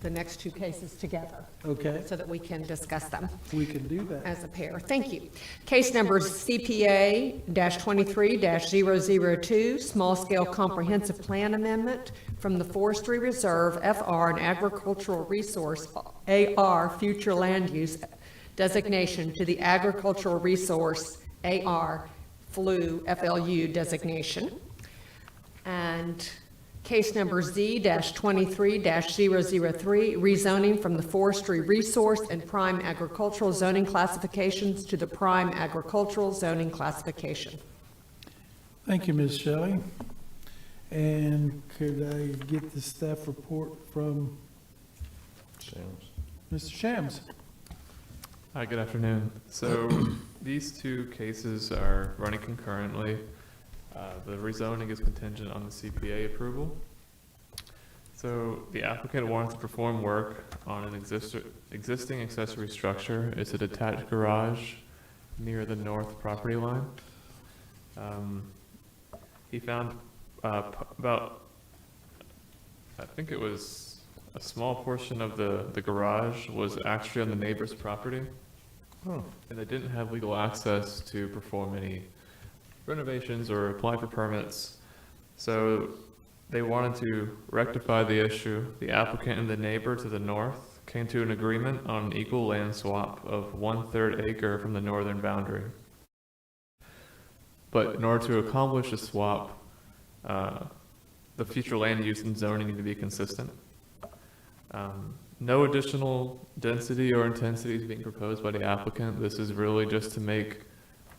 the next 2 cases together. Okay. So that we can discuss them. We can do that. As a pair. Thank you. Case number CPA-23-002, Small Scale Comprehensive Plan Amendment from the Forestry Reserve, FR, and Agricultural Resource, AR, Future Land Use designation to the Agricultural Resource, AR, FLU designation. And case number Z-23-003, rezoning from the Forestry Resource and Prime Agricultural zoning classifications to the Prime Agricultural zoning classification. Thank you, Ms. Shelley. And could I get the staff report from Mr. Shams? Hi, good afternoon. So these 2 cases are running concurrently. The rezoning is contingent on the CPA approval. So the applicant wants to perform work on an existing accessory structure. It's a detached garage near the north property line. He found about, I think it was a small portion of the garage was actually on the neighbor's property. And they didn't have legal access to perform any renovations or apply for permits. So they wanted to rectify the issue. The applicant and the neighbor to the north came to an agreement on an equal land swap of 1/3 acre from the northern boundary. But in order to accomplish the swap, the future land use and zoning need to be consistent. No additional density or intensity is being proposed by the applicant. This is really just to make,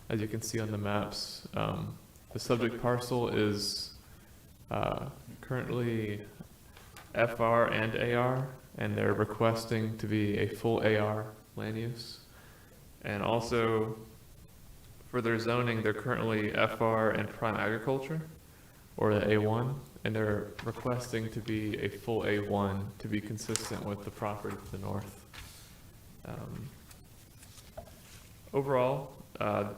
as you can see on the maps, the subject parcel is currently FR and AR, and they're requesting to be a full AR land use. And also, for their zoning, they're currently FR and prime agriculture, or the A1, and they're requesting to be a full A1 to be consistent with the property to the north. Overall, the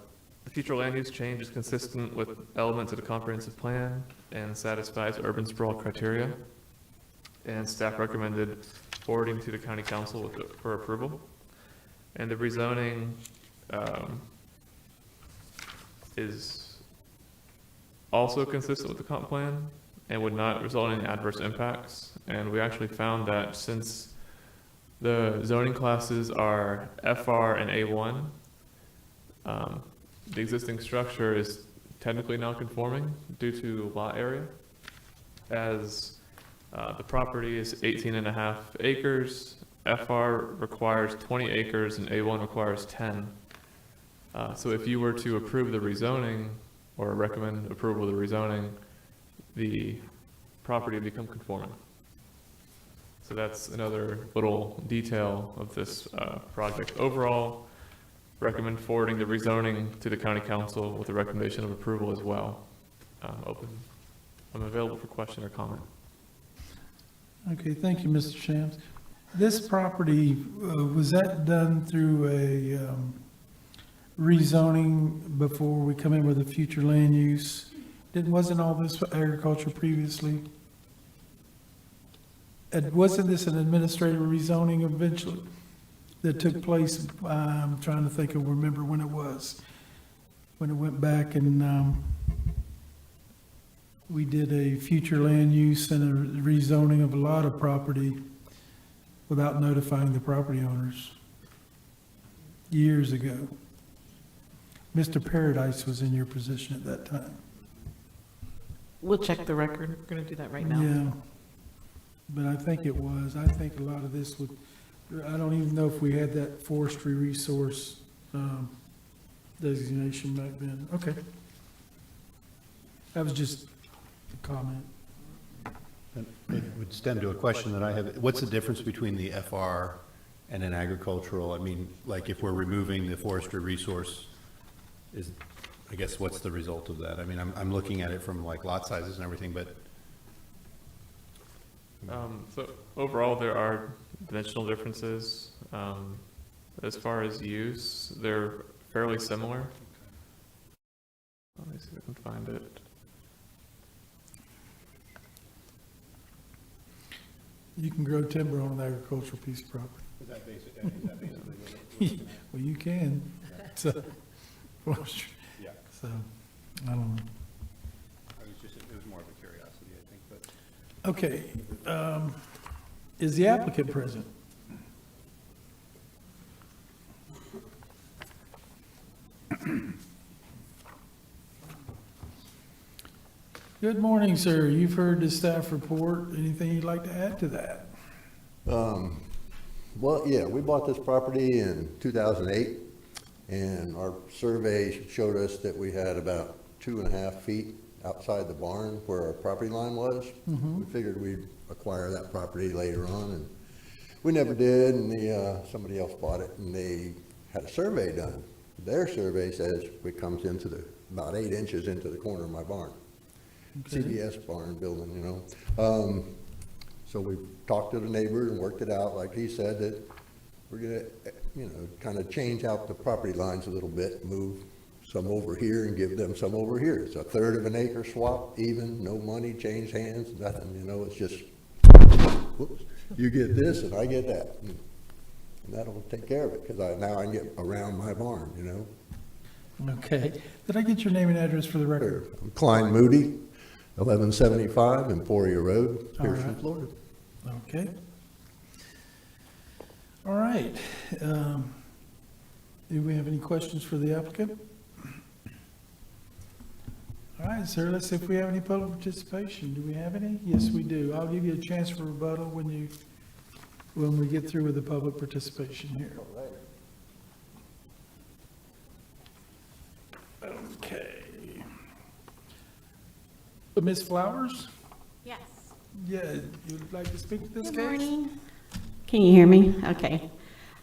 future land use change is consistent with elements of the comprehensive plan and satisfies urban sprawl criteria. And staff recommended forwarding to the county council for approval. And the rezoning is also consistent with the comp plan and would not result in adverse impacts. And we actually found that since the zoning classes are FR and A1, the existing structure is technically non-conforming due to lot area, as the property is 18.5 acres, FR requires 20 acres, and A1 requires 10. So if you were to approve the rezoning, or recommend approval of the rezoning, the property would become conforming. So that's another little detail of this project. Overall, recommend forwarding the rezoning to the county council with a recommendation of approval as well. I'm available for question or comment. Okay, thank you, Mr. Shams. This property, was that done through a rezoning before we come in with a future land use? Wasn't all this agriculture previously? And wasn't this an administrative rezoning eventually that took place? I'm trying to think of, remember when it was. When it went back and we did a future land use and a rezoning of a lot of property without notifying the property owners years ago. Mr. Paradise was in your position at that time. We'll check the record. We're going to do that right now. Yeah, but I think it was. I think a lot of this would, I don't even know if we had that forestry resource designation back then. Okay. That was just a comment. It would stem to a question that I have. What's the difference between the FR and an agricultural? I mean, like if we're removing the forestry resource, is, I guess, what's the result of that? I mean, I'm looking at it from like lot sizes and everything, but. So overall, there are dimensional differences. As far as use, they're fairly similar. Let me see if I can find it. You can grow timber on an agricultural piece of property. Is that basically Well, you can. So, forestry. Yeah. So, I don't know. It was more of a curiosity, I think, but. Okay, is the applicant present? Good morning, sir. You've heard the staff report. Anything you'd like to add to that? Well, yeah, we bought this property in 2008, and our survey showed us that we had about 2.5 feet outside the barn where our property line was. Mhm. We figured we'd acquire that property later on, and we never did, and somebody else bought it, and they had a survey done. Their survey says it comes into about 8 inches into the corner of my barn. Okay. CBS barn building, you know. So we talked to the neighbor and worked it out, like he said, that we're gonna, you know, kind of change out the property lines a little bit, move some over here and give them some over here. It's a 1/3 of an acre swap, even, no money, change hands, nothing, you know, it's just, whoops, you get this and I get that. And that'll take care of it, because now I can get around my barn, you know. Okay. Did I get your name and address for the record? I'm Klein Moody, 1175 Emporia Road, All Pearson, right. Florida. Okay. All right. Do we have any questions for the applicant? All right, sir, let's see if we have any public participation. Do we have any? Yes, we do. I'll give you a chance for rebuttal when we get through with the public participation here. Okay. Ms. Flowers? Yes. Yeah, you'd like to speak to this case? Good morning. Can you hear me? Okay.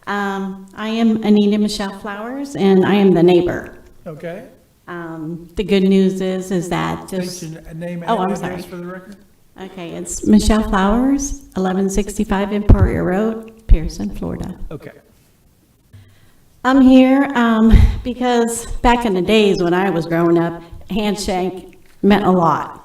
I am Anita Michelle Flowers, and I am the neighbor. Okay. The good news is that just... State your name and Oh, I'm address sorry. for the record. Okay, it's Michelle Flowers, 1165 Emporia Road, Pearson, Florida. Okay. I'm here because back in the days when I was growing up, handshake meant a lot.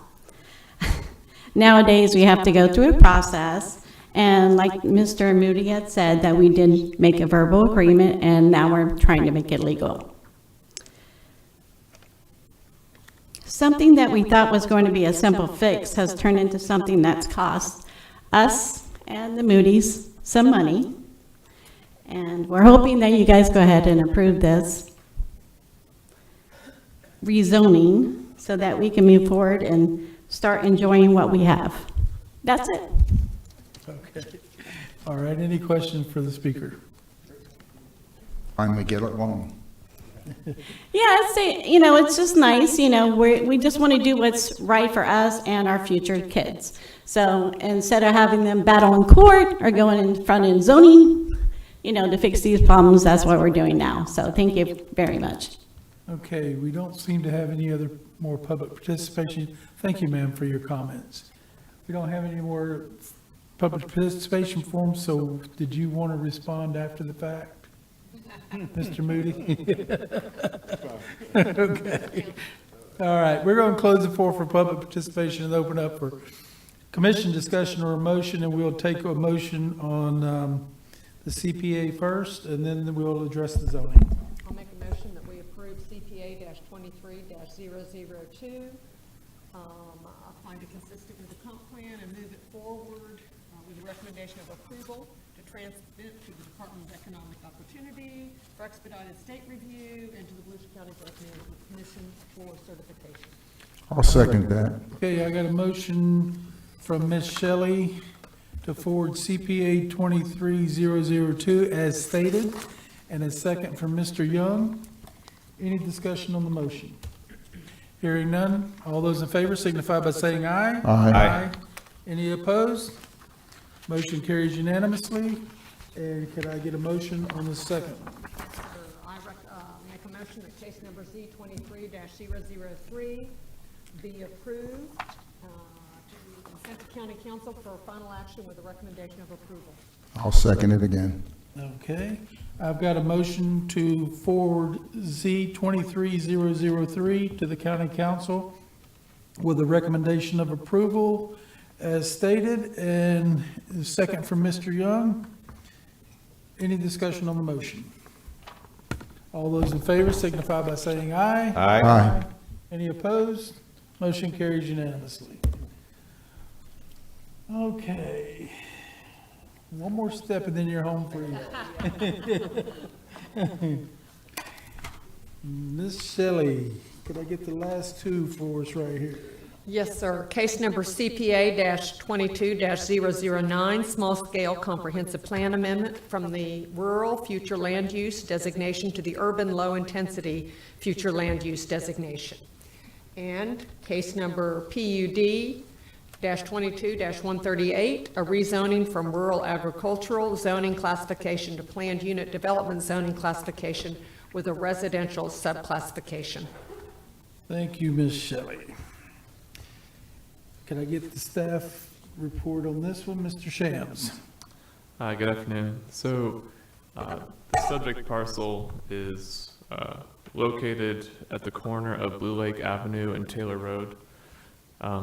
Nowadays, we have to go through a process, and like Mr. Moody had said, that we did make a verbal agreement, and now we're trying to make it legal. Something that we thought was going to be a simple fix has turned into something that's cost us and the Moody's some money. And we're hoping that you guys go ahead and approve this rezoning so that we can move forward and start enjoying what we have. That's it. Okay. All right, any questions for the speaker? Finally get along. Yeah, I'd say, you know, it's just nice, you know, we just want to do what's right for us and our future kids. So instead of having them battle in court or going in front of zoning, you know, to fix these problems, that's what we're doing now. So thank you very much. Okay, we don't seem to have any other more public participation. Thank you, ma'am, for your comments. We don't have any more public participation forms, so did you want to respond after the fact? Mr. Moody? Okay. All right, we're going to close the floor for public participation and open up for Commission discussion or a motion, and we'll take a motion on the CPA first, and then we'll address the zoning. I'll make a motion that we approve CPA-23-002. I find it consistent with the comp plan and move it forward with the recommendation of approval to transmit to the Department of Economic Opportunity for expedited state review and to the Volusia County Drug Management Commission for certification. I'll second that. Okay, I got a motion from Ms. Shelley to forward CPA 23002 as stated, and a second from Mr. Young. Any discussion on the motion? Hearing none, all those in favor signify by saying aye. Aye. Any opposed? Motion carries unanimously. And could I get a motion on the second? I make a motion that case number Z23-003 be approved to consent to County Council for final action with a recommendation of approval. I'll second it again. Okay, I've got a motion to forward Z 23003 to the county council with a recommendation of approval as stated, and a second from Mr. Young. Any discussion on the motion? All those in favor signify by saying aye. Aye. Any opposed? Motion carries unanimously. Okay. One more step and then you're home free. Ms. Shelley, could I get the last two for us right here? Yes, sir. Case number CPA-22-009, Small Scale Comprehensive Plan Amendment from the Rural Future Land Use Designation to the Urban Low Intensity Future Land Use Designation. And case number PUD-22-138, a rezoning from rural agricultural zoning classification to planned unit development zoning classification with a residential subclassification. Thank you, Ms. Shelley. Can I get the staff report on this one, Mr. Shams? Good afternoon. So the subject parcel is located at the corner of Blue Lake Avenue and Taylor Road.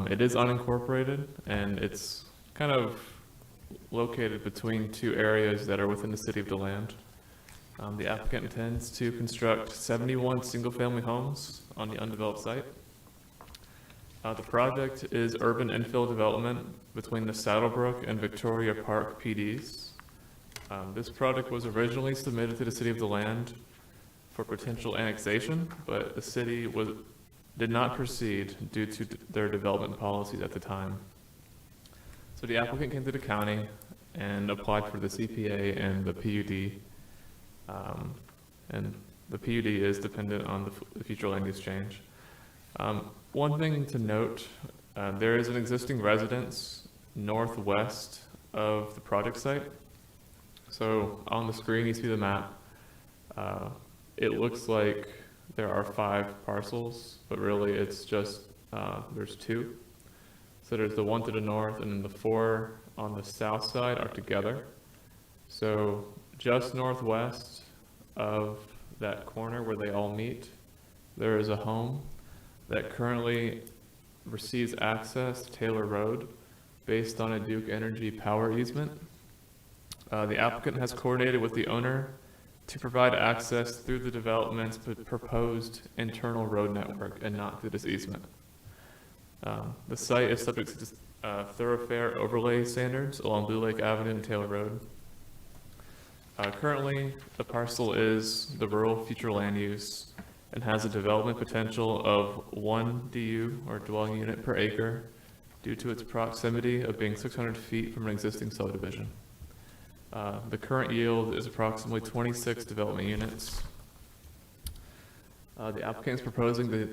It is unincorporated, and it's kind of located between two areas that are within the city of DeLand. The applicant intends to construct 71 single-family homes on the undeveloped site. The project is urban infill development between the Saddlebrook and Victoria Park PDs. This project was originally submitted to the city of DeLand for potential annexation, but the city did not proceed due to their development policies at the time. So the applicant came to the county and applied for the CPA and the PUD. And the PUD is dependent on the future land use change. One thing to note, there is an existing residence northwest of the project site. So on the screen, you see the map. It looks like there are 5 parcels, but really it's just, there's 2. So there's the one to the north, and then the 4 on the south side are together. So just northwest of that corner where they all meet, there is a home that currently receives access to Taylor Road based on a Duke Energy power easement. The applicant has coordinated with the owner to provide access through the development's proposed internal road network and not through this easement. The site is subject to thoroughfare overlay standards along Blue Lake Avenue and Taylor Road. Currently, the parcel is the rural future land use and has a development potential of 1 DU or dwelling unit per acre due to its proximity of being 600 feet from an existing subdivision. The current yield is approximately 26 development units. The applicant is proposing the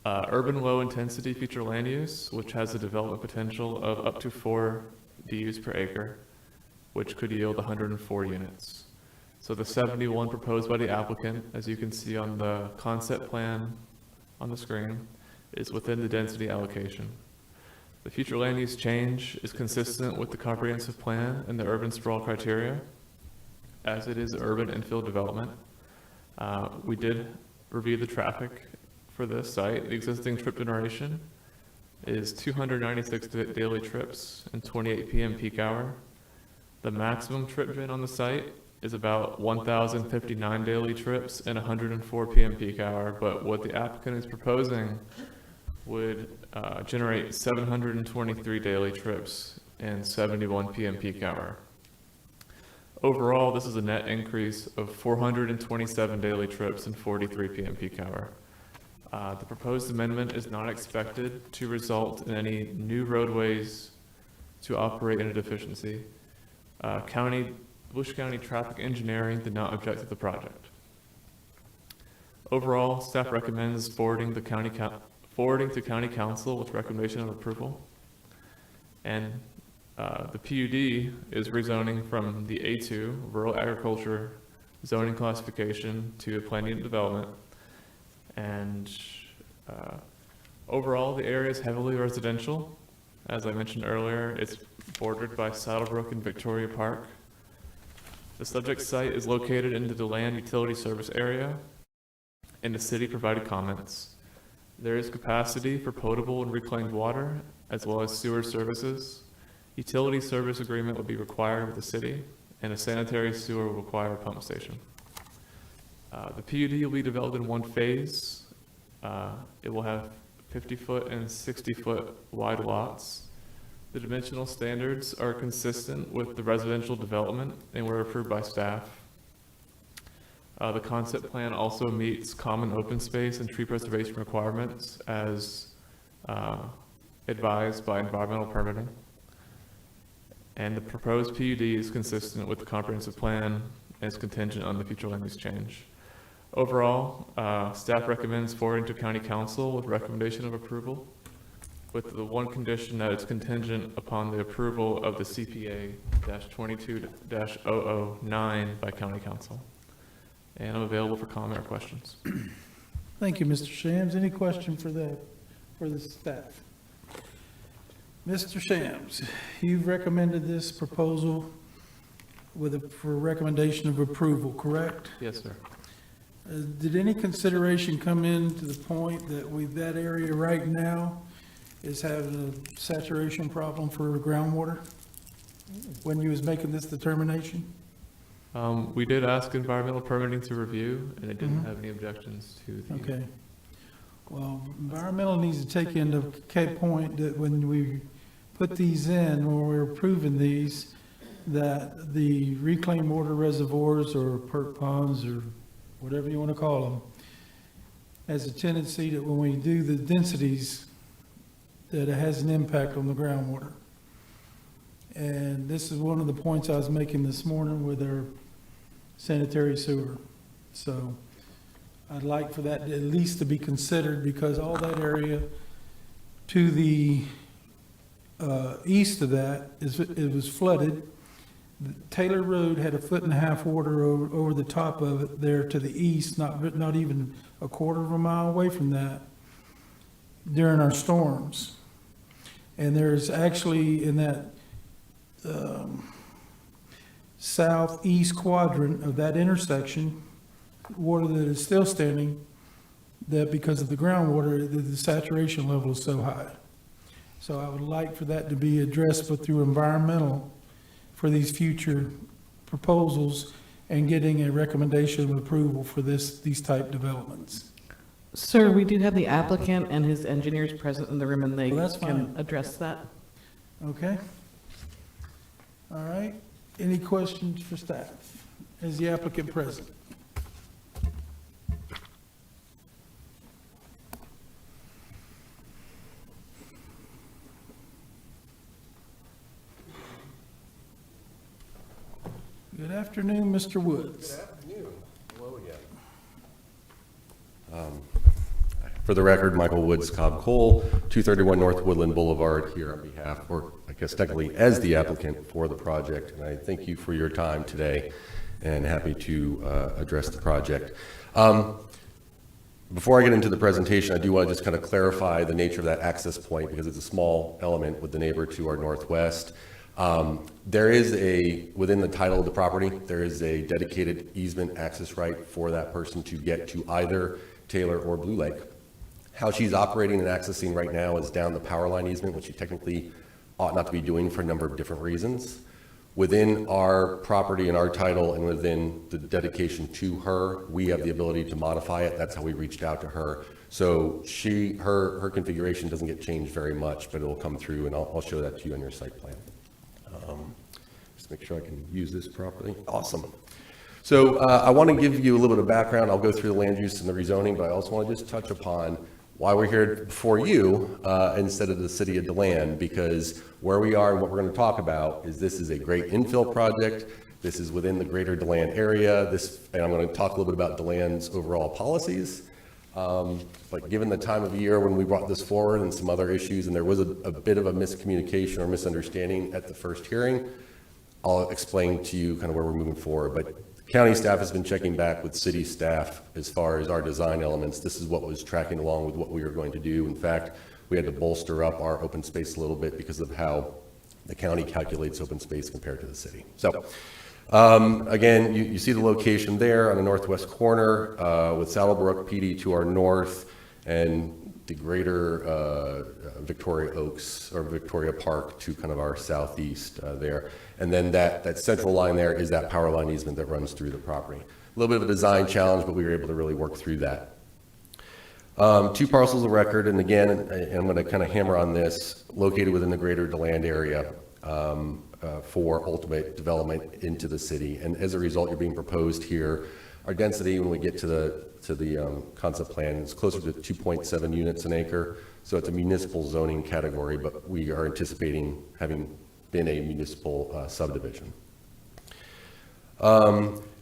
urban low intensity future land use, which has a development potential of up to 4 DUs per acre, which could yield 104 units. So the 71 proposed by the applicant, as you can see on the concept plan on the screen, is within the density allocation. The future land use change is consistent with the comprehensive plan and the urban sprawl criteria, as it is urban infill development. We did review the traffic for this site. The existing trip generation is 296 daily trips and 28 p.m. peak hour. The maximum trip drain on the site is about 1,059 daily trips and 104 p.m. peak hour, but what the applicant is proposing would generate 723 daily trips and 71 p.m. peak hour. Overall, this is a net increase of 427 daily trips and 43 p.m. peak hour. The proposed amendment is not expected to result in any new roadways to operate in a deficiency. Volusia County Traffic Engineering did not object to the project. Overall, staff recommends forwarding to County Council with recommendation of approval. And the PUD is rezoning from the A2 Rural Agriculture zoning classification to planning and development. And overall, the area is heavily residential. As I mentioned earlier, it's bordered by Saddlebrook and Victoria Park. The subject site is located into the land utility service area, and the city provided comments. There is capacity for potable and reclaimed water, as well as sewer services. Utility service agreement would be required with the city, and a sanitary sewer will require a pump station. The PUD will be developed in one phase. It will have 50-foot and 60-foot wide lots. The dimensional standards are consistent with the residential development and were approved by staff. The concept plan also meets common open space and tree preservation requirements as advised by environmental permitting. And the proposed PUD is consistent with the comprehensive plan and is contingent on the future land use change. Overall, staff recommends forwarding to County Council with recommendation of approval, with the one condition that it's contingent upon the approval of the CPA-22-009 by County Council. And I'm available for comment or questions. Thank you, Mr. Shams. Any question for the staff? Mr. Shams, you've recommended this proposal for recommendation of approval, correct? Yes, sir. Did any consideration come in to the point that that area right now is having a saturation problem for groundwater when you was making this determination? We did ask environmental permitting to review, and they didn't have any objections to the. Okay. Well, environmental needs to take into point that when we put these in, when we're approving these, that the reclaimed water reservoirs or perk ponds or whatever you want to call them, has a tendency that when we do the densities, that it has an impact on the groundwater. And this is one of the points I was making this morning with our sanitary sewer. So I'd like for that at least to be considered, because all that area to the east of that it was flooded. Taylor Road had 1.5 foot water over the top of it there to the east, not even a quarter of a mile away from that during our storms. And there's actually in that southeast quadrant of that intersection, water that is still standing, that because of the groundwater, the saturation level is so high. So I would like for that to be addressed, but through environmental, for these future proposals and getting a recommendation of approval for these type developments. Sir, we do have the applicant and his engineers present in the room, and they Well, that's can fine. address that. Okay? All right. Any questions for staff? Is the applicant present? Good afternoon, Mr. Woods. Good afternoon. Hello again. For the record, Michael Woods, Cobb Cole, 231 North Woodland Boulevard, here on behalf, or I guess technically as the applicant for the project. And I thank you for your time today and happy to address the project. Before I get into the presentation, I do want to just kind of clarify the nature of that access point, because it's a small element with the neighbor to our northwest. There is within the title of the property, there is a dedicated easement access right for that person to get to either Taylor or Blue Lake. How she's operating and accessing right now is down the power line easement, which she technically ought not to be doing for a number of different reasons. Within our property and our title and within the dedication to her, we have the ability to modify it. That's how we reached out to her. So her configuration doesn't get changed very much, but it'll come through, and I'll show that to you on your site plan. Just make sure I can use this properly. Awesome. So I want to give you a little bit of background. I'll go through the land use and the rezoning, but I also want to just touch upon why we're here before you instead of the city of DeLand, because where we are and what we're going to talk about is this is a great infill project. This is within the greater DeLand area. And I'm going to talk a little bit about DeLand's overall policies. But given the time of year when we brought this forward and some other issues, and there was a bit of a miscommunication or misunderstanding at the first hearing, I'll explain to you kind of where we're moving forward. But county staff has been checking back with city staff as far as our design elements. This is what was tracking along with what we were going to do. In fact, we had to bolster up our open space a little bit because of how the county calculates open space compared to the city. So again, you see the location there on the northwest corner with Saddlebrook PD to our north and the greater Victoria Oaks or Victoria Park to kind of our southeast there. And then that central line there is that power line easement that runs through the property. A little bit of a design challenge, but we were able to really work through that. 2 parcels of record, and again, I'm going to kind of hammer on this, located within the greater DeLand area for ultimate development into the city. And as a result, you're being proposed here. Our density, when we get to the concept plan, is closer to 2.7 units an acre. So it's a municipal zoning category, but we are anticipating having been a municipal subdivision.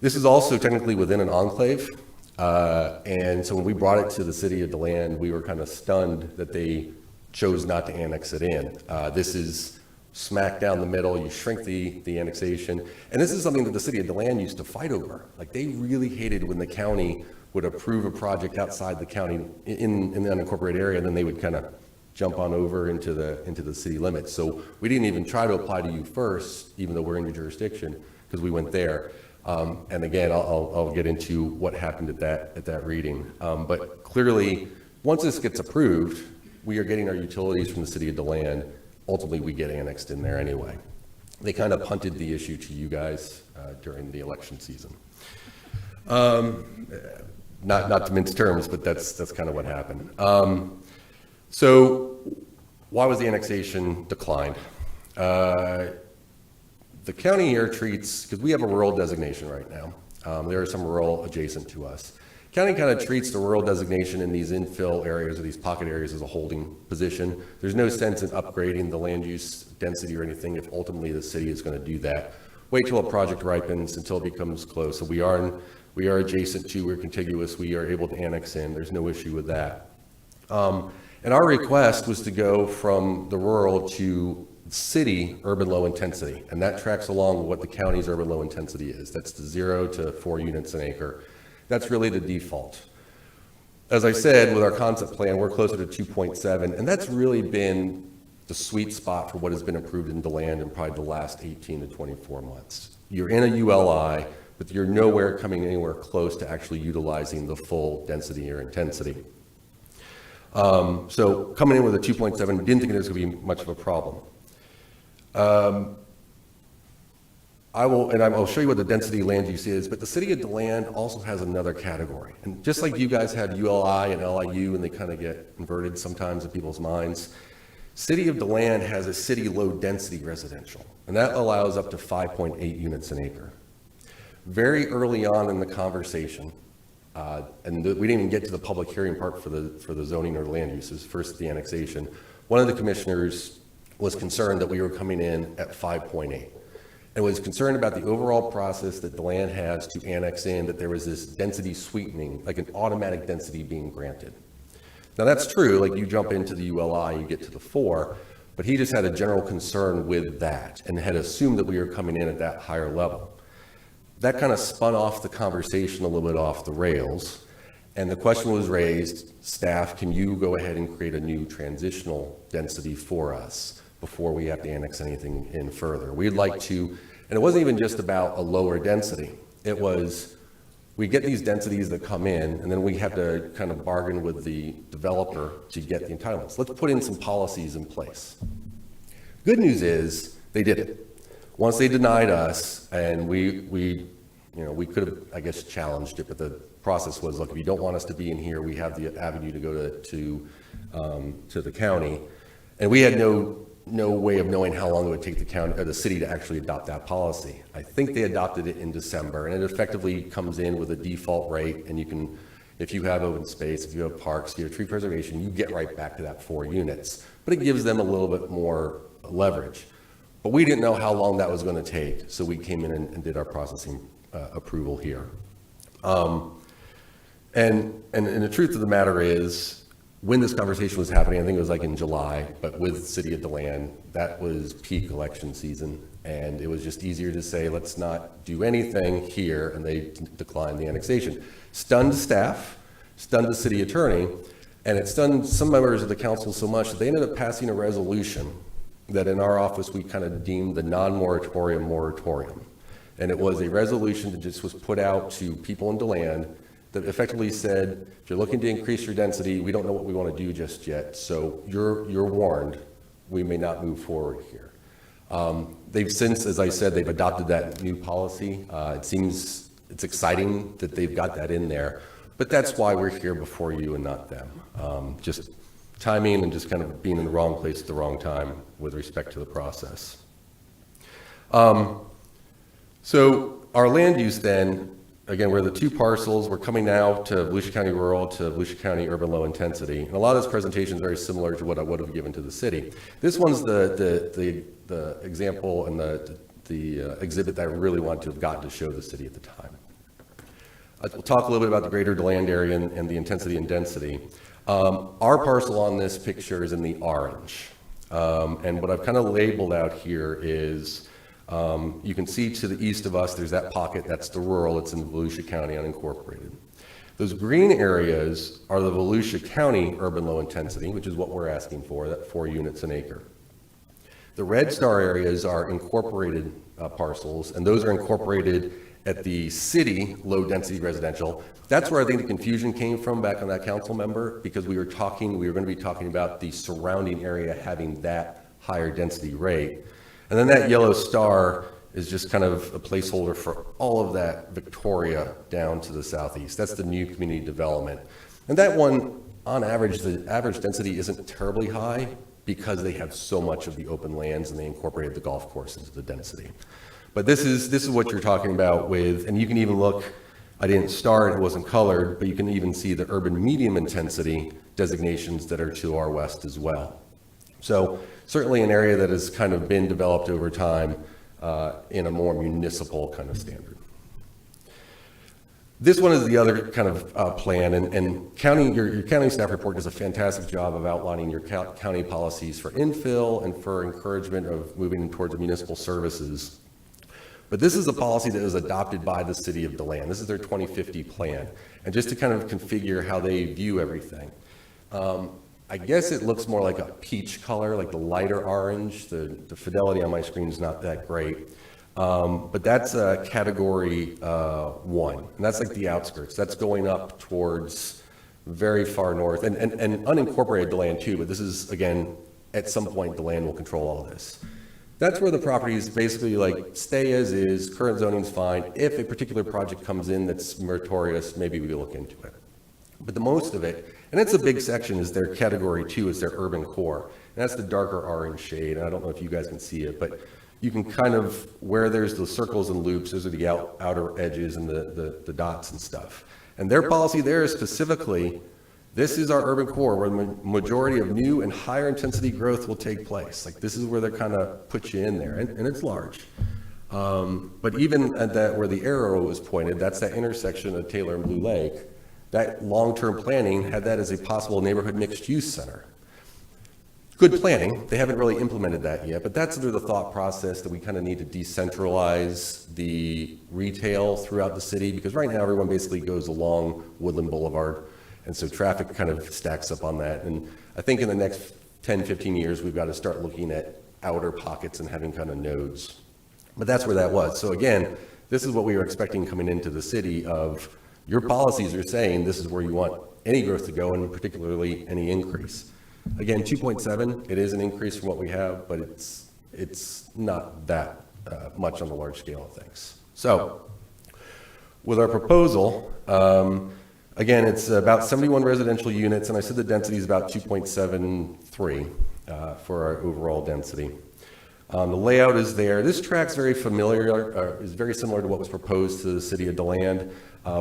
This is also technically within an enclave. And so when we brought it to the city of DeLand, we were kind of stunned that they chose not to annex it in. This is smack down the middle. You shrink the annexation. And this is something that the city of DeLand used to fight over. Like, they really hated when the county would approve a project outside the county in the unincorporated area, and then they would kind of jump on over into the city limits. So we didn't even try to apply to you first, even though we're in your jurisdiction, because we went there. And again, I'll get into what happened at that reading. But clearly, once this gets approved, we are getting our utilities from the city of DeLand. Ultimately, we get annexed in there anyway. They kind of punted the issue to you guys during the election season. Not to mince terms, but that's kind of what happened. So why was the annexation declined? The county here treats, because we have a rural designation right now. There are some rural adjacent to us. County kind of treats the rural designation in these infill areas or these pocket areas as a holding position. There's no sense in upgrading the land use density or anything if ultimately the city is going to do that. Wait till a project ripens until it becomes close. So we are adjacent to, we're contiguous, we are able to annex in. There's no issue with that. And our request was to go from the rural to city urban low intensity, and that tracks along with what the county's urban low intensity is. That's the 0 to 4 units an acre. That's really the default. As I said, with our concept plan, we're closer to 2.7, and that's really been the sweet spot for what has been approved in DeLand in probably the last 18 to 24 months. You're in a ULI, but you're nowhere coming anywhere close to actually utilizing the full density or intensity. So coming in with a 2.7, didn't think it was going to be much of a problem. I'll show you what the density land use is, but the city of DeLand also has another category. And just like you guys have ULI and LIU, and they kind of get inverted sometimes in people's minds, city of DeLand has a city low density residential, and that allows up to 5.8 units an acre. Very early on in the conversation, we didn't even get to the public hearing part for the zoning or land uses, first the annexation, one of the commissioners was concerned that we were coming in at 5.8. And was concerned about the overall process that DeLand has to annex in, that there was this density sweetening, like an automatic density being granted. Now that's true, like you jump into the ULI, you get to the 4, but he just had a general concern with that and had assumed that we were coming in at that higher level. That kind of spun off the conversation a little bit off the rails, and the question was raised, staff, can you go ahead and create a new transitional density for us before we have to annex anything in further? We'd like to, and it wasn't even just about a lower density. It was, we get these densities that come in, and then we have to kind of bargain with the developer to get the entitlements. Let's put in some policies in place. Good news is, they did it. Once they denied us, and we could have, I guess, challenged it, but the process was, look, if you don't want us to be in here, we have the avenue to go to the county. And we had no way of knowing how long it would take the county or the city to actually adopt that policy. I think they adopted it in December, and it effectively comes in with a default rate, and you can, if you have open space, if you have parks, if you have tree preservation, you get right back to that 4 units. But it gives them a little bit more leverage. But we didn't know how long that was going to take, so we came in and did our processing approval here. And the truth of the matter is, when this conversation was happening, I think it was like in July, but with the City of DeLand, that was peak election season. And it was just easier to say, let's not do anything here, and they declined the annexation. Stunned staff, stunned the city attorney, and it stunned some members of the council so much that they ended up passing a resolution that in our office we kind of deemed the non-moratorium moratorium. And it was a resolution that just was put out to people in DeLand that effectively said, if you're looking to increase your density, we don't know what we want to do just yet, so you're warned, we may not move forward here. They've since, as I said, they've adopted that new policy. It seems it's exciting that they've got that in there, but that's why we're here before you and not them. Just timing and just kind of being in the wrong place at the wrong time with respect to the process. So our land use then, again, we're the 2 parcels. We're coming now to Volusia County Rural to Volusia County Urban Low Intensity. And a lot of this presentation is very similar to what I would have given to the city. This one's the example and the exhibit that I really want to have gotten to show the city at the time. We'll talk a little bit about the greater DeLand area and the intensity and density. Our parcel on this picture is in the orange. And what I've kind of labeled out here is, you can see to the east of us, there's that pocket, that's the rural, it's in Volusia County unincorporated. Those green areas are the Volusia County urban low intensity, which is what we're asking for, that 4 units an acre. The red star areas are incorporated parcels, and those are incorporated at the city low density residential. That's where I think the confusion came from back on that council member, because we were going to be talking about the surrounding area having that higher density rate. And then that yellow star is just kind of a placeholder for all of that Victoria down to the southeast. That's the new community development. And that one, on average, the average density isn't terribly high because they have so much of the open lands and they incorporated the golf course into the density. But this is what you're talking about with, and you can even look, I didn't star it, it wasn't colored, but you can even see the urban medium intensity designations that are to our west as well. So certainly an area that has kind of been developed over time in a more municipal kind of standard. This one is the other kind of plan, and your county staff report does a fantastic job of outlining your county policies for infill and for encouragement of moving towards municipal services. But this is a policy that was adopted by the city of DeLand. This is their 2050 plan. And just to kind of configure how they view everything. I guess it looks more like a peach color, like the lighter orange. The fidelity on my screen is not that great. But that's category 1. And that's like the outskirts. That's going up towards very far north. And unincorporated DeLand too, but this is, again, at some point DeLand will control all of this. That's where the properties basically like stay as is, current zoning's fine. If a particular project comes in that's meritorious, maybe we look into it. But the most of it, and it's a big section, is their category 2, is their urban core. And that's the darker orange shade, and I don't know if you guys can see it, but you can kind of, where there's the circles and loops, those are the outer edges and the dots and stuff. And their policy there is specifically, this is our urban core where the majority of new and higher intensity growth will take place. Like this is where they kind of put you in there, and it's large. But even at that, where the arrow was pointed, that's that intersection of Taylor and Blue Lake. That long-term planning had that as a possible neighborhood mixed-use center. Good planning. They haven't really implemented that yet, but that's under the thought process that we kind of need to decentralize the retail throughout the city, because right now everyone basically goes along Woodland Boulevard, and so traffic kind of stacks up on that. And I think in the next 10, 15 years, we've got to start looking at outer pockets and having kind of nodes. But that's where that was. So again, this is what we were expecting coming into the city of Your policies are saying this is where you want any growth to go, and particularly any increase. Again, 2.7, it is an increase from what we have, but it's not that much on the large scale of things. So, with our proposal, again, it's about 71 residential units, and I said the density is about 2.73 for our overall density. The layout is there. This track's very familiar, is very similar to what was proposed to the city of DeLand.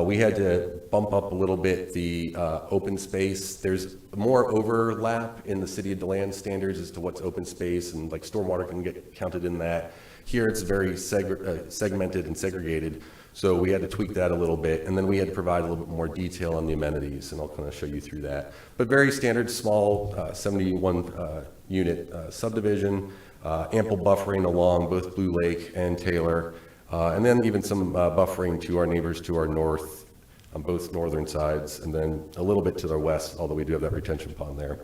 We had to bump up a little bit the open space. There's more overlap in the city of DeLand standards as to what's open space, and like stormwater can get counted in that. Here it's very segmented and segregated, so we had to tweak that a little bit, and then we had to provide a little bit more detail on the amenities, and I'll kind of show you through that. But very standard, small 71 unit subdivision, ample buffering along both Blue Lake and Taylor, and then even some buffering to our neighbors to our north on both northern sides, and then a little bit to the west, although we do have that retention pond there.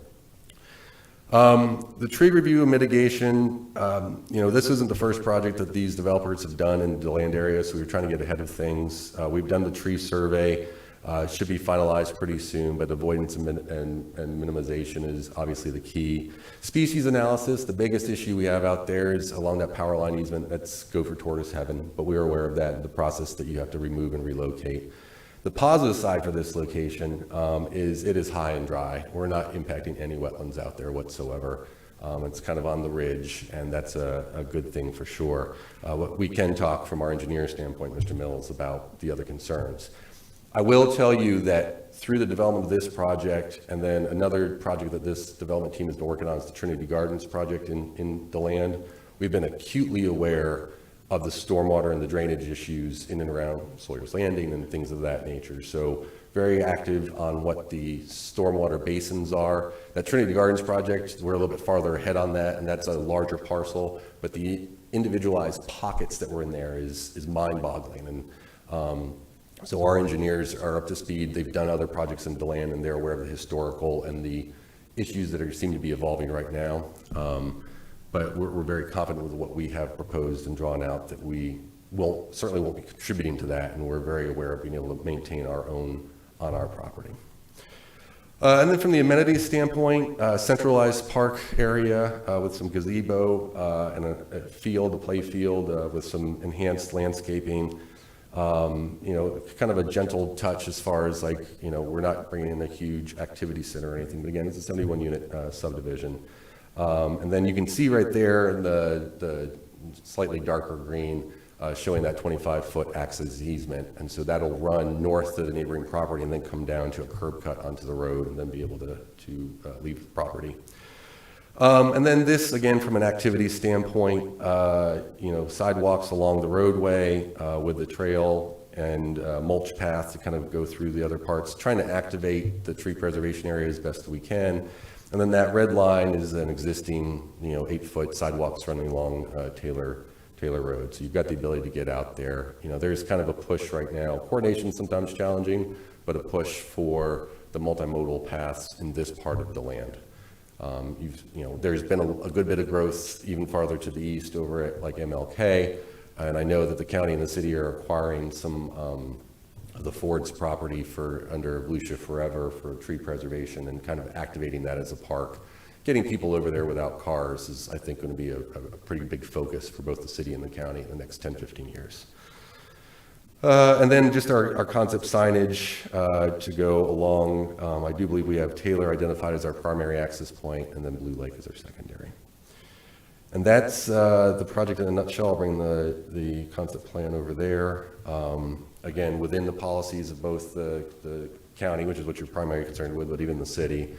The tree review and mitigation, this isn't the first project that these developers have done in the DeLand area, so we were trying to get ahead of things. We've done the tree survey. Should be finalized pretty soon, but avoidance and minimization is obviously the key. Species analysis, the biggest issue we have out there is along that power line easement. That's gopher tortoise heaven, but we are aware of that, the process that you have to remove and relocate. The positive side for this location is it is high and dry. We're not impacting any wetlands out there whatsoever. It's kind of on the ridge, and that's a good thing for sure. What we can talk from our engineer standpoint, Mr. Mills, about the other concerns. I will tell you that through the development of this project, and then another project that this development team has been working on is the Trinity Gardens project in DeLand, we've been acutely aware of the stormwater and the drainage issues in and around Sawyer's Landing and things of that nature. So very active on what the stormwater basins are. That Trinity Gardens project, we're a little bit farther ahead on that, and that's a larger parcel, but the individualized pockets that were in there is mind-boggling. And so our engineers are up to speed. They've done other projects in DeLand, and they're aware of the historical and the issues that seem to be evolving right now. But we're very confident with what we have proposed and drawn out that we certainly won't be contributing to that, and we're very aware of being able to maintain our own on our property. And then from the amenities standpoint, centralized park area with some gazebo and a field, a play field with some enhanced landscaping. Kind of a gentle touch as far as we're not bringing in a huge activity center or anything, but again, it's a 71 unit subdivision. And then you can see right there the slightly darker green showing that 25-foot access easement. And so that'll run north to the neighboring property and then come down to a curb cut onto the road and then be able to leave the property. And then this, again, from an activity standpoint, sidewalks along the roadway with the trail and mulch path to kind of go through the other parts, trying to activate the tree preservation area as best we can. And then that red line is an existing, 8-foot sidewalks running along Taylor Road. So you've got the ability to get out there. There's kind of a push right now. Coordination's sometimes challenging, but a push for the multimodal paths in this part of the land. There's been a good bit of growth even farther to the east over at like MLK, and I know that the county and the city are acquiring some of the Ford's property under Volusia Forever for tree preservation and kind of activating that as a park. Getting people over there without cars is, I think, going to be a pretty big focus for both the city and the county in the next 10, 15 years. And then just our concept signage to go along. I do believe we have Taylor identified as our primary access point, and then Blue Lake as our secondary. And that's the project in a nutshell. I'll bring the concept plan over there. Again, within the policies of both the county, which is what you're primarily concerned with, but even the city,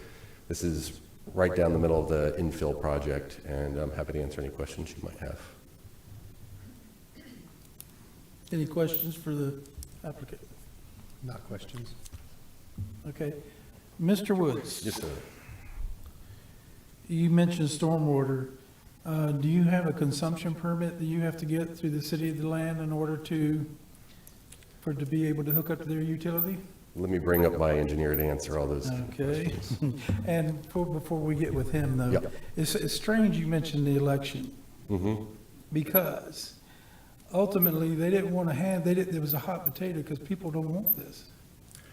this is right down the middle of the infill project, and I'm happy to answer any questions you might have. Any questions for the applicant? Not questions. Okay. Mr. Woods? Yes, sir. You mentioned stormwater. Do you have a consumption permit that you have to get through the city of DeLand in order to be able to hook up to their utility? Let me bring up my engineer to answer all those Okay. questions. And before we get with him, though, Yep. it's strange you mentioned the election. Mm-hmm. Because ultimately, they didn't want to there was a hot potato because people don't want this.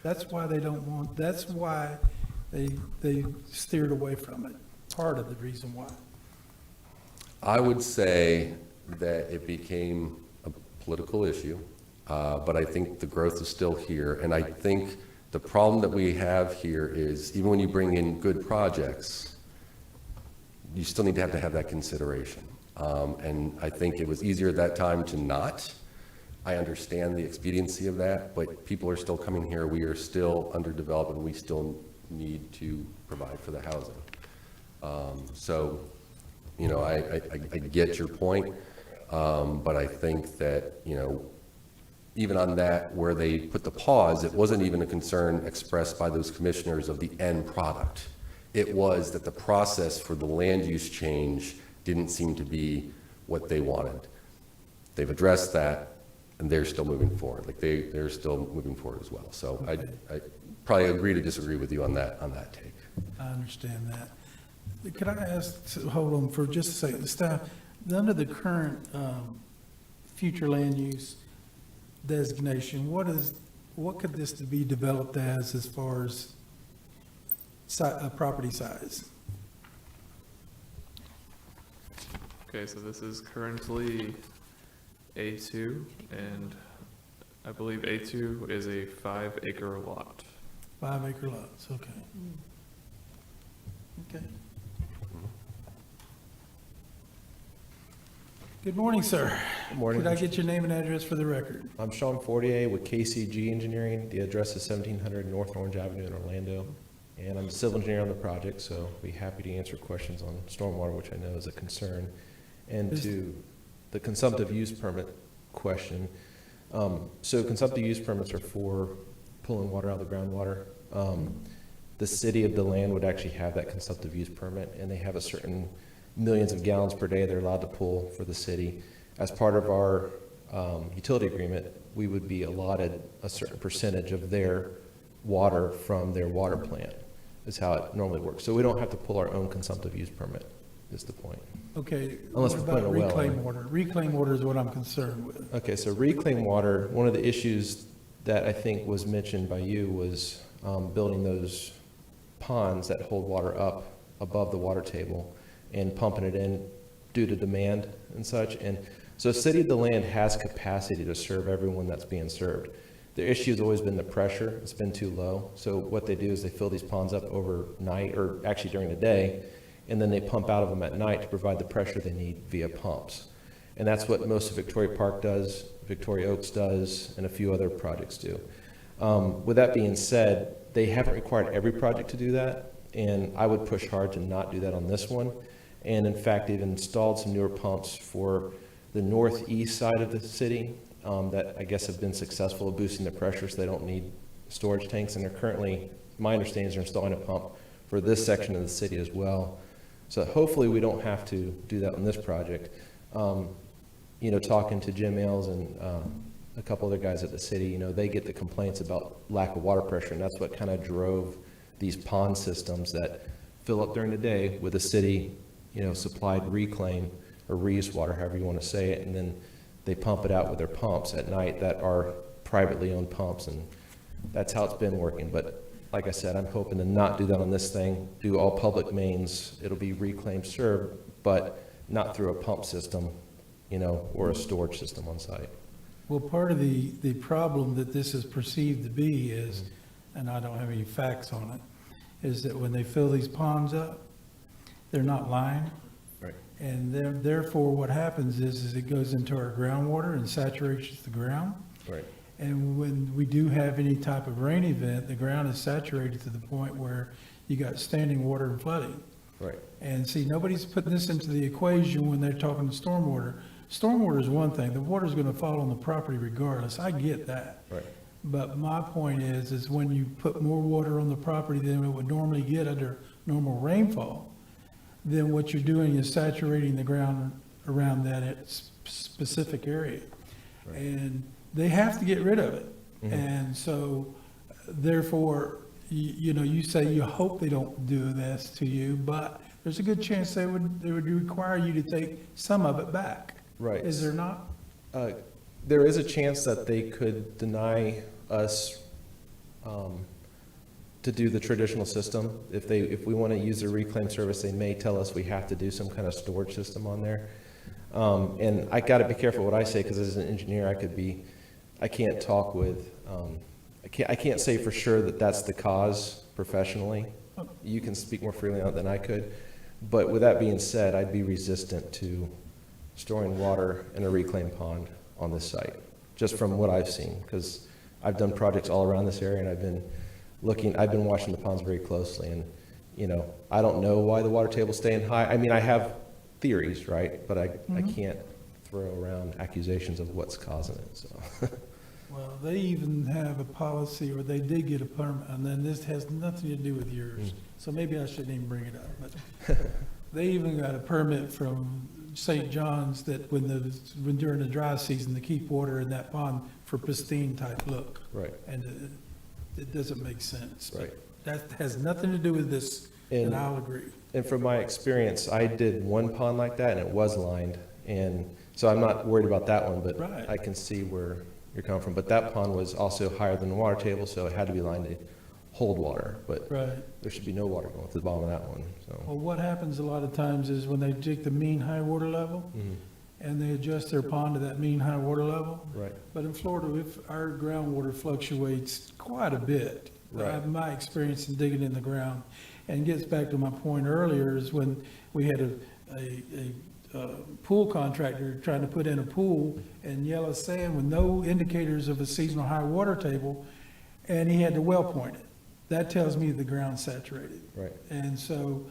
That's why they don't want, that's why they steered away from it. Part of the reason why. I would say that it became a political issue, but I think the growth is still here. And I think the problem that we have here is even when you bring in good projects, you still need to have that consideration. And I think it was easier at that time to not. I understand the expediency of that, but people are still coming here. We are still underdeveloped and we still need to provide for the housing. So, you know, I get your point, but I think that, you know, even on that, where they put the pause, it wasn't even a concern expressed by those commissioners of the end product. It was that the process for the land use change didn't seem to be what they wanted. They've addressed that, and they're still moving forward. Like they're still moving forward as well. So I probably agree to disagree with you on that take. I understand that. Could I ask, hold on for just a second, staff, under the current future land use designation, what could this be developed as far as property size? Okay, so this is currently A2, and I believe A2 is a 5-acre lot. 5-acre lots, okay. Okay. Good morning, sir. Good morning. Could I get your name and address for the record? I'm Sean Fortier with KCG Engineering. The address is 1700 North Orange Avenue in Orlando. And I'm a civil engineer on the project, so I'll be happy to answer questions on stormwater, which I know is a concern. And to the consumptive use permit question. So consumptive use permits are for pulling water out of the groundwater. The city of DeLand would actually have that consumptive use permit, and they have a certain millions of gallons per day they're allowed to pull for the city. As part of our utility agreement, we would be allotted a certain percentage of their water from their water plant, is how it normally works. So we don't have to pull our own consumptive use permit, is the point. Okay, Unless what we're putting about a well reclaim in. water? Reclaim water is what I'm concerned with. Okay, so reclaim water, one of the issues that I think was mentioned by you was building those ponds that hold water up above the water table and pumping it in due to demand and such. And so City of DeLand has capacity to serve everyone that's being served. The issue has always been the pressure. It's been too low. So what they do is they fill these ponds up overnight, or actually during the day, and then they pump out of them at night to provide the pressure they need via pumps. And that's what most of Victoria Park does, Victoria Oaks does, and a few other projects do. With that being said, they haven't required every project to do that, and I would push hard to not do that on this one. And in fact, they've installed some newer pumps for the northeast side of the city that I guess have been successful at boosting the pressure so they don't need storage tanks. And they're currently, my understanding is they're installing a pump for this section of the city as well. So hopefully we don't have to do that on this project. You know, talking to Jim Ailes and a couple other guys at the city, you know, they get the complaints about lack of water pressure, and that's what kind of drove these pond systems that fill up during the day with the city, you know, supplied reclaim or reuse water, however you want to say it, and then they pump it out with their pumps at night that are privately owned pumps, and that's how it's been working. But like I said, I'm hoping to not do that on this thing, do all public mains. It'll be reclaimed served, but not through a pump system, you know, or a storage system on site. Well, part of the problem that this is perceived to be is, and I don't have any facts on it, is that when they fill these ponds up, they're not lined. Right. And therefore what happens is it goes into our groundwater and saturates the ground. Right. And when we do have any type of rain event, the ground is saturated to the point where you got standing water and flooding. Right. And see, nobody's putting this into the equation when they're talking to stormwater. Stormwater is one thing. The water's going to fall on the property regardless. I get that. Right. But my point is when you put more water on the property than it would normally get under normal rainfall, then what you're doing is saturating the ground around that specific area. Right. And they have to get rid of it. Mm-hmm. And so therefore, you know, you say you hope they don't do this to you, but there's a good chance they would require you to take some of it back. Right. Is there not? There is a chance that they could deny us to do the traditional system. If we want to use the reclaim service, they may tell us we have to do some kind of storage system on there. And I got to be careful what I say, because as an engineer, I can't talk with, I can't say for sure that that's the cause professionally. You can speak more freely on it than I could. But with that being said, I'd be resistant to storing water in a reclaimed pond on this site, just from what I've seen, because I've done projects all around this area, and I've been watching the ponds very closely, and, you know, I don't know why the water table's staying high. I mean, I have theories, right? But I can't throw around accusations of what's causing it, so. Well, they even have a policy, or they did get a permit, and then this has nothing to do with yours, so maybe I shouldn't even bring it up, but they even got a permit from St. John's that when during the dry season, to keep water in that pond for pristine type look. Right. And it doesn't make sense. Right. That has nothing to do with this, and I'll agree. And from my experience, I did one pond like that, and it was lined, and so I'm not worried about that one, but Right. I can see where you're coming from. But that pond was also higher than the water table, so it had to be lined to hold water, but Right. there should be no water going to the bottom of that one, so. Well, what happens a lot of times is when they take the mean high water level, and they adjust their pond to that mean high water level. Right. But in Florida, if our groundwater fluctuates quite a bit. Right. My experience in digging in the ground, and gets back to my point earlier, is when we had a pool contractor trying to put in a pool in yellow sand with no indicators of a seasonal high water table, and he had the well pointed. That tells me the ground's saturated. Right. And so,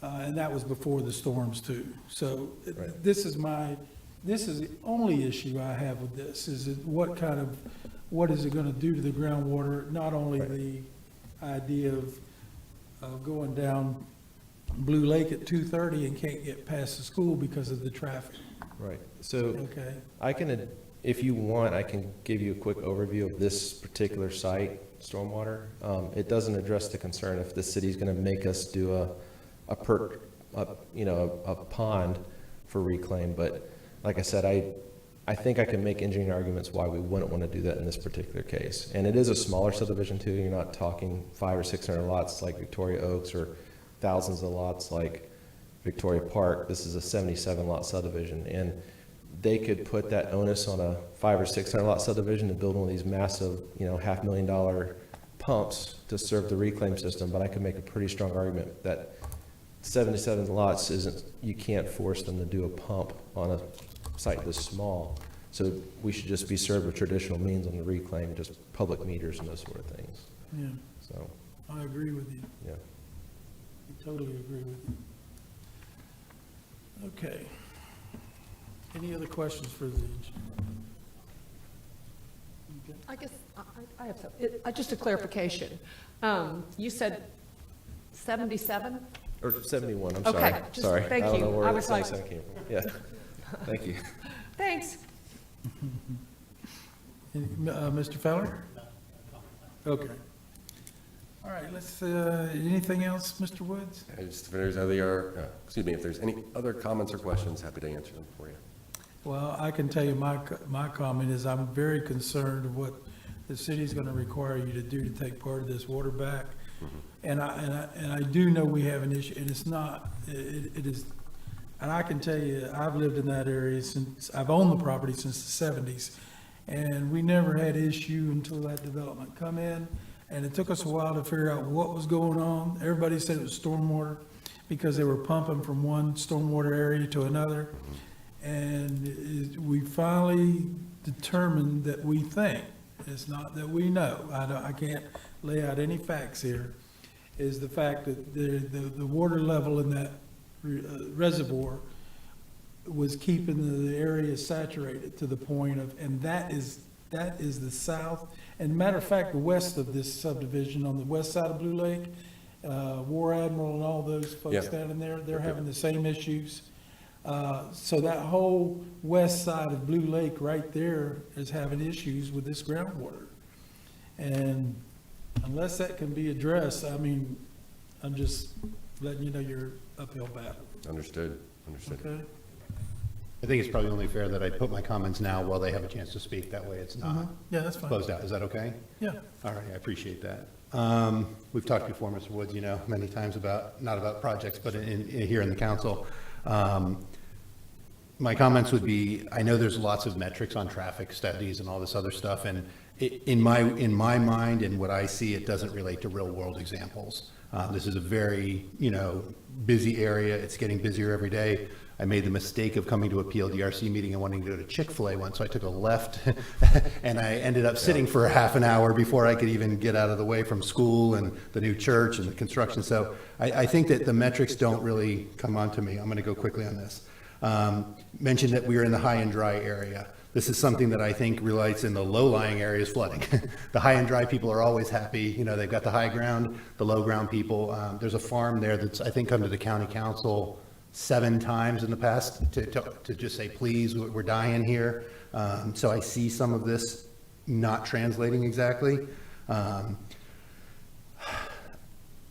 and that was before the storms too. So Right. this is the only issue I have with this, is what is it gonna do to the groundwater? Not only the idea of going down Blue Lake at 2:30 and can't get past the school because of the traffic. Right, so Okay. I can, if you want, I can give you a quick overview of this particular site, stormwater. It doesn't address the concern if the city's gonna make us do a pond for reclaim, but like I said, I think I can make engineering arguments why we wouldn't want to do that in this particular case. And it is a smaller subdivision too. You're not talking 500 or 600 lots like Victoria Oaks, or thousands of lots like Victoria Park. This is a 77 lot subdivision, and they could put that onus on a 500 or 600 lot subdivision to build one of these massive, $500,000 pumps to serve the reclaim system. But I could make a pretty strong argument that 77 lots you can't force them to do a pump on a site this small. So we should just be served with traditional means on the reclaim, just public meters and those sort of things. Yeah, So, I agree with you. yeah. I totally agree with you. Okay. Any other questions for the engineer? I guess I have some, just a clarification. You said 77? Or 71, I'm Okay, sorry. just- Sorry. thank I don't you. know where I the was like- 77 came from. Yeah, thank you. Thanks. Mr. Feller? Okay. All right, anything else, Mr. Woods? If there's any other comments or questions, happy to answer them for you. Well, I can tell you my comment is I'm very concerned of what the city's gonna require you to do to take part of this water back. And I do know we have an issue, and it's not, it is, and I can tell you, I've lived in that area I've owned the property since the 70s, and we never had issue until that development come in, and it took us a while to figure out what was going on. Everybody said it was stormwater, because they were pumping from one stormwater area to another, and we finally determined that we think, it's not that we know, I can't lay out any facts here, is the fact that the water level in that reservoir was keeping the area saturated to the point of, and that is the south, and matter of fact, the west of this subdivision, on the west side of Blue Lake, War Admiral and all those folks down in there, they're having the same issues. So that whole west side of Blue Lake right there is having issues with this groundwater. And unless that can be addressed, I mean, I'm just letting you know you're uphill battle. Understood. Okay? I think it's probably only fair that I put my comments now while they have a chance to speak. That way it's not Yeah, that's fine. closed out. Is that okay? Yeah. All right, I appreciate that. We've talked before, Mr. Woods, you know, many times about, not about projects, but here in the council. My comments would be, I know there's lots of metrics on traffic studies and all this other stuff, and in my mind and what I see, it doesn't relate to real world examples. This is a very, you know, busy area. It's getting busier every day. I made the mistake of coming to a PLDRC meeting and wanting to go to Chick-fil-A once, so I took a left and I ended up sitting for a half an hour before I could even get out of the way from school and the new church and the construction. So I think that the metrics don't really come on to me. I'm going to go quickly on this. Mentioned that we are in the high and dry area. This is something that I think relates in the low-lying areas flooding. The high and dry people are always happy. You know, they've got the high ground, the low ground people. There's a farm there that's, I think, come to the county council 7 times in the past to just say, please, we're dying here. So I see some of this not translating exactly.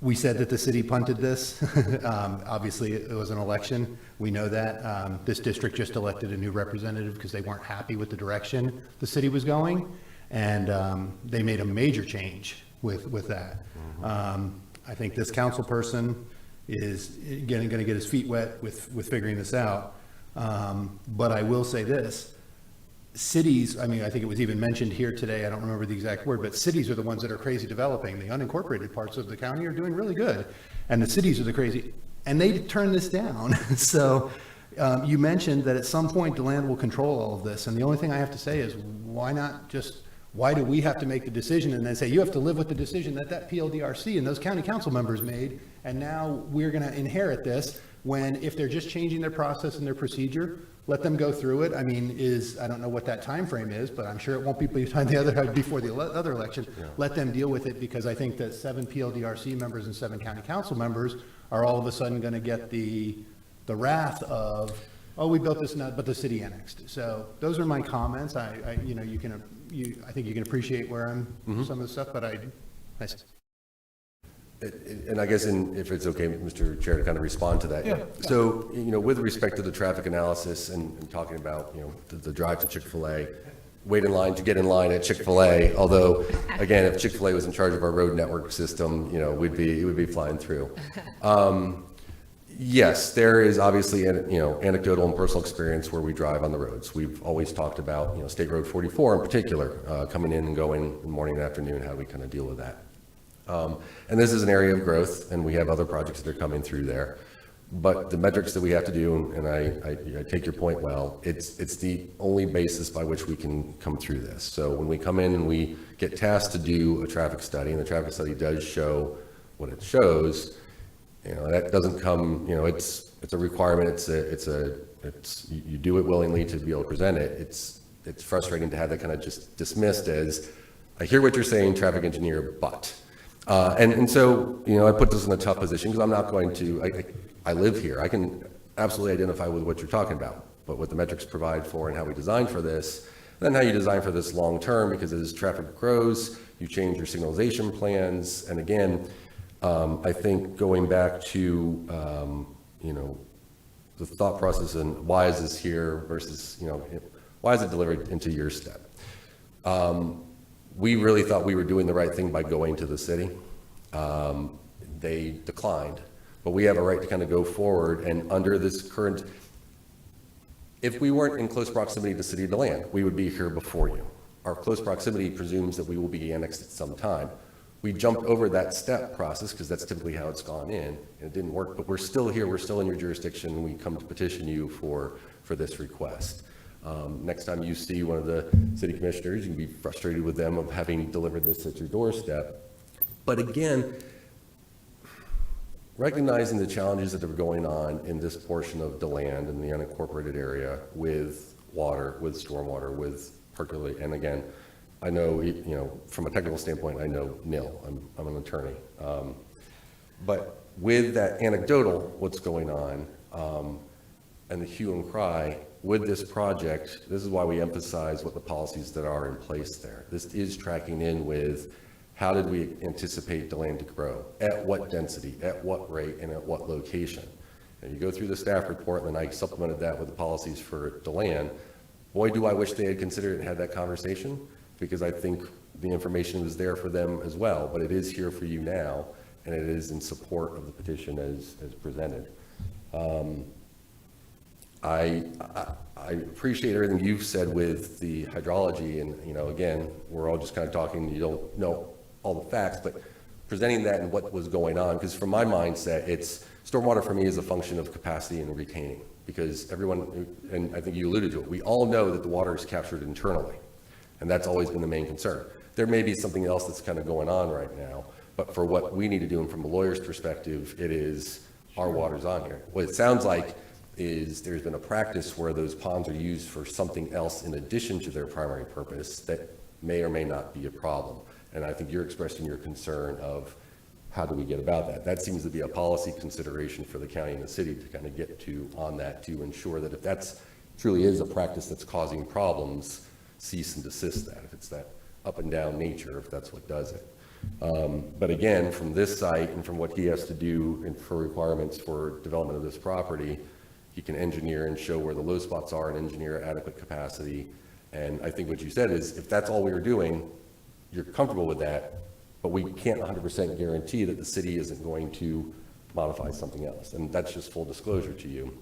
We said that the city punted this. Obviously, it was an election. We know that. This district just elected a new representative because they weren't happy with the direction the city was going. And they made a major change with that. I think this council person is going to get his feet wet with figuring this out. But I will say this. Cities, I mean, I think it was even mentioned here today, I don't remember the exact word, but cities are the ones that are crazy developing. The unincorporated parts of the county are doing really good. And the cities are the crazy, and they turn this down. So you mentioned that at some point DeLand will control all of this. And the only thing I have to say is why do we have to make the decision and then say, you have to live with the decision that PLDRC and those county council members made, and now we're going to inherit this, when if they're just changing their process and their procedure, let them go through it. I mean, I don't know what that time frame is, but I'm sure it won't be before the other election. Yeah. Let them deal with it, because I think that 7 PLDRC members and 7 county council members are all of a sudden going to get the wrath of, oh, we built this, but the city annexed. So those are my comments. I think you can appreciate where I'm some of the stuff, but And I guess if it's okay, Mr. Chair, to kind of respond to that. Yeah. So, you know, with respect to the traffic analysis and talking about, you know, the drive to Chick-fil-A, wait in line to get in line at Chick-fil-A, although, again, if Chick-fil-A was in charge of our road network system, you know, it would be flying through. Yes, there is obviously, you know, anecdotal and personal experience where we drive on the roads. We've always talked about, you know, State Road 44 in particular, coming in and going in the morning and afternoon, how we kind of deal with that. And this is an area of growth, and we have other projects that are coming through there. But the metrics that we have to do, and I take your point well, it's the only basis by which we can come through this. So when we come in and we get tasked to do a traffic study, and the traffic study does show what it shows, you know, that doesn't come, you know, it's a requirement. You do it willingly to be able to present it. It's frustrating to have that kind of just dismissed as, I hear what you're saying, traffic engineer, but. And so, you know, I put this in a tough position because I'm not going to, I live here. I can absolutely identify with what you're talking about, but what the metrics provide for and how we design for this, then how you design for this long term, because as traffic grows, you change your signalization plans. And again, I think going back to, you know, the thought process and why is this here versus, you know, why is it delivered into your step? We really thought we were doing the right thing by going to the city. They declined, but we have a right to kind of go forward. And under this current, if we weren't in close proximity to City of DeLand, we would be here before you. Our close proximity presumes that we will be annexed at some time. We jumped over that step process because that's typically how it's gone in, and it didn't work, but we're still here, we're still in your jurisdiction, and we come to petition you for this request. Next time you see one of the city commissioners, you can be frustrated with them of having delivered this at your doorstep. But again, recognizing the challenges that are going on in this portion of DeLand and the unincorporated area with water, with stormwater, with percolate, and again, I know, you know, from a technical standpoint, I know nil. I'm an attorney. But with that anecdotal, what's going on, and the hue and cry, with this project, this is why we emphasize what the policies that are in place there. This is tracking in with how did we anticipate DeLand to grow, at what density, at what rate, and at what location. And you go through the staff report, and then I supplemented that with the policies for DeLand. Boy, do I wish they had considered and had that conversation, because I think the information was there for them as well, but it is here for you now, and it is in support of the petition as presented. I appreciate everything you've said with the hydrology, and, you know, again, we're all just kind of talking, you don't know all the facts, but presenting that and what was going on, because from my mindset, it's, stormwater for me is a function of capacity and retaining, because everyone, and I think you alluded to it, we all know that the water is captured internally, and that's always been the main concern. There may be something else that's kind of going on right now, but for what we need to do, and from a lawyer's perspective, it is our water's on here. What it sounds like is there's been a practice where those ponds are used for something else in addition to their primary purpose that may or may not be a problem. And I think you're expressing your concern of how do we get about that. That seems to be a policy consideration for the county and the city to kind of get to on that, to ensure that if that's truly is a practice that's causing problems, cease and desist that, if it's that up and down nature, if that's what does it. But again, from this site and from what he has to do and for requirements for development of this property, he can engineer and show where the low spots are and engineer adequate capacity. And I think what you said is, if that's all we were doing, you're comfortable with that, but we can't 100% guarantee that the city isn't going to modify something else. And that's just full disclosure to you.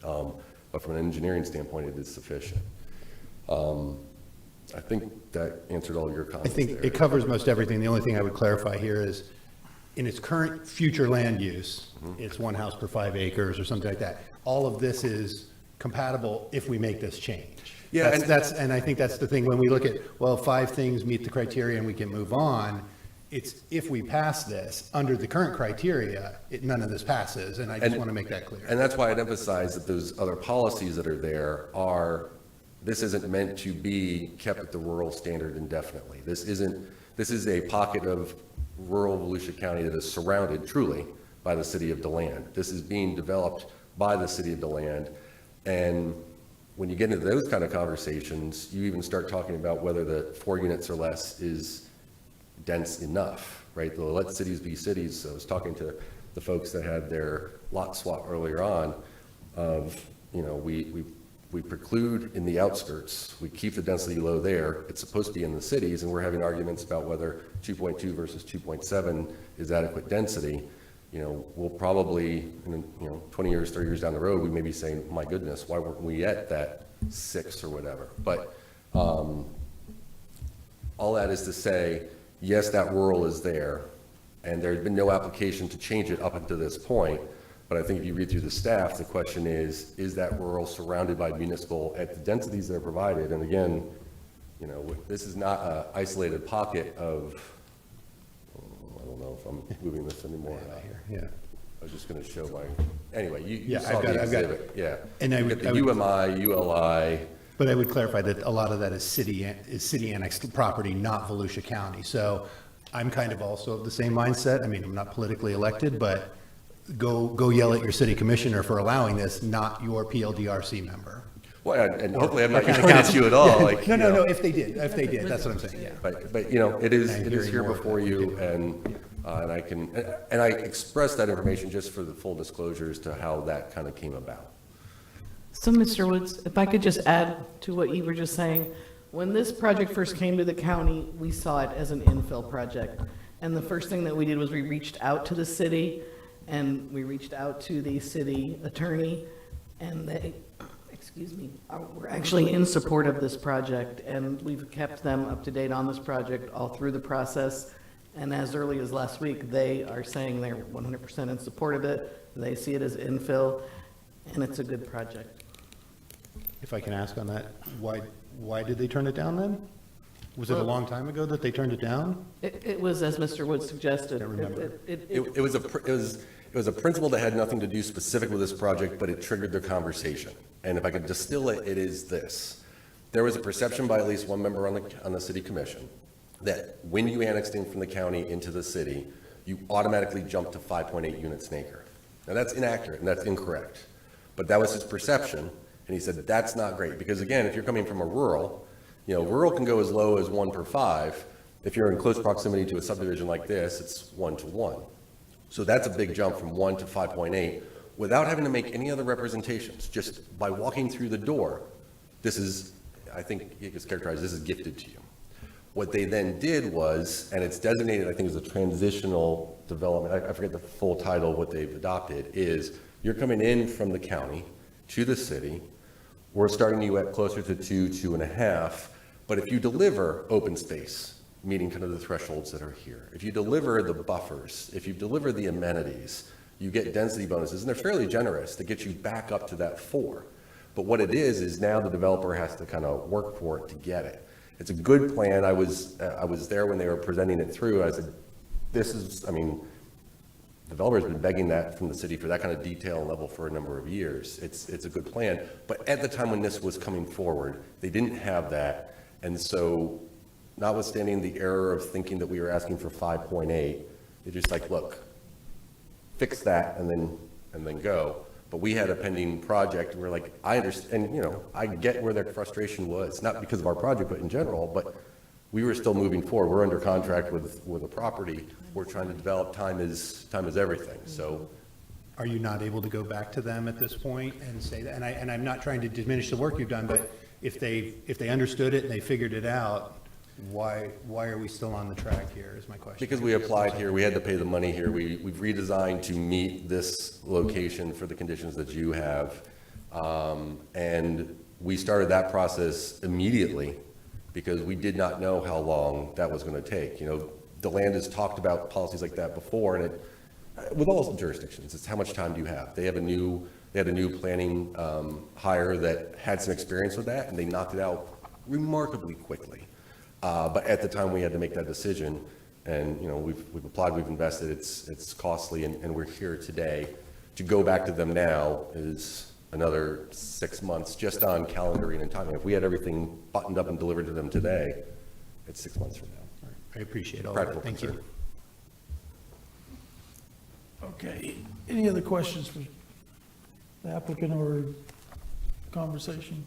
But from an engineering standpoint, it is sufficient. I think that answered all your comments. I think there. it covers most everything. The only thing I would clarify here is, in its current future land use, it's 1 house per 5 acres or something like that. All of this is compatible if we make this change. Yeah, And I think that's the thing, when we look at, well, 5 things meet the criteria and we can move on, it's if we pass this, under the current criteria, none of this passes, and I just want to make that clear. And that's why I'd emphasize that those other policies that are there are, this isn't meant to be kept at the rural standard indefinitely. This is a pocket of rural Volusia County that is surrounded truly by the city of DeLand. This is being developed by the city of DeLand. And when you get into those kind of conversations, you even start talking about whether the 4 units or less is dense enough, right? They'll let cities be cities. So I was talking to the folks that had their lot swap earlier on of, you know, we preclude in the outskirts, we keep the density low there. It's supposed to be in the cities, and we're having arguments about whether 2.2 versus 2.7 is adequate density. You know, we'll probably, 20 years, 30 years down the road, we may be saying, my goodness, why weren't we at that 6 or whatever? But all that is to say, yes, that rural is there, and there's been no application to change it up until this point. But I think if you read through the staff, the question is that rural surrounded by municipal at the densities that are provided? And again, you know, this is not an isolated pocket of, I don't know if I'm moving this anymore. Yeah. I was just going to show my, anyway, you Yeah, saw the exhibit. Yeah. And I would, the UMI, ULI. But I would clarify that a lot of that is city annexed property, not Volusia County. So I'm kind of also of the same mindset. I mean, I'm not politically elected, but go yell at your city commissioner for allowing this, not your PLDRC member. Well, and hopefully I'm not yelling at you at all. Yeah. Like, no, if they did, that's what I'm saying, yeah. But you know, it is here before you, and I express that information just for the full disclosures to how that kind of came about. So, Mr. Woods, if I could just add to what you were just saying, when this project first came to the county, we saw it as an infill project. And the first thing that we did was we reached out to the city, and we reached out to the city attorney, and they, were actually in support of this project, and we've kept them up to date on this project all through the process. And as early as last week, they are saying they're 100% in support of it. They see it as infill, and it's a good project. If I can ask on that, why did they turn it down then? Was it a long time ago that they turned it down? It was, as Mr. Woods suggested. I remember. It was a principle that had nothing to do specific with this project, but it triggered their conversation. And if I could distill it, it is this. There was a perception by at least one member on the city commission that when you annexed in from the county into the city, you automatically jumped to 5.8 units an acre. Now that's inaccurate and that's incorrect, but that was his perception. And he said, that's not great, because again, if you're coming from a rural, rural can go as low as 1 per 5. If you're in close proximity to a subdivision like this, it's 1 to 1. So that's a big jump from 1 to 5.8. without having to make any other representations, just by walking through the door, this is, I think it gets characterized, this is gifted to you. What they then did was, and it's designated, I think, as a transitional development, I forget the full title, what they've adopted, is you're coming in from the county to the city. We're starting you at closer to 2.5, but if you deliver open space, meeting kind of the thresholds that are here, if you deliver the buffers, if you deliver the amenities, you get density bonuses, and they're fairly generous to get you back up to that 4. But what it is now the developer has to kind of work for it to get it. It's a good plan. I was there when they were presenting it through. I said, this is, I mean, developers have been begging that from the city for that kind of detail and level for a number of years. It's a good plan. But at the time when this was coming forward, they didn't have that. And so, notwithstanding the error of thinking that we were asking for 5.8, they're just like, look, fix that and then go. But we had a pending project, and we're like, I understand, and I get where their frustration was, not because of our project, but in general, but we were still moving forward. We're under contract with a property. We're trying to develop. Time is everything, so. Are you not able to go back to them at this point and say that? And I'm not trying to diminish the work you've done, but if they understood it and they figured it out, why are we still on the track here is my question. Because we applied here, we had to pay the money here. We've redesigned to meet this location for the conditions that you have. And we started that process immediately because we did not know how long that was going to take. The land has talked about policies like that before, and with all jurisdictions, it's how much time do you have? They had a new planning hire that had some experience with that, and they knocked it out remarkably quickly. But at the time we had to make that decision, and we've applied, we've invested, it's costly, and we're here today. To go back to them now is another 6 months just on calendaring and timing. If we had everything buttoned up and delivered to them today, it's 6 months from now. I appreciate all Practical that. Thank you. concern. Okay, any other questions for the applicant or conversation?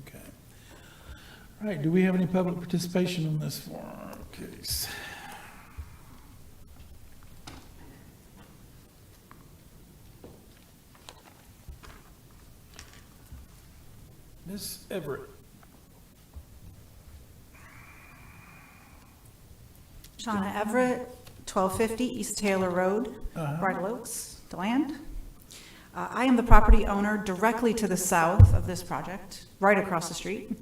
Okay. All right, do we have any public participation on this case? Ms. Everett. Shauna Everett, 1250 East Taylor Road, Bridal Oaks, DeLand. I am the property owner directly to the south of this project, right across the street.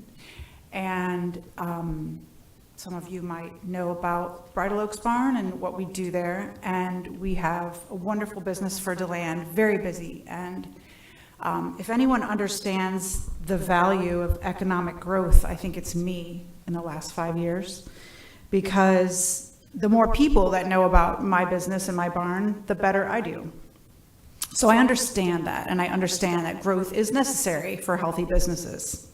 And some of you might know about Bridal Oaks Barn and what we do there. And we have a wonderful business for DeLand, very busy. And if anyone understands the value of economic growth, I think it's me in the last 5 years. Because the more people that know about my business and my barn, the better I do. So I understand that, and I understand that growth is necessary for healthy businesses.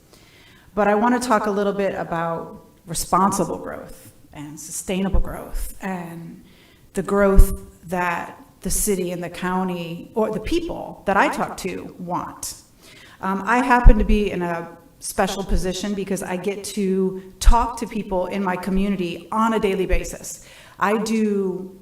But I want to talk a little bit about responsible growth and sustainable growth and the growth that the city and the county or the people that I talk to want. I happen to be in a special position because I get to talk to people in my community on a daily basis. I do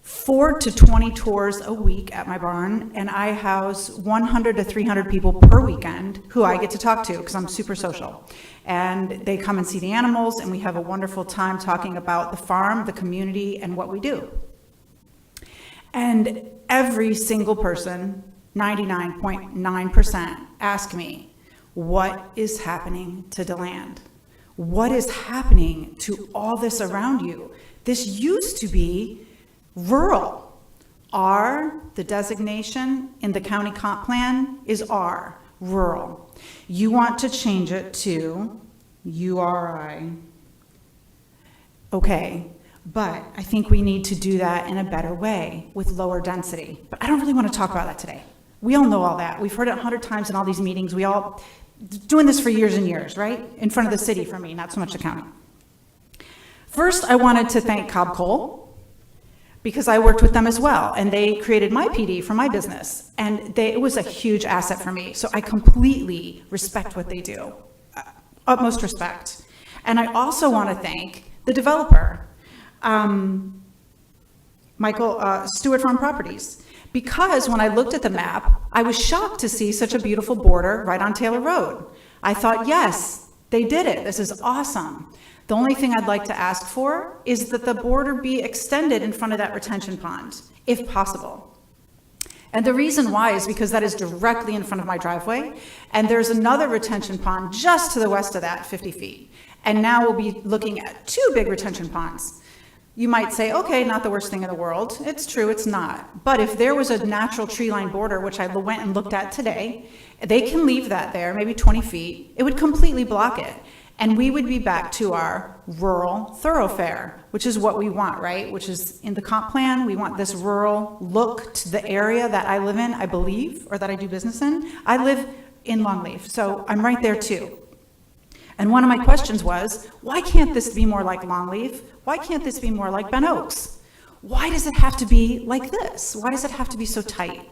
4 to 20 tours a week at my barn, and I house 100 to 300 people per weekend who I get to talk to because I'm super social. And they come and see the animals, and we have a wonderful time talking about the farm, the community, and what we do. And every single person, 99.9%, ask me, what is happening to DeLand? What is happening to all this around you? This used to be rural. R, the designation in the county comp plan is R, rural. You want to change it to URI. Okay, but I think we need to do that in a better way with lower density. But I don't really want to talk about that today. We all know all that. We've heard it 100 times in all these meetings. We all doing this for years and years, right? In front of the city for me, not so much the county. First, I wanted to thank Cobb Cole because I worked with them as well, and they created my PD for my business, and it was a huge asset for me. So I completely respect what they do, utmost respect. And I also want to thank the developer, Michael Stewart Farm Properties, Because when I looked at the map, I was shocked to see such a beautiful border right on Taylor Road. I thought, yes, they did it. This is awesome. The only thing I'd like to ask for is that the border be extended in front of that retention pond, if possible. And the reason why is because that is directly in front of my driveway, and there's another retention pond just to the west of that, 50 feet. And now we'll be looking at 2 big retention ponds. You might say, okay, not the worst thing in the world. It's true, it's not. But if there was a natural tree line border, which I went and looked at today, they can leave that there, maybe 20 feet. It would completely block it. And we would be back to our rural thoroughfare, which is what we want, right? Which is in the comp plan. We want this rural look to the area that I live in, I believe, or that I do business in. I live in Longleaf, so I'm right there too. And one of my questions was, why can't this be more like Longleaf? Why can't this be more like Ben Oaks? Why does it have to be like this? Why does it have to be so tight?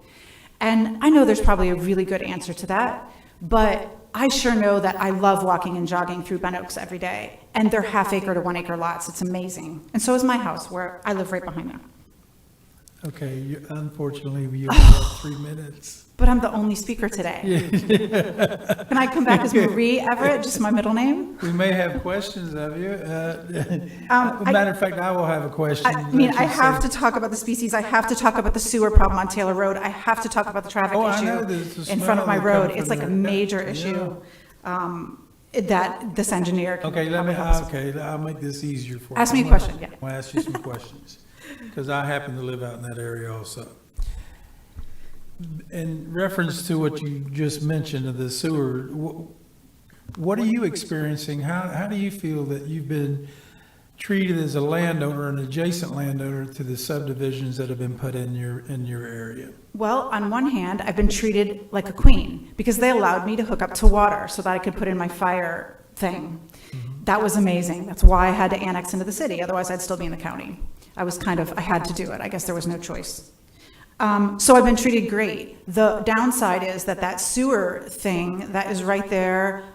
And I know there's probably a really good answer to that, but I sure know that I love walking and jogging through Ben Oaks every day. And they're half-acre to 1-acre lots. It's amazing. And so is my house, where I live right behind them. Okay, unfortunately, you only have 3 minutes. But I'm the only speaker today. Can I come back as Marie Everett, just my middle name? We may have questions of you. Matter of fact, I will have a question. I mean, I have to talk about the species. I have to talk about the sewer problem on Taylor Road. I have to talk about the traffic issue in front of my road. It's like a major issue that this engineer can I'll make this easier for you. Ask me a question, yeah. I'll ask you some questions, because I happen to live out in that area also. In reference to what you just mentioned of the sewer, what are you experiencing? How do you feel that you've been treated as a landowner, an adjacent landowner to the subdivisions that have been put in your area? Well, on one hand, I've been treated like a queen because they allowed me to hook up to water so that I could put in my fire thing. That was amazing. That's why I had to annex into the city. Otherwise, I'd still be in the county. I had to do it. I guess there was no choice. So I've been treated great. The downside is that sewer thing that is right there,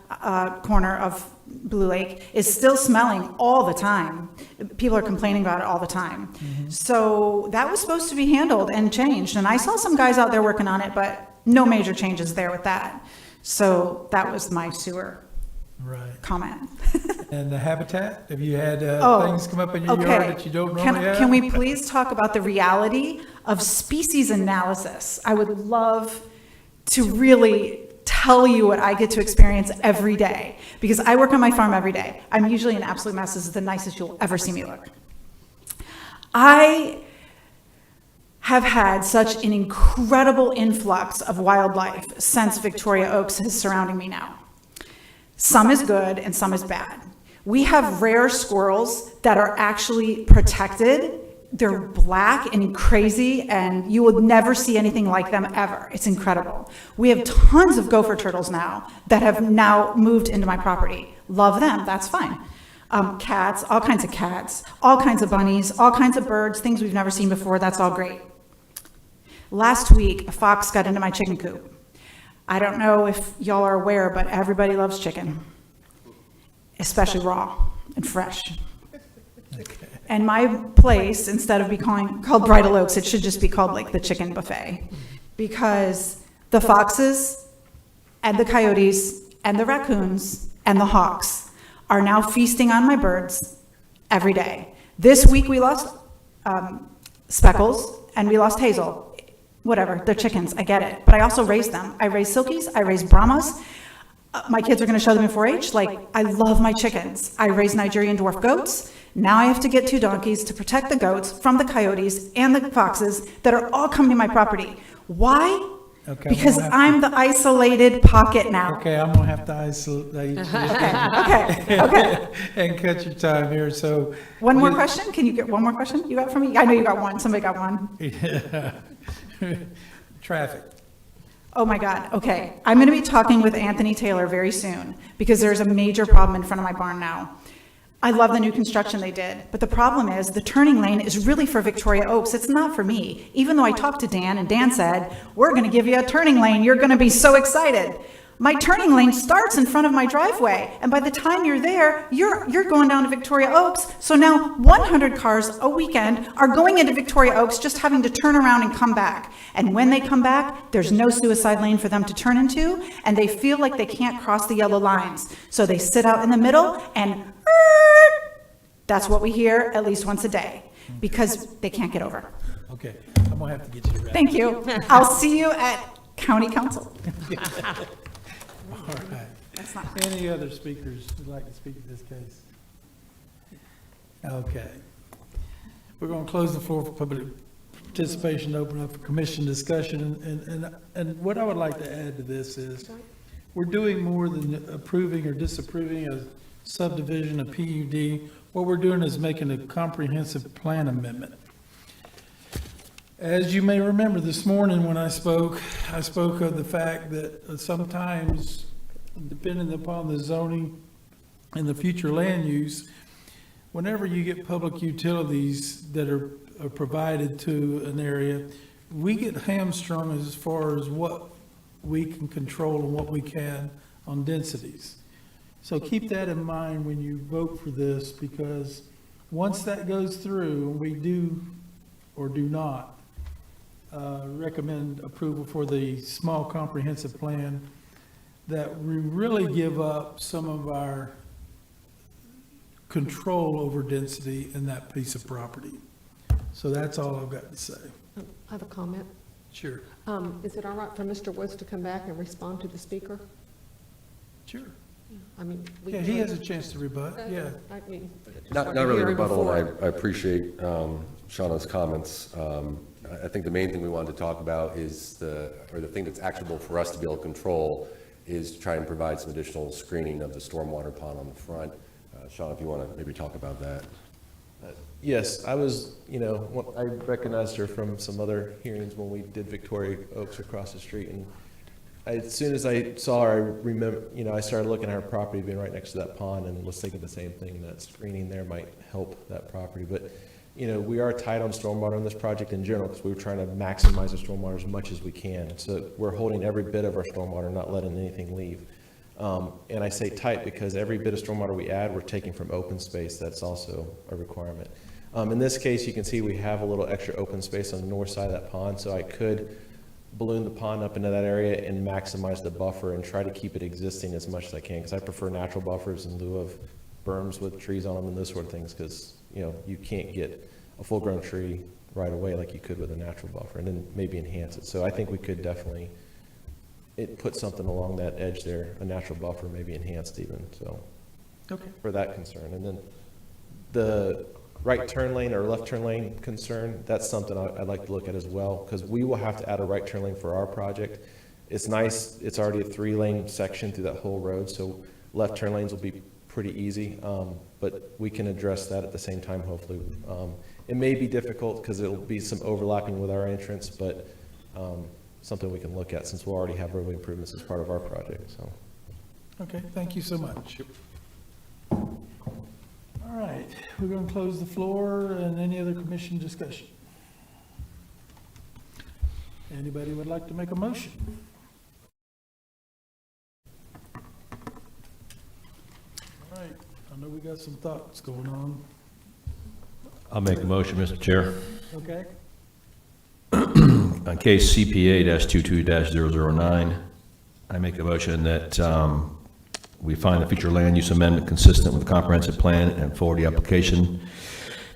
corner of Blue Lake, is still smelling all the time. People are complaining about it all the time. So that was supposed to be handled and changed. And I saw some guys out there working on it, but no major changes there with that. So that was my sewer comment. And the habitat? Have you had things come up in your yard that you don't normally have? Can we please talk about the reality of species analysis? I would love to really tell you what I get to experience every day, because I work on my farm every day. I'm usually an absolute mess. This is the nicest you'll ever see me look. I have had such an incredible influx of wildlife since Victoria Oaks is surrounding me now. Some is good and some is bad. We have rare squirrels that are actually protected. They're black and crazy, and you will never see anything like them ever. It's incredible. We have tons of gopher turtles now that have now moved into my property. Love them, that's fine. Cats, all kinds of bunnies, all kinds of birds, things we've never seen before, that's all great. Last week, a fox got into my chicken coop. I don't know if y'all are aware, but everybody loves chicken, especially raw and fresh. Okay. And my place, instead of being called Bridal Oaks, it should just be called like the chicken buffet, because the foxes and the coyotes and the raccoons and the hawks are now feasting on my birds every day. This week we lost Speckles and we lost Hazel. Whatever, they're chickens, I get it. But I also raise them. I raise silkies, I raise Brahmas. My kids are gonna show them in 4-H. Like, I love my chickens. I raise Nigerian dwarf goats. Now I have to get 2 donkeys to protect the goats from the coyotes and the foxes that are all coming to my property. Why? Okay, because I'm the isolated pocket now. Okay, I'm gonna have to isolate you. Okay. And cut your time here, so. One more question? Can you get one more question you got from me? I know you got one, somebody got one. Traffic. Oh my God, okay. I'm gonna be talking with Anthony Taylor very soon, because there's a major problem in front of my barn now. I love the new construction they did, but the problem is the turning lane is really for Victoria Oaks. It's not for me. Even though I talked to Dan and Dan said, we're gonna give you a turning lane, you're gonna be so excited. my turning lane starts in front of my driveway, and by the time you're there, you're going down to Victoria Oaks. So now 100 cars a weekend are going into Victoria Oaks, just having to turn around and come back. And when they come back, there's no suicide lane for them to turn into, and they feel like they can't cross the yellow lines. So they sit out in the middle, and that's what we hear at least once a day, because they can't get over. Okay, I'm gonna have to get you right. Thank you. I'll see you at County Council. All right. That's not Any other speakers who'd like to speak to this case? Okay. We're going to close the floor for public participation, open up for commission discussion. And what I would like to add to this is we're doing more than approving or disapproving a subdivision, a PUD. What we're doing is making a comprehensive plan amendment. As you may remember this morning when I spoke of the fact that sometimes, depending upon the zoning and the future land use, whenever you get public utilities that are provided to an area, we get hamstrung as far as what we can control and what we can on densities. So keep that in mind when you vote for this, because once that goes through, and we do or do not recommend approval for the small comprehensive plan, that we really give up some of our control over density in that piece of property. So that's all I've got to say. I have a comment. Sure. Is it all right for Mr. Woods to come back and respond to the speaker? Sure. I mean, Yeah, he has a chance to rebut, yeah. I mean, just Not wanted to really hear him rebuttal, before. and I appreciate Shauna's comments. I think the main thing we wanted to talk about is the thing that's actionable for us to be able to control is to try and provide some additional screening of the stormwater pond on the front. Shauna, if you want to maybe talk about that. Yes, I was, I recognized her from some other hearings when we did Victoria Oaks across the street, and as soon as I saw her, I remember, I started looking at her property being right next to that pond and was thinking the same thing, that screening there might help that property. But, we are tight on stormwater on this project in general because we were trying to maximize the stormwater as much as we can. So we're holding every bit of our stormwater, not letting anything leave. And I say tight because every bit of stormwater we add, we're taking from open space. That's also a requirement. In this case, you can see we have a little extra open space on the north side of that pond, so I could balloon the pond up into that area and maximize the buffer and try to keep it existing as much as I can, because I prefer natural buffers in lieu of berms with trees on them and those sort of things, because, you can't get a full-grown tree right away like you could with a natural buffer, and then maybe enhance it. So I think we could definitely put something along that edge there, a natural buffer, maybe enhanced even, so. Okay. For that concern. And then the right turn lane or left turn lane concern, that's something I'd like to look at as well, because we will have to add a right turn lane for our project. It's nice, it's already a 3-lane section through that whole road, so left turn lanes will be pretty easy, but we can address that at the same time, hopefully. It may be difficult because it'll be some overlapping with our entrance, but something we can look at since we'll already have roadway improvements as part of our project, so. Okay, thank you so much. All right, we're going to close the floor, and any other commission discussion? Anybody would like to make a motion? All right, I know we got some thoughts going on. I'll make a motion, Mr. Chair. Okay, On case CPA-22-009, I make a motion that we find the future land use amendment consistent with the comprehensive plan and forward the application,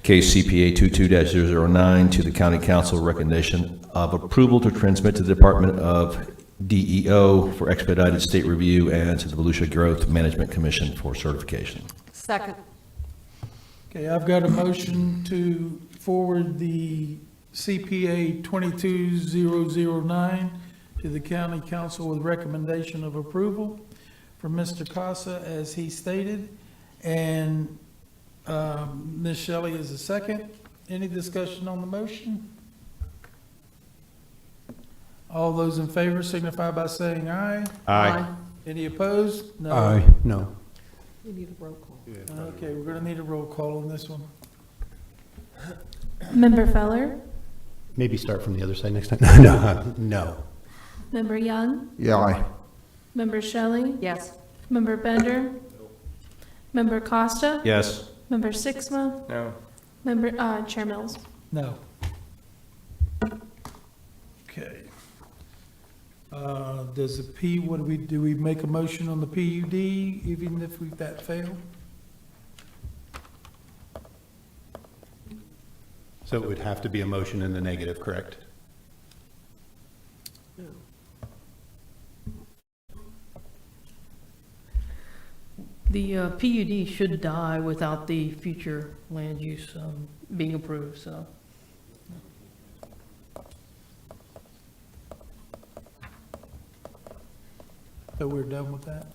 case CPA-22-009, to the County Council recommendation of approval to transmit to the Department of DEO for expedited state review and to the Volusia Growth Management Commission for certification. Second. okay, I've got a motion to forward the CPA 22009 to the County Council with recommendation of approval from Mr. Casa, as he stated, and Ms. Shelley is a second. Any discussion on the motion? All those in favor signify by saying aye. Aye. Any opposed? No. Aye. No. We need a roll call. Okay, we're going to need a roll call on this one. Member Feller, Maybe start from the other side next time. No. Member Young, Yeah, aye. Member Shelley? Yes. Member Bender? Member Costa? Yes. Member Sixma? No. Member, Chair Mills? No. Okay. Does the do we make a motion on the PUD even if that failed? So it would have to be a motion in the negative, correct? The PUD should die without the future land use being approved, so. So we're done with that?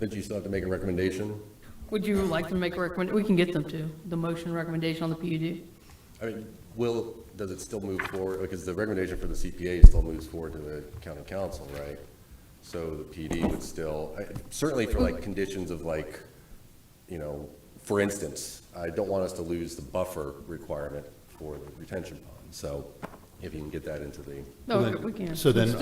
But you still have to make a recommendation? Would you like to make a recommend, we can get them to, the motion recommendation on the PUD? I mean, does it still move forward? Because the recommendation for the CPA still moves forward to the county council, right? So the PD would still, certainly for like conditions of like, you know, for instance, I don't want us to lose the buffer requirement for the retention pond. So if you can get that into the. No, we can. So then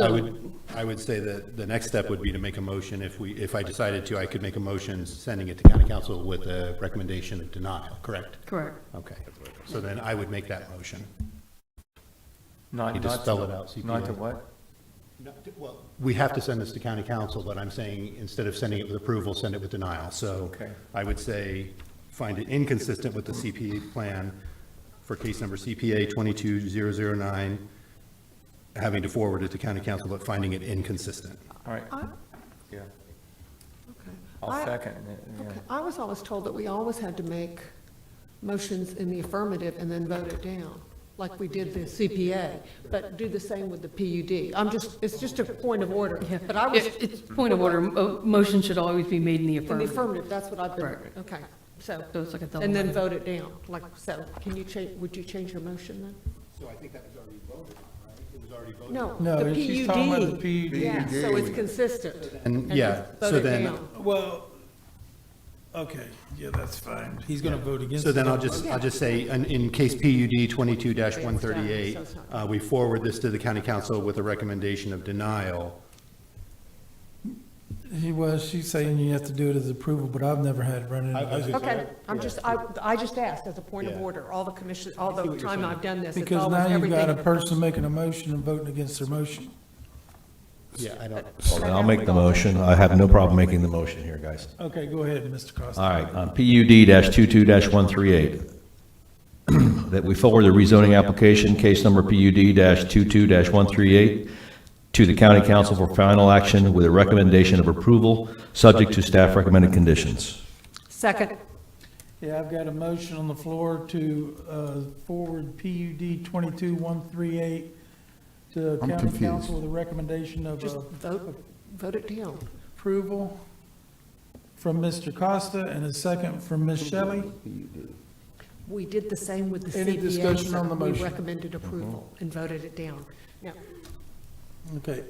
I would say that the next step would be to make a motion. If I decided to, I could make a motion sending it to county council with a recommendation of denial, correct? Correct. Okay. So then I would make that motion. Not, You just not spell to- it out, CPA. Not to what? Well, we have to send this to county council, but I'm saying instead of sending it with approval, send it with denial. So Okay. I would say find it inconsistent with the CPA plan for case number CPA 22009, having to forward it to county council, but finding it inconsistent. All right. Yeah. Okay. I'll second it, yeah. Okay. I was always told that we always had to make motions in the affirmative and then vote it down, like we did the CPA, but do the same with the PUD. It's just a point of order. Yeah. But I was. It's point of order, motion should always be made in the In the affirmative. affirmative, that's what I've been, Right. okay, so. So it's like a double. And then vote it down, like, so, can you change, would you change your motion then? So I think that was already voted on, right? It was already voted No, No, the she's talking about the PUD. Yeah, so it's consistent. And, yeah, vote so it then, down. Well, okay, yeah, that's fine. He's gonna vote against. so then it. I'll just say, in case PUD 22-138, we forward this to the county council with a recommendation of denial. She's saying you have to do it as approval, but I've never had it run into that. Okay, I just asked as a point of Yeah. order, all the commission, all the time I've done this, it's Because always now you've got a everything. person making a motion and voting against their motion. Yeah, I don't. Well, then I'll make the motion. I have no problem making the motion here, guys. Okay, go ahead, Mr. Costa. All right, on PUD-22-138, that we forward the rezoning application, case number PUD-22-138, to the county council for final action with a recommendation of approval, subject to staff recommended conditions. Second, Yeah, I've got a motion on the floor to forward PUD 22-138 to I'm county confused. council with a recommendation of just vote it down. approval from Mr. Costa and a second from Ms. Shelley. We did the same with the Any CPA, discussion on the we motion? recommended approval and voted it down. Now, Okay,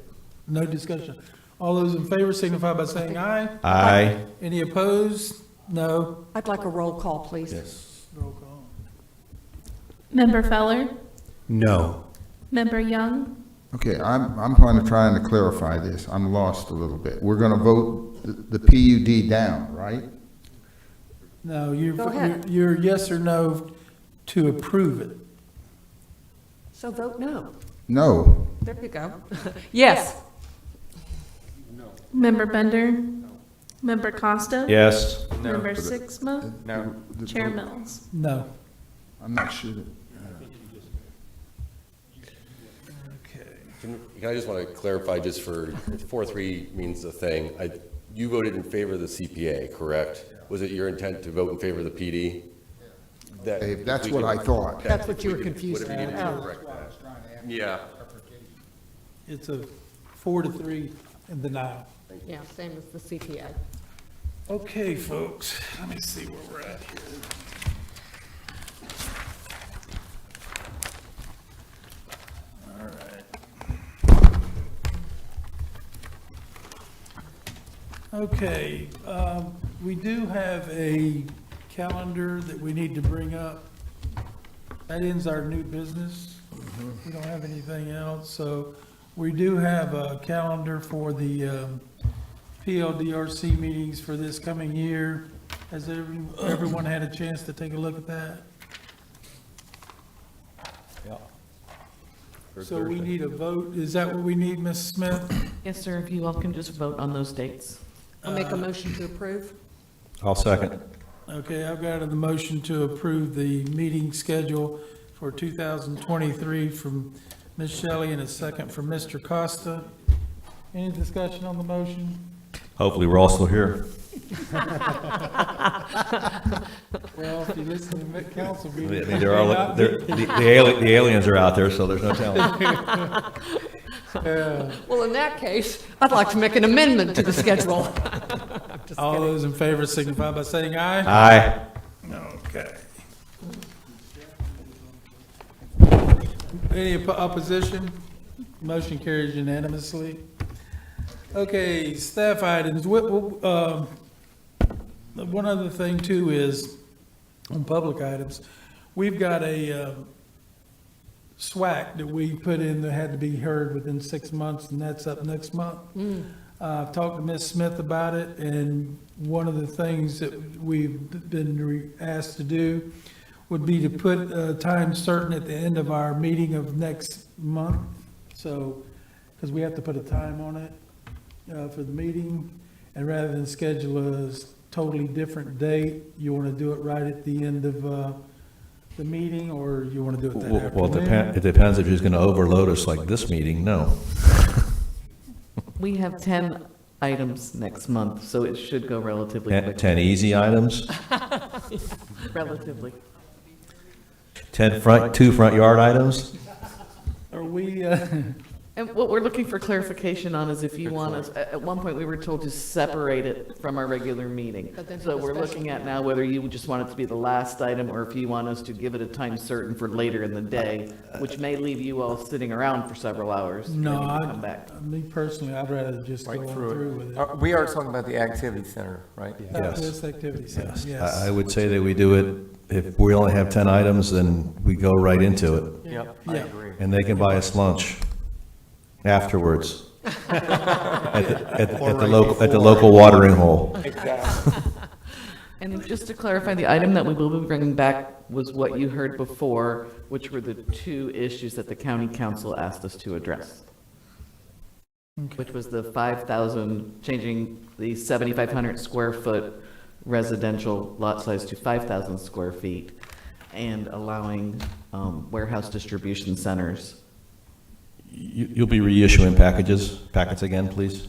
no discussion. All those in favor signify by saying aye. Aye. Any opposed? No. I'd like a roll call, please. Yes. Roll call. Member Feller? No. Member Young? Okay, I'm going to try and clarify this. I'm lost a little bit. We're going to vote the PUD down, right? No, Go ahead. you're yes or no to approve it. So vote no. No. There you go. Yes. Member Bender? Member Costa? Yes. No. Member Sixma? No. Chair Mills? No. I'm not sure. Okay. Can I just want to clarify, just for 4-3 means the thing, you voted in favor of the CPA, correct? Was it your intent to vote in favor of the PD? Okay, that's what I thought. That's what you were confused Whatever you did to about. correct that. Yeah. It's a 4-3 in denial. Yeah, same as the CPA. Okay, folks, let me see where we're at here. All right. Okay, we do have a calendar that we need to bring up. That ends our new business. We don't have anything else, so We do have a calendar for the PLDRC meetings for this coming year. Has everyone had a chance to take a look at that? So we need a vote. Is that what we need, Ms. Smith? Yes, sir, if you all can just vote on those dates. I'll make a motion to approve. I'll second. Okay, I've got the motion to approve the meeting schedule for 2023 from Ms. Shelley and a second from Mr. Costa. Any discussion on the motion? Hopefully, we're all still here. Well, if you listen to council I meetings. mean, the aliens are out there, so there's no telling. Well, in that case, I'd like to make an amendment to the schedule. Just All kidding. those in favor signify by saying aye. Aye. Okay. Any opposition? Motion carries unanimously. Okay, staff items. One other thing too is, on public items, we've got a SWAC that we put in that had to be heard within 6 months, and that's up next month. I've talked to Ms. Smith about it, and one of the things that we've been asked to do would be to put a time certain at the end of our meeting of next month. So, because we have to put a time on it for the meeting, and rather than schedule a totally different date, you want to do it right at the end of the meeting, or you want to do it that afternoon? Well, it depends if she's going to overload us like this meeting, no. We have 10 items next month, so it should go relatively quickly. 10 easy items, Relatively. 2 front yard items. Are we, And what we're looking for clarification on is if you want us, at one point, we were told to separate it from our regular meeting. But then So have a we're special looking at now whether you just want it to be the last item, or if you want us to give it a time certain for later in the day, which may leave you all sitting around for several hours. and no, then you can come back. me personally, I'd rather just go Right on through through with it. We are talking about the activity center, right? This activity center, yes. I would say that we do it, if we only have 10 items, then we go right into it. Yep, I Yeah. agree. And they can buy us lunch afterwards at the local watering hole. Exactly. And then just to clarify, the item that we will be bringing back was what you heard before, which were the 2 issues that the county council asked us to address. Which was the 5,000, changing the 7,500 square foot residential lot size to 5,000 square feet, and allowing warehouse distribution centers. You'll be reissuing packets again, please?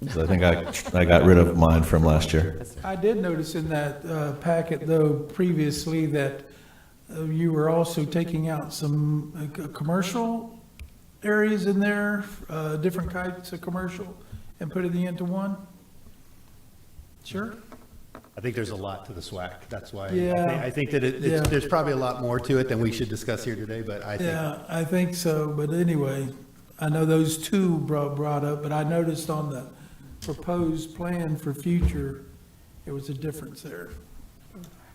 'Cause I think I got rid of mine from last year. I did notice in that packet, though, previously, that you were also taking out some commercial areas in there, different types of commercial, and putting it into one? Sure? I think there's a lot to the SWAC. That's why Yeah. I think that Yeah. there's probably a lot more to it than we should discuss here today, but I think. Yeah, I think so, but anyway, I know those 2 brought up, but I noticed on the proposed plan for future, there was a difference there.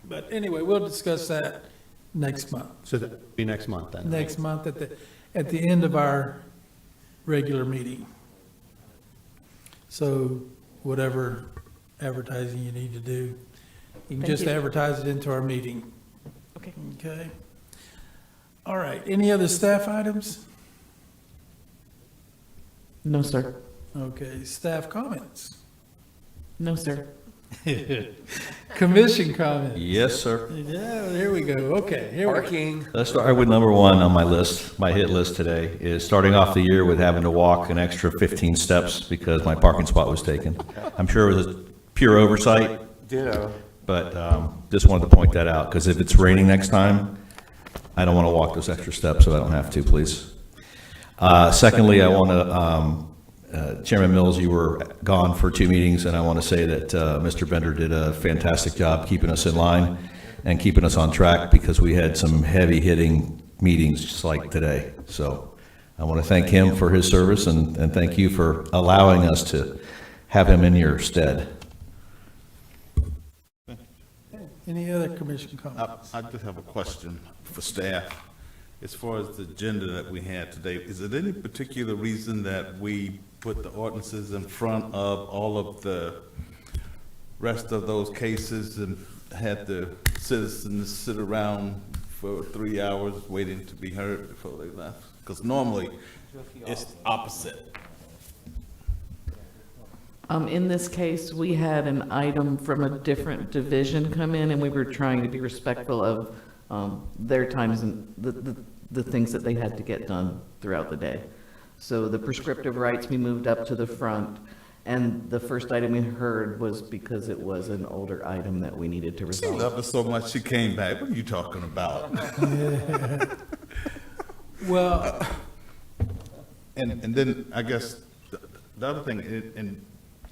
But anyway, we'll discuss that next month. So that'll be next month then. Next month at the end of our regular meeting. So whatever advertising you need to do, you can Thank just you. advertise it into our meeting. Okay. Okay? All right, any other staff items? No, sir. Okay, staff comments? No, sir. Commission comments? Yes, sir. Yeah, here we go. Okay, here we go. Parking. Let's start with number 1 on my list, my hit list today, is starting off the year with having to walk an extra 15 steps because my parking spot was taken. I'm sure it was a pure oversight, Ditto. but just wanted to point that out, because if it's raining next time, I don't want to walk those extra steps, so I don't have to, please. Secondly, I want to, Chairman Mills, you were gone for 2 meetings, and I want to say that Mr. Bender did a fantastic job keeping us in line and keeping us on track, because we had some heavy-hitting meetings just like today. So I want to thank him for his service, and thank you for allowing us to have him in your stead. Any other commission comments? I just have a question for staff. as far as the agenda that we had today, is it any particular reason that we put the ordinances in front of all of the rest of those cases and had the citizens sit around for 3 hours waiting to be heard before they left? Because normally, it's opposite. In this case, we had an item from a different division come in, and we were trying to be respectful of their times and the things that they had to get done throughout the day. So the prescriptive rights, we moved up to the front, and the first item we heard was because it was an older item that we needed to She resolve. loved us so much, she came back. What are you talking about? Well, and then I guess the other thing,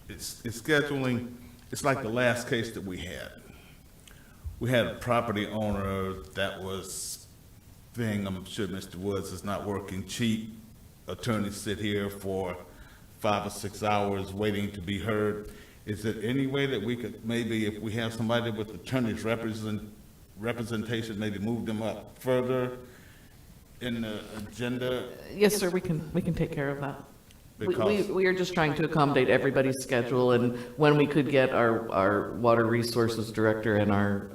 it's scheduling, it's like the last case that we had. We had a property owner that was saying, I'm sure Mr. Woods is not working cheap. Attorneys sit here for 5 or 6 hours waiting to be heard. Is there any way that we could, maybe if we have somebody with attorney's representation, maybe move them up further in the agenda? Yes, sir, we can take care of that. Because- We are just trying to accommodate everybody's schedule and when we could get our water resources director and our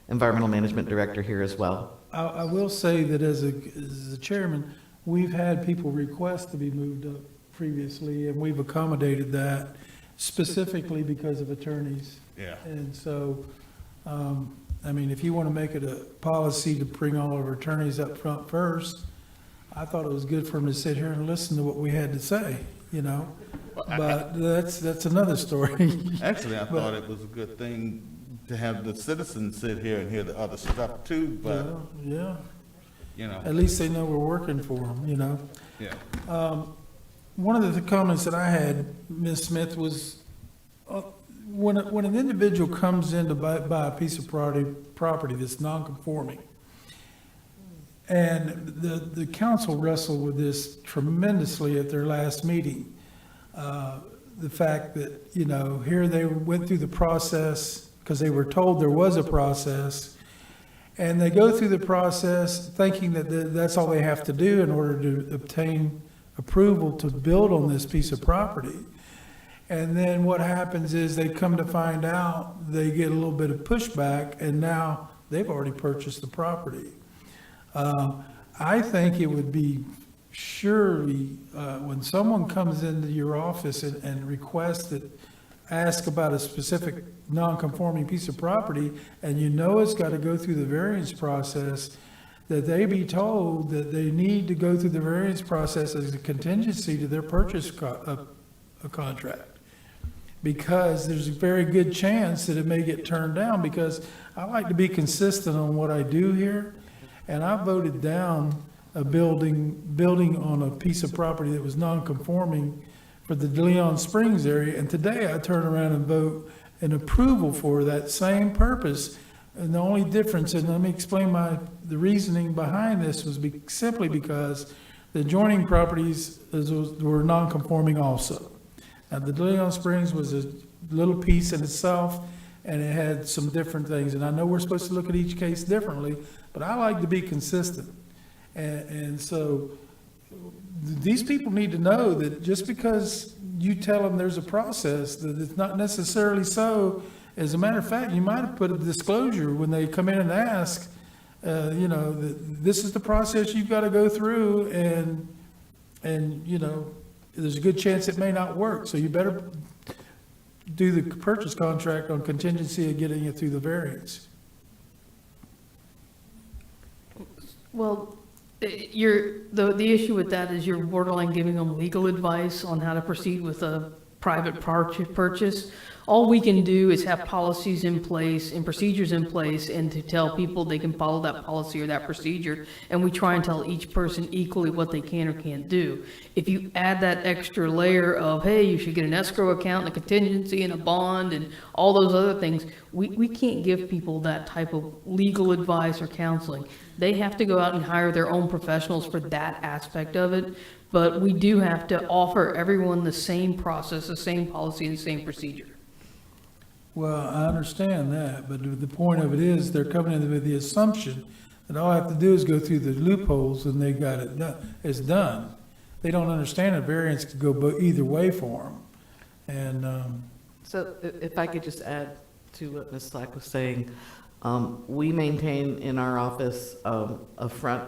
environmental management director here as well. I will say that as a chairman, we've had people request to be moved up previously, and we've accommodated that specifically because of attorneys. Yeah. And so, I mean, if you want to make it a policy to bring all of our attorneys up front first, I thought it was good for them to sit here and listen to what we had to say, you know? But that's another story. Actually, I thought it was a good thing to have the citizens sit here and hear the other stuff too, but, Yeah, you know. at least they know we're working for them, you know? Yeah. One of the comments that I had, Ms. Smith, was when an individual comes in to buy a piece of property that's non-conforming, and the council wrestled with this tremendously at their last meeting. The fact that, you know, here they went through the process because they were told there was a process, and they go through the process thinking that that's all they have to do in order to obtain approval to build on this piece of property. And then what happens is they come to find out, they get a little bit of pushback, and now they've already purchased the property. I think it would be surely, when someone comes into your office and requests that, ask about a specific non-conforming piece of property, and you know it's got to go through the variance process, that they be told that they need to go through the variance process as a contingency to their purchase contract. Because there's a very good chance that it may get turned down, because I like to be consistent on what I do here. And I voted down a building on a piece of property that was non-conforming for the DeLeon Springs area. And today I turn around and vote an approval for that same purpose. And the only difference, and let me explain the reasoning behind this, was simply because the adjoining properties were non-conforming also. Now, the DeLeon Springs was a little piece in itself, and it had some different things. And I know we're supposed to look at each case differently, but I like to be consistent. And so these people need to know that just because you tell them there's a process, that it's not necessarily so. As a matter of fact, you might have put a disclosure when they come in and ask, you know, that this is the process you've got to go through, and you know, there's a good chance it may not work. So you better do the purchase contract on contingency of getting it through the variance. Well, the issue with that is you're borderline giving them legal advice on how to proceed with a private purchase. All we can do is have policies in place and procedures in place, and to tell people they can follow that policy or that procedure. And we try and tell each person equally what they can or can't do. If you add that extra layer of, hey, you should get an escrow account and a contingency and a bond and all those other things, we can't give people that type of legal advice or counseling. They have to go out and hire their own professionals for that aspect of it. But we do have to offer everyone the same process, the same policy, and the same procedure. Well, I understand that, but the point of it is they're coming in with the assumption And all I have to do is go through the loopholes and they got it done. It's done. They don't understand a variance could go either way for them. And, So if I could just add to what Ms. Slack was saying, we maintain in our office a front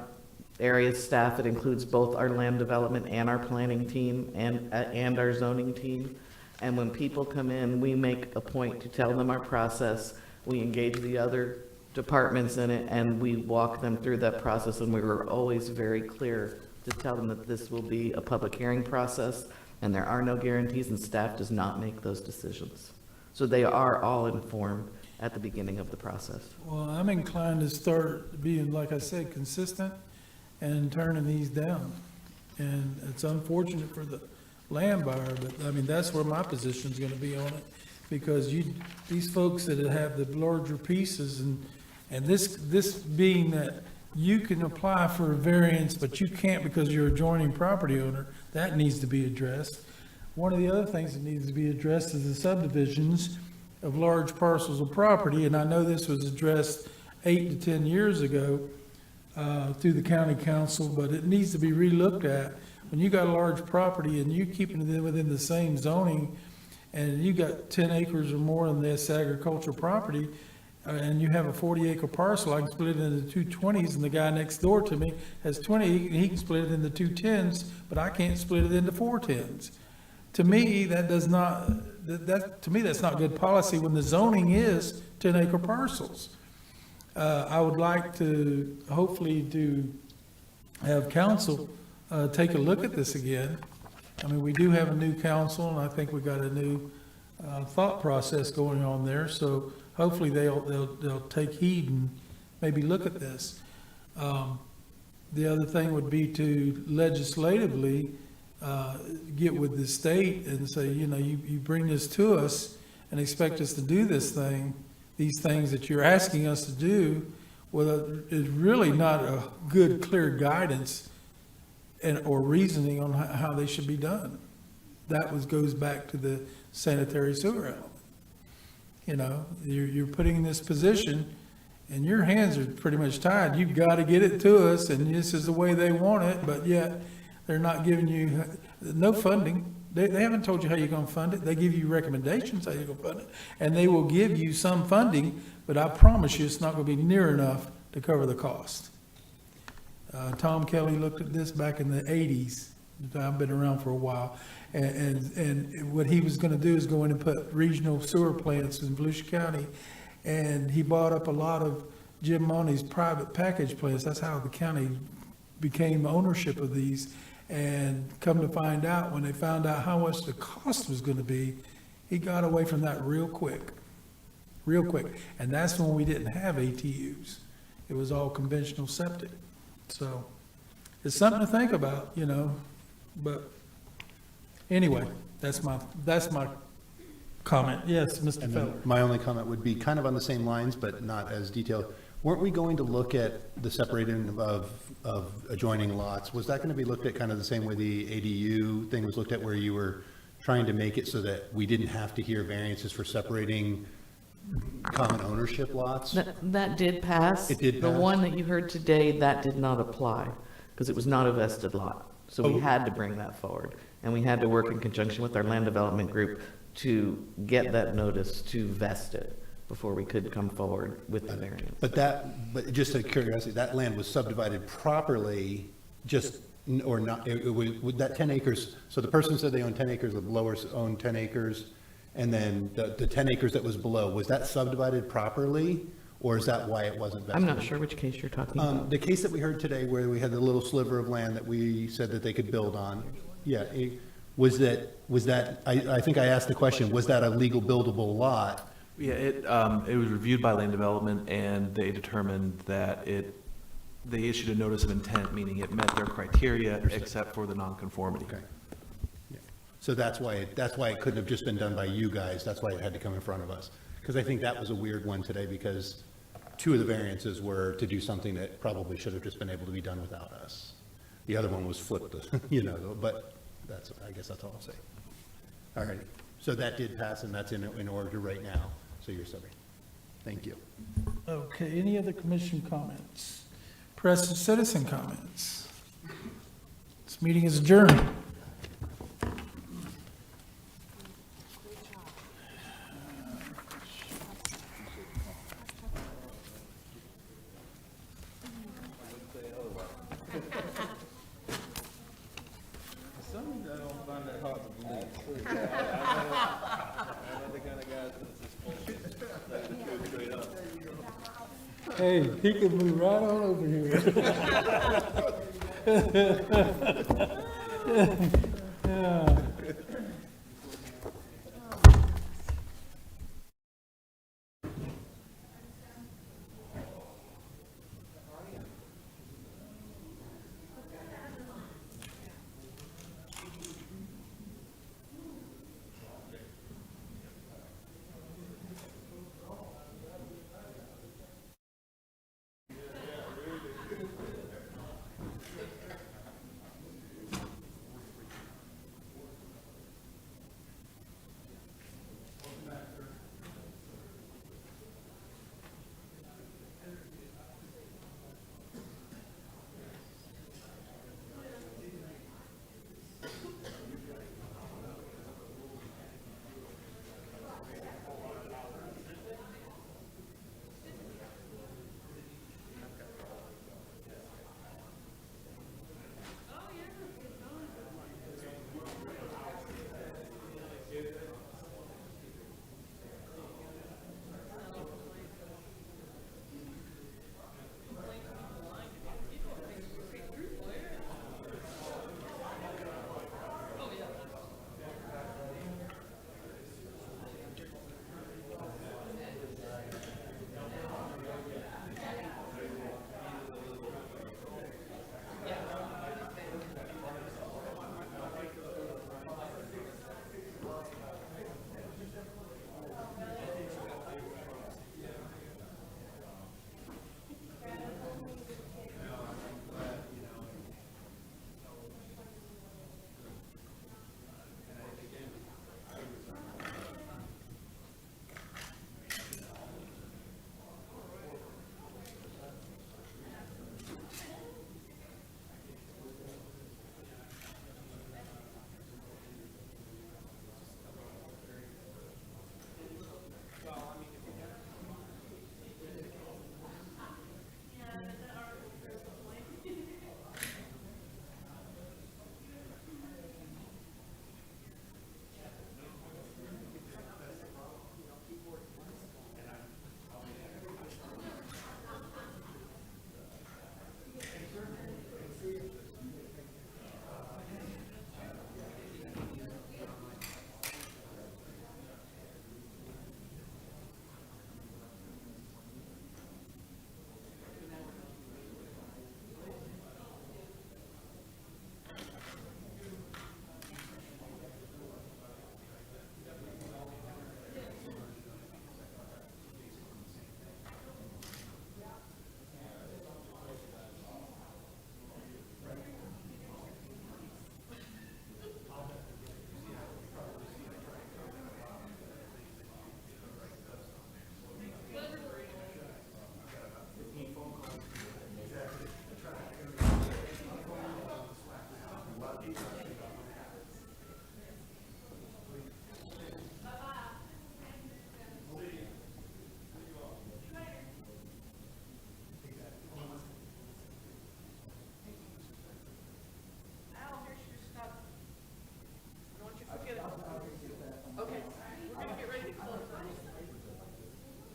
area staff. It includes both our land development and our planning team and our zoning team. And when people come in, we make a point to tell them our process. We engage the other departments in it, and we walk them through that process. And we were always very clear to tell them that this will be a public hearing process, and there are no guarantees, and staff does not make those decisions. So they are all informed at the beginning of the process. well, I'm inclined to start being, like I said, consistent and turning these down. And it's unfortunate for the land buyer, but I mean, that's where my position's gonna be on it. Because these folks that have the larger pieces and this being that you can apply for a variance, but you can't because you're a adjoining property owner, that needs to be addressed. One of the other things that needs to be addressed is the subdivisions of large parcels of property, and I know this was addressed 8 to 10 years ago through the county council, but it needs to be relooked at. When you got a large property and you keeping it within the same zoning, and you got 10 acres or more in this agricultural property, and you have a 40-acre parcel, I can split it into two 20s, and the guy next door to me has 20, he can split it into two 10s, but I can't split it into four 10s. To me, that does not, to me, that's not good policy when the zoning is 10-acre parcels. I would like to, hopefully, to have council take a look at this again. I mean, we do have a new council, and I think we got a new thought process going on there, so hopefully they'll take heed and maybe look at this. The other thing would be to legislatively get with the state and say, you know, you bring this to us and expect us to do this thing, these things that you're asking us to do, well, it's really not a good, clear guidance or reasoning on how they should be done. That goes back to the sanitary sewer element. You know, you're putting in this position, and your hands are pretty much tied. You've got to get it to us, and this is the way they want it, but yet they're not giving you no funding. They haven't told you how you're going to fund it. They give you recommendations how you're going to fund it, and they will give you some funding, but I promise you it's not going to be near enough to cover the cost. Tom Kelly looked at this back in the 80s. I've been around for a while. And what he was going to do is go in and put regional sewer plants in Volusia County. And he bought up a lot of Jim Money's private package plants. That's how the county became ownership of these. And come to find out, when they found out how much the cost was going to be, he got away from that real quick. Real quick. And that's when we didn't have ATUs. It was all conventional septic. So it's something to think about, you know, but anyway, that's my comment. Yes, Mr. Feller. My only comment would be kind of on the same lines, but not as detailed. Weren't we going to look at the separating of adjoining lots? Was that going to be looked at kind of the same way the ADU thing was looked at, where you were trying to make it so that we didn't have to hear variances for separating common ownership lots? That did pass. It did The pass? one that you heard today, that did not apply, because it was not a vested lot. So we had to bring that forward, and we had to work in conjunction with our land development group to get that notice to vest it before we could come forward with the variance. But just out of curiosity, that land was subdivided properly, or not, with that 10 acres, so the person said they owned 10 acres, the blowers owned 10 acres, and then the 10 acres that was below, was that subdivided properly, or is that why it wasn't vested? I'm not sure which case you're talking about. The case that we heard today, where we had the little sliver of land that we said that they could build on, yeah, was that, I think I asked the question, was that a legal buildable lot? Yeah, it was reviewed by land development, and they determined that they issued a notice of intent, meaning it met their criteria except for the nonconformity. Okay. Yeah. So that's why it couldn't have just been done by you guys. That's why it had to come in front of us. Because I think that was a weird one today, because two of the variances were to do something that probably should have just been able to be done without us. The other one was flipped, you know, but I guess that's all I'll say. All right. So that did pass, and that's in order right now. So you're sorry. Thank you. Okay, any other commission comments? press and citizen comments. This meeting is adjourned. Hey, he can move right on over here. Yeah.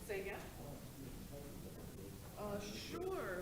Say again? Sure.